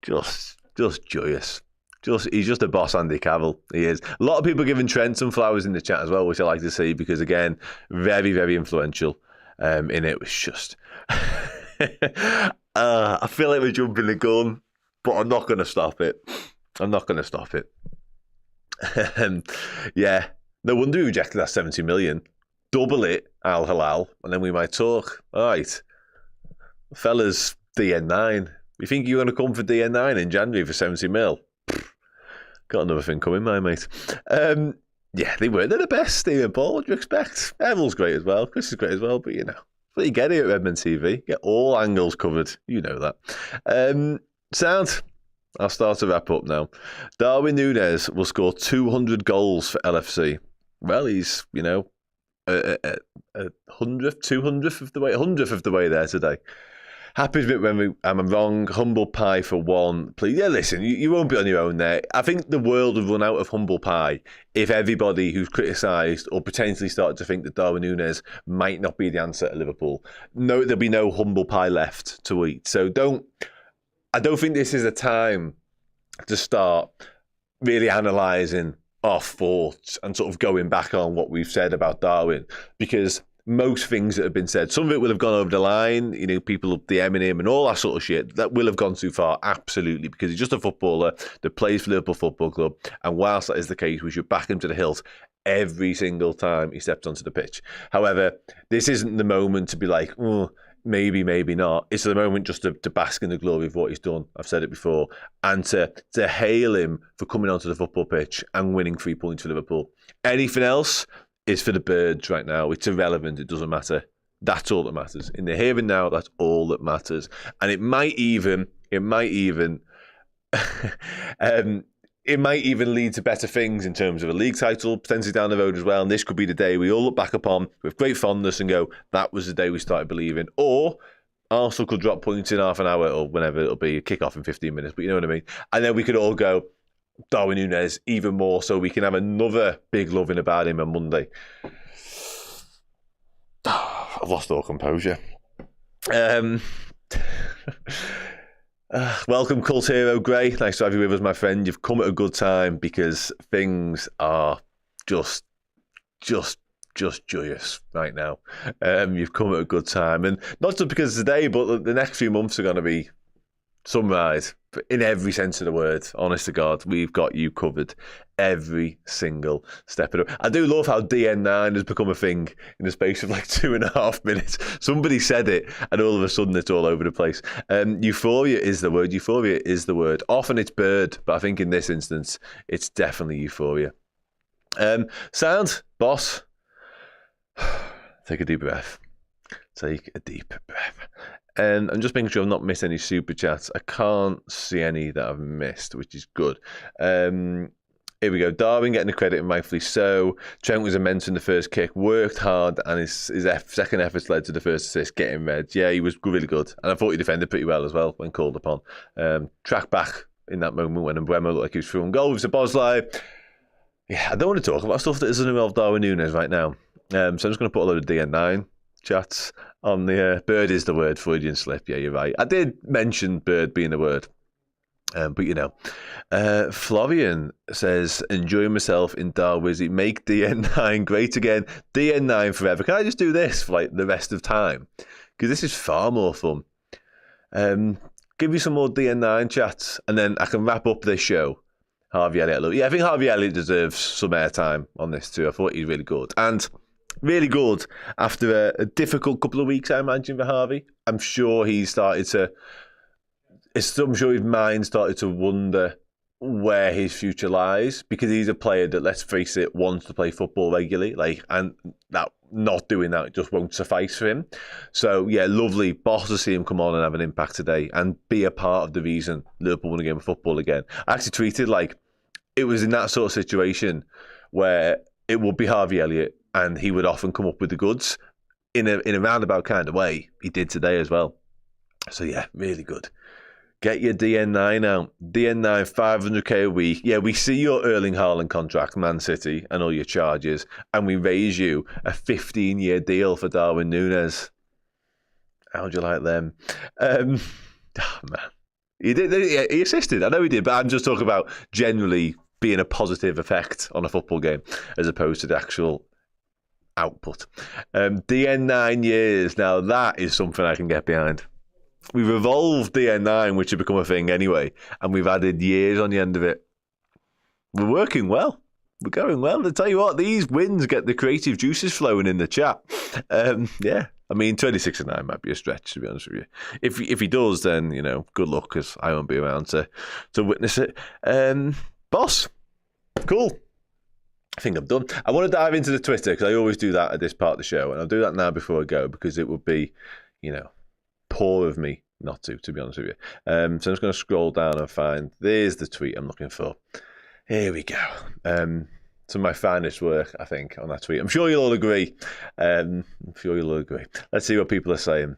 Just joyous. He's just a boss, Andy Cavill. He is. A lot of people giving Trent some flowers in the chat as well, which I like to see because again, very, very influential. In it was just. I feel like we're jumping the gun, but I'm not going to stop it. Yeah. No wonder we rejected that 70 million. Double it, Al Halal, and then we might talk. All right. Fellas, DN9. You think you're going to come for DN9 in January for 70 mil? Got another thing coming, my mate. Yeah, they weren't. They're the best, Stephen Paul. What do you expect? Evel's great as well. Chris is great as well, but that's what you get here at Redmen TV. Get all angles covered. You know that. Sound. I'll start to wrap up now. Darwin Nunez will score 200 goals for LFC. Well, he's, a 200th of the way there today. Happy bit when I'm wrong. Humble pie for one, please. Yeah, listen, you won't be on your own there. I think the world would run out of humble pie if everybody who's criticised or potentially started to think that Darwin Nunez might not be the answer at Liverpool. No, there'll be no humble pie left to eat. So I don't think this is a time to start really analysing our thoughts and sort of going back on what we've said about Darwin, because most things that have been said, some of it will have gone over the line, people DMing him and all that sort of shit, that will have gone too far, absolutely, because he's just a footballer that plays for Liverpool Football Club, and whilst that is the case, we should back him to the hilt every single time he stepped onto the pitch. However, this isn't the moment to be like, oh, maybe not. It's the moment just to bask in the glory of what he's done. I've said it before. And to hail him for coming onto the football pitch and winning 3 points for Liverpool. Anything else is for the birds right now. It's irrelevant. It doesn't matter. That's all that matters. In the here and now, that's all that matters. And it might even it might even lead to better things in terms of a league title, potentially down the road as well. And this could be the day we all look back upon with great fondness and go, that was the day we started believing. Or Arsenal could drop points in half an hour or whenever it'll be, a kick-off in 15 minutes. But you know what I mean? And then we could all go, Darwin Nunez, even more, so we can have another big loving about him on Monday. I've lost all composure. Welcome, Cult Hero Gray. Nice to have you with us, my friend. You've come at a good time because things are just joyous right now. You've come at a good time, and not just because of today, but the next few months are going to be sunrise in every sense of the word. Honest to God, we've got you covered every single step of it. I do love how DN9 has become a thing in the space of like 2.5 minutes. Somebody said it, and all of a sudden it's all over the place. Euphoria is the word. Euphoria is the word. Often it's bird, but I think in this instance it's definitely euphoria. Sound, boss. Take a deep breath. Take a deep breath. And I'm just making sure I've not missed any super chats. I can't see any that I've missed, which is good. Here we go. Darwin getting the credit, and rightfully so. Trent was immense in the first kick, worked hard, and his second efforts led to the first assist, getting red. Yeah, he was really good. And I thought he defended pretty well as well when called upon. Track back in that moment when Mbeumo looked like he was through on goal with Szoboszlai. Yeah, I don't want to talk about stuff that doesn't involve Darwin Nunez right now. So I'm just going to put a load of DN9 chats on the bird is the word, Freudian slip. Yeah, you're right. I did mention bird being the word. But you know, Florian says, enjoying myself in Darwizzy, make DN9 great again. DN9 forever. Can I just do this for like the rest of time? Because this is far more fun. Give you some more DN9 chats, and then I can wrap up this show. Harvey Elliott. Yeah, I think Harvey Elliott deserves some airtime on this too. I thought he's really good. And really good after a difficult couple of weeks, I imagine, for Harvey. I'm sure he started to... I'm sure his mind started to wonder where his future lies, because he's a player that, let's face it, wants to play football regularly, and that not doing that just won't suffice for him. So yeah, lovely boss to see him come on and have an impact today and be a part of the reason Liverpool won a game of football again. I actually tweeted like it was in that sort of situation where it would be Harvey Elliott and he would often come up with the goods in a roundabout kind of way. He did today as well. So yeah, really good. Get your DN9 out. DN9, 500k a week. Yeah, we see your Erling Haaland contract, Man City, and all your charges, and we raise you a 15-year deal for Darwin Nunez. How'd you like them? Oh, man. He assisted. I know he did, but I'm just talking about generally being a positive effect on a football game as opposed to the actual output. DN9 years. Now, that is something I can get behind. We've evolved DN9, which had become a thing anyway, and we've added years on the end of it. We're working well. We're going well. I tell you what, these wins get the creative juices flowing in the chat. Yeah, I mean, 26-9 might be a stretch, to be honest with you. If he does, then, you know, good luck, because I won't be around to witness it. Boss, cool. I think I'm done. I want to dive into the Twitter, because I always do that at this part of the show, and I'll do that now before I go, because it would be, you know, poor of me not to be honest with you. So I'm just going to scroll down and find, there's the tweet I'm looking for. Here we go. Some of my finest work, I think, on that tweet. I'm sure you'll all agree. Let's see what people are saying,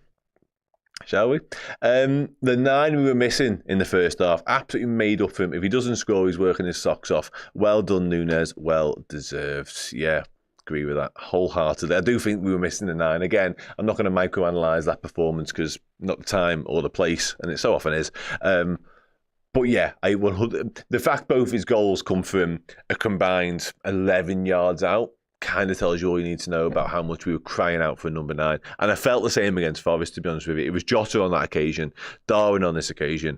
shall we? The 9 we were missing in the first half, absolutely made up for him. If he doesn't score, he's working his socks off. Well done, Nunez. Well deserved. Yeah. Agree with that wholeheartedly. I do think we were missing the 9. Again, I'm not going to microanalyse that performance because not the time or the place, and it so often is. But yeah, the fact both his goals come from a combined 11 yards out kind of tells you all you need to know about how much we were crying out for a number 9. And I felt the same against Forest, to be honest with you. It was Jota on that occasion, Darwin on this occasion.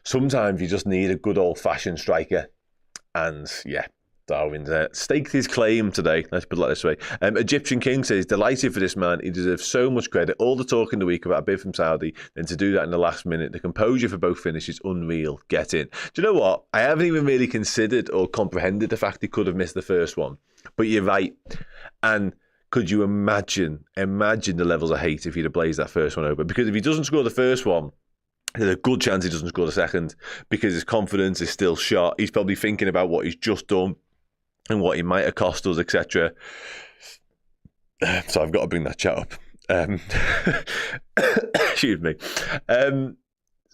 Sometimes you just need a good old-fashioned striker. And yeah, Darwin's staked his claim today. Let's put it like this way. Egyptian King says, delighted for this man. He deserves so much credit. All the talk in the week about a bid from Saudi, then to do that in the last minute. The composure for both finishes, unreal. Get in. Do you know what? I haven't even really considered or comprehended the fact he could have missed the first one. But you're right. And could you imagine the levels of hate if he'd have blazed that first one over? Because if he doesn't score the first one, there's a good chance he doesn't score the second because his confidence is still shot. He's probably thinking about what he's just done and what he might have cost us, etc. So I've got to bring that chat up. Excuse me.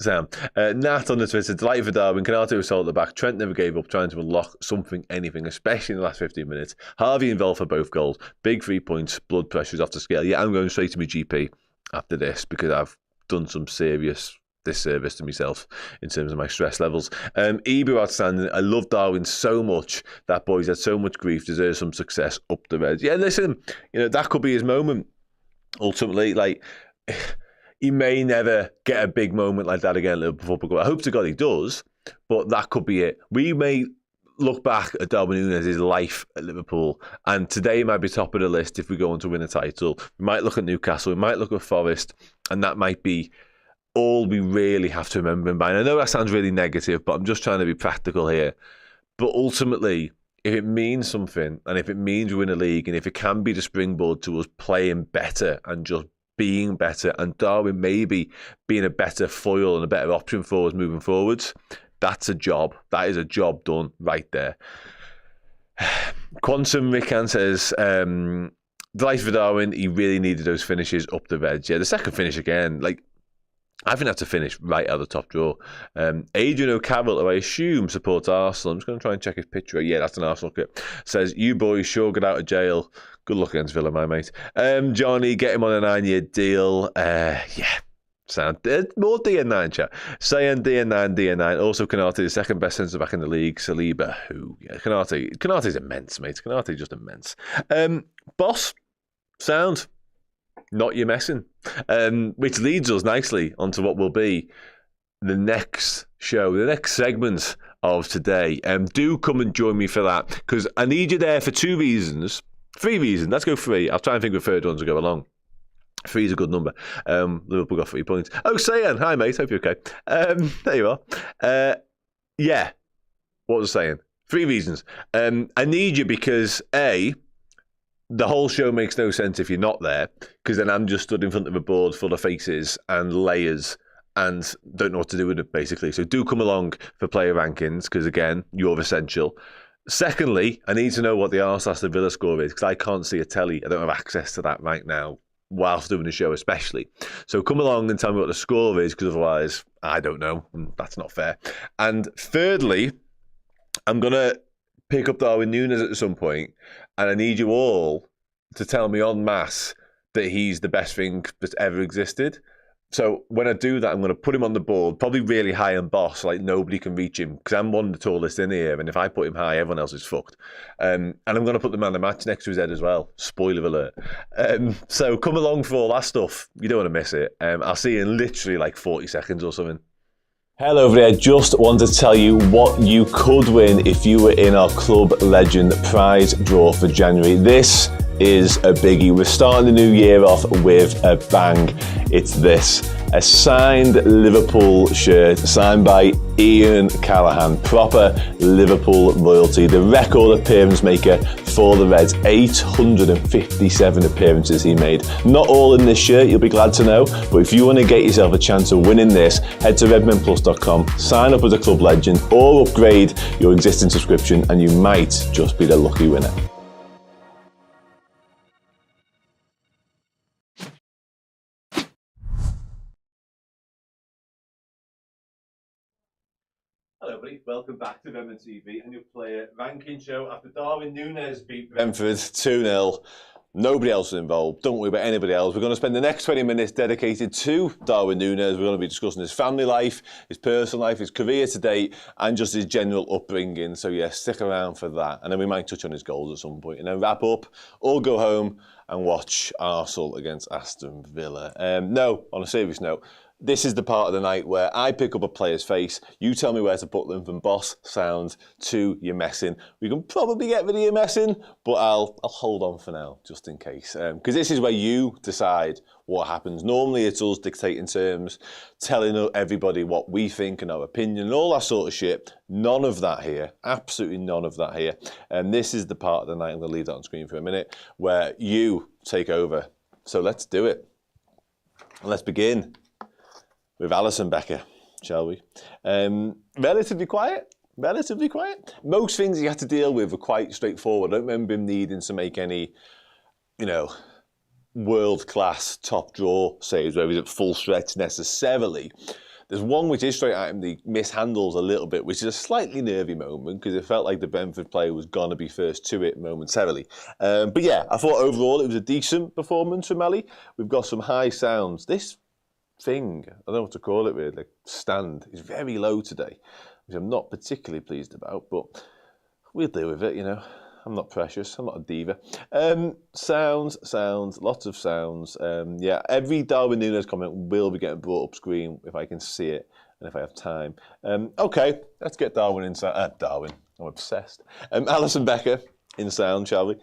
Sam. Nat on the Twitter, delighted for Darwin. Canate was sold at the back. Trent never gave up trying to unlock something, anything, especially in the last 15 minutes. Harvey involved for both goals. Big 3 points. Blood pressure's off the scale. Yeah, I'm going straight to my GP after this because I've done some serious disservice to myself in terms of my stress levels. Ebu outstanding. I love Darwin so much. That boy's had so much grief, deserves some success up the Reds. Yeah, listen, that could be his moment. Ultimately, like, he may never get a big moment like that again at Liverpool Football Club. I hope to God he does, but that could be it. We may look back at Darwin Nunez' life at Liverpool, and today might be top of the list if we go on to win a title. We might look at Newcastle, we might look at Forest, and that might be all we really have to remember him by. And I know that sounds really negative, but I'm just trying to be practical here. But ultimately, if it means something, and if it means we win a league, and if it can be the springboard to us playing better and just being better, and Darwin maybe being a better foil and a better option for us moving forwards, that's a job. That is a job done right there. Quantum Rickan says, delighted for Darwin. He really needed those finishes up the Reds. Yeah, the second finish again, like, I think that's a finish right out of the top drawer. Adrian O'Carroll, who I assume supports Arsenal. I'm just going to try and check his picture. Yeah, that's an Arsenal kit. Says, you boys sure get out of jail. Good luck against Villa, my mate. Johnny, get him on a 9-year deal. Yeah, sound more D and 9 chat. Ste and Dan. Also, Canate, the second best centre back in the league. Saliba, who? Yeah, Canate's immense, mate. Canate's just immense. Boss, sound. Not your messing. Which leads us nicely onto what will be the next show, the next segment of today. Do come and join me for that, because I need you there for 2 reasons. 3 reasons. Let's go 3. I'll try and think of a third one to go along. 3 is a good number. Liverpool got 3 points. Oh, Sayan. Hi, mate. Hope you're okay. There you are. Yeah. What was I saying? 3 reasons. I need you because, A, the whole show makes no sense if you're not there, because then I'm just stood in front of a board full of faces and layers and don't know what to do with it, basically. So do come along for player rankings, because, again, you're essential. Secondly, I need to know what the Arsenal Villa score is, because I can't see a telly. I don't have access to that right now whilst doing the show, especially. So come along and tell me what the score is, because otherwise, I don't know. That's not fair. And thirdly, I'm going to pick up Darwin Nunez at some point, and I need you all to tell me en masse that he's the best thing that's ever existed. So when I do that, I'm going to put him on the board, probably really high and boss, like nobody can reach him, because I'm one of the tallest in here, and if I put him high, everyone else is fucked. And I'm going to put the man of the match next to his head as well. Spoiler alert. So come along for all that stuff. You don't want to miss it. I'll see you in literally like 40 seconds or something. Hello over there, just wanted to tell you what you could win if you were in our Club Legend prize draw for January. This is a biggie. We're starting the new year off with a bang. It's this, a signed Liverpool shirt signed by Ian Callaghan, proper Liverpool royalty, the record appearance maker for the Reds. 857 appearances he made. Not all in this shirt, you'll be glad to know, but if you want to get yourself a chance of winning this, head to redmenplus.com, sign up as a club legend, or upgrade your existing subscription, and you might just be the lucky winner. Hello, everybody. Welcome back to Redmen TV and your player ranking show after Darwin Nunez beat Brentford 2-0. Nobody else is involved. Don't worry about anybody else. We're going to spend the next 20 minutes dedicated to Darwin Nunez. We're going to be discussing his family life, his personal life, his career to date, and just his general upbringing. So, yeah, stick around for that. And then we might touch on his goals at some point. And then wrap up, or go home and watch Arsenal against Aston Villa. No, on a serious note, This is the part of the night where I pick up a player's face, you tell me where to put them, from boss sound to you're messing. We can probably get rid of your messing, but I'll hold on for now, just in case. Because this is where you decide what happens. Normally it's us dictating terms, telling everybody what we think and our opinion and all that sort of shit. None of that here. Absolutely none of that here. And this is the part of the night, I'm going to leave that on screen for a minute, where you take over. So let's do it. And let's begin with Alisson Becker, shall we? Relatively quiet. Most things he had to deal with were quite straightforward. I don't remember him needing to make any, world-class top draw saves where he's at full stretch necessarily. There's one which is straight at him, he mishandles a little bit, which is a slightly nervy moment because it felt like the Brentford player was going to be first to it momentarily. But yeah, I thought overall it was a decent performance from Ali. We've got some high sounds. This thing, I don't know what to call it really, stand is very low today, which I'm not particularly pleased about, but we'll deal with it, I'm not precious, I'm not a diva. Sounds, lots of sounds. Yeah, every Darwin Nunez comment will be getting brought up screen if I can see it and if I have time. Okay, let's get Darwin in sound. Darwin, I'm obsessed. Alisson Becker in sound, shall we?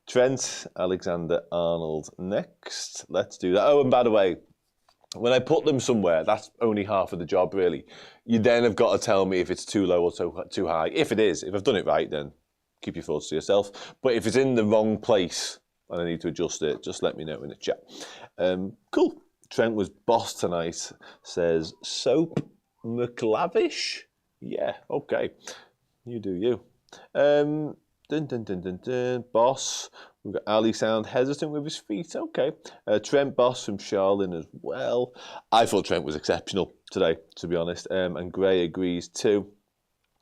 Trent Alexander-Arnold next. Let's do that. Oh, and by the way, when I put them somewhere, that's only half of the job, really. You then have got to tell me if it's too low or too high. If it is, if I've done it right, then keep your thoughts to yourself. But if it's in the wrong place and I need to adjust it, just let me know in the chat. Cool. Trent was boss tonight, says Soap McLavish. Yeah, okay. You do you. Boss. We've got Ali sound hesitant with his feet. Okay. Trent Boss from Charlin as well. I thought Trent was exceptional today, to be honest. And Gray agrees too.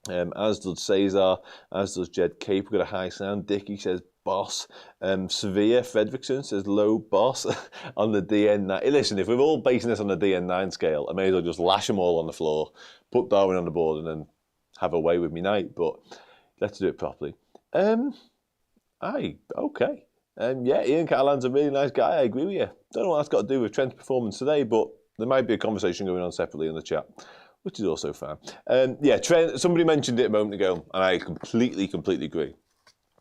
As does Cesar, as does Jed Cape. We've got a high sound. Dicky says boss. Sevilla Fredrickson says low boss on the DN9. Hey, listen, if we're all basing this on the DN9 scale, I may as well just lash them all on the floor, put Darwin on the board and then have a way with me night. But let's do it properly. Okay. Yeah, Ian Catalan's a really nice guy. I agree with you. Don't know what that's got to do with Trent's performance today, but there might be a conversation going on separately in the chat, which is also fine. Yeah, Trent, somebody mentioned it a moment ago, and I completely agree.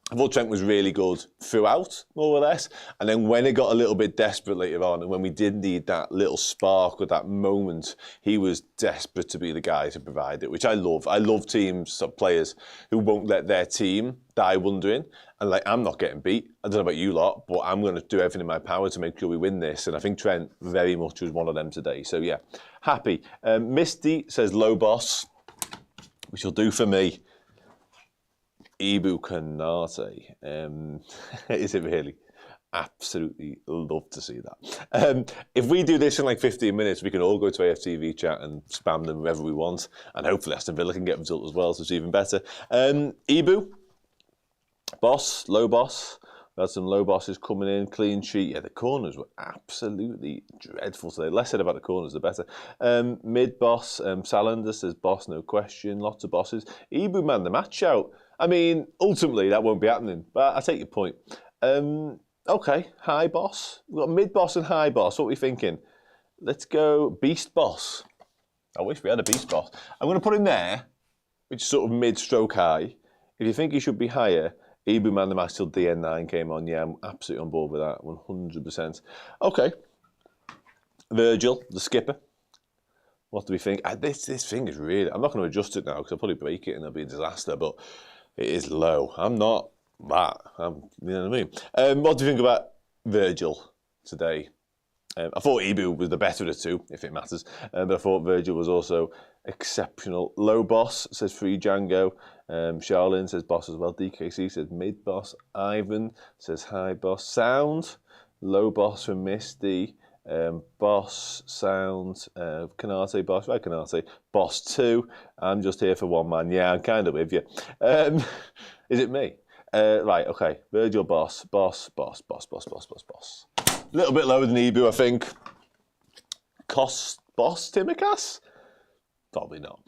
I thought Trent was really good throughout, more or less. And then when it got a little bit desperate later on, and when we did need that little spark or that moment, he was desperate to be the guy to provide it, which I love. I love teams, players who won't let their team die wondering. And I'm not getting beat. I don't know about you lot, but I'm going to do everything in my power to make sure we win this. And I think Trent very much was one of them today. So yeah, happy. Misty says low boss, which will do for me. Ibu Kanate. Is it really? Absolutely love to see that. If we do this in like 15 minutes, we can all go to AFTV chat and spam them wherever we want. And hopefully Aston Villa can get a result as well, so it's even better. Ibu, boss, low boss. We had some low bosses coming in, clean sheet. Yeah, the corners were absolutely dreadful today. Less said about the corners, the better. Mid boss, Salander says boss, no question. Lots of bosses. Ibu, man, the match out. I mean, ultimately, that won't be happening, but I take your point. Okay, high boss. We've got mid boss and high boss. What are we thinking? Let's go beast boss. I wish we had a beast boss. I'm going to put him there, which is sort of mid-stroke high. If you think he should be higher, Ibu man the match till DN9 came on. Yeah, I'm absolutely on board with that, 100%. Okay. Virgil, the skipper. What do we think? This thing is really... I'm not going to adjust it now because I'll probably break it and it'll be a disaster, but it is low. I'm not that. You know what I mean? What do you think about Virgil today? I thought Ibu was the better of the two, if it matters. But I thought Virgil was also exceptional. Low boss, says Free Django. Charlene says boss as well. DKC says mid boss. Ivan says high boss. Sound. Low boss from Misty. Boss, sound, Kanate, boss, right, Kanate, boss 2. I'm just here for one man. Yeah, I'm kind of with you. Is it me? Right, okay. Virgil, boss. A little bit lower than Ibu, I think. Cost, boss, Timikas? Probably not.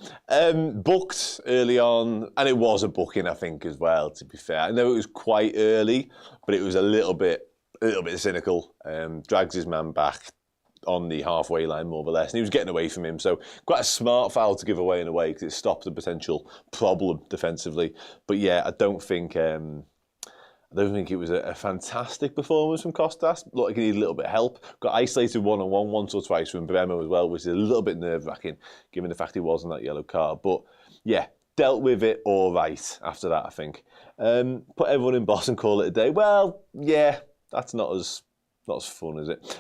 Booked early on, and it was a booking, I think, as well, to be fair. I know it was quite early, but it was a little bit cynical. Drags his man back. on the halfway line, more or less, and he was getting away from him. So quite a smart foul to give away in a way, because it stopped a potential problem defensively. But yeah, I don't think it was a fantastic performance from Costas. Looked like he needed a little bit of help. Got isolated one-on-one once or twice from Bremo as well, which is a little bit nerve-wracking, given the fact he was on that yellow card. But yeah, dealt with it all right after that, I think. Put everyone in boss and call it a day. Well, yeah, that's not as fun, is it?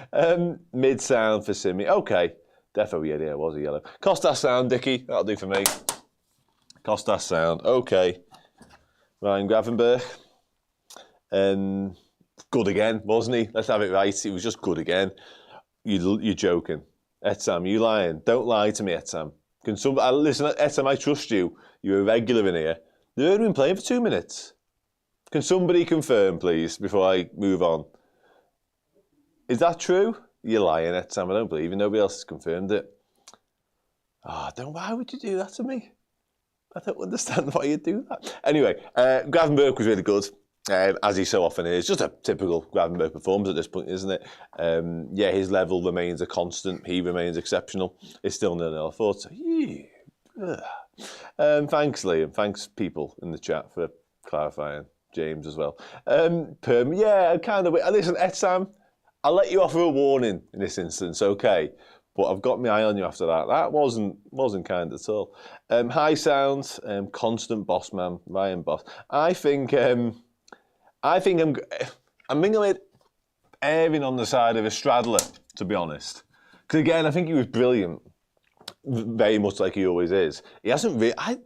Mid-sound for Simi. Okay, defo, yeah, it was a yellow. Costas sound, Dickie. That'll do for me. Costas sound. Okay. Ryan Gravenberch. Good again, wasn't he? Let's have it right. He was just good again. You're joking. Etsam, you lying. Don't lie to me, Etsam. Can somebody listen, Etsam, I trust you. You're a regular in here. They've only been playing for 2 minutes. Can somebody confirm, please, before I move on? Is that true? You're lying, Etsam. I don't believe you. Nobody else has confirmed it. Why would you do that to me? I don't understand why you'd do that. Anyway, Gravenberch was really good. As he so often is, just a typical Gravenberch performance at this point, isn't it? Yeah, his level remains a constant. He remains exceptional. It's still 0-0. I thought so. Thanks, Liam. Thanks, people in the chat, for clarifying. James as well. Yeah, kind of. Listen, Etsam, I'll let you offer a warning in this instance, okay? But I've got my eye on you after that. That wasn't kind at all. High sound, constant boss man, Ryan Boss. I think I'm erring on the side of a straddler, to be honest. Because again, I think he was brilliant, very much like he always is. He hasn't really. I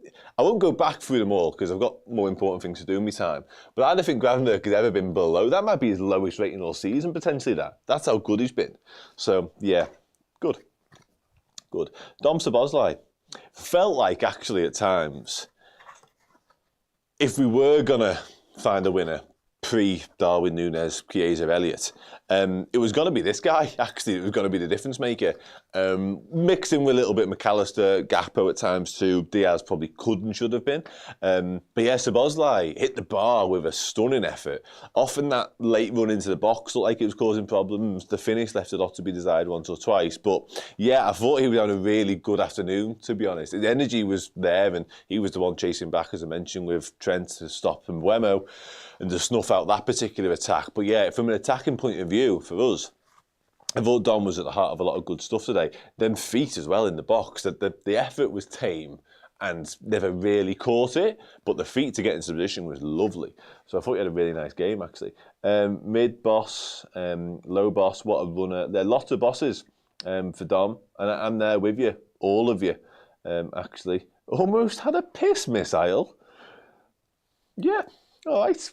won't go back through them all because I've got more important things to do in my time. But I don't think Gravenberch has ever been below. That might be his lowest rating all season, potentially. That's how good he's been. So yeah, good. Dom Szoboszlai felt like actually at times, if we were gonna find a winner pre-Darwin Nunez, Chiesa, Elliott, it was going to be this guy, actually. It was going to be the difference maker. Mixing with a little bit McAllister, Gakpo at times too. Diaz probably could and should have been. But yeah, Szoboszlai hit the bar with a stunning effort. Often that late run into the box looked like it was causing problems. The finish left a lot to be desired once or twice. But yeah, I thought he was having a really good afternoon, to be honest. The energy was there, and he was the one chasing back, as I mentioned, with Trent to stop Mbeumo and to snuff out that particular attack. But yeah, from an attacking point of view, for us, I thought Dom was at the heart of a lot of good stuff today. Them feet as well in the box. The effort was tame and never really caught it, but the feet to get into position was lovely. So I thought he had a really nice game, actually. Mid boss, low boss, what a runner. There are lots of bosses for Dom, and I'm there with you, all of you, actually. Almost had a piss missile. Yeah. All right.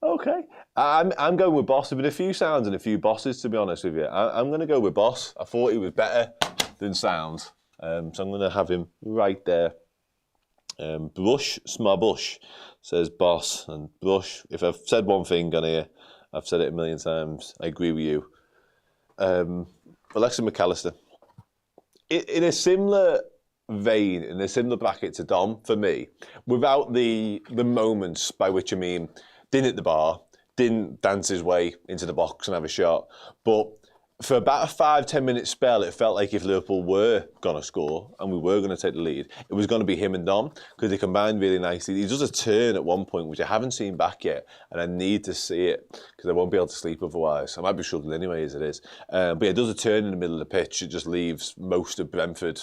Okay. I'm going with Boss. There have been a few sounds and a few bosses, to be honest with you. I'm going to go with Boss. I thought he was better than Sound. So I'm going to have him right there. Brush, Smabush, says Boss. And Brush, if I've said one thing on here, I've said it a million times. I agree with you. Alexis McAllister. In a similar vein, in a similar bracket to Dom, for me, without the moments by which I mean didn't hit the bar, didn't dance his way into the box and have a shot, but for about a 5-10 minute spell, it felt like if Liverpool were going to score and we were going to take the lead, it was going to be him and Dom, because they combined really nicely. He does a turn at one point, which I haven't seen back yet, and I need to see it, because I won't be able to sleep otherwise. I might be struggling anyway, as it is. But yeah, it does a turn in the middle of the pitch. It just leaves most of Brentford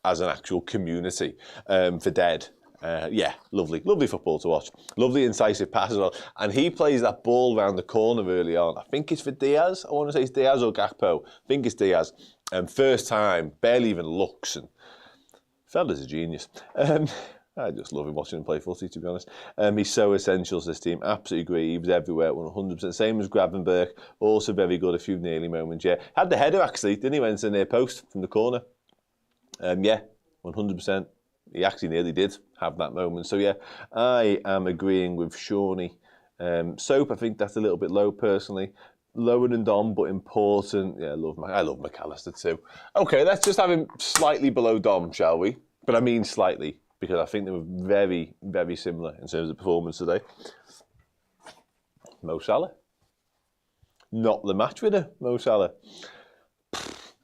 as an actual community for dead. Yeah, lovely football to watch. Lovely incisive pass as well. And he plays that ball round the corner early on. I think it's for Diaz. I want to say it's Diaz or Gakpo. I think it's Diaz. First time, barely even looks. And fella's a genius. I just love him watching him play footy, to be honest. He's so essential to this team. Absolutely agree. He was everywhere, 100%. Same as Gravenberch. Also very good. A few nearly moments, yeah. Had the header, actually, didn't he? Went to the near post from the corner. Yeah, 100%. He actually nearly did have that moment. So yeah, I am agreeing with Shawnee. Soap, I think that's a little bit low personally. Lower than Dom, but important. Yeah, I love McAllister too. Okay, let's just have him slightly below Dom, shall we? But I mean slightly, because I think they were very, very similar in terms of performance today. Mo Salah. not the match winner, Mo Salah.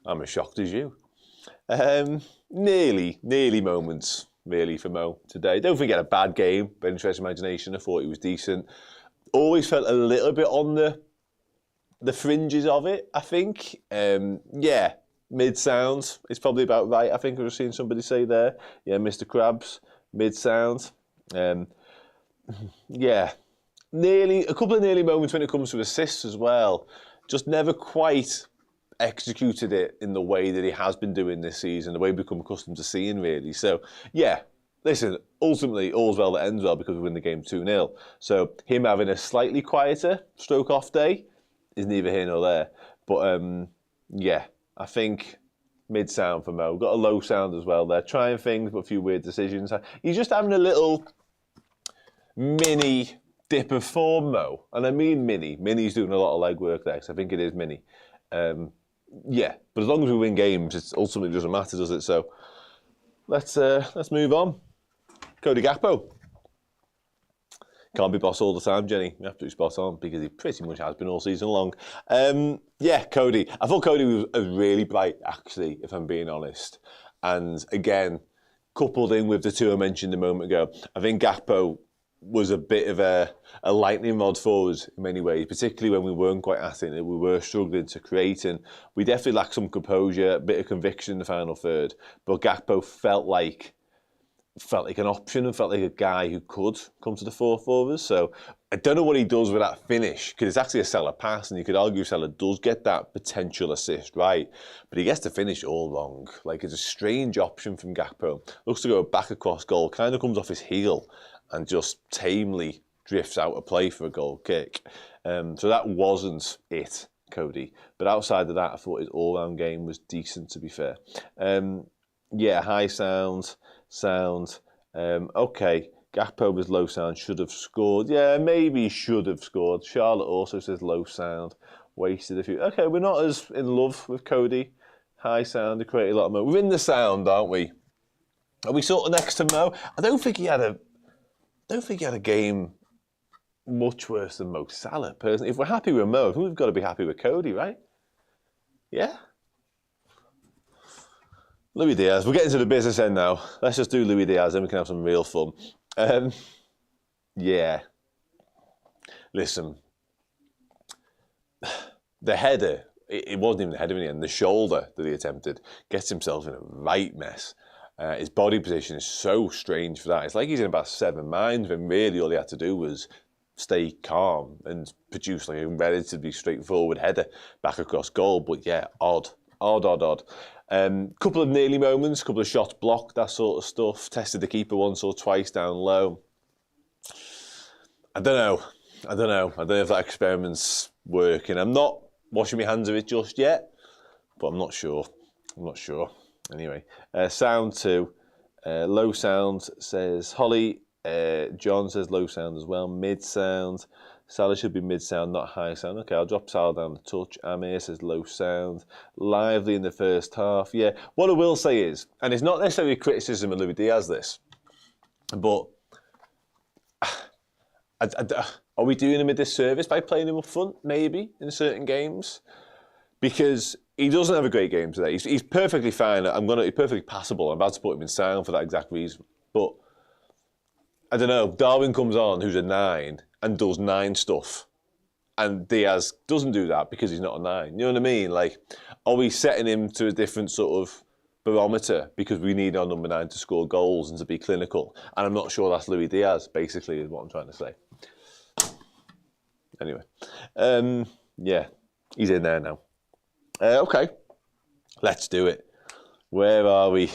I'm as shocked as you. Nearly moments, really, for Mo today. Don't think he had a bad game, but interesting imagination. I thought he was decent. Always felt a little bit on the fringes of it, I think. Mid-sound is probably about right. I think I was seeing somebody say there. Yeah, Mr. Krabs, mid-sound. A couple of nearly moments when it comes to assists as well. Just never quite executed it in the way that he has been doing this season, the way we've become accustomed to seeing, really. So, yeah, listen, ultimately, all's well that ends well because we win the game 2-0. So, him having a slightly quieter stroke-off day is neither here nor there. But, I think mid-sound for Mo. Got a low sound as well there. Trying things, but a few weird decisions. He's just having a little mini dip of form, Mo. And I mean mini. Mini's doing a lot of legwork there, because I think it is mini. But as long as we win games, it ultimately doesn't matter, does it? So let's move on. Cody Gakpo. Can't be boss all the time, Jenny. Absolutely spot on, because he pretty much has been all season long. Cody. I thought Cody was really bright, actually, if I'm being honest. And again, coupled in with the two I mentioned a moment ago, I think Gakpo was a bit of a lightning rod for us in many ways, particularly when we weren't quite at it, we were struggling to create, and we definitely lacked some composure, a bit of conviction in the final third. But Gakpo felt like an option and felt like a guy who could come to the fore for us. So I don't know what he does with that finish, because it's actually a Salah pass, and you could argue Salah does get that potential assist, right? But he gets to finish all wrong. Like, it's a strange option from Gakpo. Looks to go back across goal, kind of comes off his heel and just tamely drifts out of play for a goal kick. So that wasn't it, Cody. But outside of that, I thought his all-round game was decent, to be fair. High sound. Okay, Gakpo was low sound, should have scored. Yeah, maybe should have scored. Charlotte also says low sound, wasted a few. Okay, we're not as in love with Cody. High sound, he created a lot of Mo. We're in the sound, aren't we? Are we sort of next to Mo? I don't think he had a game much worse than Mo Salah, personally. If we're happy with Mo, I think we've got to be happy with Cody, right? Yeah? Luis Diaz. We're getting to the business end now. Let's just do Luis Diaz, then we can have some real fun. Listen. The header, it wasn't even the header in the end, the shoulder that he attempted, gets himself in a right mess. His body position is so strange for that. It's like he's in about 7 minds, when really all he had to do was stay calm and produce like a relatively straightforward header back across goal. But yeah, odd. Couple of nearly moments, couple of shots blocked, that sort of stuff. Tested the keeper once or twice down low. I don't know if that experiment's working. I'm not washing my hands of it just yet, but I'm not sure. Anyway, sound 2. Low sound says Holly. John says low sound as well. Mid sound. Salah should be mid sound, not high sound. Okay, I'll drop Salah down the touch. Amir says low sound. Lively in the first half. Yeah, what I will say is, and it's not necessarily a criticism of Luis Diaz, this, but are we doing him a disservice by playing him up front, maybe, in certain games? Because he doesn't have a great game today. He's perfectly fine. He's perfectly passable. I'm about to put him in sound for that exact reason. But I don't know. Darwin comes on, who's a 9, and does 9 stuff. And Diaz doesn't do that because he's not a 9. You know what I mean? Like, are we setting him to a different sort of barometer because we need our number 9 to score goals and to be clinical? And I'm not sure that's Luis Diaz, basically, is what I'm trying to say. Anyway. He's in there now. Okay. Let's do it. Where are we?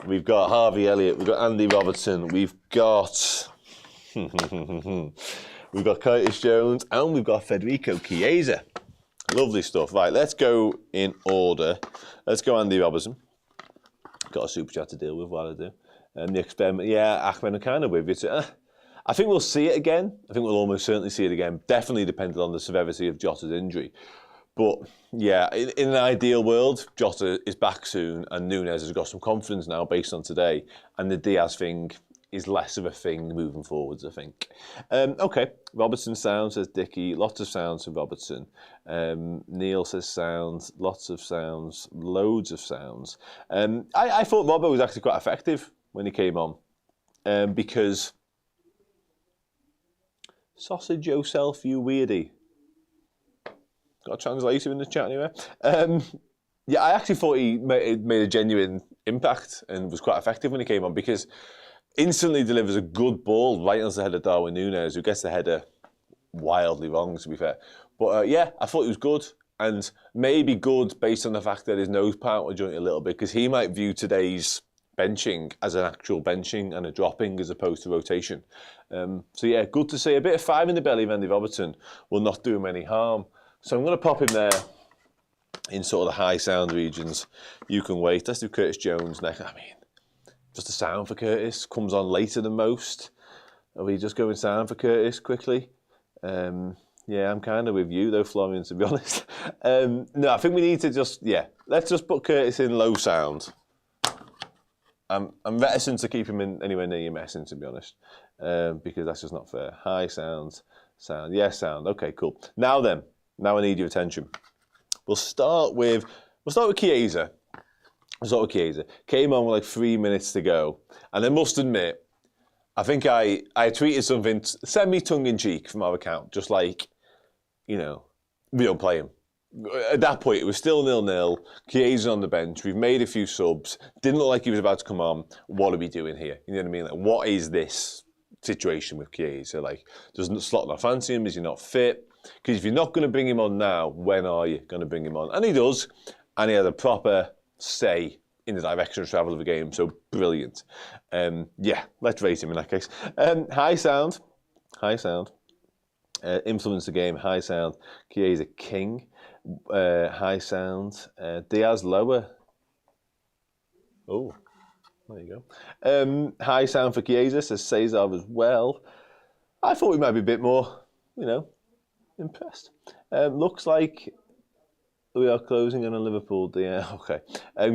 We've got Harvey Elliott, we've got Andy Robertson, we've got Curtis Jones, and we've got Federico Chiesa. Lovely stuff. Right, let's go in order. Let's go Andy Robertson. Got a super chat to deal with while I do. The experiment, Ahmed, I'm kind of with you. I think we'll see it again. I think we'll almost certainly see it again. Definitely depending on the severity of Jota's injury. But yeah, in an ideal world, Jota is back soon and Nunez has got some confidence now based on today. And the Diaz thing is less of a thing moving forwards, I think. Okay, Robertson sound, says Dickie. Lots of sounds for Robertson. Neil says sounds, lots of sounds, loads of sounds. I thought Robbo was actually quite effective when he came on because sausage yourself, you weirdy. Got a translator in the chat anyway. Yeah, I actually thought he made a genuine impact and was quite effective when he came on because instantly delivers a good ball right onto the head of Darwin Nunez, who gets the header wildly wrong, to be fair. But yeah, I thought he was good, and maybe good based on the fact that his nose part was jointed a little bit, because he might view today's benching as an actual benching and a dropping as opposed to rotation. So yeah, good to see. A bit of fire in the belly of Andy Robertson will not do him any harm. So I'm going to pop him there in sort of the high sound regions. You can wait. Let's do Curtis Jones next. I mean, just a sound for Curtis. Comes on later than most. Are we just going sound for Curtis quickly? Yeah, I'm kind of with you though, Florian, to be honest. No, I think we need to just, let's just put Curtis in low sound. I'm reticent to keep him in anywhere near your messing, to be honest, because that's just not fair. High sound, yes, sound. Okay, cool. Now then, now I need your attention. We'll start with Chiesa. Came on with like 3 minutes to go, and I must admit, I think I tweeted something semi-tongue-in-cheek from our account, just like, we don't play him. At that point, it was still 0-0. Chiesa's on the bench. We've made a few subs. Didn't look like he was about to come on. What are we doing here? You know what I mean? Like, what is this situation with Chiesa? Like, doesn't Slot not fancy him? Is he not fit? Because if you're not going to bring him on now, when are you going to bring him on? And he does. And he had a proper say in the direction of travel of the game. So brilliant. Yeah, let's rate him in that case. High sound. Influence the game. High sound. Chiesa king. High sound. Diaz lower. Oh, there you go. High sound for Chiesa, says Cesar as well. I thought we might be a bit more, impressed. Looks like we are closing on a Liverpool. Okay.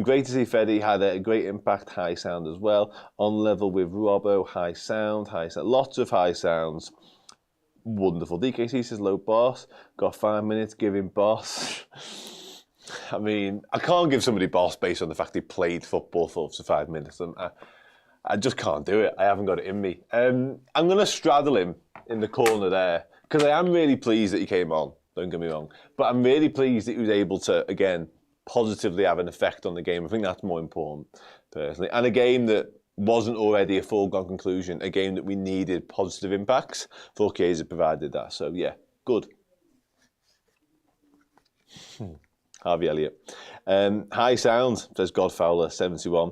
Great to see Freddy had a great impact. High sound as well. On level with Robbo. High sound. Lots of high sounds. Wonderful. DKC says low boss. Got 5 minutes. Give him boss. I mean, I can't give somebody boss based on the fact he played football for 5 minutes. I just can't do it. I haven't got it in me. I'm going to straddle him in the corner there, because I am really pleased that he came on. Don't get me wrong. But I'm really pleased that he was able to, again, positively have an effect on the game. I think that's more important, personally. And a game that wasn't already a foregone conclusion, a game that we needed positive impacts. For Chiesa provided that. So, yeah, good. Harvey Elliott. High sound, says Godfowler, 71.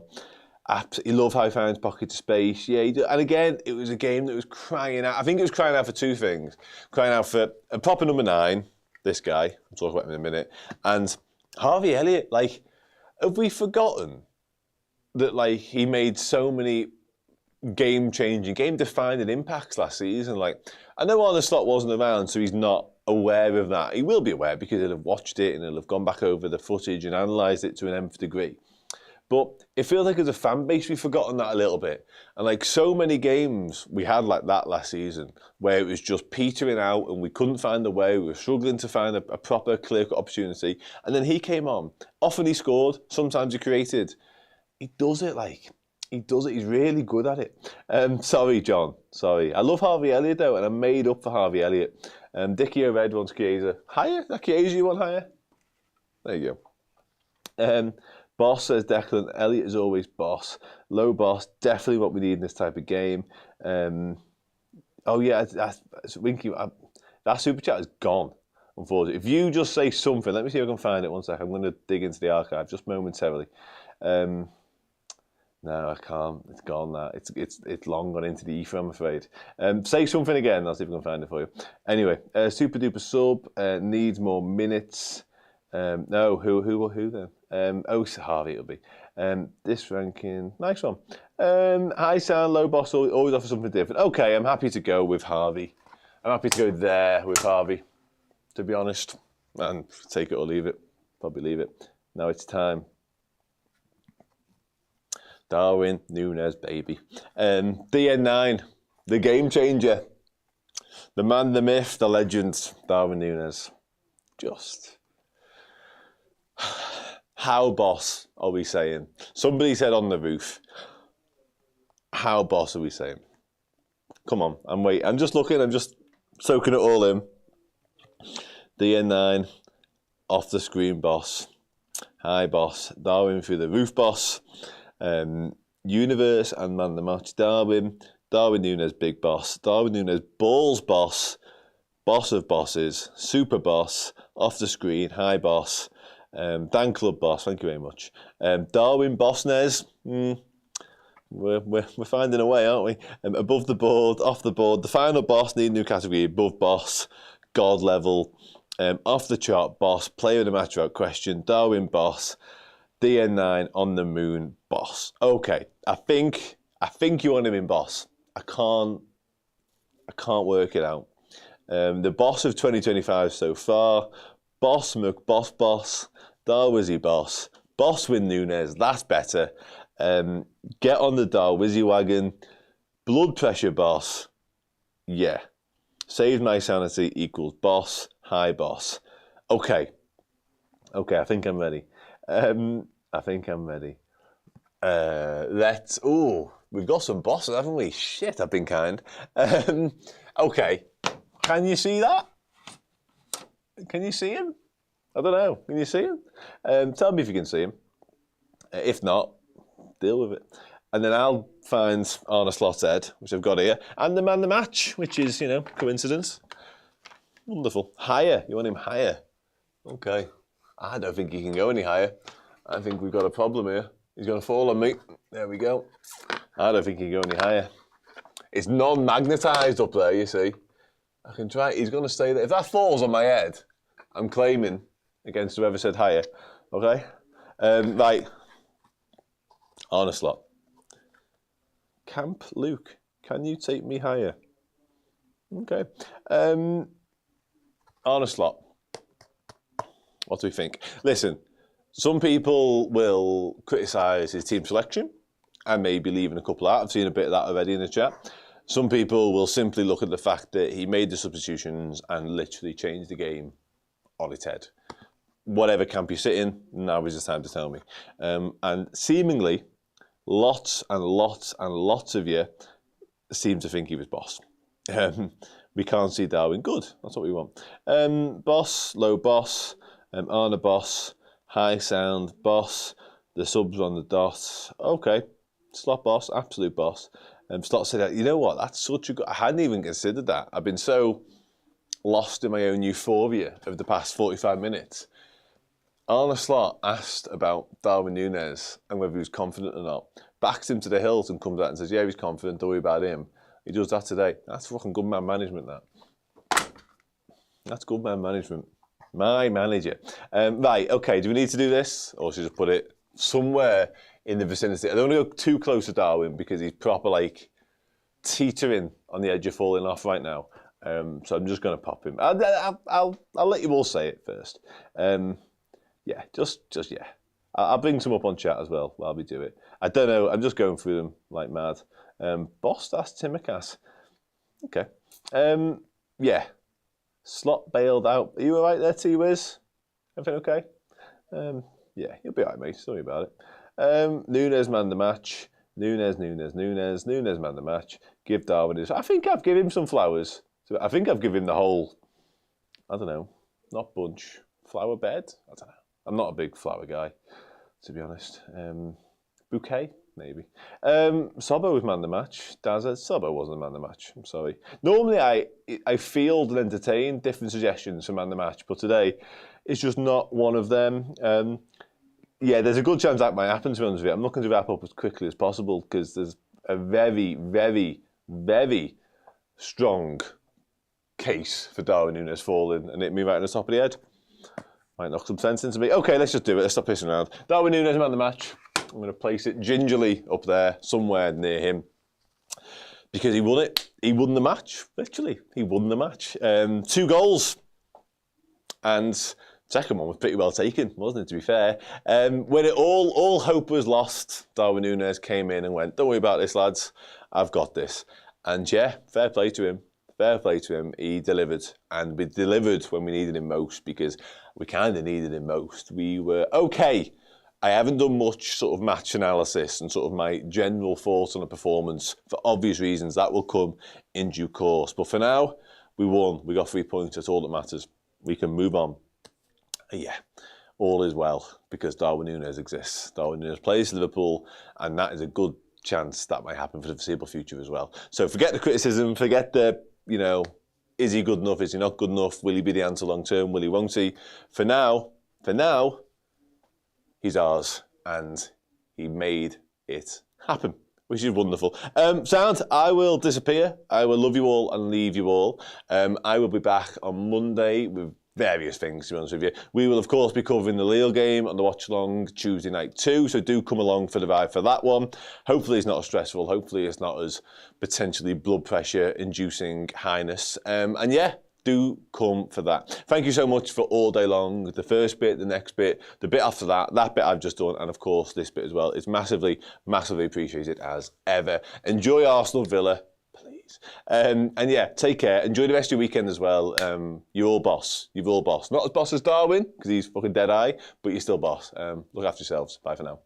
Absolutely love how he finds pockets of space. Yeah, he do. And again, it was a game that was crying out. I think it was crying out for two things. Crying out for a proper number 9, this guy, I'll talk about him in a minute, and Harvey Elliott. Like, have we forgotten that, like, he made so many game-changing, game-defining impacts last season? Like, I know Arne Slot wasn't around, so he's not aware of that. He will be aware because he'll have watched it and he'll have gone back over the footage and analysed it to an nth degree. But it feels like as a fan base, we've forgotten that a little bit. And like so many games we had like that last season, where it was just petering out and we couldn't find a way, we were struggling to find a proper clear-cut opportunity. And then he came on. Often he scored, sometimes he created. He does it. He's really good at it. Sorry, John. Sorry. I love Harvey Elliott though, and I'm made up for Harvey Elliott. Dickie O'Red wants Chiesa. Higher? That Chiesa you want higher? There you go. Boss, says Declan. Elliott is always boss. Low boss, definitely what we need in this type of game. Oh yeah, that's Winky. That super chat is gone, unfortunately. If you just say something, let me see if I can find it. 1 second. I'm going to dig into the archive just momentarily. No, I can't. It's gone. That it's long gone into the ether, I'm afraid. Say something again. I'll see if I can find it for you. Anyway, super duper sub needs more minutes. No, who then? Harvey it'll be. This ranking, nice one. High sound, low boss, always offer something different. Okay, I'm happy to go with Harvey. I'm happy to go there with Harvey, to be honest. And take it or leave it. Probably leave it. Now it's time Darwin Nunez, baby. DN9, the game changer. The man, the myth, the legend, Darwin Nunez. Just... How boss are we saying? Somebody said on the roof, how boss are we saying? Come on, I'm waiting. I'm just looking, I'm just soaking it all in. DN9, off the screen boss. Hi boss. Darwin through the roof boss. Universe and man the match. Darwin Nunez, big boss. Darwin Nunez, balls boss. Boss of bosses. Super boss. Off the screen, hi boss. Dan Club boss, thank you very much. Darwin Bossnez, we're finding a way, aren't we? Above the board, off the board, the final boss, need a new category, above boss, God level, off the chart boss, player of the match without question, Darwin boss, DN9 on the moon boss. Okay, I think you want him in boss. I can't work it out. The boss of 2025 so far, Boss McBoss, Darwizzy boss, boss with Nunez, that's better. Get on the Darwizzy wagon, blood pressure boss, yeah. Save my sanity equals boss, high boss. Okay, I think I'm ready. We've got some bosses, haven't we? Shit, I've been kind. Okay, can you see that? Can you see him? I don't know. Can you see him? Tell me if you can see him. If not, deal with it. And then I'll find Arne Slot's head, which I've got here, and the man the match, which is, coincidence. Wonderful. Higher. You want him higher? Okay. I don't think he can go any higher. I think we've got a problem here. He's going to fall on me. There we go. I don't think he can go any higher. It's non-magnetised up there, you see. I can try. He's going to stay there. If that falls on my head, I'm claiming against whoever said higher. Okay? Right. Arne Slot. Camp Luke, can you take me higher? Okay. Arne Slot. What do we think? Listen, some people will criticise his team selection and maybe leaving a couple out. I've seen a bit of that already in the chat. Some people will simply look at the fact that he made the substitutions and literally changed the game on its head. Whatever camp you sit in, now is the time to tell me. And seemingly, lots and lots and lots of you seem to think he was boss. We can't see Darwin. Good, that's what we want. Boss, low boss, Arne boss, high sound, boss, the subs on the dots. Okay, Slot boss, absolute boss. Slot said, you know what, that's such a good... I hadn't even considered that. I've been so lost in my own euphoria of the past 45 minutes. Arne Slot asked about Darwin Nunez and whether he was confident or not. Backs him to the hilt and comes out and says, yeah, he's confident, don't worry about him. He does that today. That's fucking good man management, that. That's good man management. My manager. Right, okay, do we need to do this? Or should I just put it somewhere in the vicinity? I don't want to go too close to Darwin because he's proper, teetering on the edge of falling off right now. So I'm just going to pop him. I'll let you all say it first. Yeah, just yeah. I'll bring some up on chat as well while we do it. I don't know, I'm just going through them like mad. Boss, that's Timicas. Okay. Yeah. Slot bailed out. Are you all right there, T-Wiz? Everything okay? Yeah, you'll be all right, mate. Sorry about it. Nunez man the match. Nunez man the match. Give Darwin his... I think I've given him some flowers. I think I've given him the whole... I don't know. Not bunch. Flower bed? I don't know. I'm not a big flower guy, to be honest. Bouquet? Maybe. Sobbo was man the match. Daz said Sobbo wasn't man the match. I'm sorry. Normally I field and entertain different suggestions for man the match, but today it's just not one of them. Yeah, there's a good chance that might happen, to be honest with you. I'm looking to wrap up as quickly as possible because there's a very, very, very strong case for Darwin Nunez falling and hit me right on the top of the head. Might knock some sense into me. Okay, let's just do it. Let's stop pissing around. Darwin Nunez man the match. I'm going to place it gingerly up there, somewhere near him. Because he won it. He won the match, literally. He won the match. 2 goals. And Second one was pretty well taken, wasn't it, to be fair? When it all hope was lost, Darwin Nunez came in and went, don't worry about this, lads. I've got this. And yeah, fair play to him. Fair play to him. He delivered. And we delivered when we needed him most, because we kind of needed him most. We were okay. I haven't done much sort of match analysis and sort of my general thoughts on the performance for obvious reasons. That will come in due course. But for now, we won. We got 3 points. That's all that matters. We can move on. Yeah, all is well because Darwin Nunez exists. Darwin Nunez plays Liverpool, and that is a good chance that might happen for the foreseeable future as well. So forget the criticism, forget the, is he good enough, is he not good enough, will he be the answer long term, will he, won't he? For now, he's ours, and he made it happen, which is wonderful. Sound, I will disappear. I will love you all and leave you all. I will be back on Monday with various things, to be honest with you. We will, of course, be covering the Lille game on the Watchalong Tuesday night too, so do come along for the ride for that one. Hopefully it's not as stressful. Hopefully it's not as potentially blood pressure-inducing highness. And yeah, do come for that. Thank you so much for all day long. The first bit, the next bit, the bit after that, that bit I've just done, and of course this bit as well. It's massively, massively appreciated as ever. Enjoy Arsenal Villa. And yeah, take care. Enjoy the rest of your weekend as well. You're all boss. You're all boss. Not as boss as Darwin, because he's fucking dead eye, but you're still boss. Look after yourselves. Bye for now.